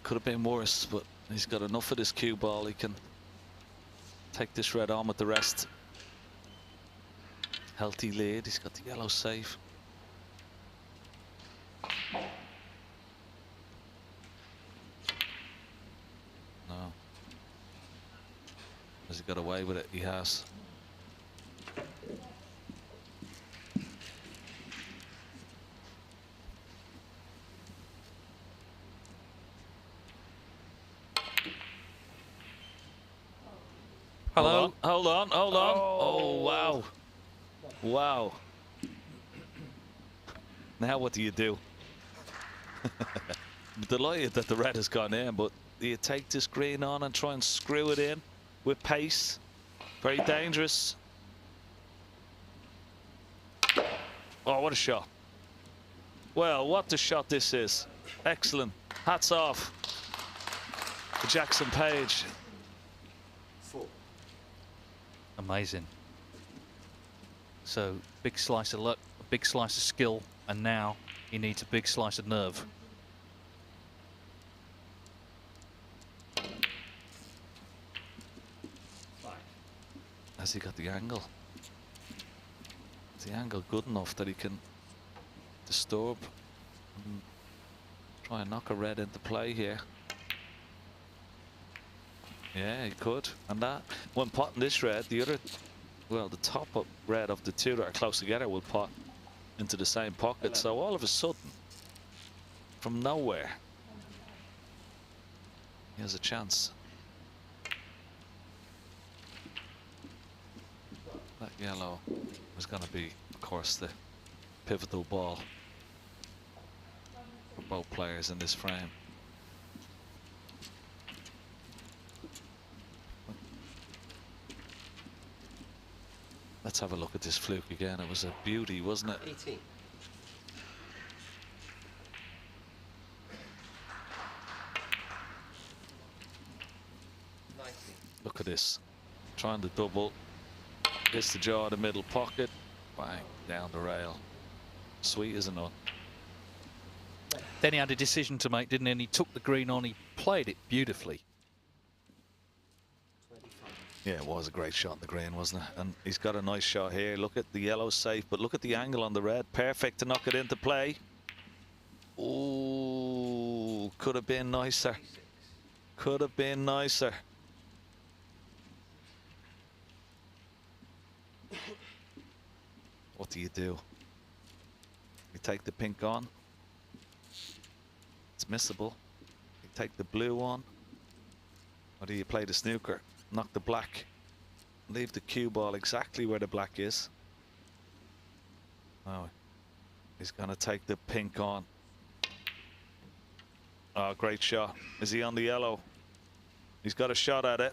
Could have been worse, but he's got enough of this cue ball. He can take this red on with the rest. Healthy lead. He's got the yellow safe. No. Has he got away with it? He has. Hello? Hold on. Oh, wow. Wow. Now what do you do? I'm delighted that the red has gone in, but do you take this green on and try and screw it in with pace? Very dangerous. Oh, what a shot. Well, what a shot this is. Excellent. Hats off to Jackson Page. Amazing. So big slice of luck, a big slice of skill, and now he needs a big slice of nerve. Has he got the angle? Is the angle good enough that he can disturb and try and knock a red into play here? Yeah, he could. And that, when potting this red, the other, well, the top up red of the two that are close together will pot into the same pocket. So all of a sudden, from nowhere, he has a chance. That yellow was going to be, of course, the pivotal ball for both players in this frame. Let's have a look at this fluke again. It was a beauty, wasn't it? 18. Look at this. Trying to double. Hits the jaw of the middle pocket. Bang, down the rail. Sweet as a nut. Then he had a decision to make, didn't he? And he took the green on. He played it beautifully. Yeah, it was a great shot in the green, wasn't it? And he's got a nice shot here. Look at the yellow safe, but look at the angle on the red. Perfect to knock it into play. Ooh, could have been nicer. Could have been nicer. What do? You take the pink on. It's missable. You take the blue on. Or do you play the snooker? Knock the black. Leave the cue ball exactly where the black is. Oh, he's going to take the pink on. Oh, great shot. Is he on the yellow? He's got a shot at it.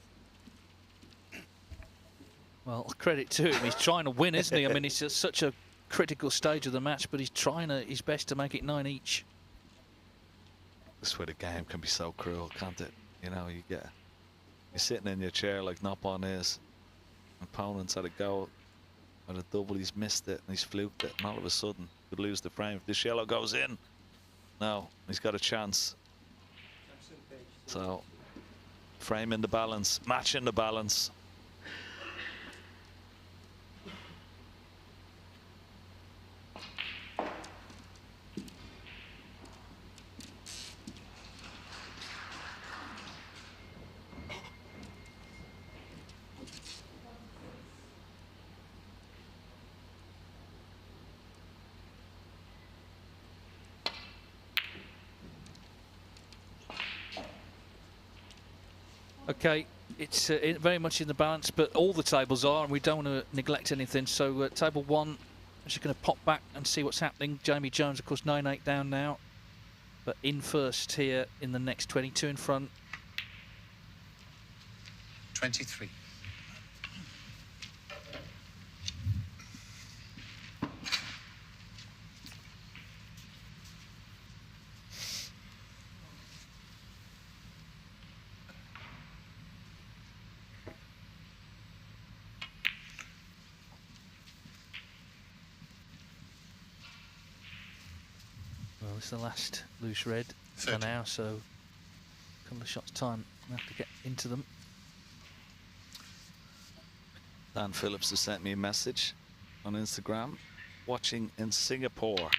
Well, credit to him. He's trying to win, isn't he? I mean, it's at such a critical stage of the match, but he's trying his best to make it 9 each. This is where the game can be so cruel, can't it? You know, you're sitting in your chair like Nopon is. Opponent's had a go at a double, he's missed it and he's fluked it, and all of a sudden could lose the frame. If this yellow goes in, no, he's got a chance. So, frame in the balance, match in the balance. Okay, it's very much in the balance, but all the tables are, and we don't want to neglect anything. So table 1, I'm just going to pop back and see what's happening. Jamie Jones, of course, 9-8 down now, but in first here in the next 22 in front. 23. Well, it's the last loose red for now, so a couple of shots time, we'll have to get into them. Dan Phillips has sent me a message on Instagram. Watching in Singapore.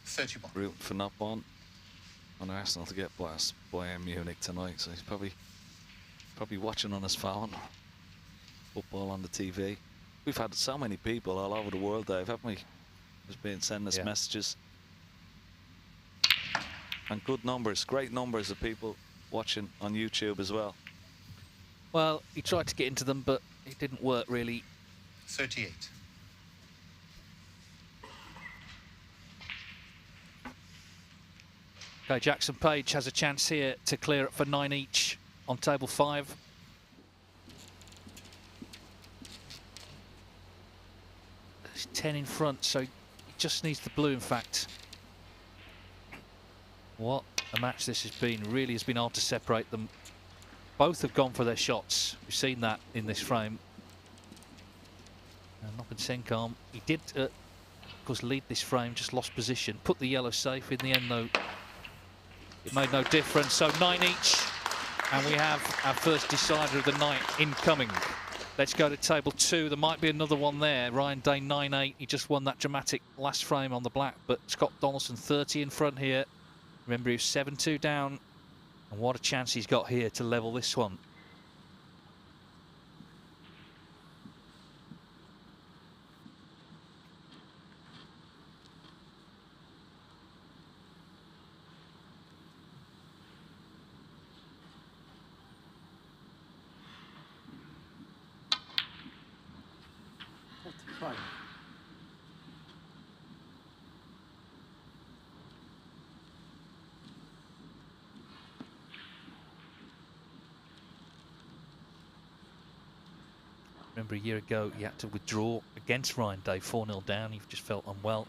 31. Rooting for Nopon on Arsenal to get past Bayern Munich tonight, so he's probably watching on his phone. Football on the TV. We've had so many people all over the world, Dave, haven't we? Just been sending us messages. And good numbers, great numbers of people watching on YouTube as well. Well, he tried to get into them, but it didn't work really. 38. Okay, Jackson Page has a chance here to clear it for 9 each on table 5. There's 10 in front, so he just needs the blue, in fact. What a match this has been. Really has been hard to separate them. Both have gone for their shots. We've seen that in this frame. And Nopon Senkam, he did, of course, lead this frame, just lost position. Put the yellow safe in the end, though. It made no difference. So 9 each, and we have our first decider of the night incoming. Let's go to table 2. There might be another one there. Ryan Day 9-8. He just won that dramatic last frame on the black, but Scott Donaldson 30 in front here. Remember, he was 7-2 down, and what a chance he's got here to level this one. Fine. Remember, a year ago, he had to withdraw against Ryan Day, 4-0 down. He just felt unwell.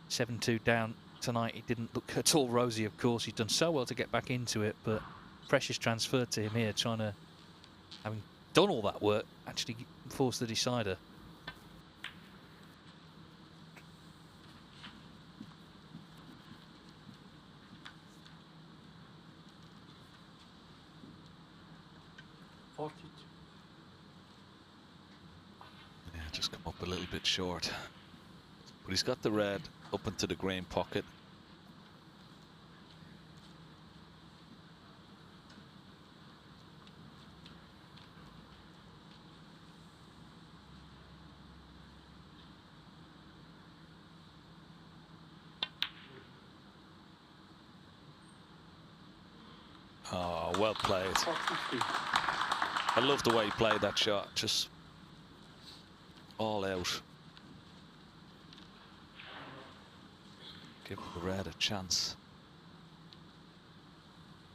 7-2 down tonight. He didn't look at all rosy, of course. He's done so well to get back into it, but pressure's transferred to him here, trying to, having done all that work, actually force the decider. Yeah, just come up a little bit short. But he's got the red up into the green pocket. Oh, well played. I love the way he played that shot, just all out. Give the red a chance.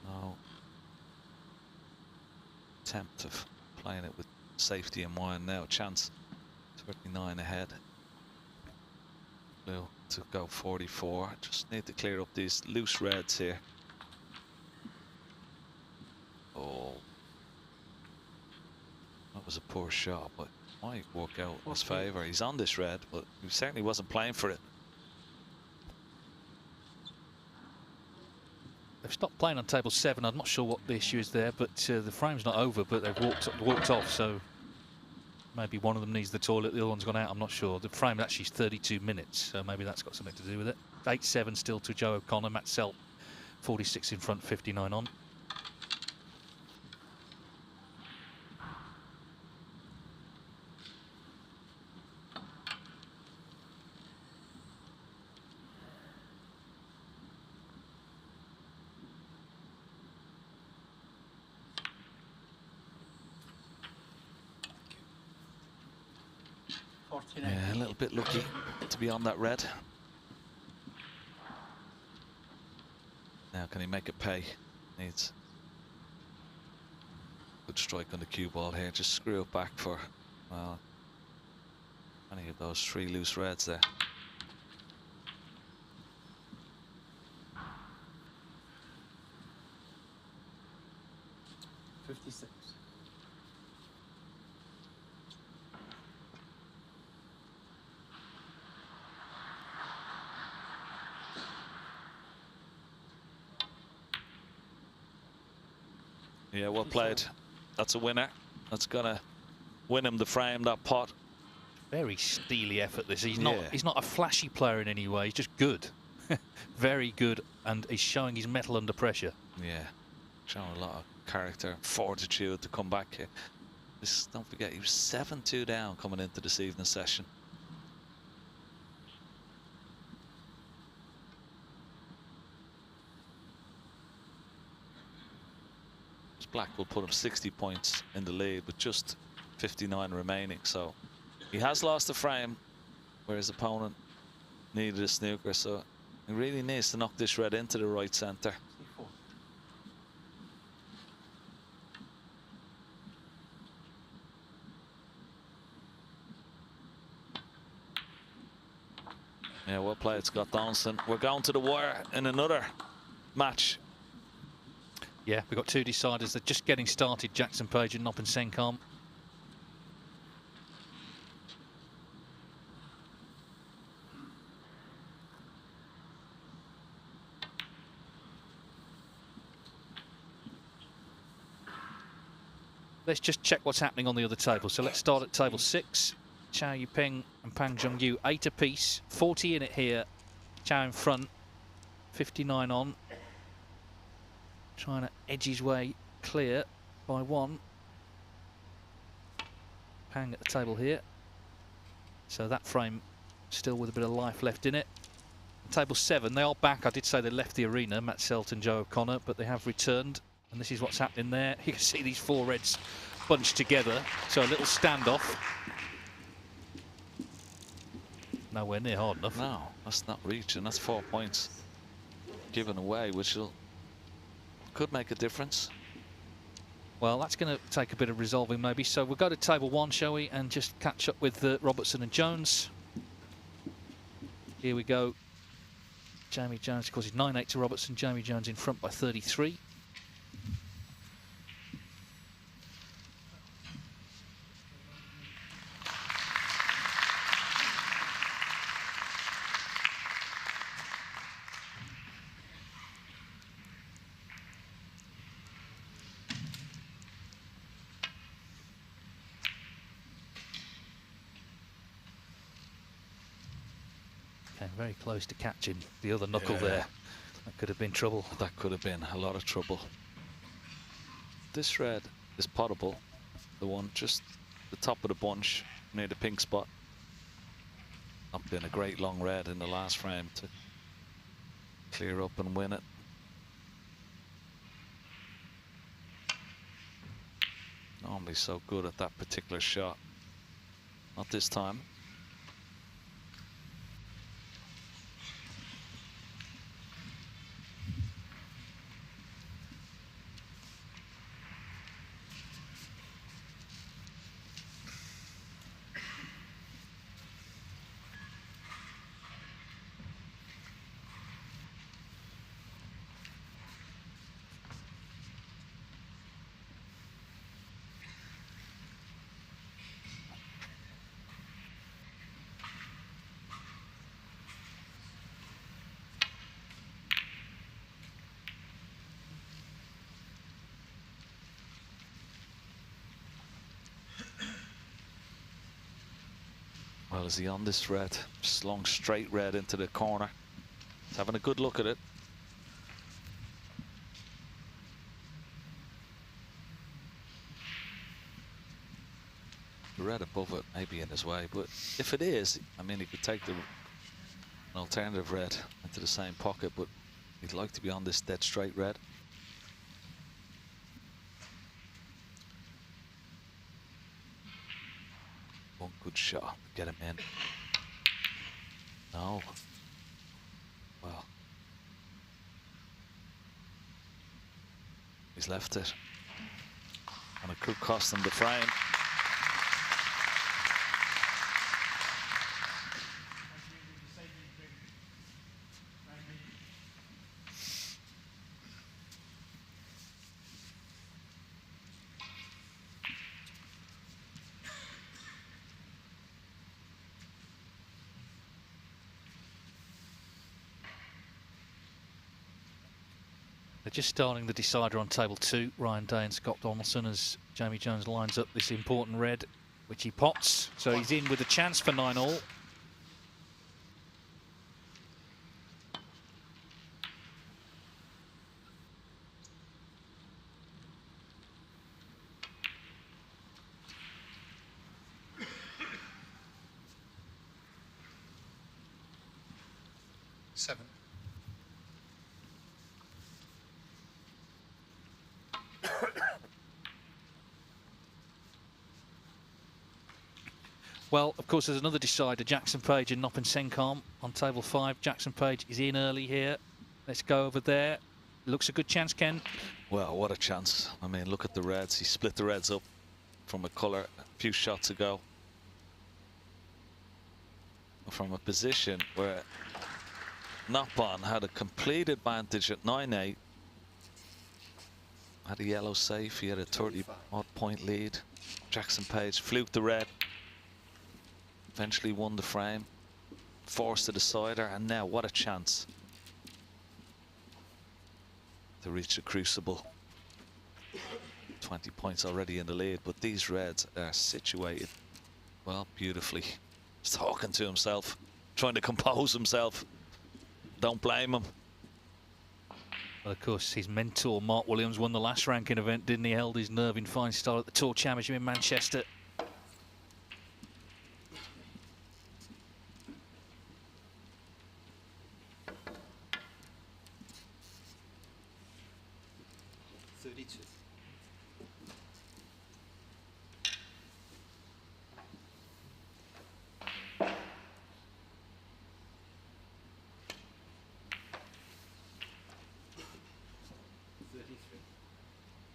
No attempt of playing it with safety in mind. Now a chance. 39 ahead. Blue to go 44. Just need to clear up these loose reds here. Oh, that was a poor shot, but might work out in his favour. He's on this red, but he certainly wasn't playing for it. They've stopped playing on table 7. I'm not sure what the issue is there, but the frame's not over, but they've walked off, so maybe one of them needs the toilet, the other one's gone out, I'm not sure. The frame actually is 32 minutes, so maybe that's got something to do with it. 8-7 still to Joe O'Connor. Matt Selt 46 in front, 59 on. Yeah, a little bit lucky to be on that red. Now can he make it pay? Needs good strike on the cue ball here. Just screw it back for, well, any of those 3 loose reds there. Yeah, well played. That's a winner. That's gonna win him the frame, that pot. Very steely effort this. He's not a flashy player in any way. He's just good. Very good, and he's showing his mettle under pressure. Yeah, showing a lot of character, fortitude to come back here. Just don't forget, he was 7-2 down coming into this evening's session. Black will put him 60 points in the lead with just 59 remaining, so he has lost the frame where his opponent needed a snooker, so he really needs to knock this red into the right centre. Yeah, well played, Scott Donaldson. We're going to the wire in another match. Yeah, we've got 2 deciders. They're just getting started, Jackson Page and Noppin Senkom. Let's just check what's happening on the other table. So let's start at table 6. Chow Yuping and Pang Jung-yu, 8 apiece. 40 in it here. Chow in front, 59 on. Trying to edge his way clear by 1. Pang at the table here. So that frame still with a bit of life left in it. Table 7, they are back. I did say they left the arena, Matt Selt and Joe O'Connor, but they have returned. And this is what's happening there. You can see these 4 reds bunched together. So a little standoff. Nowhere near hard enough. No, that's not reaching. That's 4 points given away, which could make a difference. Well, that's going to take a bit of resolving maybe. So we'll go to table 1, shall we, and just catch up with Robertson and Jones. Here we go. Jamie Jones, of course, is 9-8 to Robertson. Jamie Jones in front by 33. Came very close to catching the other knuckle there. That could have been trouble. That could have been a lot of trouble. This red is potable. The one just the top of the bunch near the pink spot. Not been a great long red in the last frame to clear up and win it. Normally so good at that particular shot. Not this time. Well, is he on this red? Just long straight red into the corner. He's having a good look at it. The red above it may be in his way, but if it is, I mean, he could take an alternative red into the same pocket, but he'd like to be on this dead straight red. One good shot, get him in. No. Well. He's left it. And it could cost him the frame. They're just starting the decider on table 2, Ryan Day and Scott Donaldson, as Jamie Jones lines up this important red, which he pots. So he's in with a chance for 9-all. Seven. Well, of course, there's another decider, Jackson Page and Noppin Senkarm on table 5. Jackson Page is in early here. Let's go over there. Looks a good chance, Ken. Well, what a chance. I mean, look at the reds. He split the reds up from a colour a few shots ago. From a position where Noppon had a complete advantage at 9-8. Had a yellow safe. He had a 30-odd point lead. Jackson Page fluked the red. Eventually won the frame, forced the decider, and now what a chance to reach the crucible. 20 points already in the lead, but these reds are situated, well, beautifully. He's talking to himself, trying to compose himself. Don't blame him. Well, of course, his mentor, Mark Williams, won the last ranking event, didn't he? Held his nerve in fine style at the Tour Championship in Manchester.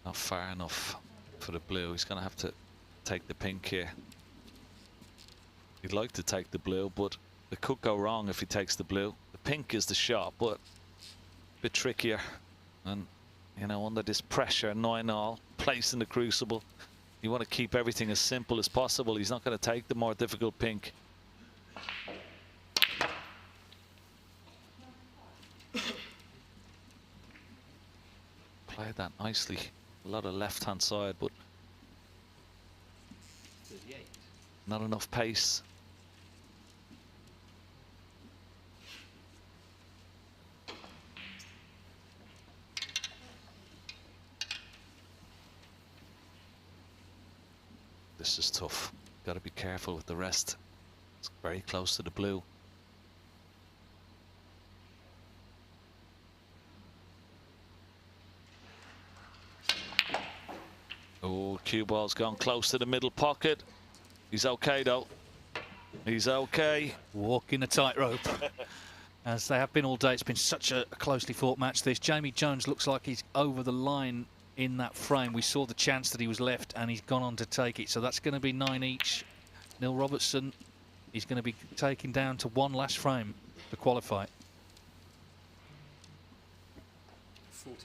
Not far enough for the blue. He's going to have to take the pink here. He'd like to take the blue, but it could go wrong if he takes the blue. The pink is the shot, but a bit trickier. And, you know, under this pressure, 9-all, place in the crucible, you want to keep everything as simple as possible. He's not going to take the more difficult pink. Played that nicely. A lot of left-hand side, but 38. not enough pace. this is tough. Got to be careful with the rest. It's very close to the blue. Oh, cue ball's gone close to the middle pocket. He's okay though. He's okay. Walking a tightrope. As they have been all day. It's been such a closely fought match this. Jamie Jones looks like he's over the line in that frame. We saw the chance that he was left and he's gone on to take it. So that's going to be 9 each. Neil Robertson is going to be taken down to one last frame to qualify.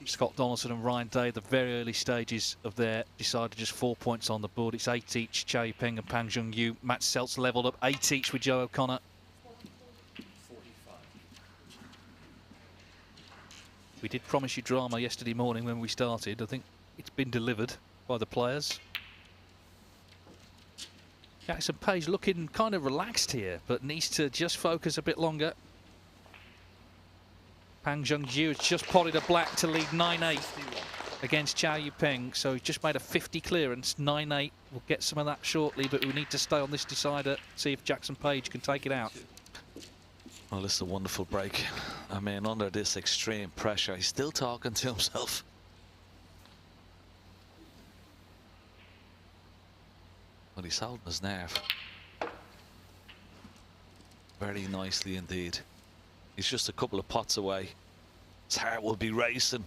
Scott Donaldson and Ryan Day, the very early stages of their decided just 4 points on the board. It's 8 each. Chow Yu-ping and Pang Jung-yu. Matt Seltz levelled up 8 each with Joe O'Connor. 45. We did promise you drama yesterday morning when we started. I think it's been delivered by the players. Jackson Page looking kind of relaxed here, but needs to just focus a bit longer. Pang Jung-ju has just potted a black to lead 9-8 against Chow Yu-ping, so he's just made a 50 clearance, 9-8. We'll get some of that shortly, but we need to stay on this decider, see if Jackson Page can take it out. Well, this is a wonderful break. I mean, under this extreme pressure, he's still talking to himself. But he's holding his nerve. Very nicely indeed. He's just a couple of pots away. His heart will be racing.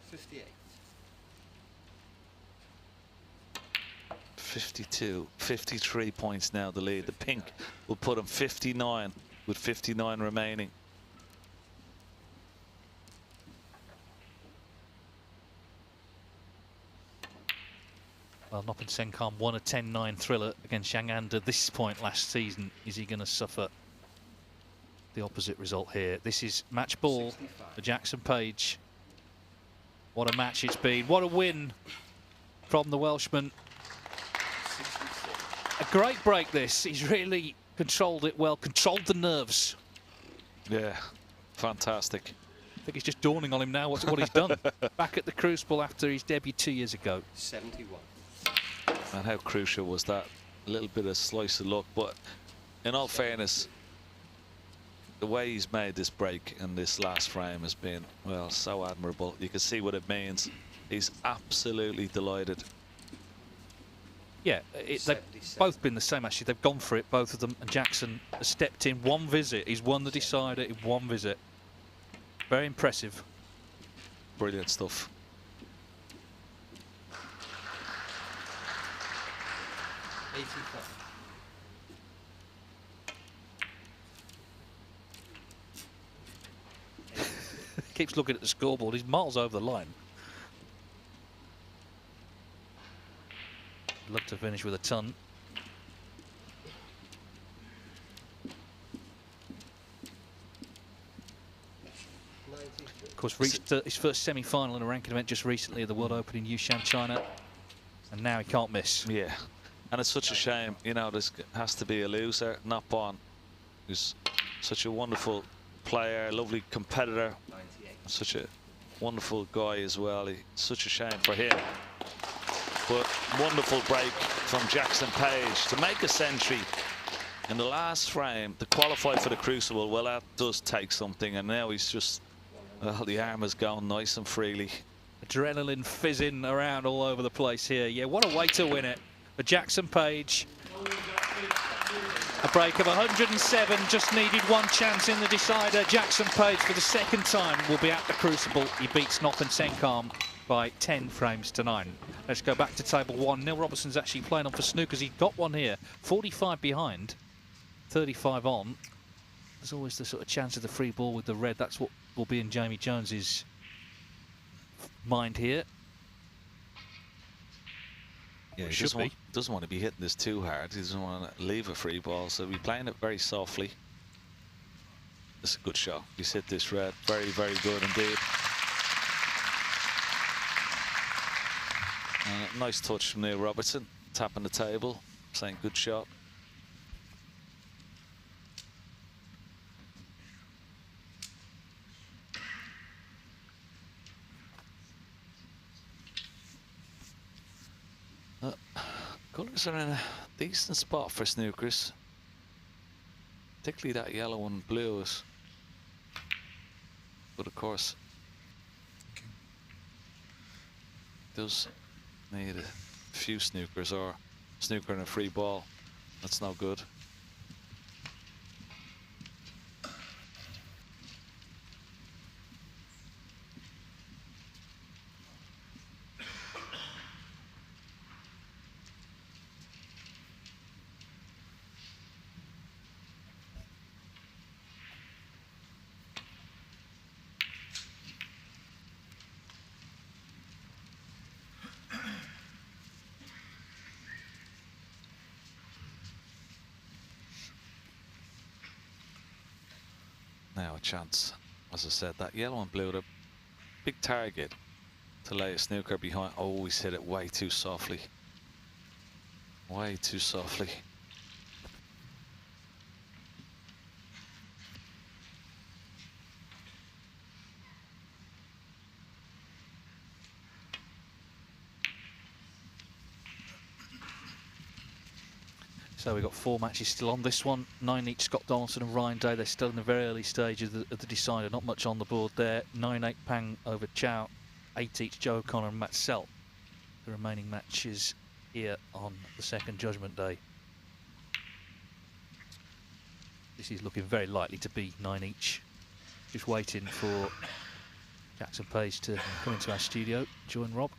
58. 52, 53 points now the lead. The pink will put him 59 with 59 remaining. Well, Noppin Senkam won a 10-9 thriller against Yang Anda at this point last season. Is he going to suffer the opposite result here? This is match ball for Jackson Page. What a match it's been. What a win from the Welshman. A great break this. He's really controlled it well, controlled the nerves. Yeah, fantastic. I think it's just dawning on him now what he's done. Back at the Crucible after his debut 2 years ago. 71. And how crucial was that? A little bit of slice of luck, but in all fairness, the way he's made this break in this last frame has been, well, so admirable. You can see what it means. He's absolutely delighted. Yeah, they've both been the same actually. They've gone for it, both of them, and Jackson has stepped in one visit. He's won the decider in one visit. Very impressive. Brilliant stuff. Keeps looking at the scoreboard. He's miles over the line. Look to finish with a ton. Of course, reached his first semi-final in a ranking event just recently at the World Open in Yushan, China, and now he can't miss. Yeah, and it's such a shame. You know, this has to be a loser, not Bon, who's such a wonderful player, lovely competitor, such a wonderful guy as well. Such a shame for him. But wonderful break from Jackson Page to make a century in the last frame to qualify for the Crucible. Well, that does take something, and now he's just, well, the arm is going nice and freely. Adrenaline fizzing around all over the place here. Yeah, what a way to win it for Jackson Page. A break of 107, just needed one chance in the decider. Jackson Page for the second time will be at the Crucible. He beats Noppin Senkam by 10 frames to 9. Let's go back to table 1. Neil Robertson's actually playing on for snookers. He got one here, 45 behind, 35 on. There's always the sort of chance of the free ball with the red. That's what will be in Jamie Jones's mind here. Yeah, he doesn't want to be hitting this too hard. He doesn't want to leave a free ball, so he's playing it very softly. This is a good shot. He's hit this red. Very, very good indeed. Nice touch from Neil Robertson, tapping the table, saying good shot. Colours are in a decent spot for snookers. Particularly that yellow and blue is. But of course, does need a few snookers or snooker and a free ball. That's no good. Now a chance, as I said, that yellow and blue, the big target to lay a snooker behind. Always hit it way too softly. Way too softly. So we've got 4 matches still on this one. 9 each, Scott Donaldson and Ryan Day. They're still in the very early stage of the decider. Not much on the board there. 9-8 Pang over Chow. 8 each, Joe O'Connor and Matt Selt. The remaining matches here on the second Judgment Day. This is looking very likely to be 9 each. Just waiting for Jackson Page to come into our studio, join Rob.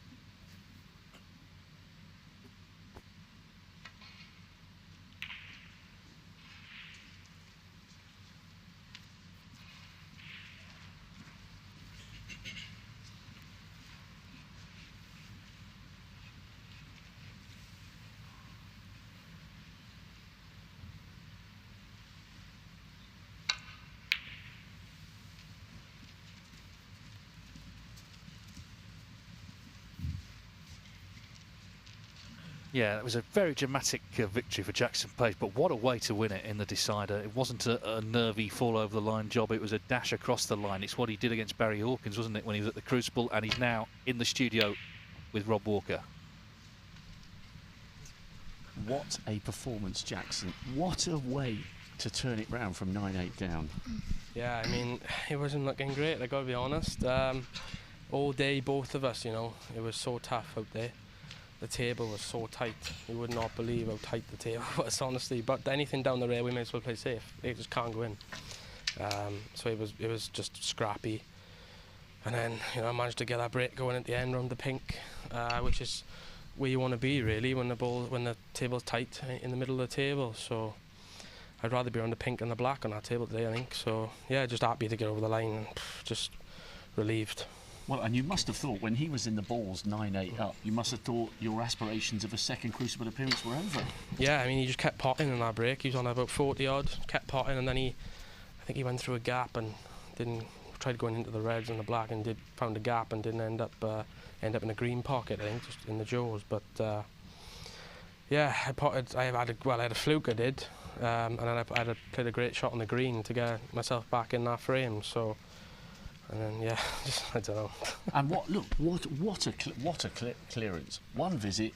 Yeah, it was a very dramatic victory for Jackson Page, but what a way to win it in the decider. It wasn't a nervy fall over the line job, it was a dash across the line. It's what he did against Barry Hawkins, wasn't it, when he was at the Crucible, and he's now in the studio with Rob Walker. What a performance, Jackson. What a way to turn it round from 9-8 down. Yeah, I mean, it wasn't looking great, I got to be honest. All day, both of us, you know, it was so tough out there. The table was so tight. You would not believe how tight the table was, honestly. But anything down the rail, we may as well play safe. It just can't go in. So it was just scrappy. And then, you know, I managed to get that break going at the end around the pink, which is where you want to be really when the table's tight in the middle of the table. So I'd rather be around the pink and the black on that table today, I think. So yeah, just happy to get over the line and just relieved. Well, and you must have thought, when he was in the balls 9-8 up, you must have thought your aspirations of a second Crucible appearance were over. Yeah, I mean, he just kept potting in that break. He was on about 40 odd, kept potting, and then I think he went through a gap and tried going into the reds and the black and found a gap and didn't end up in a green pocket, I think, just in the jaws. But yeah, I potted. I had a fluke, I did, and then I played a great shot on the green to get myself back in that frame. So. And then, yeah, just, I don't know. And what a clearance. One visit,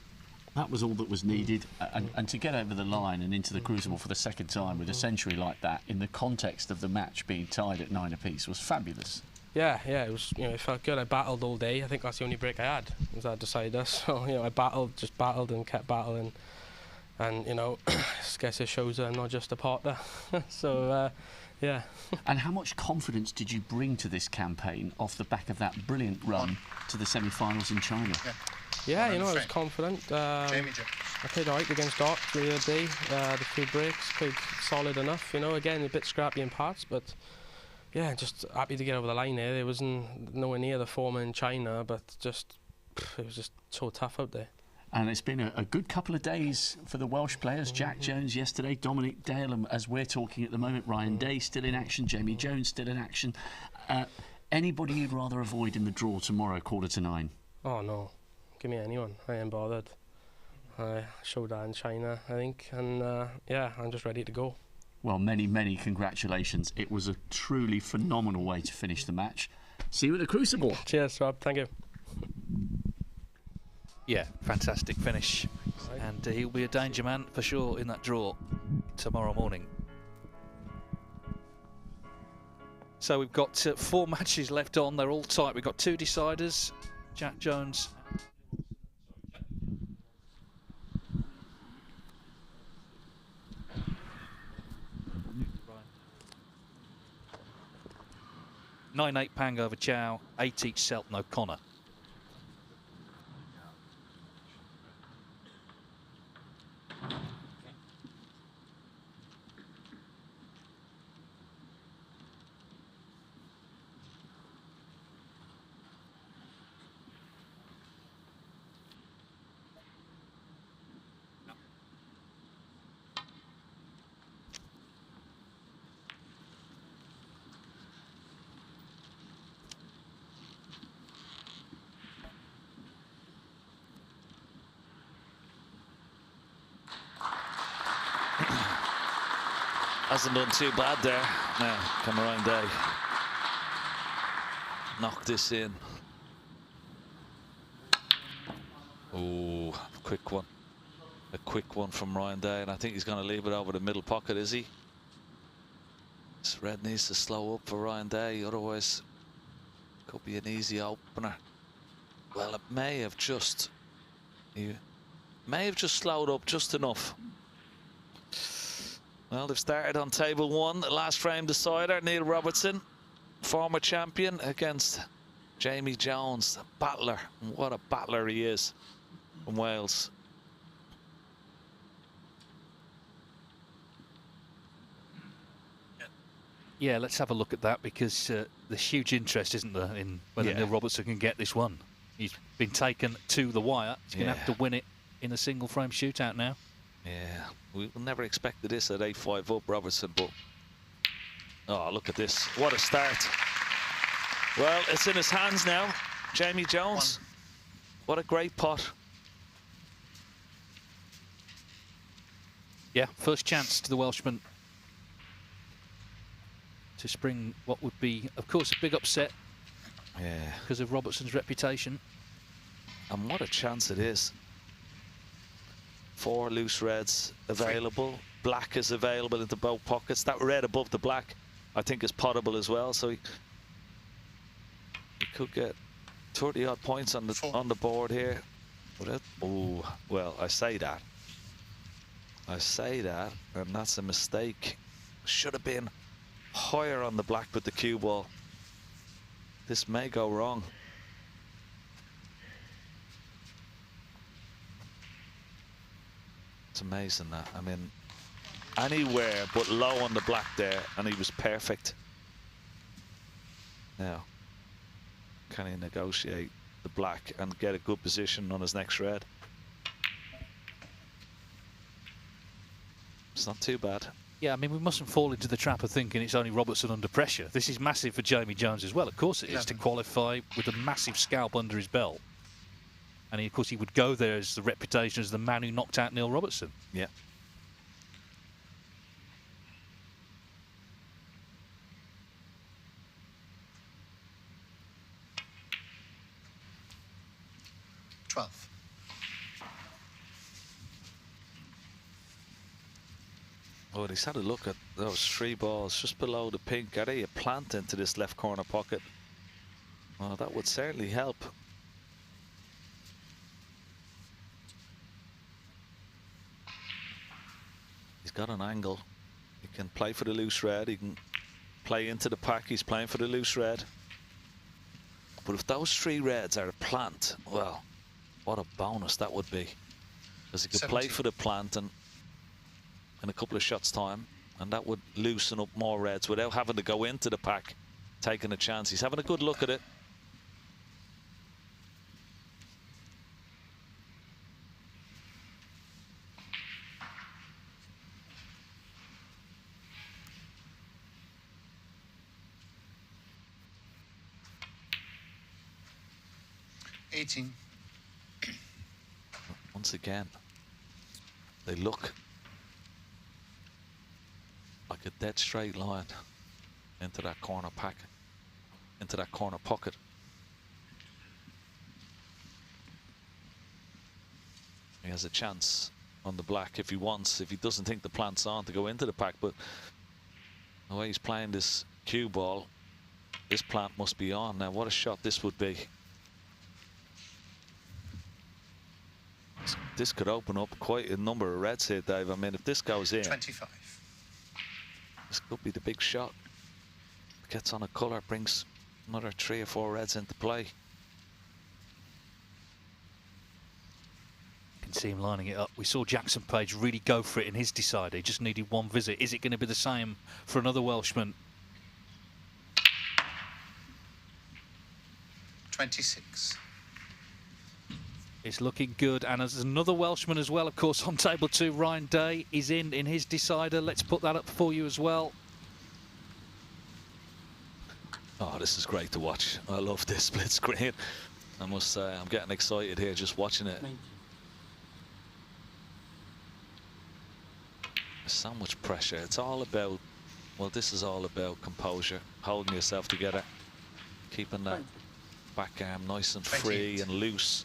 that was all that was needed. And to get over the line and into the Crucible for the second time with a century like that, in the context of the match being tied at 9 apiece, was fabulous. Yeah, it was. You know, it felt good. I battled all day. I think that's the only break I had, was that decider. So, you know, I just battled and kept battling. And, you know, I guess it shows that I'm not just a potter. So, yeah. And how much confidence did you bring to this campaign off the back of that brilliant run to the semi-finals in China? Yeah, you know, I was confident. I played all right against Doc the other day. The 2 breaks, played solid enough. You know, again, a bit scrappy in parts, but yeah, just happy to get over the line there. There wasn't nowhere near the form in China, but just it was just so tough out there. And it's been a good couple of days for the Welsh players. Jack Jones yesterday, Dominic Dale, and as we're talking at the moment, Ryan Day still in action, Jamie Jones still in action. Anybody you'd rather avoid in the draw tomorrow, 8:45? Oh, no. Give me anyone. I ain't bothered. I showed that in China, I think. And, yeah, I'm just ready to go. Well, many, many congratulations. It was a truly phenomenal way to finish the match. See you at the Crucible. Cheers, Rob. Thank you. Yeah, fantastic finish. And he'll be a danger man for sure in that draw tomorrow morning. So we've got 4 matches left on. They're all tight. We've got 2 deciders. Jack Jones. 9-8 Pang over Chow, 8 each Selton O'Connor. Hasn't done too bad there. Now, Cameron Day knock this in. Oh, quick one. A quick one from Ryan Day, and I think he's going to leave it over the middle pocket, is he? This red needs to slow up for Ryan Day, otherwise could be an easy opener. Well, it may have just... He may have just slowed up just enough. Well, they've started on table 1, the last frame decider, Neil Robertson, former champion, against Jamie Jones, a battler. And what a battler he is from Wales. Yeah, let's have a look at that, because there's huge interest, isn't there, in whether Neil Robertson can get this one. He's been taken to the wire. He's going to have to win it in a single frame shootout now. Yeah, we never expected this at 8-5 up, Robertson, but oh, look at this. What a start. Well, it's in his hands now, Jamie Jones. What a great pot. Yeah, first chance to the Welshman to spring what would be, of course, a big upset. Yeah. Because of Robertson's reputation. And what a chance it is. 4 loose reds available. Black is available into both pockets. That red above the black, I think, is potable as well. So he could get 30-odd points on the board here. Oh, well, I say that. And that's a mistake. Should have been higher on the black with the cue ball. This may go wrong. It's amazing that. I mean, anywhere but low on the black there, and he was perfect. Now, can he negotiate the black and get a good position on his next red? It's not too bad. Yeah, I mean, we mustn't fall into the trap of thinking it's only Robertson under pressure. This is massive for Jamie Jones as well. Of course it is, to qualify with a massive scalp under his belt. And of course he would go there as the reputation as the man who knocked out Neil Robertson. Yeah. Oh, he's had a look at those 3 balls just below the pink. Are they a plant into this left corner pocket? Well, that would certainly help. He's got an angle. He can play for the loose red. He can play into the pack. He's playing for the loose red. But if those 3 reds are a plant, well, what a bonus that would be. Because he could play for the plant and in a couple of shots time, and that would loosen up more reds without having to go into the pack, taking a chance. He's having a good look at it. Once again, they look like a dead straight line into that corner pack, into that corner pocket. He has a chance on the black if he wants, if he doesn't think the plant's on, to go into the pack. But the way he's playing this cue ball, this plant must be on. Now, what a shot this would be. This could open up quite a number of reds here, Dave. I mean, if this goes in, 25. this could be the big shot. Gets on a colour, brings another 3 or 4 reds into play. Can see him lining it up. We saw Jackson Page really go for it in his decider. He just needed one visit. Is it going to be the same for another Welshman? 26. It's looking good, and there's another Welshman as well, of course, on table 2. Ryan Day is in his decider. Let's put that up for you as well. Oh, this is great to watch. I love this split screen. I must say, I'm getting excited here just watching it. There's so much pressure. It's all about, well, this is all about composure, holding yourself together, keeping that back arm nice and free and loose.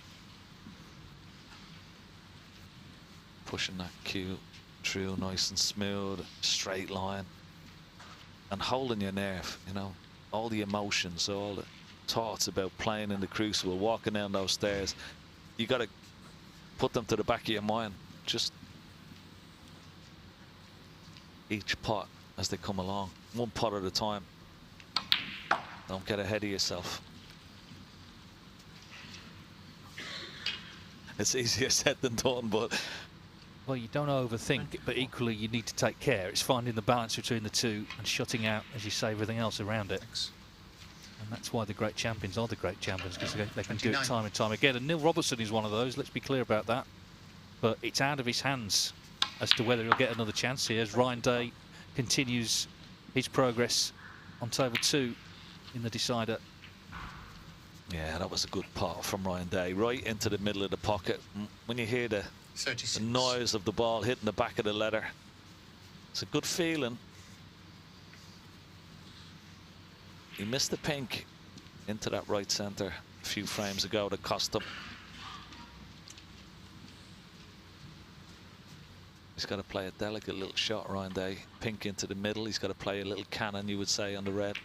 Pushing that cue through nice and smooth, straight line. And holding your nerve, you know, all the emotions, all the thoughts about playing in the crucible, walking down those stairs. You got to put them to the back of your mind. Just each pot as they come along, one pot at a time. Don't get ahead of yourself. It's easier said than done, but... Well, you don't overthink it, but equally you need to take care. It's finding the balance between the two and shutting out, as you say, everything else around it. And that's why the great champions are the great champions, because they can do it time and time again. And Neil Robertson is one of those, let's be clear about that. But it's out of his hands as to whether he'll get another chance here, as Ryan Day continues his progress on table 2 in the decider. Yeah, that was a good pot from Ryan Day, right into the middle of the pocket. When you hear the noise of the ball hitting the back of the letter, it's a good feeling. He missed the pink into that right centre a few frames ago that cost him. He's got to play a delicate little shot, Ryan Day. Pink into the middle. He's got to play a little cannon, you would say, on the red.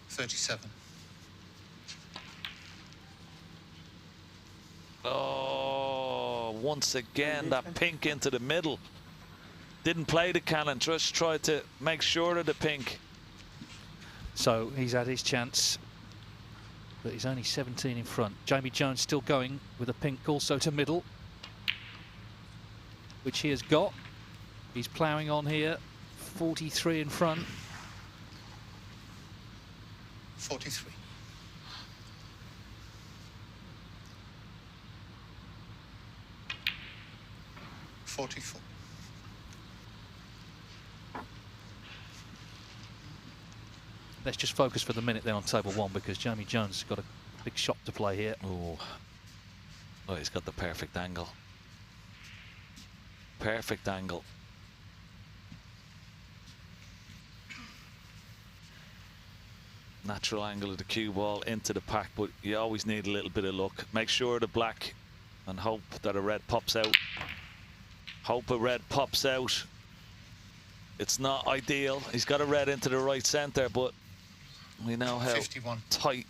37. Oh, once again, that pink into the middle. Didn't play the cannon, just tried to make sure of the pink. So he's had his chance, but he's only 17 in front. Jamie Jones still going with a pink also to middle, which he has got. He's ploughing on here, 43 in front. 43. Let's just focus for the minute then on table 1, because Jamie Jones has got a big shot to play here. Oh, he's got the perfect angle. Perfect angle. Natural angle of the cue ball into the pack, but you always need a little bit of luck. Make sure the black and hope that a red pops out. Hope a red pops out. It's not ideal. He's got a red into the right centre, but we know how 51. Tight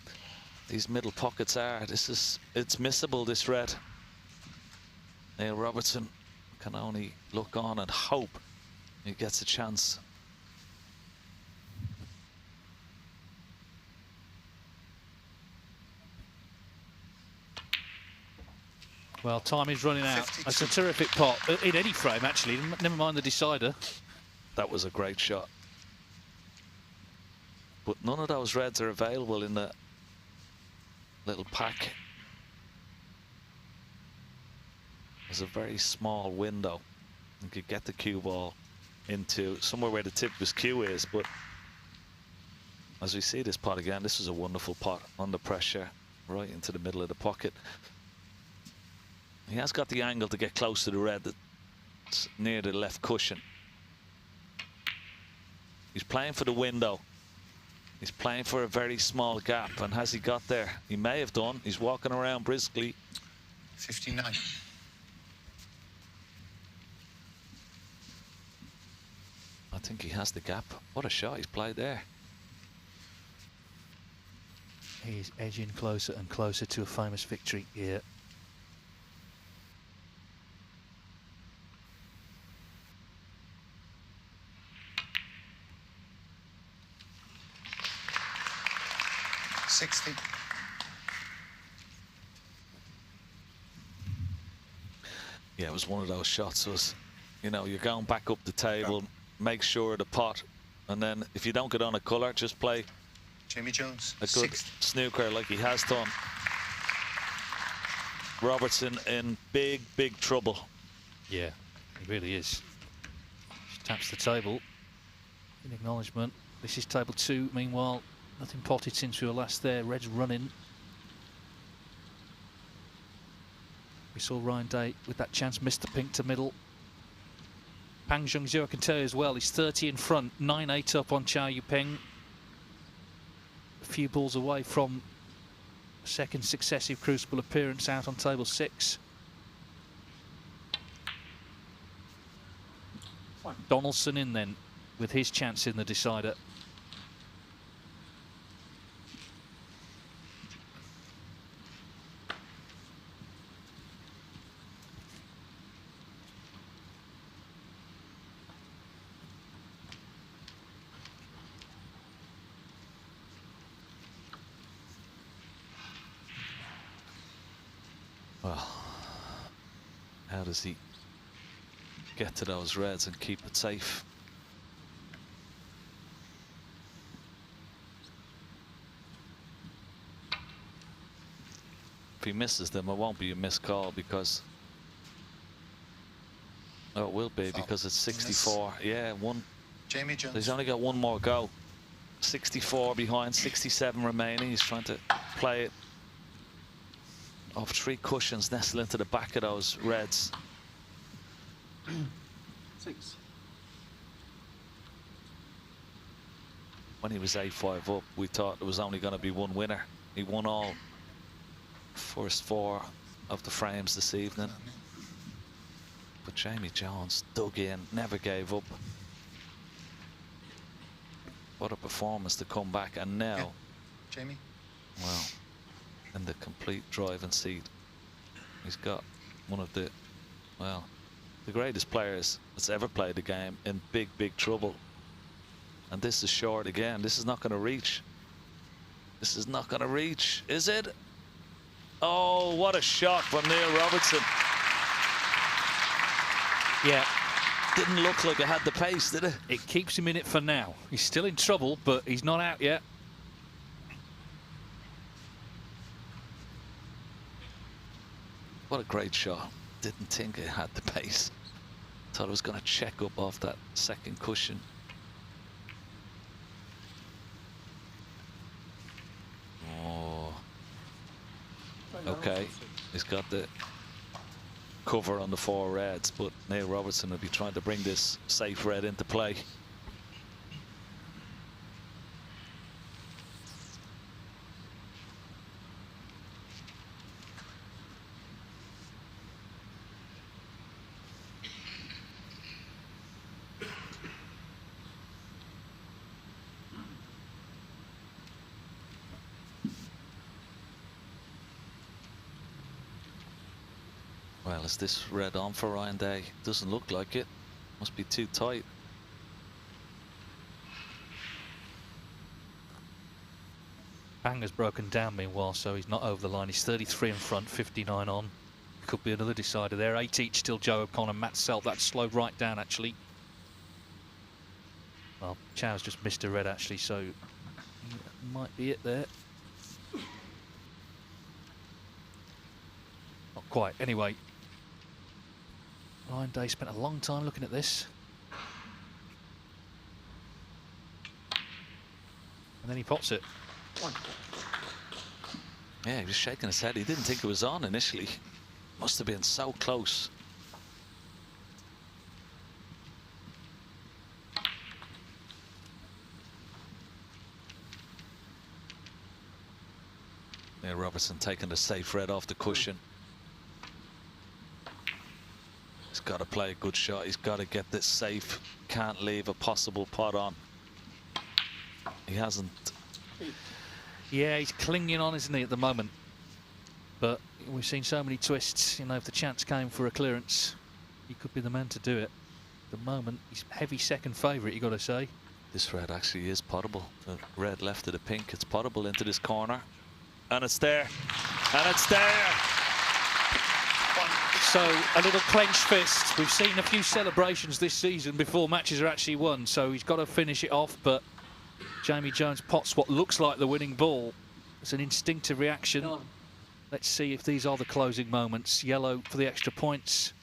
these middle pockets are. It's missable, this red. Neil Robertson can only look on and hope he gets a chance. Well, time is running out. 52. That's a terrific pot in any frame, actually. Never mind the decider. That was a great shot. But none of those reds are available in the little pack. There's a very small window. You could get the cue ball into somewhere where the tip of his cue is, but as we see this pot again, this is a wonderful pot under pressure, right into the middle of the pocket. He has got the angle to get close to the red that's near the left cushion. He's playing for the window. He's playing for a very small gap, and has he got there? He may have done. He's walking around briskly. 59. I think he has the gap. What a shot he's played there. He's edging closer and closer to a famous victory here. Yeah, it was one of those shots. Was, you know, you're going back up the table, make sure the pot, and then if you don't get on a colour, just play Jamie Jones, a good snooker like he has done. Robertson in big, big trouble. Yeah, he really is. Just taps the table in acknowledgement. This is table 2. Meanwhile, nothing potted since we were last there. Red's running. We saw Ryan Day with that chance, missed the pink to middle. Pang Zhengzhou, I can tell you as well, he's 30 in front, 9-8 up on Chow Yu-ping. A few balls away from second successive Crucible appearance out on table 6. Donaldson in then with his chance in the decider. Well, how does he get to those reds and keep it safe? If he misses them, it won't be a missed call because... Oh, it will be because it's 64. Yeah, one. Jamie Jones. He's only got one more go. 64 behind, 67 remaining. He's trying to play it off 3 cushions, nestle into the back of those reds. 6. When he was 8-5 up, we thought there was only going to be one winner. He won all first 4 of the frames this evening. But Jamie Jones dug in, never gave up. What a performance to come back, and now, Jamie. well, in the complete driving seat, he's got one of the, well, the greatest players that's ever played the game in big, big trouble. And this is short again. This is not going to reach. This is not going to reach, is it? Oh, what a shot from Neil Robertson. Yeah. Didn't look like it had the pace, did it? It keeps him in it for now. He's still in trouble, but he's not out yet. What a great shot. Didn't think it had the pace. Thought it was going to check up off that second cushion. Oh. Okay, he's got the cover on the 4 reds, but Neil Robertson will be trying to bring this safe red into play. Well, is this red on for Ryan Day? Doesn't look like it. Must be too tight. Bang has broken down meanwhile, so he's not over the line. He's 33 in front, 59 on. Could be another decider there. 8 each still, Joe O'Connor, Matt Selt. That's slowed right down actually. Well, Chow's just missed a red actually, so might be it there. Not quite. Anyway, Ryan Day spent a long time looking at this. And then he pots it. Yeah, he was shaking his head. He didn't think it was on initially. Must have been so close. Yeah, Robertson taking the safe red off the cushion. got to play a good shot. He's got to get this safe. Can't leave a possible pot on. He hasn't. Yeah, he's clinging on, isn't he, at the moment? But we've seen so many twists. You know, if the chance came for a clearance, he could be the man to do it. At the moment, he's heavy second favourite, you got to say. This red actually is potable. The red left of the pink. It's potable into this corner. And it's there. And it's there. So a little clenched fist. We've seen a few celebrations this season before matches are actually won. So he's got to finish it off. But Jamie Jones pots what looks like the winning ball. It's an instinctive reaction. Let's see if these are the closing moments. Yellow for the extra points.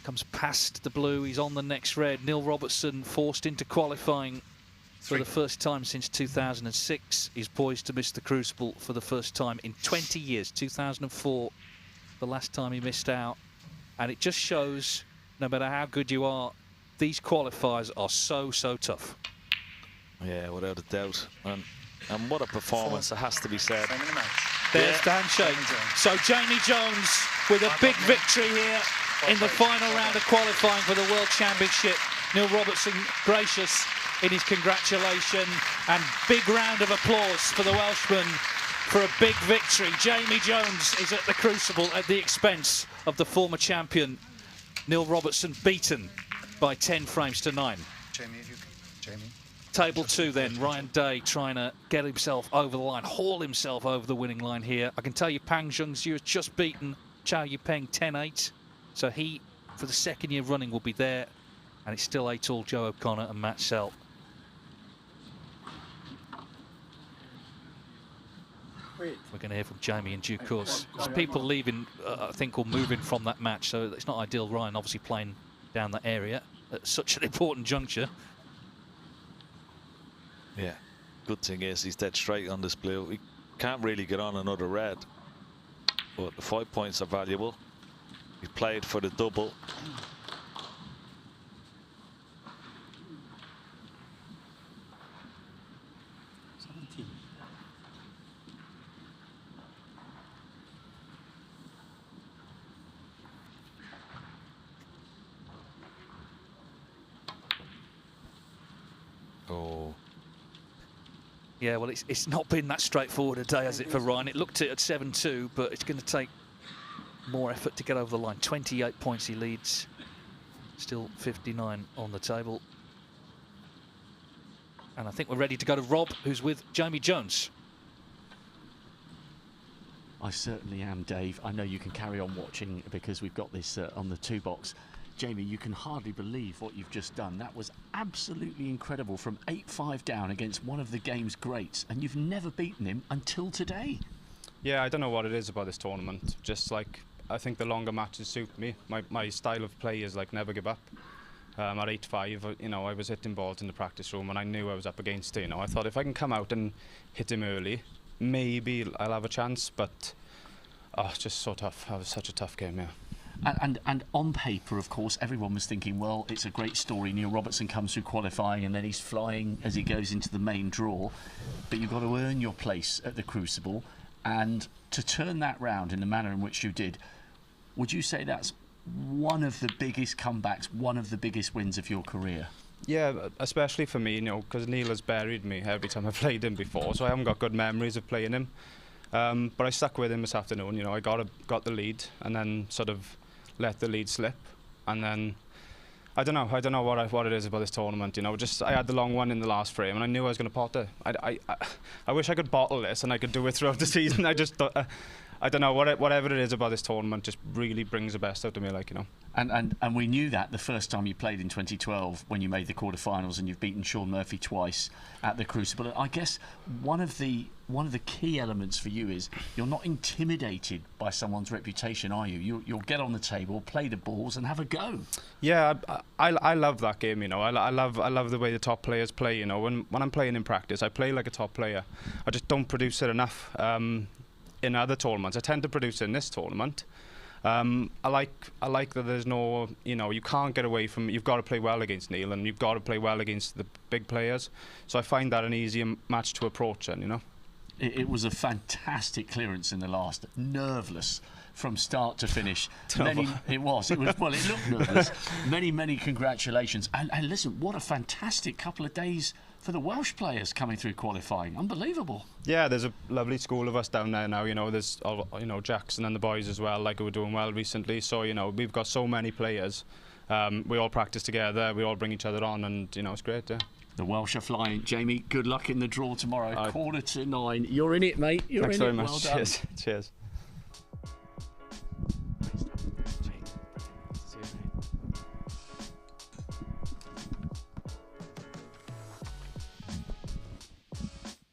Comes past the blue. He's on the next red. Neil Robertson forced into qualifying for the first time since 2006. He's poised to miss the Crucible for the first time in 20 years. 2004, the last time he missed out. And it just shows, no matter how good you are, these qualifiers are so, so tough. Yeah, without a doubt. And what a performance, it has to be said. There's the handshake. So Jamie Jones with a big victory here in the final round of qualifying for the World Championship. Neil Robertson gracious in his congratulation, and big round of applause for the Welshman for a big victory. Jamie Jones is at the Crucible at the expense of the former champion Neil Robertson, beaten by 10 frames to 9. Jamie, if you Jamie. Table 2 then, Ryan Day trying to get himself over the line, haul himself over the winning line here. I can tell you Pang Zhengzhu has just beaten Chow Yupeng 10-8, so he, for the second year running, will be there, and it's still 8-all Joe O'Connor and Matt Selt. We're going to hear from Jamie in due course. There's people leaving, I think, or moving from that match, so it's not ideal. Ryan obviously playing down that area at such an important juncture. Yeah, good thing is he's dead straight on this blue. He can't really get on another red, but the 5 points are valuable. He played for the double. Oh. Yeah, well, it's not been that straightforward a day, has it, for Ryan? It looked at 7-2, but it's going to take more effort to get over the line. 28 points he leads. Still 59 on the table. And I think we're ready to go to Rob, who's with Jamie Jones. I certainly am, Dave. I know you can carry on watching because we've got this on the 2-box. Jamie, you can hardly believe what you've just done. That was absolutely incredible, from 8-5 down against one of the game's greats, and you've never beaten him until today. Yeah, I don't know what it is about this tournament. Just like, I think the longer matches suit me. My style of play is like never give up. At 8-5, you know, I was hitting balls in the practice room, and I knew I was up against it. You know, I thought if I can come out and hit him early, maybe I'll have a chance. But it's just so tough. That was such a tough game, yeah. And on paper, of course, everyone was thinking, well, it's a great story. Neil Robertson comes through qualifying and then he's flying as he goes into the main draw. But you've got to earn your place at the Crucible. And to turn that round in the manner in which you did, would you say that's one of the biggest comebacks, one of the biggest wins of your career? Yeah, especially for me, you know, because Neil has buried me every time I've played him before, so I haven't got good memories of playing him. But I stuck with him this afternoon. You know, I got the lead and then sort of let the lead slip, and then I don't know what it is about this tournament. You know, just I had the long one in the last frame, and I knew I was going to pot it. I wish I could bottle this and I could do it throughout the season. I just I don't know, whatever it is about this tournament just really brings the best out of me, like, you know. And we knew that the first time you played in 2012 when you made the quarterfinals, and you've beaten Sean Murphy twice at the Crucible. I guess one of the key elements for you is you're not intimidated by someone's reputation, are you? You'll get on the table, play the balls, and have a go. Yeah, I love that game. You know, I love the way the top players play. You know, when I'm playing in practice, I play like a top player. I just don't produce it enough in other tournaments. I tend to produce it in this tournament. I like that there's no, you know, you can't get away from, you've got to play well against Neil, and you've got to play well against the big players. So I find that an easier match to approach, and you know. It was a fantastic clearance in the last, nerveless from start to finish. It was. Well, it looked nervous. Many congratulations. And listen, what a fantastic couple of days for the Welsh players coming through qualifying. Unbelievable. Yeah, there's a lovely school of us down there now. There's Jackson and the boys as well, like who were doing well recently. So we've got so many players. We all practice together. We all bring each other on, and it's great. Yeah. The Welsh are flying. Jamie, good luck in the draw tomorrow. 8:45. You're in it, mate. Thanks very much. Well done. Cheers. Cheers.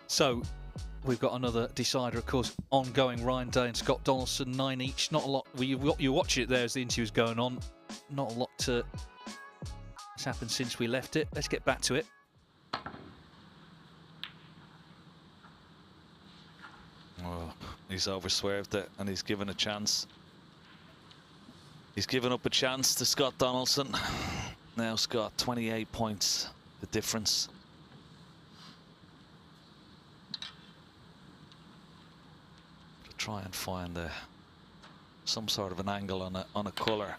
So, we've got another decider, of course, ongoing. Ryan Day and Scott Donaldson, 9 each. Not a lot. You watch it there as the interview's going on. Not a lot has happened since we left it. Let's get back to it. Oh, he's overswerved it, and he's given a chance. He's given up a chance to Scott Donaldson. Now Scott, 28 points, the difference. Try and find some sort of an angle on a colour.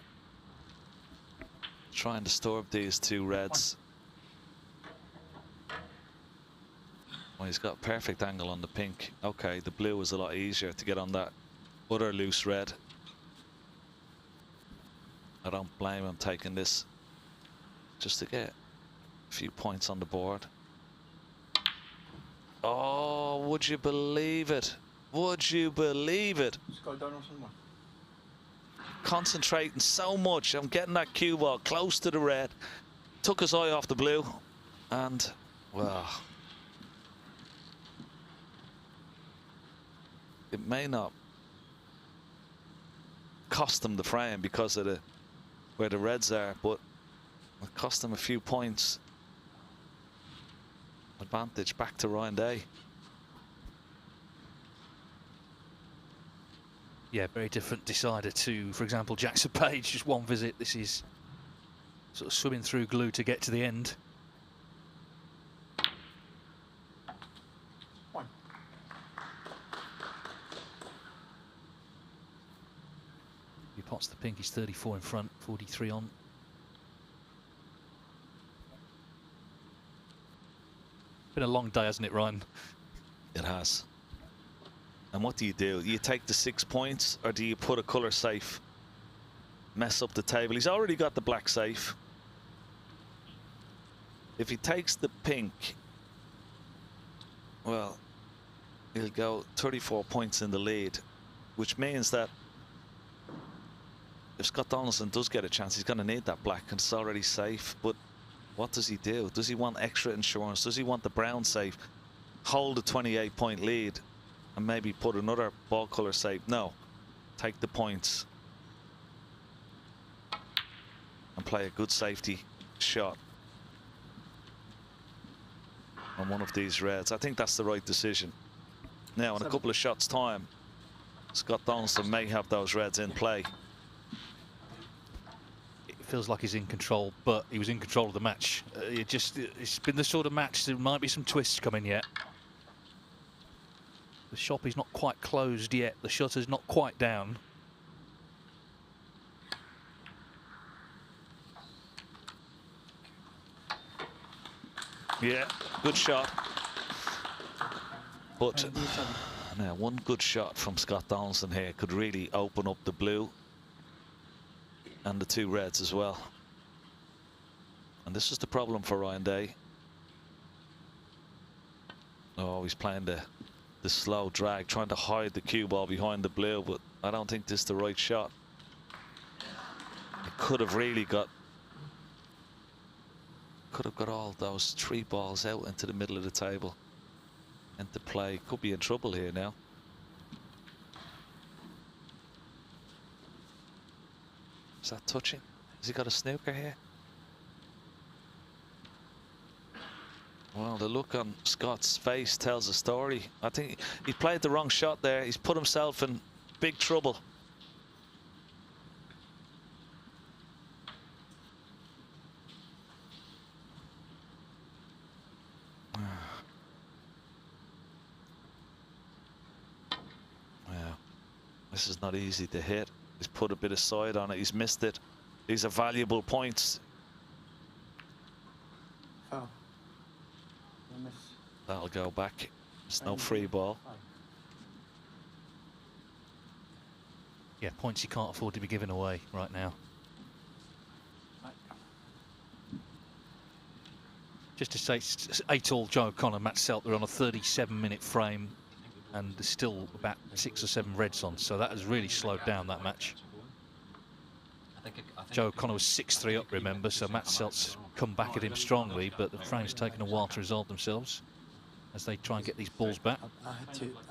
Try and disturb these two reds. Well, he's got a perfect angle on the pink. Okay, the blue is a lot easier to get on that other loose red. I don't blame him taking this just to get a few points on the board. Oh, would you believe it? Would you believe it? Concentrating so much. I'm getting that cue ball close to the red. Took his eye off the blue. And, well, it may not cost him the frame because of where the reds are, but it cost him a few points. Advantage back to Ryan Day. Yeah, very different decider to, for example, Jackson Page. Just one visit. This is sort of swimming through glue to get to the end. He pots the pink. He's 34 in front, 43 on. Been a long day, hasn't it, Ryan? It has. And what do? You take the 6 points, or do you put a colour safe? Mess up the table. He's already got the black safe. If he takes the pink, well, he'll go 34 points in the lead, which means that if Scott Donaldson does get a chance, he's going to need that black, and it's already safe. But what does he do? Does he want extra insurance? Does he want the brown safe? Hold a 28-point lead and maybe put another ball colour safe? No. Take the points and play a good safety shot on one of these reds. I think that's the right decision. Now, in a couple of shots' time, Scott Donaldson may have those reds in play. It feels like he's in control, but he was in control of the match. It's been the sort of match, there might be some twists coming yet. The shop is not quite closed yet. The shutter's not quite down. Yeah, good shot. But now one good shot from Scott Donaldson here could really open up the blue and the two reds as well. And this is the problem for Ryan Day. Oh, he's playing the slow drag, trying to hide the cue ball behind the blue, but I don't think this is the right shot. It could have really got all those 3 balls out into the middle of the table into play. Could be in trouble here now. Is that touching? Has he got a snooker here? Well, the look on Scott's face tells a story. I think he played the wrong shot there. He's put himself in big trouble. Yeah. This is not easy to hit. He's put a bit of side on it. He's missed it. These are valuable points. Oh. Miss. That'll go back. It's no free ball. Yeah, points he can't afford to be giving away right now. Just to say, 8-all Joe O'Connor, Matt Selt, they're on a 37-minute frame, and there's still about 6 or 7 reds on, so that has really slowed down that match. Joe O'Connor was 6-3 up, remember, so Matt Selt's come back at him strongly, but the frame's taken a while to resolve themselves as they try and get these balls back.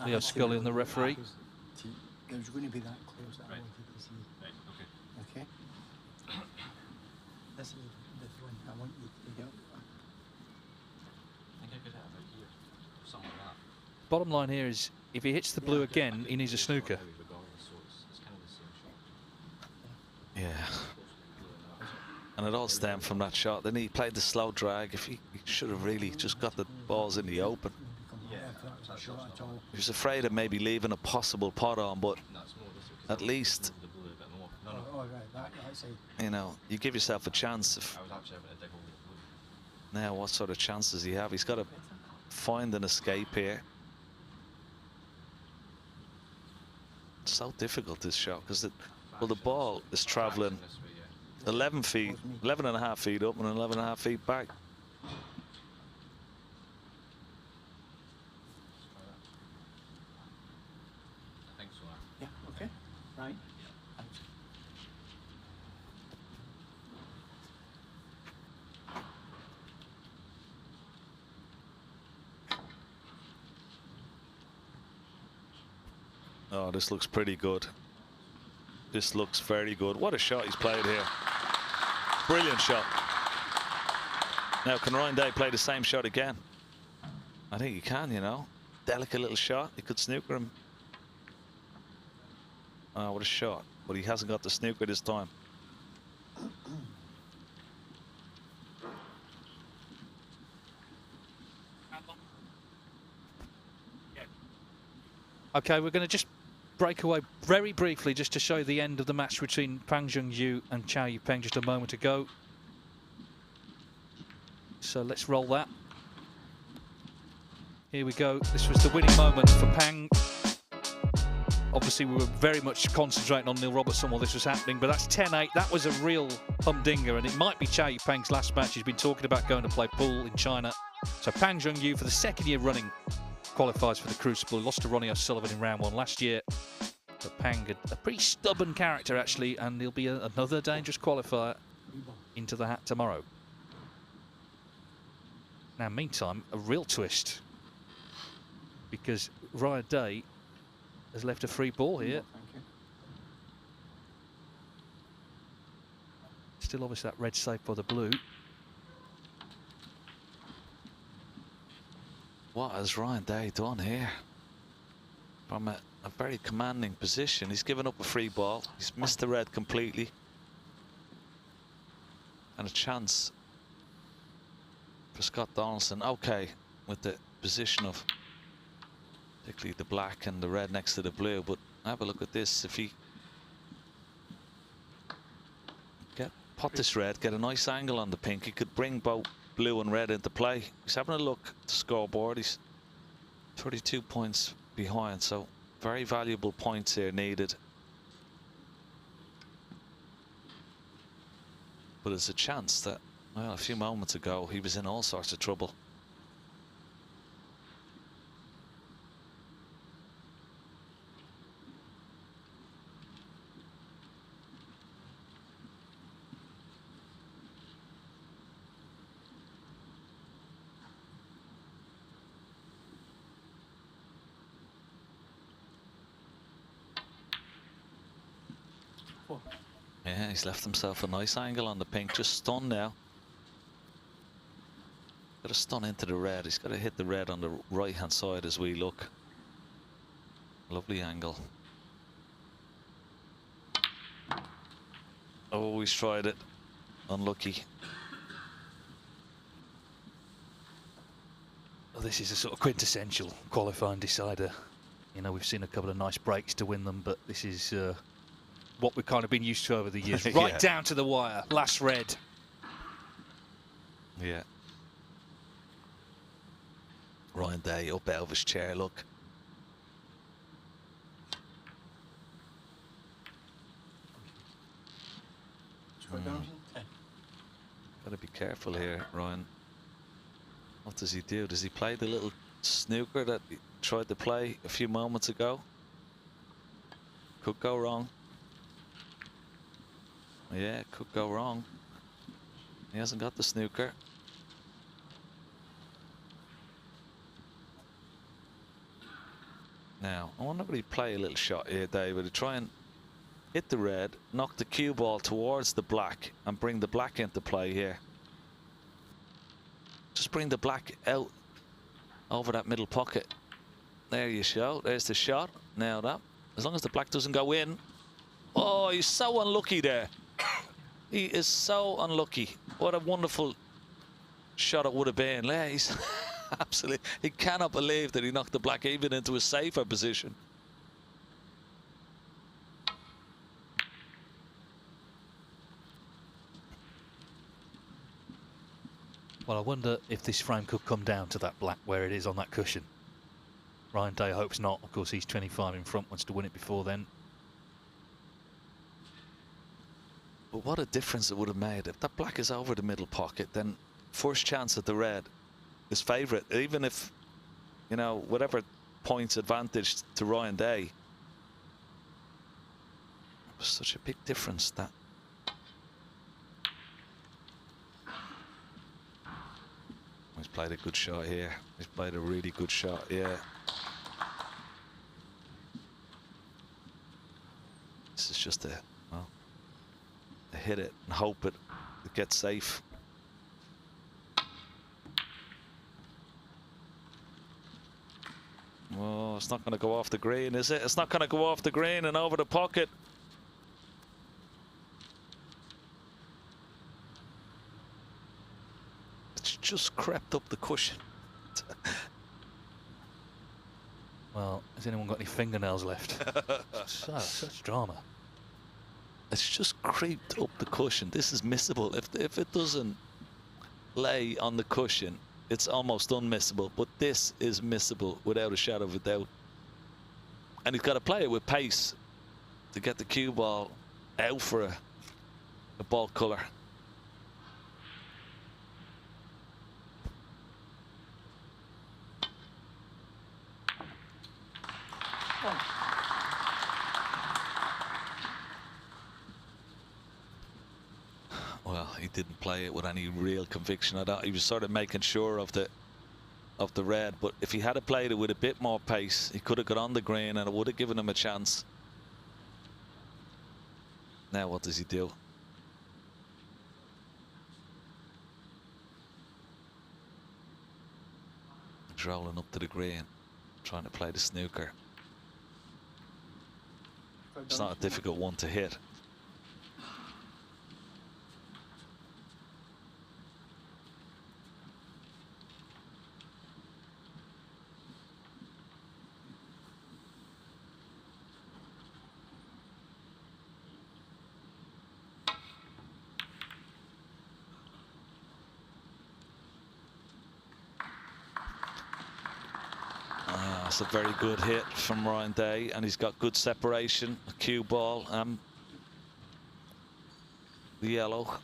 Leo Scully and the referee. It was going to be that close that I wanted to see. Okay. This is the one I want you to get. I think I could have it here, something like that. Bottom line here is, if he hits the blue again, he needs a snooker. Yeah. And it all stemmed from that shot. Then he played the slow drag. If he should have really just got the balls in the open. He was afraid of maybe leaving a possible pot on, but at least, you know, you give yourself a chance. Now, what sort of chance does he have? He's got to find an escape here. It's so difficult, this shot, because well, the ball is traveling 11 feet, 11.5 feet up and 11.5 feet back. Yeah, okay. Right. Thanks. Oh, this looks pretty good. This looks very good. What a shot he's played here. Brilliant shot. Now, can Ryan Day play the same shot again? I think he can, you know. Delicate little shot. He could snooker him. Oh, what a shot. But he hasn't got the snooker this time. Okay, we're going to just break away very briefly just to show the end of the match between Pang Junyu and Chow Yupeng just a moment ago. So let's roll that. Here we go. This was the winning moment for Pang. Obviously, we were very much concentrating on Neil Robertson while this was happening, but that's 10-8. That was a real humdinger, and it might be Chow Yupeng's last match. He's been talking about going to play pool in China. So Pang Junyu, for the second year running, qualifies for the Crucible. Lost to Ronnie O'Sullivan in round 1 last year. But Pang, a pretty stubborn character, actually, and he'll be another dangerous qualifier into the hat tomorrow. Now, meantime, a real twist, because Ryan Day has left a free ball here. Still obviously that red safe by the blue. What has Ryan Day done here? From a very commanding position. He's given up a free ball. He's missed the red completely. And a chance for Scott Donaldson. Okay, with the position of particularly the black and the red next to the blue. But have a look at this. If he pot this red, get a nice angle on the pink, he could bring both blue and red into play. He's having a look at the scoreboard. He's 32 points behind, so very valuable points here needed. But there's a chance that, well, a few moments ago he was in all sorts of trouble. Yeah, he's left himself a nice angle on the pink. Just stun now. Got to stun into the red. He's got to hit the red on the right hand side as we look. Lovely angle. Oh, he's tried it. Unlucky. Well, this is a sort of quintessential qualifying decider. You know, we've seen a couple of nice breaks to win them, but this is what we've kind of been used to over the years. Right Yeah. down to the wire. Last red. Yeah. Ryan Day up out of his chair, look. Gotta be careful here, Ryan. What does he do? Does he play the little snooker that he tried to play a few moments ago? Could go wrong. Yeah, it could go wrong. He hasn't got the snooker. Now, I wonder would he play a little shot here, Dave? Would he try and hit the red, knock the cue ball towards the black, and bring the black into play here? Just bring the black out over that middle pocket. There you show. There's the shot. Now that, as long as the black doesn't go in. Oh, he's so unlucky there. He is so unlucky. What a wonderful shot it would have been. Yeah, he's absolutely. He cannot believe that he knocked the black even into a safer position. Well, I wonder if this frame could come down to that black where it is on that cushion. Ryan Day hopes not. Of course, he's 25 in front, wants to win it before then. But what a difference it would have made. If that black is over the middle pocket, then first chance at the red is favourite. Even if, you know, whatever points advantage to Ryan Day. It was such a big difference that. He's played a good shot here. He's played a really good shot, yeah. This is just a, well, a hit it and hope it gets safe. Oh, it's not going to go off the green, is it? It's not going to go off the green and over the pocket. It's just crept up the cushion. Well, has anyone got any fingernails left? Such drama. It's just creeped up the cushion. This is missable. If it doesn't lay on the cushion, it's almost unmissable. But this is missable without a shadow of a doubt. And he's got to play it with pace to get the cue ball out for a ball colour. Well, he didn't play it with any real conviction. I don't, he was sort of making sure of the red, but if he had played it with a bit more pace, he could have got on the green and it would have given him a chance. Now what does he do? He's rolling up to the green, trying to play the snooker. It's not a difficult one to hit. That's a very good hit from Ryan Day, and he's got good separation. A cue ball, the yellow.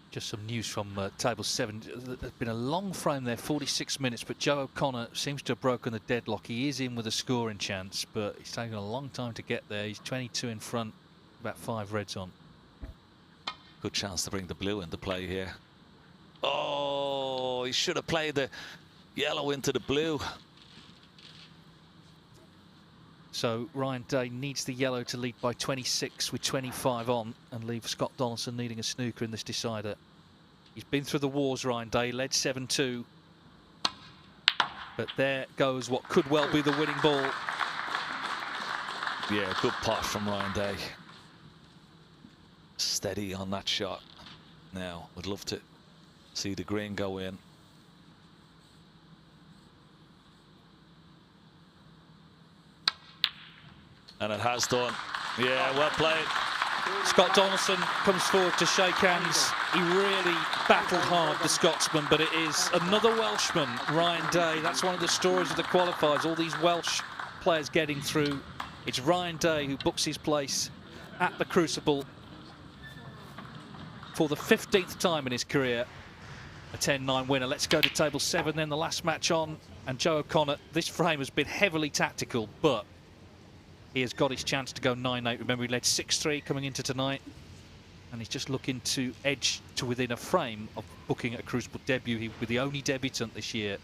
Just some news from table 7. There's been a long frame there, 46 minutes, but Joe O'Connor seems to have broken the deadlock. He is in with a scoring chance, but he's taken a long time to get there. He's 22 in front, about 5 reds on. Good chance to bring the blue into play here. Oh, he should have played the yellow into the blue. So Ryan Day needs the yellow to lead by 26 with 25 on and leave Scott Donaldson needing a snooker in this decider. He's been through the wars, Ryan Day, led 7-2. But there goes what could well be the winning ball. Yeah, good pot from Ryan Day. Steady on that shot. Now, would love to see the green go in. And it has done. Yeah, well played. Scott Donaldson comes forward to shake hands. He really battled hard, the Scotsman, but it is another Welshman, Ryan Day. That's one of the stories of the qualifiers, all these Welsh players getting through. It's Ryan Day who books his place at the Crucible for the 15th time in his career. A 10-9 winner. Let's go to table 7 then, the last match on. And Joe O'Connor, this frame has been heavily tactical, but he has got his chance to go 9-8. Remember, he led 6-3 coming into tonight. And he's just looking to edge to within a frame of booking a Crucible debut. He will be the only debutant this year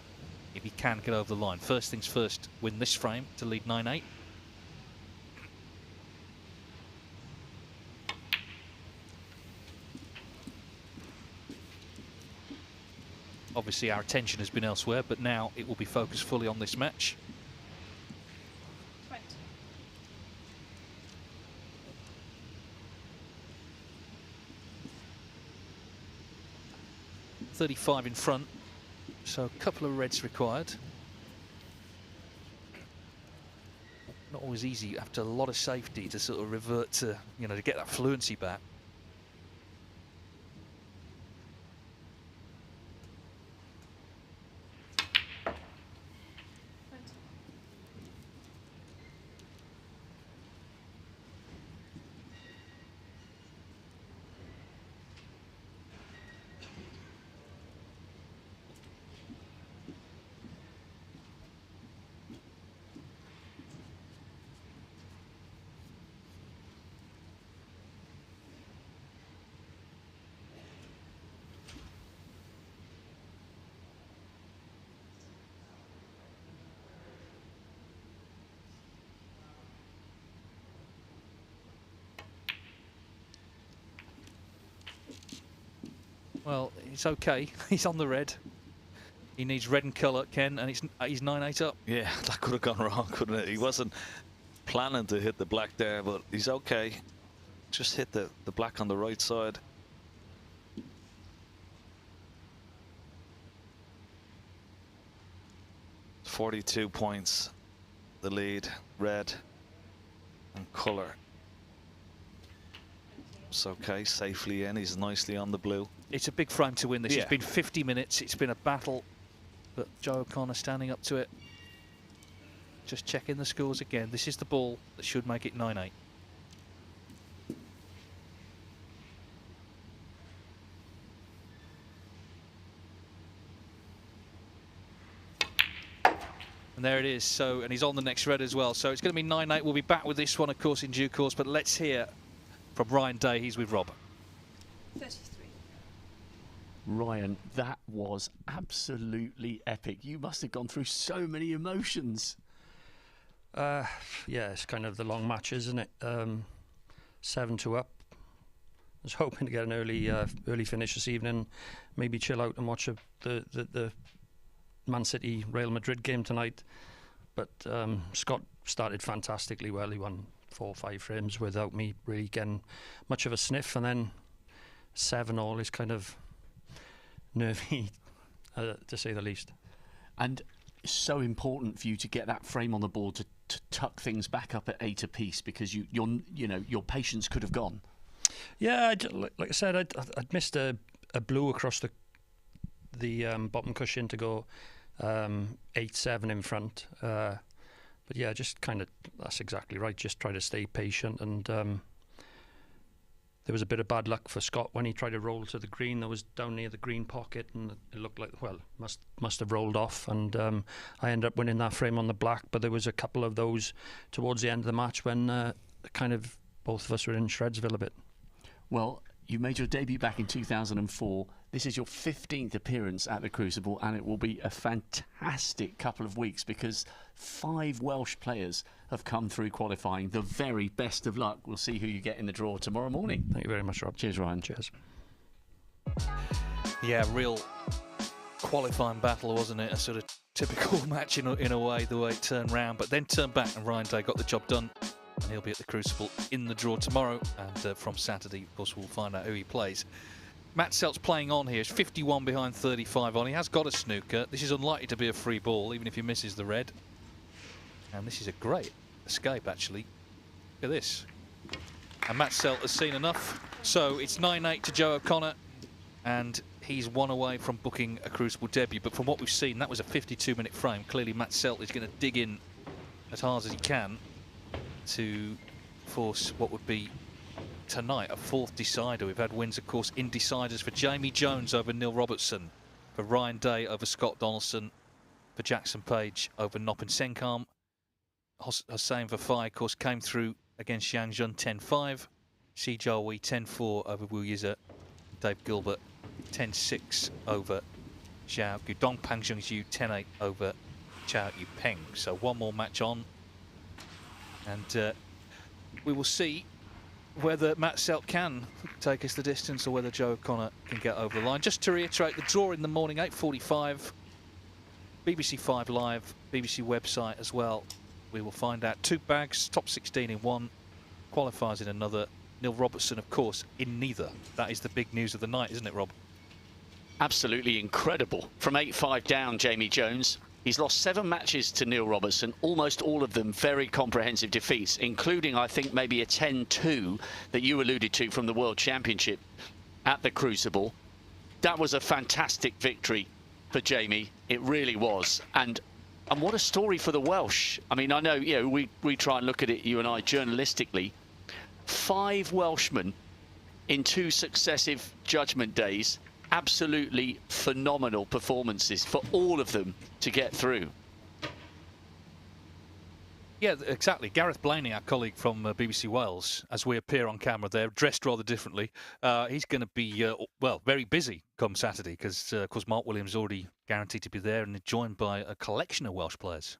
if he can get over the line. First things first, win this frame to lead 9-8. Obviously, our attention has been elsewhere, but now it will be focused fully on this match. 35 in front, so a couple of reds required. Not always easy after a lot of safety to sort of revert to, you know, to get that fluency back. Well, it's okay. He's on the red. He needs red and colour, Ken, and he's 9-8 up. Yeah, that could have gone wrong, couldn't it? He wasn't planning to hit the black there, but he's okay. Just hit the black on the right side. .42 points, the lead, red and colour. It's okay, safely in. He's nicely on the blue. It's a big frame to win this. Yeah. It's been 50 minutes. It's been a battle, but Joe O'Connor standing up to it. Just checking the scores again. This is the ball that should make it 9-8. And there it is. So, and he's on the next red as well. So it's going to be 9-8. We'll be back with this one, of course, in due course. But let's hear from Ryan Day. He's with Rob. 33. Ryan, that was absolutely epic. You must have gone through so many emotions. Yeah, it's kind of the long match, isn't it? 7-2 up. I was hoping to get an early finish this evening, maybe chill out and watch the Man City Real Madrid game tonight. But Scott started fantastically well. He won 4 or 5 frames without me really getting much of a sniff, and then 7-all is kind of nervy, to say the least. And it's so important for you to get that frame on the board to tuck things back up at 8 apiece, because your patience could have gone. Yeah, like I said, I'd missed a blue across the bottom cushion to go 8-7 in front. But yeah, just kind of, that's exactly right. Just try to stay patient. And there was a bit of bad luck for Scott when he tried to roll to the green. That was down near the green pocket, and it looked like, well, must have rolled off. And I ended up winning that frame on the black. But there was a couple of those towards the end of the match when kind of both of us were in Shredsville a bit. Well, you made your debut back in 2004. This is your 15th appearance at the Crucible, and it will be a fantastic couple of weeks because 5 Welsh players have come through qualifying. The very best of luck. We'll see who you get in the draw tomorrow morning. Thank you very much, Rob. Cheers, Ryan. Cheers. Yeah, real qualifying battle, wasn't it? A sort of typical match in a way, the way it turned round, but then turned back, and Ryan Day got the job done. And he'll be at the Crucible in the draw tomorrow, and from Saturday, of course, we'll find out who he plays. Matt Selt's playing on here. He's 51 behind 35 on. He has got a snooker. This is unlikely to be a free ball, even if he misses the red. And this is a great escape, actually. Look at this. And Matt Selt has seen enough. So it's 9-8 to Joe O'Connor, and he's one away from booking a Crucible debut. But from what we've seen, that was a 52-minute frame. Clearly, Matt Selt is going to dig in as hard as he can to force what would be tonight a fourth decider. We've had wins, of course, in deciders for Jamie Jones over Neil Robertson, for Ryan Day over Scott Donaldson, for Jackson Page over Noppin Senkam. Hossein Vafai, of course, came through against Yang Jun 10-5. Si Jiawei 10-4 over Wu Yize. Dave Gilbert 10-6 over Zhao Gudong. Pang Zhengzhu 10-8 over Chao Yupeng. So one more match on. And we will see whether Matt Selt can take us the distance or whether Joe O'Connor can get over the line. Just to reiterate, the draw in the morning, 8:45. BBC 5 Live, BBC website as well. We will find out 2 bags, top 16 in one, qualifiers in another. Neil Robertson, of course, in neither. That is the big news of the night, isn't it, Rob? Absolutely incredible. From 8-5 down, Jamie Jones. He's lost 7 matches to Neil Robertson, almost all of them very comprehensive defeats, including, I think, maybe a 10-2 that you alluded to from the World Championship at the Crucible. That was a fantastic victory for Jamie. It really was. And what a story for the Welsh. I mean, I know, you know, we try and look at it, you and I, journalistically. 5 Welshmen in 2 successive judgment days. Absolutely phenomenal performances for all of them to get through. Yeah, exactly. Gareth Blaney, our colleague from BBC Wales, as we appear on camera there, dressed rather differently. He's going to be, well, very busy come Saturday because, of course, Mark Williams already guaranteed to be there and joined by a collection of Welsh players.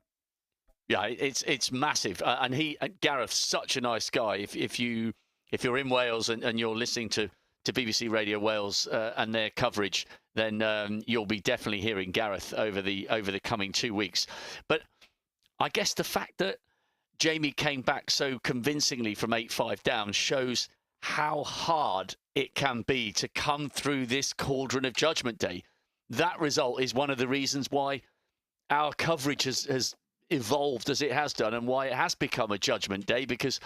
Yeah, it's massive. And Gareth's such a nice guy. If you're in Wales and you're listening to BBC Radio Wales and their coverage, then you'll be definitely hearing Gareth over the coming 2 weeks. But I guess the fact that Jamie came back so convincingly from 8-5 down shows how hard it can be to come through this cauldron of Judgment Day. That result is one of the reasons why our coverage has evolved as it has done and why it has become a Judgment Day, because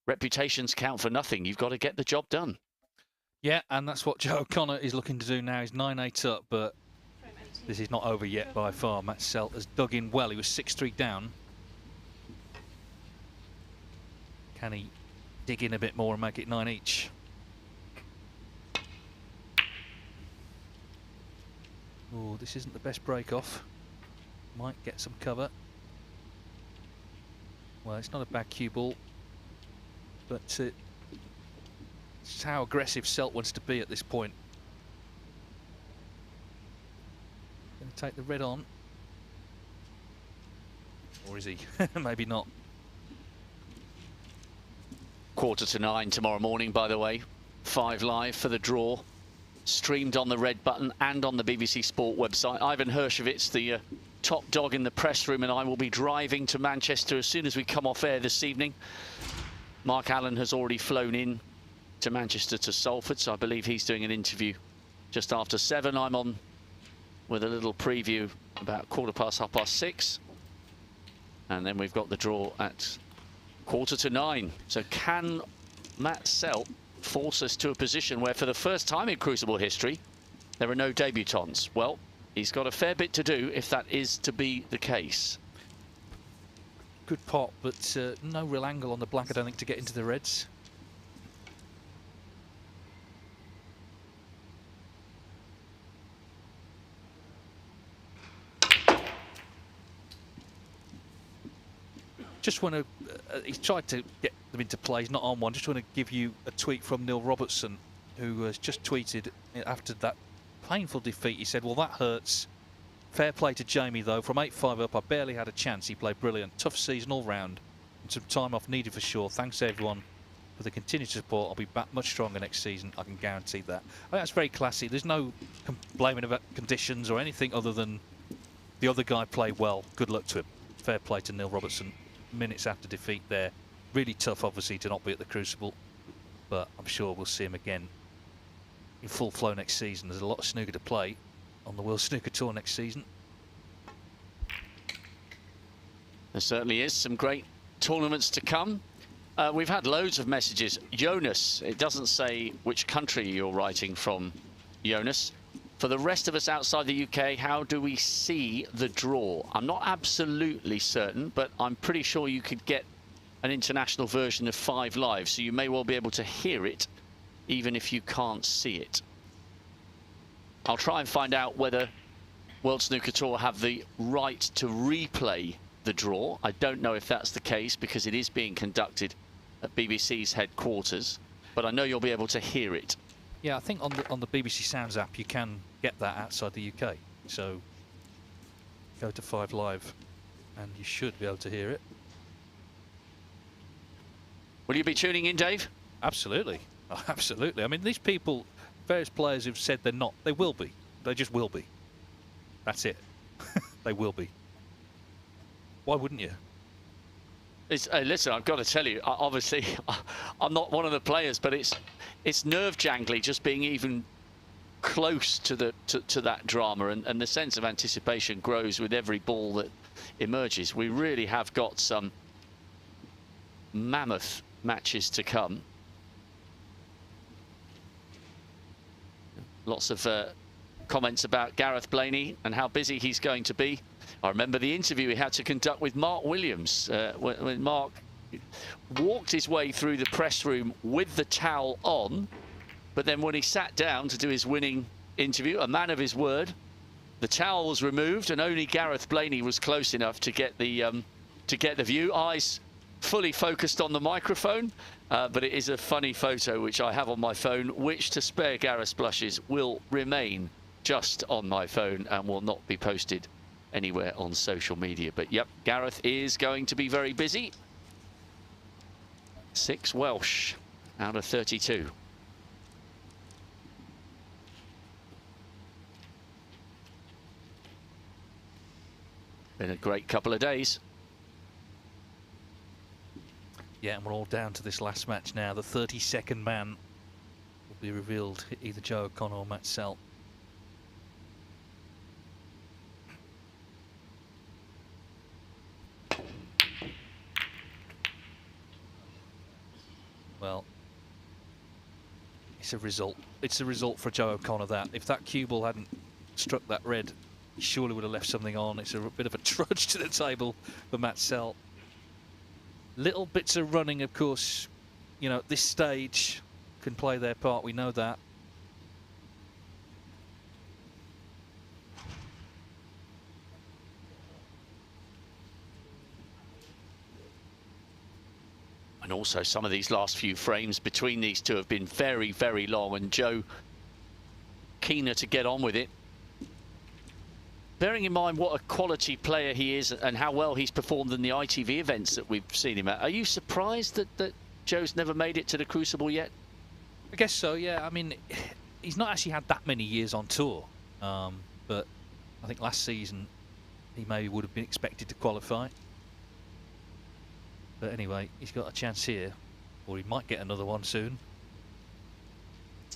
reputations count for nothing. You've got to get the job done. Yeah, and that's what Joe O'Connor is looking to do now. He's 9-8 up, but this is not over yet by far. Matt Selt has dug in well. He was 6-3 down. Can he dig in a bit more and make it 9 each? Oh, this isn't the best break off. Might get some cover. Well, it's not a bad cue ball, but it's how aggressive Selt wants to be at this point. Going to take the red on. Or is he? Maybe not. 8:45 tomorrow morning, by the way. 5 Live for the draw. Streamed on the red button and on the BBC Sport website. Ivan Hershevitz, the top dog in the press room, and I will be driving to Manchester as soon as we come off air this evening. Mark Allen has already flown in to Manchester to Salford, so I believe he's doing an interview just after 7. I'm on with a little preview about 6:15. And then we've got the draw at 8:45. So can Matt Selt force us to a position where for the first time in Crucible history there are no debutants? Well, he's got a fair bit to do if that is to be the case. Good pot, but no real angle on the black, I don't think, to get into the reds. Just want to, he's tried to get them into play, he's not on one. Just want to give you a tweet from Neil Robertson, who has just tweeted after that painful defeat. He said, well, that hurts. Fair play to Jamie, though. From 8-5 up, I barely had a chance. He played brilliant. Tough season all round. And some time off needed for sure. Thanks, everyone, for the continued support. I'll be back much stronger next season. I can guarantee that. I think that's very classy. There's no blaming about conditions or anything other than the other guy played well. Good luck to him. Fair play to Neil Robertson. Minutes after defeat there. Really tough, obviously, to not be at the Crucible. But I'm sure we'll see him again in full flow next season. There's a lot of snooker to play on the World Snooker Tour next season. There certainly is some great tournaments to come. We've had loads of messages. Jonas, it doesn't say which country you're writing from, Jonas. For the rest of us outside the UK, how do we see the draw? I'm not absolutely certain, but I'm pretty sure you could get an international version of 5 Live, so you may well be able to hear it, even if you can't see it. I'll try and find out whether World Snooker Tour have the right to replay the draw. I don't know if that's the case, because it is being conducted at BBC's headquarters, but I know you'll be able to hear it. Yeah, I think on the BBC Sounds app you can get that outside the UK. So go to 5 Live and you should be able to hear it. Will you be tuning in, Dave? Absolutely. Oh, absolutely. I mean, these people, various players who've said they're not, they will be. They just will be. That's it. They will be. Why wouldn't you? Listen, I've got to tell you, obviously, I'm not one of the players, but it's nerve jangly just being even close to that drama, and the sense of anticipation grows with every ball that emerges. We really have got some mammoth matches to come. Lots of comments about Gareth Blaney and how busy he's going to be. I remember the interview he had to conduct with Mark Williams when Mark walked his way through the press room with the towel on, but then when he sat down to do his winning interview, a man of his word, the towel was removed and only Gareth Blaney was close enough to get the view. Eyes fully focused on the microphone, but it is a funny photo which I have on my phone, which, to spare Gareth's blushes, will remain just on my phone and will not be posted anywhere on social media. But yep, Gareth is going to be very busy. 6 Welsh out of 32. Been a great couple of days. Yeah, and we're all down to this last match now. The 32nd man will be revealed, either Joe O'Connor or Matt Selt. Well, it's a result. It's a result for Joe O'Connor that. If that cue ball hadn't struck that red, he surely would have left something on. It's a bit of a trudge to the table for Matt Selt. Little bits of running, of course, you know, at this stage can play their part. We know that. And also some of these last few frames between these two have been very, very long, and Joe keener to get on with it. Bearing in mind what a quality player he is and how well he's performed in the ITV events that we've seen him at, are you surprised that Joe's never made it to the Crucible yet? I guess so, yeah. I mean, he's not actually had that many years on tour, but I think last season he maybe would have been expected to qualify. But anyway, he's got a chance here, or he might get another one soon.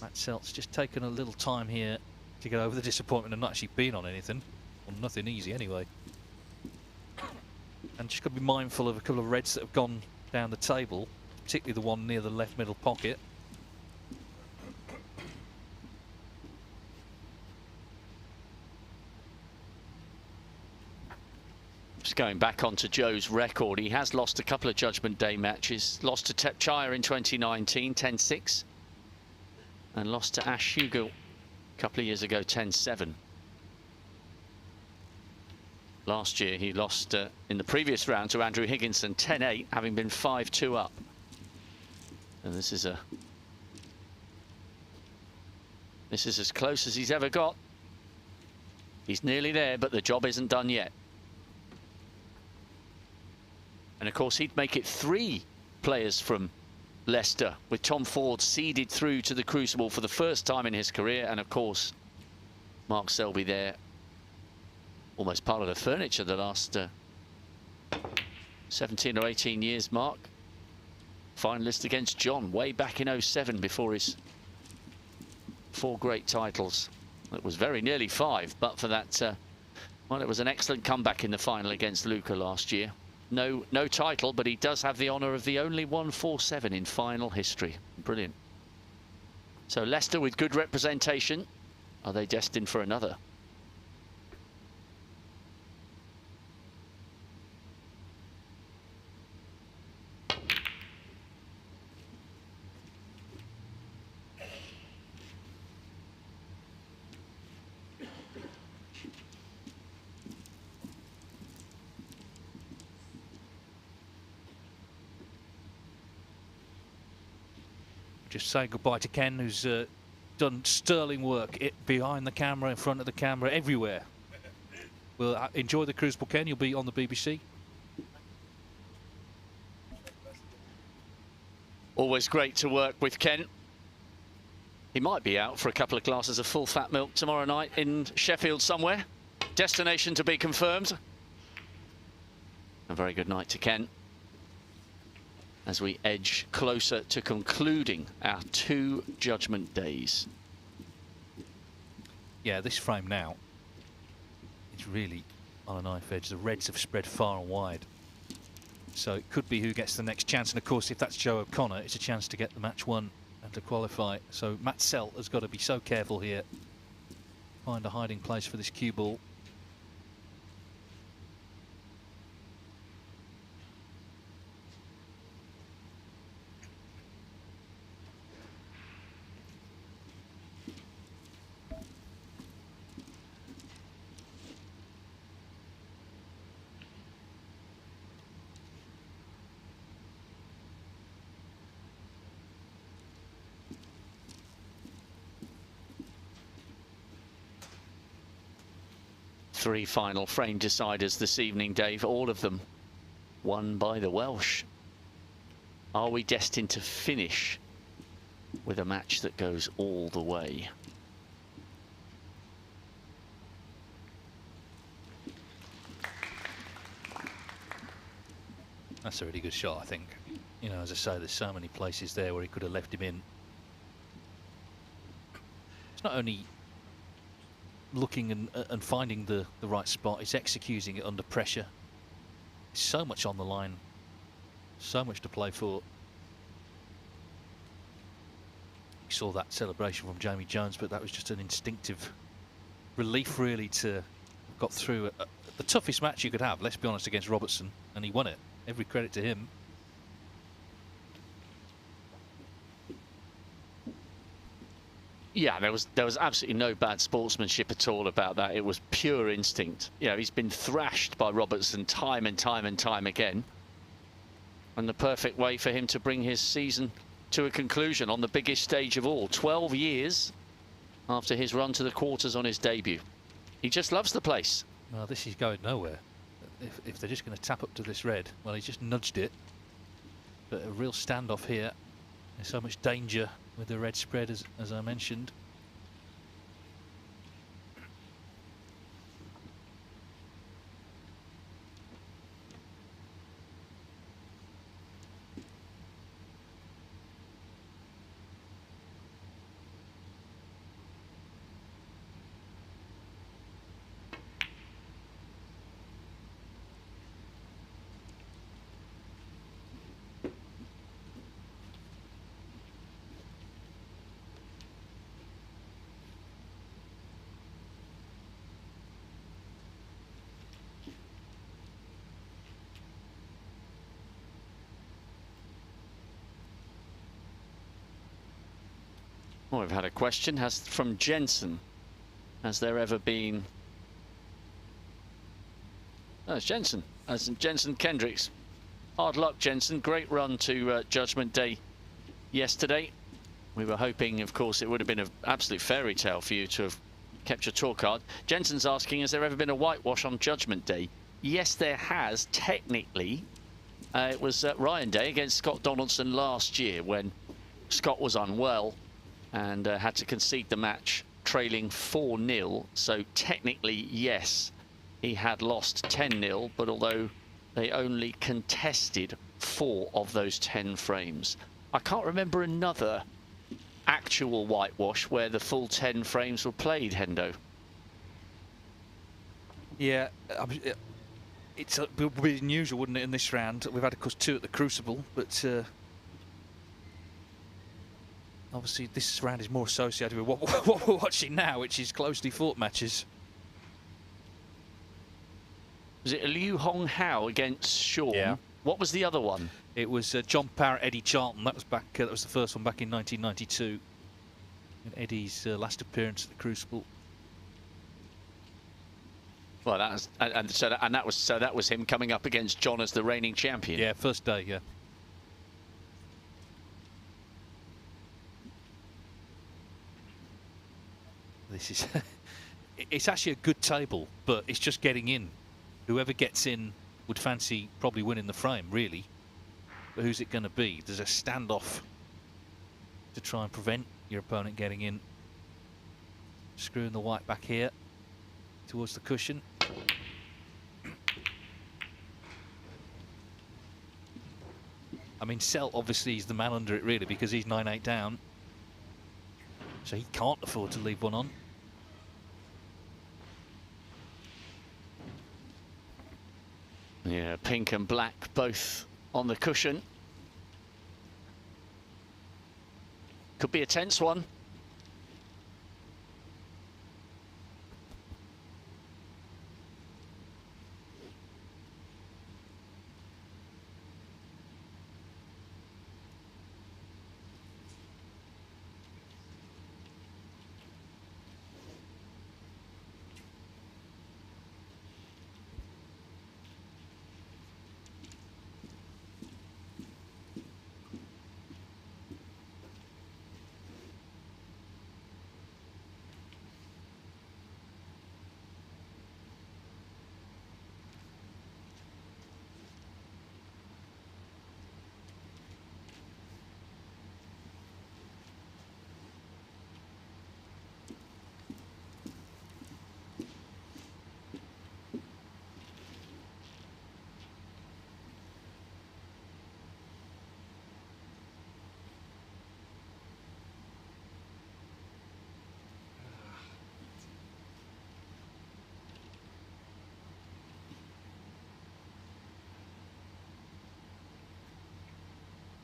Matt Selt's just taken a little time here to get over the disappointment of not actually being on anything. Well, nothing easy anyway. And just got to be mindful of a couple of reds that have gone down the table, particularly the one near the left middle pocket. Just going back onto Joe's record, he has lost a couple of Judgment Day matches. Lost to Tepchire in 2019, 10-6. And lost to Ash Hugo a couple of years ago, 10-7. Last year he lost in the previous round to Andrew Higginson, 10-8, having been 5-2 up. And this is as close as he's ever got. He's nearly there, but the job isn't done yet. And of course he'd make it 3 players from Leicester, with Tom Ford seeded through to the Crucible for the first time in his career, and of course Mark Selby there, almost part of the furniture the last 17 or 18 years. Mark, finalist against John way back in 07 before his 4 great titles. It was very nearly 5, but for that, well, it was an excellent comeback in the final against Luca last year. No title, but he does have the honour of the only 147 in final history. Brilliant. So Leicester with good representation. Are they destined for another? Just saying goodbye to Ken, who's done sterling work behind the camera, in front of the camera, everywhere. Well, enjoy the Crucible, Ken. You'll be on the BBC. Always great to work with Ken. He might be out for a couple of glasses of full fat milk tomorrow night in Sheffield somewhere. Destination to be confirmed. A very good night to Ken as we edge closer to concluding our 2 judgment days. Yeah, this frame now, it's really on a knife edge. The reds have spread far and wide. So it could be who gets the next chance. And of course, if that's Joe O'Connor, it's a chance to get the match won and to qualify. So Matt Selt has got to be so careful here. Find a hiding place for this cue ball. Three final frame deciders this evening, Dave, all of them won by the Welsh. Are we destined to finish with a match that goes all the way? That's a really good shot, I think. You know, as I say, there's so many places there where he could have left him in. It's not only looking and finding the right spot, it's executing it under pressure. There's so much on the line, so much to play for. You saw that celebration from Jamie Jones, but that was just an instinctive relief really to have got through the toughest match you could have, let's be honest, against Robertson, and he won it. Every credit to him. Yeah, there was absolutely no bad sportsmanship at all about that. It was pure instinct. You know, he's been thrashed by Robertson time and time and time again. And the perfect way for him to bring his season to a conclusion on the biggest stage of all. 12 years after his run to the quarters on his debut. He just loves the place. Well, this is going nowhere. If they're just going to tap up to this red, well, he's just nudged it. But a real standoff here. There's so much danger with the red spread, as I mentioned. Oh, we've had a question from Jensen. Has there ever been... Oh, it's Jensen. As in Jensen Kendricks. Hard luck, Jensen. Great run to Judgment Day yesterday. We were hoping, of course, it would have been an absolute fairy tale for you to have kept your tour card. Jensen's asking, has there ever been a whitewash on Judgment Day? Yes, there has, technically. It was Ryan Day against Scott Donaldson last year when Scott was unwell and had to concede the match trailing 4-0. So technically, yes, he had lost 10-0, but although they only contested 4 of those 10 frames. I can't remember another actual whitewash where the full 10 frames were played, Hendo. Yeah, It's a bit unusual, wouldn't it, in this round? We've had, of course, 2 at the Crucible, but obviously this round is more associated with what we're watching now, which is closely fought matches. Was it Liu Hong Hao against Sean? Yeah. What was the other one? It was John Parrott, Eddie Charlton. That was back. That was the first one back in 1992. And Eddie's last appearance at the Crucible. Well, that was, that was him coming up against John as the reigning champion. Yeah, first day. Yeah. This is. It's actually a good table, but it's just getting in. Whoever gets in would fancy probably winning the frame, really. But who's it going to be? There's a standoff to try and prevent your opponent getting in. Screwing the white back here towards the cushion. I mean, Selt obviously is the man under it, really, because he's 9-8 down. So he can't afford to leave one on. Yeah, pink and black both on the cushion. Could be a tense one.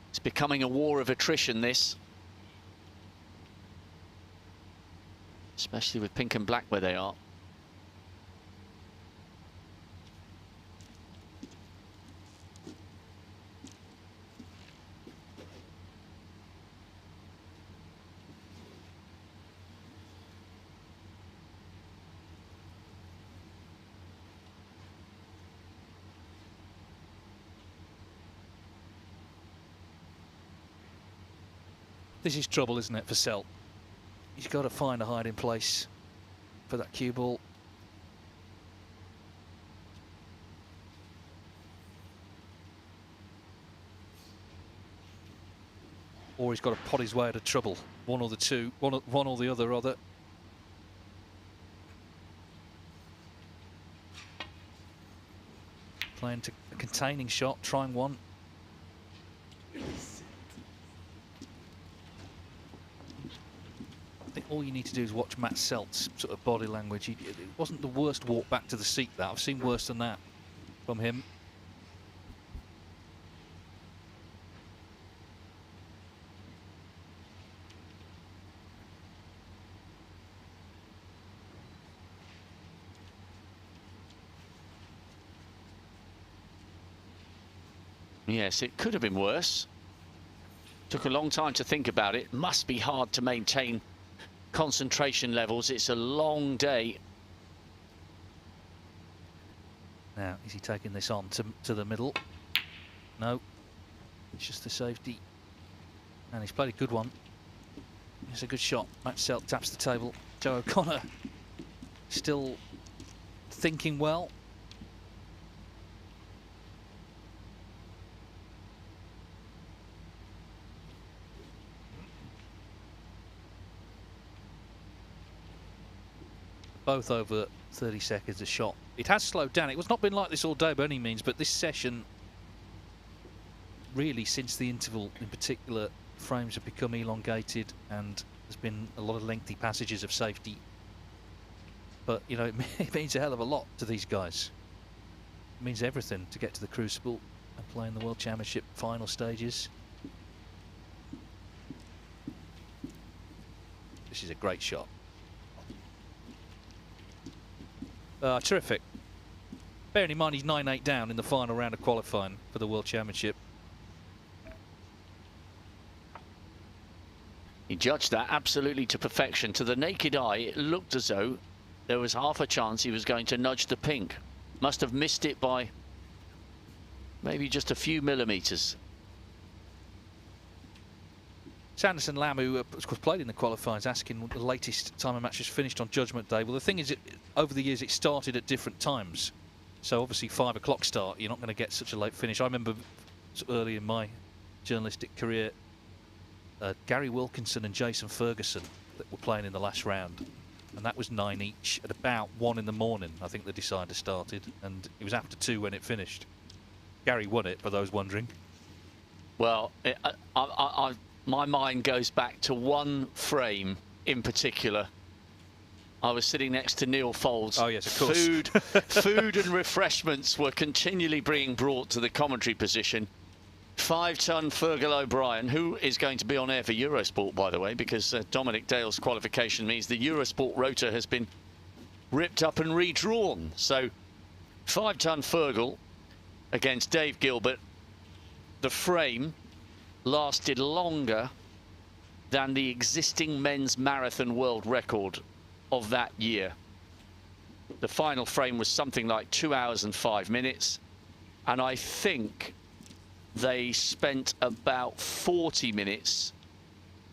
It's becoming a war of attrition, this. Especially with pink and black where they are. This is trouble, isn't it, for Selt? He's got to find a hiding place for that cue ball. Or he's got to pot his way out of trouble. One or the two, one or the other, rather. Playing to a containing shot, trying one. I think all you need to do is watch Matt Selt's sort of body language. It wasn't the worst walk back to the seat, that. I've seen worse than that from him. Yes, it could have been worse. Took a long time to think about it. Must be hard to maintain concentration levels. It's a long day. Now, is he taking this on to the middle? No. It's just the safety. And he's played a good one. It's a good shot. Matt Selt taps the table. Joe O'Connor still thinking well. Both over 30 seconds a shot. It has slowed down. It was not been like this all day by any means, but this session, really since the interval in particular, frames have become elongated and there's been a lot of lengthy passages of safety. But, you know, it means a hell of a lot to these guys. means everything to get to the Crucible and play in the World Championship final stages. This is a great shot. Terrific. Bearing in mind he's 9-8 down in the final round of qualifying for the World Championship. He judged that absolutely to perfection. To the naked eye, it looked as though there was half a chance he was going to nudge the pink. Must have missed it by maybe just a few millimetres. Sanderson Lamb, who of course played in the qualifiers, asking what the latest time a match has finished on Judgment Day. Well, the thing is, over the years it started at different times. So obviously 5 o'clock start, you're not going to get such a late finish. I remember early in my journalistic career, Gary Wilkinson and Jason Ferguson that were playing in the last round, and that was 9 each. At about 1 in the morning, I think the decider started, and it was after 2 when it finished. Gary won it, for those wondering. Well, my mind goes back to one frame in particular. I was sitting next to Neil Foulds. Oh yes, of course. Food and refreshments were continually being brought to the commentary position. 5-ton Fergal O'Brien, who is going to be on air for Eurosport, by the way, because Dominic Dale's qualification means the Eurosport rotor has been ripped up and redrawn. So 5-ton Fergal against Dave Gilbert. The frame lasted longer than the existing men's marathon world record of that year. The final frame was something like 2 hours and 5 minutes, and I think they spent about 40 minutes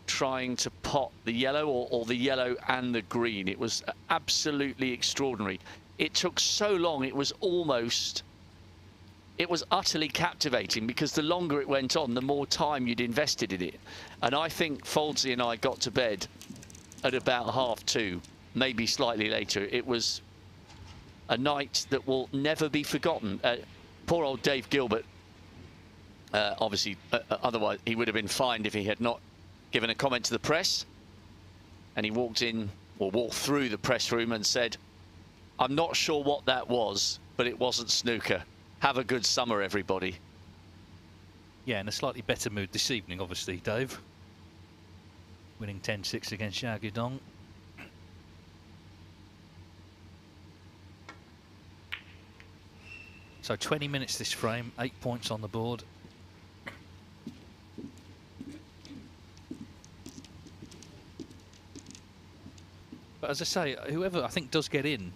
trying to pot the yellow or the yellow and the green. It was absolutely extraordinary. It took so long, it was utterly captivating, because the longer it went on, the more time you'd invested in it. And I think Foldsy and I got to bed at about 2:30, maybe slightly later. It was a night that will never be forgotten. Poor old Dave Gilbert, obviously, otherwise he would have been fined if he had not given a comment to the press. And he walked through the press room and said, "I'm not sure what that was, but it wasn't snooker. Have a good summer, everybody." Yeah, in a slightly better mood this evening, obviously, Dave. Winning 10-6 against Xiaogudong. So 20 minutes this frame, 8 points on the board. But as I say, whoever I think does get in,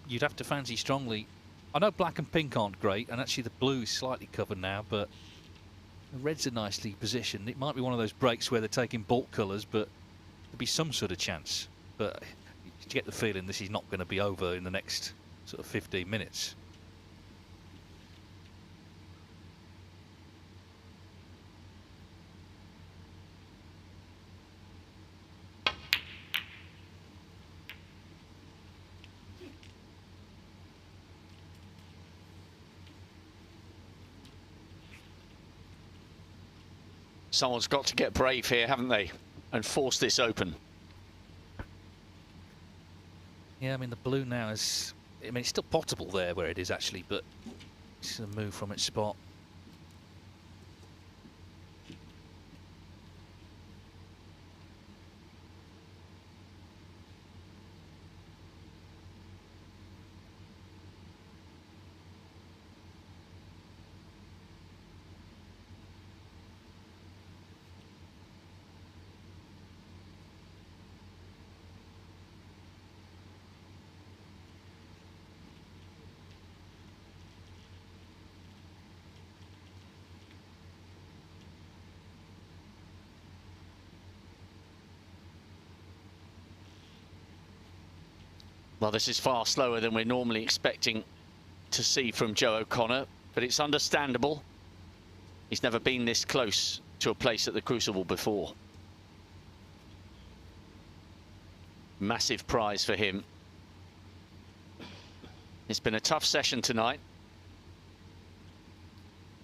you'd have to fancy strongly. I know black and pink aren't great, and actually the blue is slightly covered now, but the reds are nicely positioned. It might be one of those breaks where they're taking bulk colours, but there'd be some sort of chance. But you get the feeling this is not going to be over in the next sort of 15 minutes. Someone's got to get brave here, haven't they, and force this open. Yeah, I mean, the blue now is... I mean, it's still potable there where it is, actually, but it's a move from its spot. Well, this is far slower than we're normally expecting to see from Joe O'Connor, but it's understandable. He's never been this close to a place at the Crucible before. Massive prize for him. It's been a tough session tonight.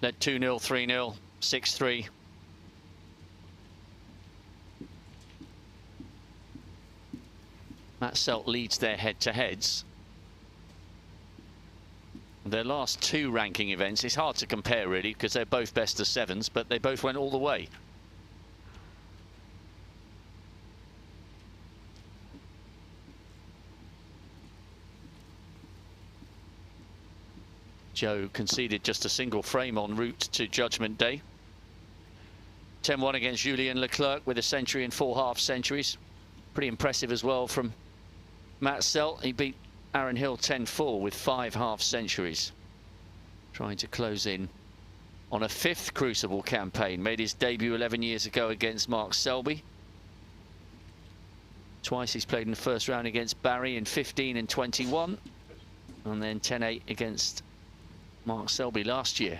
Led 2-0, 3-0, 6-3. Matt Selt leads their head-to-heads. Their last 2 ranking events, it's hard to compare really because they're both best of 7s, but they both went all the way. Joe conceded just a single frame en route to Judgment Day. 10-1 against Julien Leclerc with a century and 4 half centuries. Pretty impressive as well from Matt Selt. He beat Aaron Hill 10-4 with 5 half centuries. Trying to close in on a 5th Crucible campaign. Made his debut 11 years ago against Mark Selby. Twice he's played in the first round against Barry in 15 and 21. And then 10-8 against Mark Selby last year.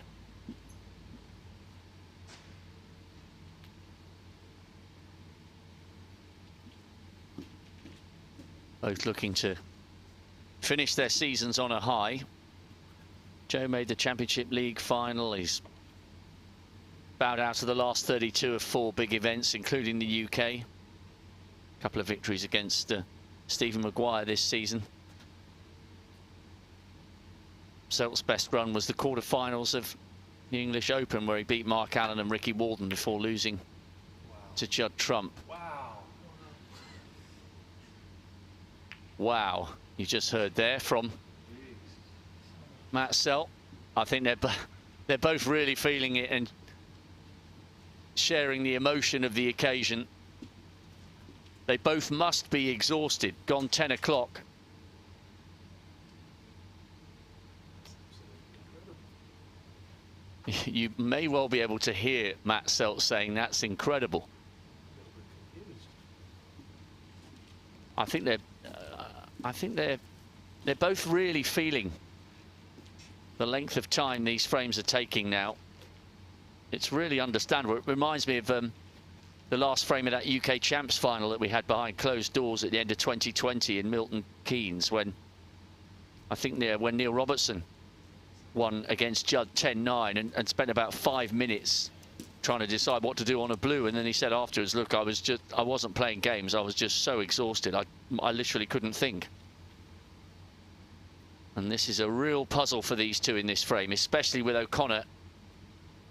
Both looking to finish their seasons on a high. Joe made the Championship League final. He's bowed out of the last 32 of 4 big events, including the UK. A couple of victories against Stephen Maguire this season. Selt's best run was the quarterfinals of the English Open, where he beat Mark Allen and Ricky Walden before losing to Judd Trump. Wow, you just heard there from Matt Selt. I think they're both really feeling it and sharing the emotion of the occasion. They both must be exhausted. Gone 10 o'clock. You may well be able to hear Matt Selt saying that's incredible. I think they're both really feeling the length of time these frames are taking now. It's really understandable. It reminds me of the last frame of that UK Champs final that we had behind closed doors at the end of 2020 in Milton Keynes, when I think when Neil Robertson won against Judd 10-9 and spent about 5 minutes trying to decide what to do on a blue, and then he said afterwards, look, I wasn't playing games, I was just so exhausted, I literally couldn't think. And this is a real puzzle for these two in this frame, especially with O'Connor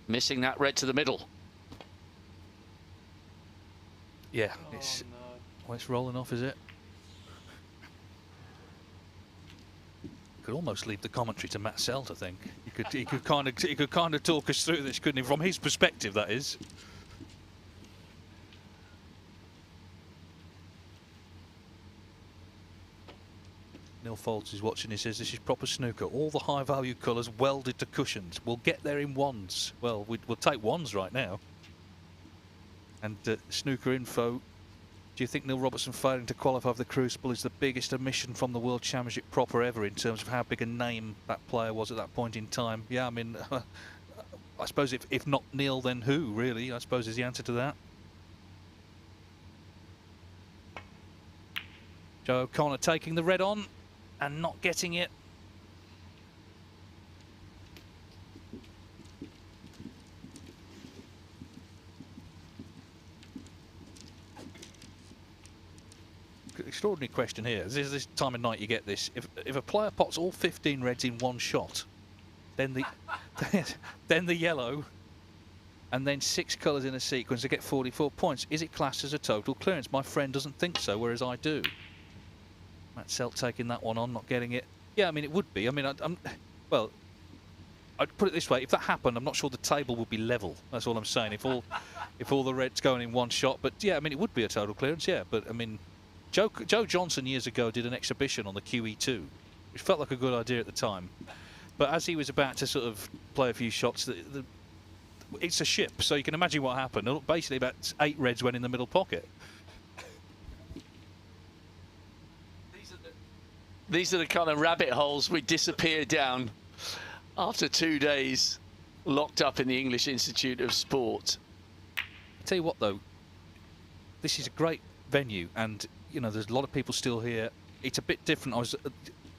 missing that red to the middle. Yeah, it's rolling off, is it? Could almost leave the commentary to Matt Selt, I think. He could kind of talk us through this, couldn't he? From his perspective, that is. Neil Foltz is watching. He says this is proper snooker. All the high-value colours welded to cushions. We'll get there in ones. Well, we'll take ones right now. And snooker info. Do you think Neil Robertson failing to qualify for the Crucible is the biggest omission from the World Championship proper ever in terms of how big a name that player was at that point in time? Yeah, I mean, I suppose if not Neil, then who, really? I suppose is the answer to that. Joe O'Connor taking the red on and not getting it. Extraordinary question here. This is this time of night you get this. If a player pots all 15 reds in one shot, then the then the yellow, and then 6 colours in a sequence, they get 44 points. Is it classed as a total clearance? My friend doesn't think so, whereas I do. Matt Selt taking that one on, not getting it. Yeah, I mean, it would be. I mean, well, I'd put it this way. If that happened, I'm not sure the table would be level. That's all I'm saying. If all the reds going in one shot. But yeah, I mean, it would be a total clearance, yeah. But I mean, Joe Johnson years ago did an exhibition on the QE2, which felt like a good idea at the time. But as he was about to sort of play a few shots, it's a ship, so you can imagine what happened. Basically, about 8 reds went in the middle pocket. These are the kind of rabbit holes we disappear down after 2 days locked up in the English Institute of Sport. I tell you what, though, this is a great venue, and you know there's a lot of people still here. It's a bit different. I was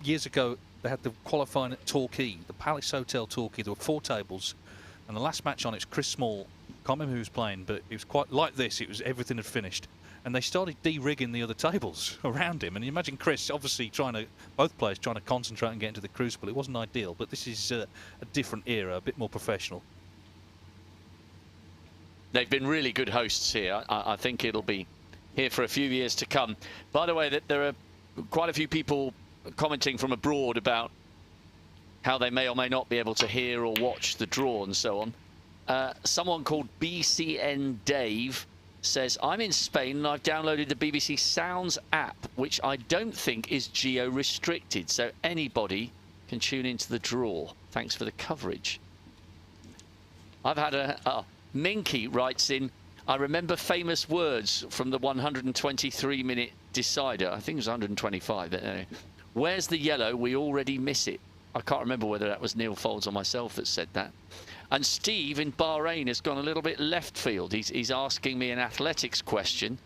years ago. They had the qualifying at Torquay, the Palace Hotel Torquay. There were 4 tables, and the last match on it's Chris Small. Can't remember who was playing, but it was quite like this. It was everything had finished, and they started de-rigging the other tables around him. And you imagine Chris, obviously both players trying to concentrate and get into the Crucible. It wasn't ideal, but this is a different era, a bit more professional. They've been really good hosts here. I think it'll be here for a few years to come. By the way, there are quite a few people commenting from abroad about how they may or may not be able to hear or watch the draw and so on. Someone called BCN Dave says, I'm in Spain and I've downloaded the BBC Sounds app, which I don't think is geo-restricted, so anybody can tune into the draw. Thanks for the coverage. I've had Minky writes in, I remember famous words from the 123-minute decider. I think it was 125. But anyway. Where's the yellow? We already miss it. I can't remember whether that was Neil Folds or myself that said that. And Steve in Bahrain has gone a little bit left field. He's asking me an athletics question.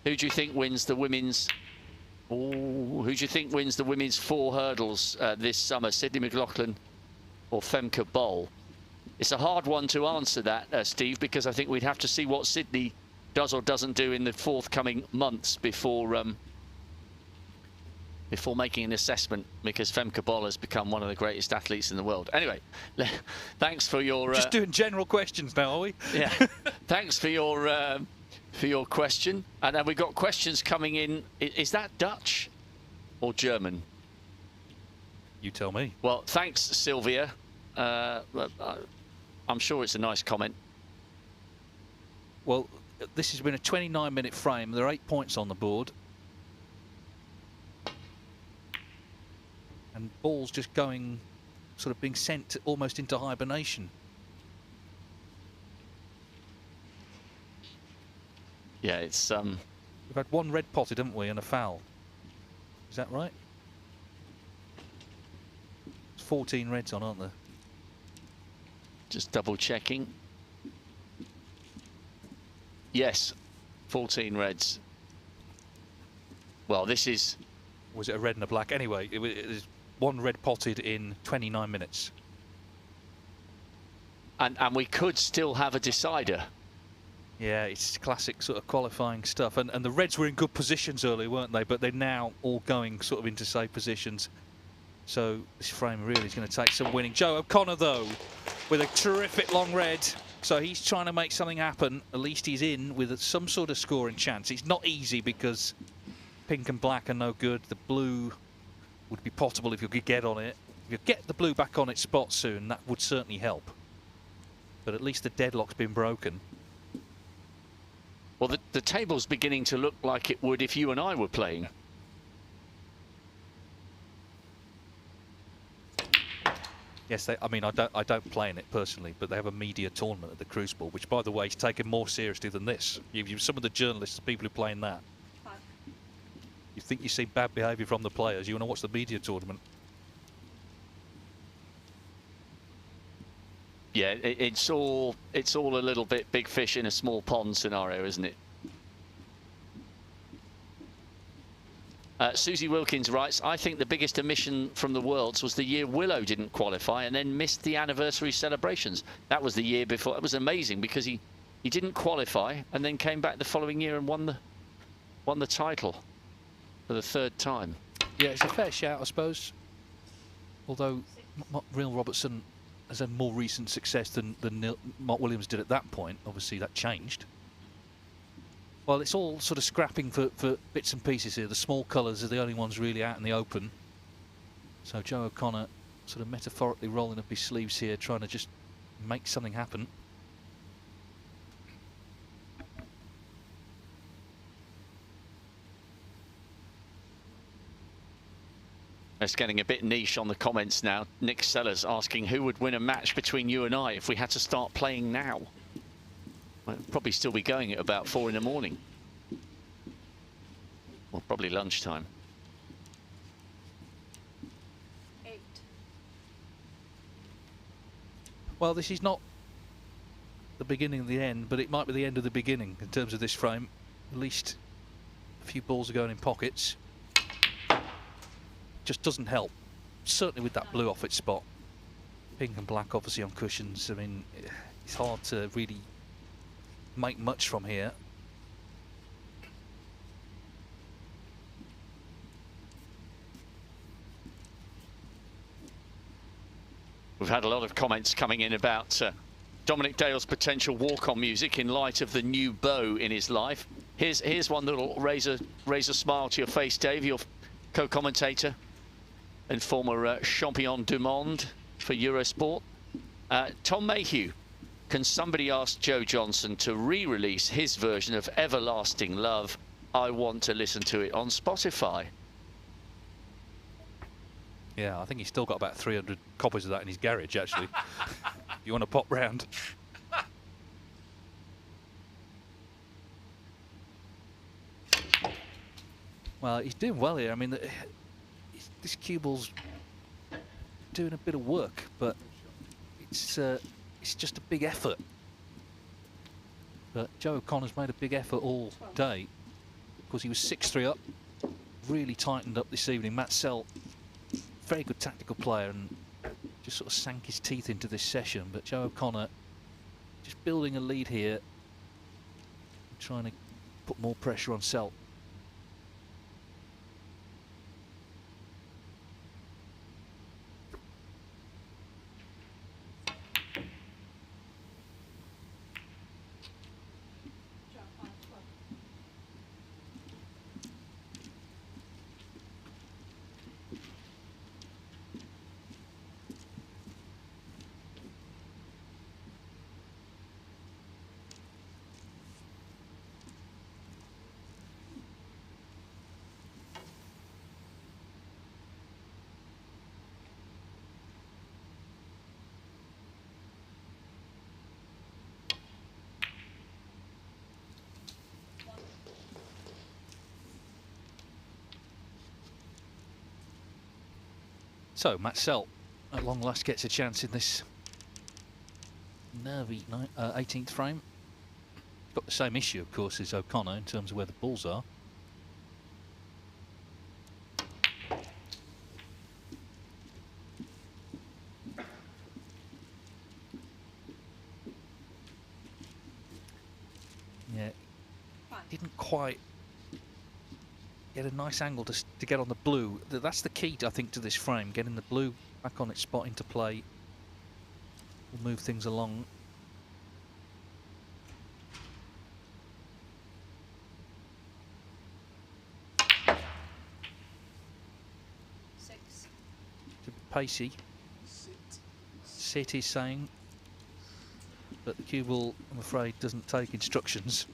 Who do you think wins the women's? Who do you think wins the women's 4 hurdles this summer? Sydney McLaughlin or Femke Bol? It's a hard one to answer that, Steve, because I think we'd have to see what Sydney does or doesn't do in the forthcoming months before making an assessment, because Femke Bol has become one of the greatest athletes in the world. Anyway, thanks for your... Just doing general questions now, are we? Yeah. Thanks for your question. And then we've got questions coming in. Is that Dutch or German? You tell me. Well, thanks, Sylvia. I'm sure it's a nice comment. Well, this has been a 29-minute frame. There are 8 points on the board. And ball's just going, sort of being sent almost into hibernation. Yeah, it's... We've had 1 red potted, haven't we, and a foul. Is that right? There's 14 reds on, aren't there? Just double checking. Yes, 14 reds. Well, this is... Was it a red and a black? Anyway, it was 1 red potted in 29 minutes. And we could still have a decider. Yeah, it's classic sort of qualifying stuff. And the reds were in good positions early, weren't they? But they're now all going sort of into safe positions. So this frame really is going to take some winning. Joe O'Connor, though, with a terrific long red. So he's trying to make something happen. At least he's in with some sort of scoring chance. It's not easy because pink and black are no good. The blue would be potable if you could get on it. If you get the blue back on its spot soon, that would certainly help. But at least the deadlock's been broken. Well, the table's beginning to look like it would if you and I were playing. Yes, I mean, I don't play in it personally, but they have a media tournament at the Crucible, which, by the way, is taken more seriously than this. Some of the journalists, the people who play in that, you think you see bad behaviour from the players, you want to watch the media tournament. Yeah, it's all a little bit big fish in a small pond scenario, isn't it? Susie Wilkins writes, I think the biggest omission from the Worlds was the year Willow didn't qualify and then missed the anniversary celebrations. That was the year before. It was amazing because he didn't qualify and then came back the following year and won the title for the 3rd time. Yeah, it's a fair shout, I suppose. Although Neil Robertson has had more recent success than Mark Williams did at that point. Obviously, that changed. Well, it's all sort of scrapping for bits and pieces here. The small colours are the only ones really out in the open. So Joe O'Connor sort of metaphorically rolling up his sleeves here, trying to just make something happen. It's getting a bit niche on the comments now. Nick Sellers asking who would win a match between you and I if we had to start playing now. Well, it'd probably still be going at about 4 in the morning. Well, probably lunchtime. 8. Well, this is not the beginning of the end, but it might be the end of the beginning in terms of this frame. At least a few balls are going in pockets. Just doesn't help. Certainly with that blue off its spot. Pink and black obviously on cushions. I mean, it's hard to really make much from here. We've had a lot of comments coming in about Dominic Dale's potential walk-on music in light of the new beau in his life. Here's one that'll raise a smile to your face, Dave, your co-commentator and former champion du monde for Eurosport. Tom Mayhew, can somebody ask Joe Johnson to re-release his version of Everlasting Love? I want to listen to it on Spotify. Yeah, I think he's still got about 300 copies of that in his garage, actually. You want to pop round? Well, he's doing well here. I mean, this cue ball's doing a bit of work, but it's just a big effort. But Joe O'Connor's made a big effort all day because he was 6-3 up, really tightened up this evening. Matt Sell, very good tactical player, and just sort of sank his teeth into this session. But Joe O'Connor just building a lead here, trying to put more pressure on Sell. So Matt Sell at long last gets a chance in this nervy 18th frame. Got the same issue, of course, as O'Connor in terms of where the balls are. Yeah, didn't quite get a nice angle to get on the blue. That's the key, I think, to this frame. Getting the blue back on its spot into play will move things along. Six. It's a bit pacey. Sit he's saying. But the cue ball, I'm afraid, doesn't take instructions.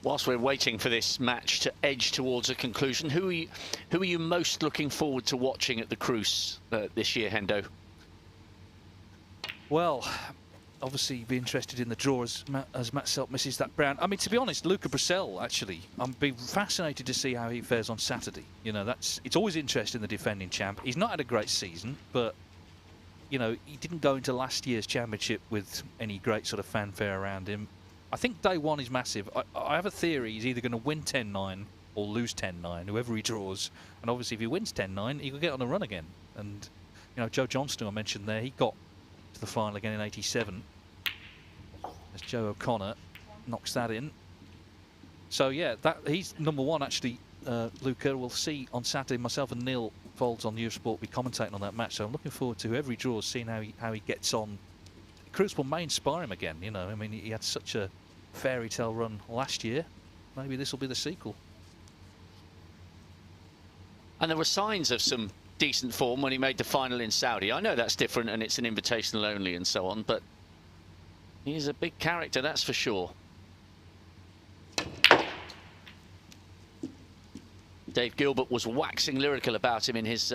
Whilst we're waiting for this match to edge towards a conclusion, who are you most looking forward to watching at the Cruise this year, Hendo? Well, obviously be interested in the draw as Matt Selt misses that brown. I mean, to be honest, Luca Brissell, actually, I'm be fascinated to see how he fares on Saturday. You know, it's always interesting, the defending champ. He's not had a great season, but you know, he didn't go into last year's championship with any great sort of fanfare around him. I think day one is massive. I have a theory he's either going to win 10-9 or lose 10-9, whoever he draws. And obviously if he wins 10-9, he could get on a run again. And, you know, Joe Johnston, I mentioned there, he got to the final again in 87. As Joe O'Connor knocks that in. So, yeah, he's number one, actually, Luca. We'll see on Saturday. Myself and Neil Folds on Eurosport will be commentating on that match. So I'm looking forward to whoever he draws, seeing how he gets on. Crucible may inspire him again, you know. I mean, he had such a fairy tale run last year. Maybe this will be the sequel. And there were signs of some decent form when he made the final in Saudi. I know that's different and it's an invitational only and so on, but he's a big character, that's for sure. Dave Gilbert was waxing lyrical about him in his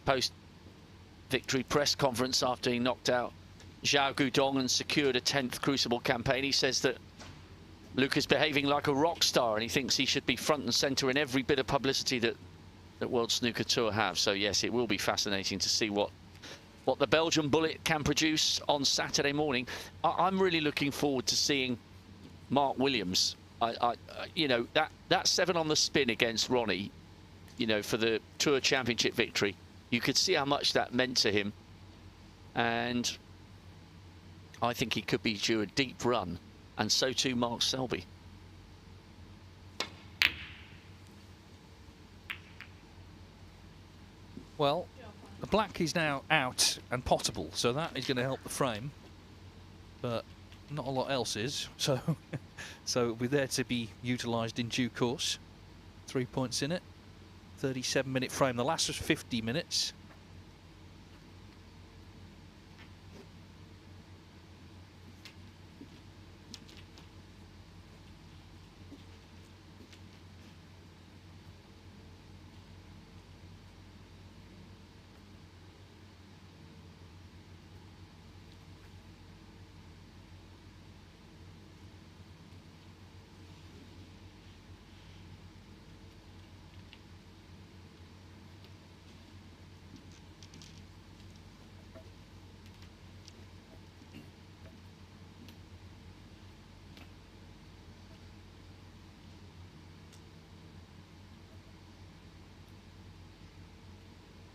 post-victory press conference after he knocked out Zhao Guodong and secured a 10th Crucible campaign. He says that Luke is behaving like a rock star and he thinks he should be front and centre in every bit of publicity that World Snooker Tour have. So yes, it will be fascinating to see what the Belgian bullet can produce on Saturday morning. I'm really looking forward to seeing Mark Williams. You know, that 7 on the spin against Ronnie, you know, for the Tour Championship victory, you could see how much that meant to him. And I think he could be due a deep run, and so too Mark Selby. Well, the black is now out and potable, so that is going to help the frame, but not a lot else is. So, so it'll be there to be utilised in due course. 3 points in it. 37-minute frame. The last was 50 minutes.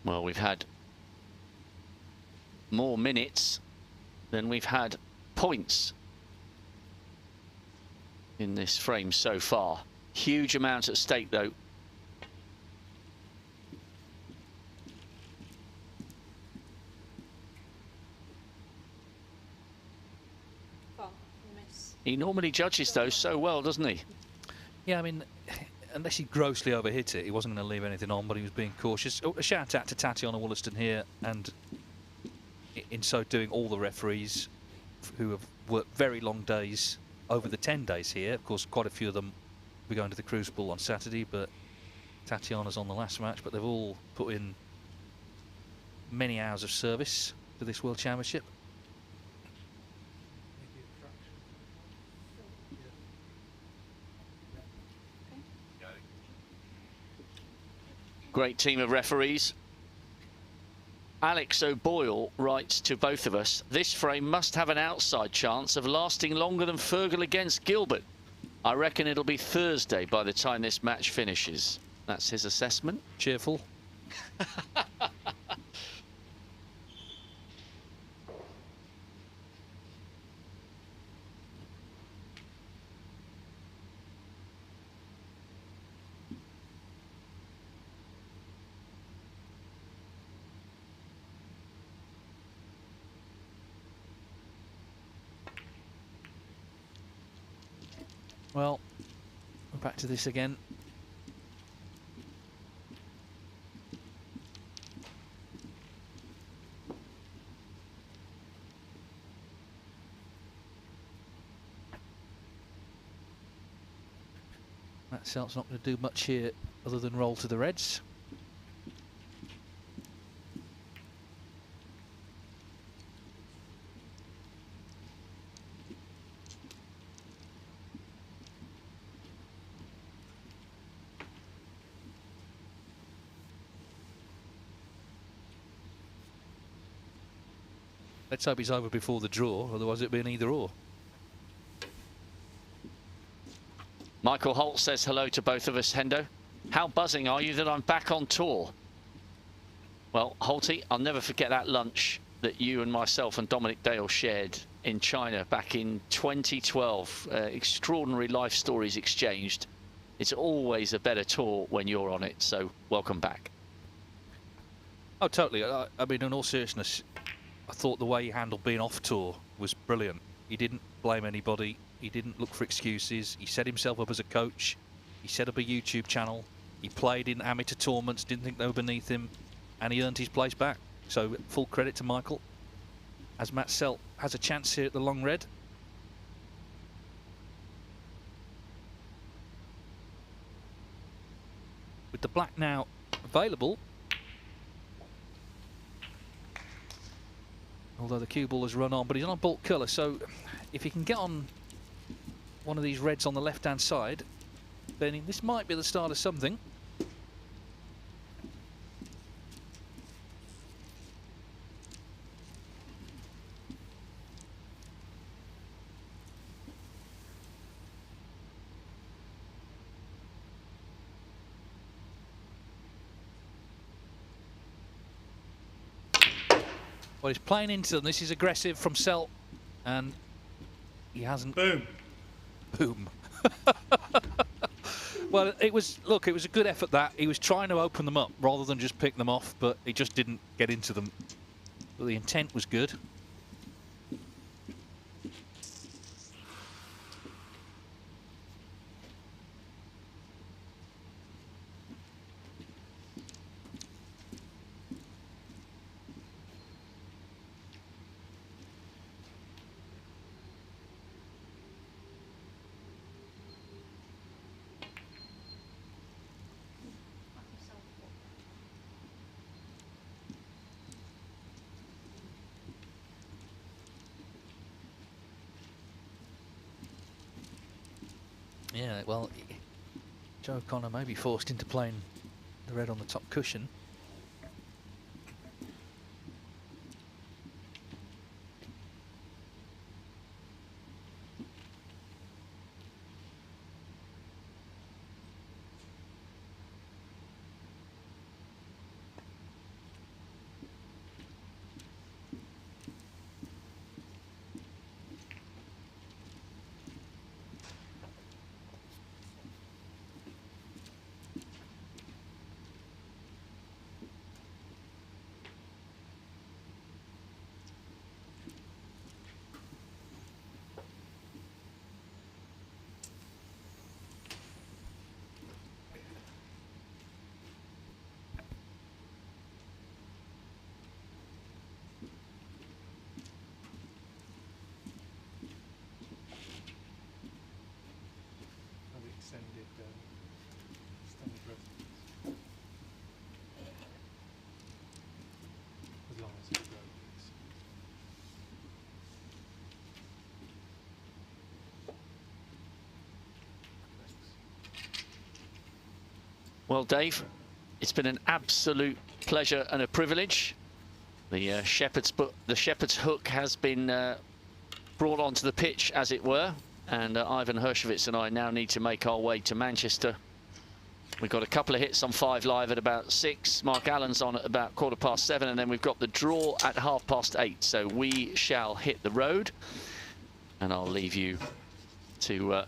Well, we've had more minutes than we've had points in this frame so far. Huge amount at stake, though. He normally judges those so well, doesn't he? Yeah, I mean, unless he grossly overhit it, he wasn't going to leave anything on, but he was being cautious. Oh, a shout out to Tatiana Wollaston here, and in so doing, all the referees who have worked very long days over the 10 days here. Of course, quite a few of them will be going to the Crucible on Saturday, but Tatiana's on the last match, but they've all put in many hours of service to this World Championship. Great team of referees. Alex O'Boyle writes to both of us, this frame must have an outside chance of lasting longer than Fergal against Gilbert. I reckon it'll be Thursday by the time this match finishes. That's his assessment. Cheerful. Well, we're back to this again. Matt Selt's not going to do much here other than roll to the Reds. Let's hope he's over before the draw, otherwise it'd be an either or. Michael Holt says hello to both of us, Hendo. How buzzing are you that I'm back on tour? Well, Holty, I'll never forget that lunch that you and myself and Dominic Dale shared in China back in 2012. Extraordinary life stories exchanged. It's always a better tour when you're on it, so welcome back. Oh, totally. I mean, in all seriousness, I thought the way he handled being off tour was brilliant. He didn't blame anybody. He didn't look for excuses. He set himself up as a coach. He set up a YouTube channel. He played in amateur tournaments, didn't think they were beneath him, and he earned his place back. So full credit to Michael. As Matt Selt has a chance here at the long red. With the black now available, although the cue ball has run on, but he's on a bulk colour, so if he can get on one of these reds on the left-hand side, then this might be the start of something. Well, he's playing into them. This is aggressive from Selt. and he hasn't. Boom. Boom. Well, it was a good effort that. He was trying to open them up rather than just pick them off, but he just didn't get into them. But the intent was good. Yeah, well, Joe O'Connor may be forced into playing the red on the top cushion. Well, Dave, it's been an absolute pleasure and a privilege. The shepherd's hook has been brought onto the pitch, as it were, and Ivan Hershevitz and I now need to make our way to Manchester. We've got a couple of hits on 5 Live at about 6. Mark Allen's on at about 7:15, and then we've got the draw at 8:30. So we shall hit the road, and I'll leave you to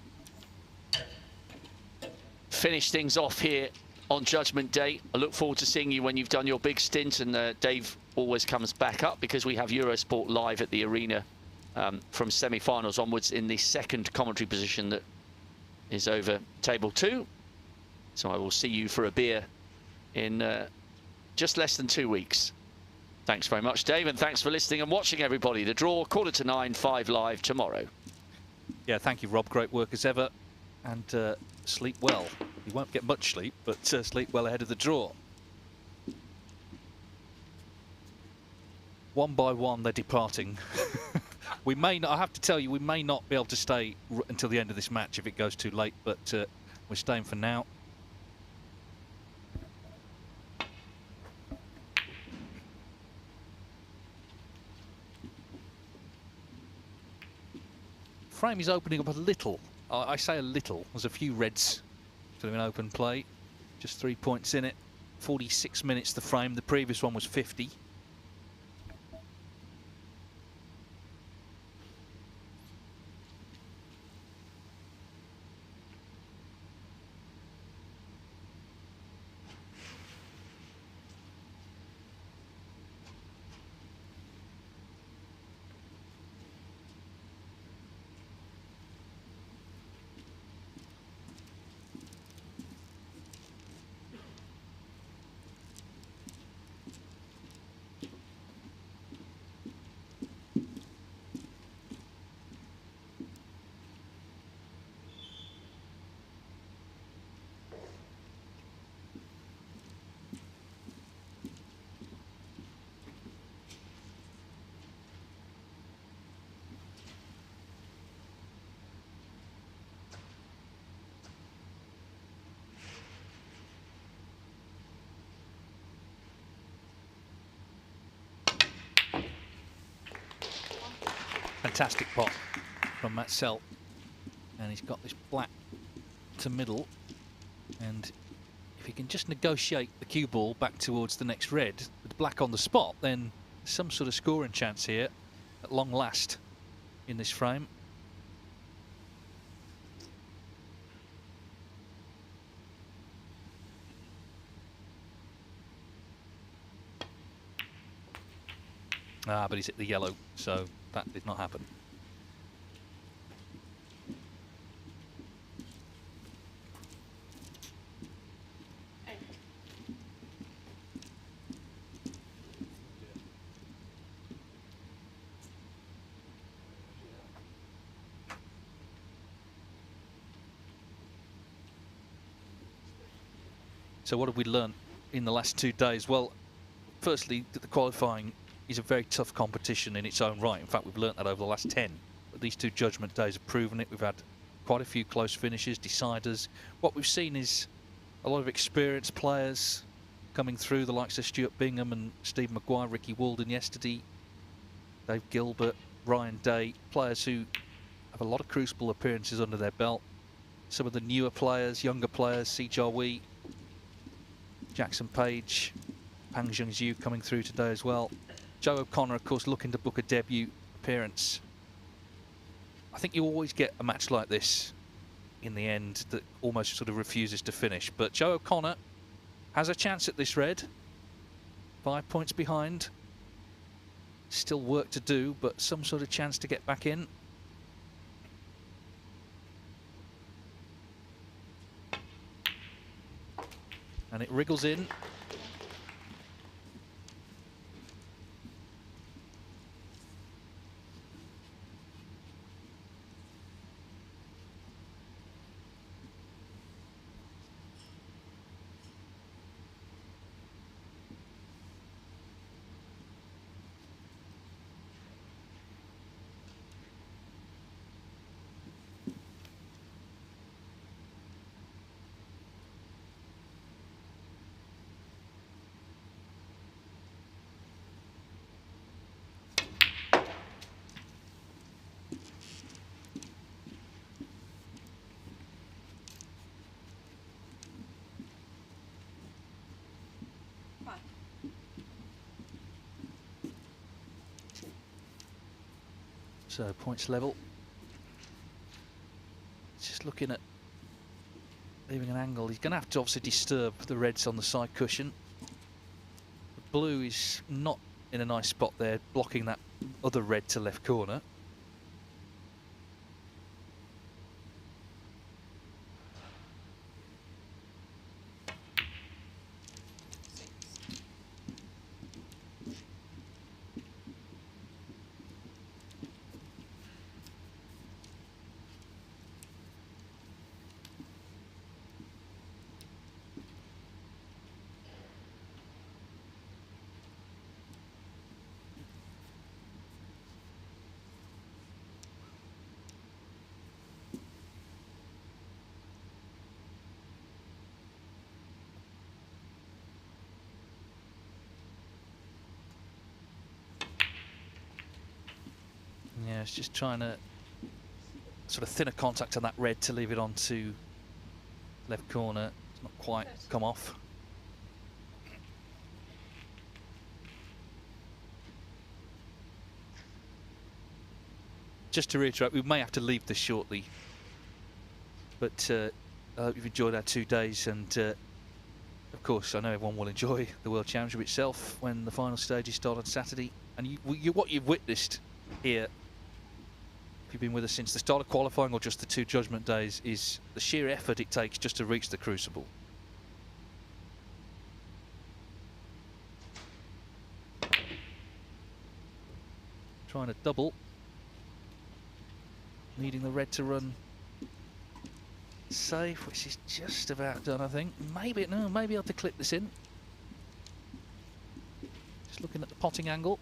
finish things off here on Judgment Day. I look forward to seeing you when you've done your big stint, and Dave always comes back up because we have Eurosport live at the arena from semi-finals onwards in the second commentary position that is over table 2. So I will see you for a beer in just less than 2 weeks. Thanks very much, Dave, and thanks for listening and watching, everybody. The draw, 9:15, 5 Live tomorrow. Yeah, thank you, Rob. Great work as ever, and sleep well. You won't get much sleep, but sleep well ahead of the draw. One by one, they're departing. We may not, I have to tell you, we may not be able to stay until the end of this match if it goes too late, but we're staying for now. Frame is opening up a little. I say a little. There's a few reds to an open play. Just 3 points in it. 46 minutes the frame. The previous one was 50. Fantastic pot from Matt Selt, and he's got this black to middle, and if he can just negotiate the cue ball back towards the next red with black on the spot, then there's some sort of scoring chance here at long last. in this frame. Ah, but he's hit the yellow, so that did not happen. So what have we learned in the last 2 days? Well, firstly, that the qualifying is a very tough competition in its own right. In fact, we've learnt that over the last 10. But these 2 judgment days have proven it. We've had quite a few close finishes, deciders. What we've seen is a lot of experienced players coming through, the likes of Stuart Bingham and Steve Maguire, Ricky Walden yesterday, Dave Gilbert, Ryan Day, players who have a lot of crucible appearances under their belt. Some of the newer players, younger players, Si Jiawei, Jackson Page, Pang Zhengzhu coming through today as well. Joe O'Connor, of course, looking to book a debut appearance. I think you always get a match like this in the end that almost sort of refuses to finish. But Joe O'Connor has a chance at this red. 5 points behind. Still work to do, but some sort of chance to get back in. And it wriggles in. So points level. Just looking at leaving an angle. He's going to have to obviously disturb the reds on the side cushion. The blue is not in a nice spot there, blocking that other red to left corner. Yeah, it's just trying to sort of thinner contact on that red to leave it onto left corner. It's not quite come off. Just to reiterate, we may have to leave this shortly. But I hope you've enjoyed our 2 days, and of course I know everyone will enjoy the World Championship itself when the final stages start on Saturday. And what you've witnessed here, if you've been with us since the start of qualifying or just the 2 judgment days, is the sheer effort it takes just to reach the crucible. Trying to double, needing the red to run safe, which is just about done, I think. Maybe I'll have to clip this in. Just looking at the potting angle.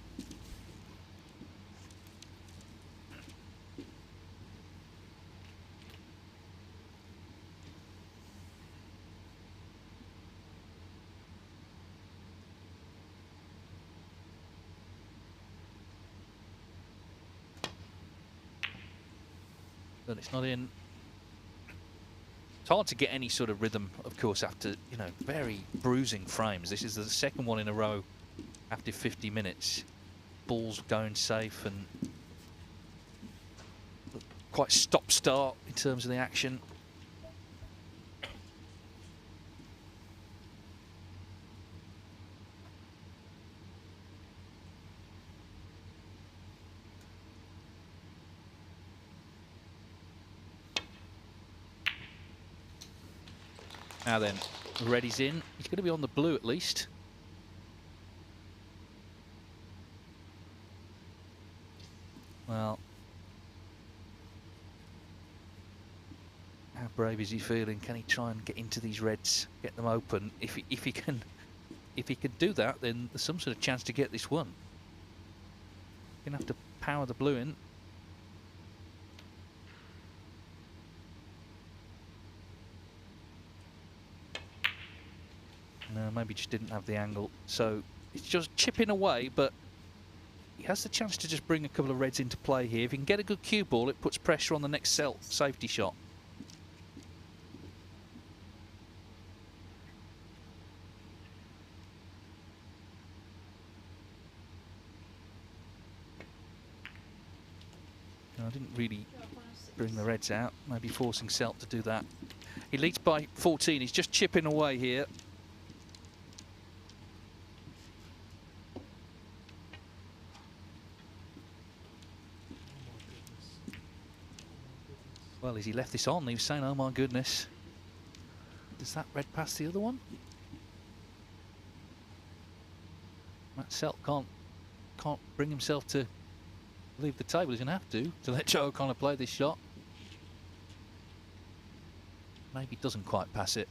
But it's not in. It's hard to get any sort of rhythm, of course, after, you know, very bruising frames. This is the second one in a row after 50 minutes. Ball's going safe, and quite stop-start in terms of the action. Now then, Reddy's in. He's going to be on the blue at least. Well, how brave is he feeling? Can he try and get into these reds, get them open? If he can do that, then there's some sort of chance to get this one. Gonna have to power the blue in. No, maybe just didn't have the angle. So it's just chipping away, but he has the chance to just bring a couple of reds into play here. If he can get a good cue ball, it puts pressure on the next safety shot. No, I didn't really bring the reds out. Maybe forcing Selt to do that. He leads by 14. He's just chipping away here. Well, as he left this on, he was saying, oh my goodness. Does that red pass the other one? Matt Selt can't bring himself to leave the table. He's going to have to let Joe O'Connor play this shot. Maybe doesn't quite pass it.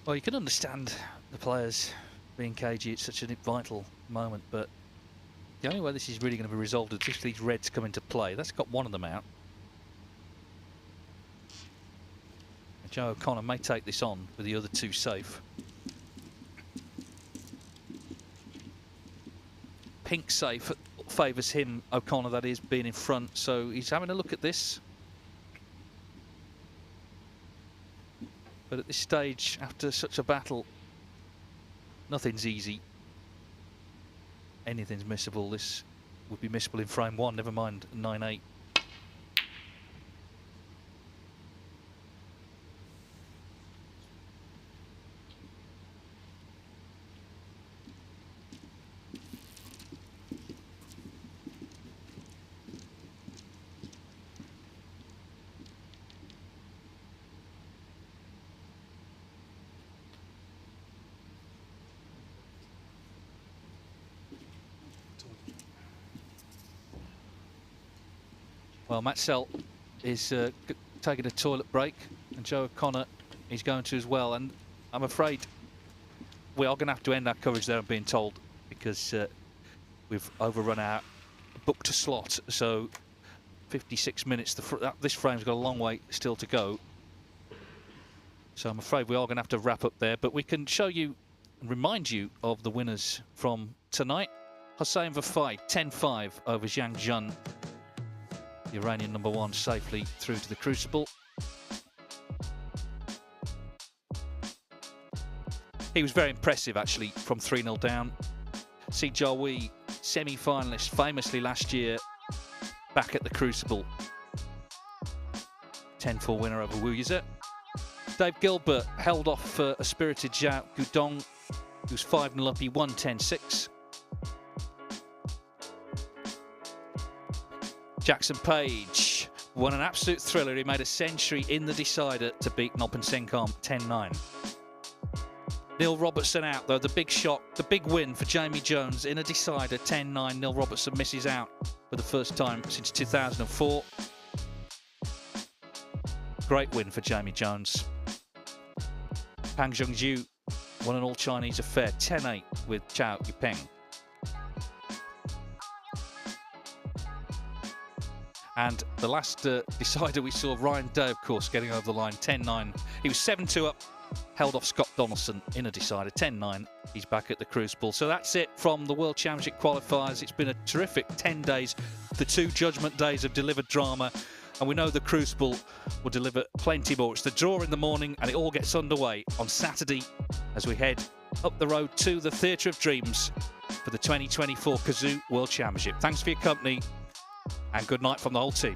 Well, you can understand the players being cagey at such a vital moment, but the only way this is really going to be resolved is if these reds come into play. That's got one of them out. And Joe O'Connor may take this on with the other two safe. Pink safe favours him, O'Connor, that is, being in front, so he's having a look at this. But at this stage, after such a battle, nothing's easy. Anything's missable. This would be missable in frame one, never mind 9-8. Well, Matt Selt is taking a toilet break, and Joe O'Connor is going to as well. And I'm afraid we are going to have to end our coverage there, I'm being told, because we've overrun our booked slot. So 56 minutes. This frame's got a long way still to go. So I'm afraid we are going to have to wrap up there. But we can show you and remind you of the winners from tonight. Hossein Vafai, 10-5 over Zhang Jun. The Iranian #1 safely through to the Crucible. He was very impressive, actually, from 3-0 down. Si Jiahui, semi-finalist, famously last year, back at the Crucible. 10-4 winner over Wu Yizhe. Dave Gilbert held off a spirited Zhao Gudong, who's 5-0 up. He won 10-6. Jackson Page won an absolute thriller. He made a century in the decider to beat Nopen Senkam 10-9. Neil Robertson out, though. The big shot, the big win for Jamie Jones in a decider, 10-9. Neil Robertson misses out for the first time since 2004. Great win for Jamie Jones. Pang Zhongzhu won an all-Chinese affair, 10-8 with Chao Yupeng. And the last decider we saw, Ryan Day, of course, getting over the line, 10-9. He was 7-2 up, held off Scott Donaldson in a decider, 10-9. He's back at the Crucible. So that's it from the World Championship qualifiers. It's been a terrific 10 days. The 2 judgment days have delivered drama. And we know the Crucible will deliver plenty more. It's the draw in the morning, and it all gets underway on Saturday as we head up the road to the Theatre of Dreams for the 2024 Cazoo World Championship. Thanks for your company, and good night from the whole team.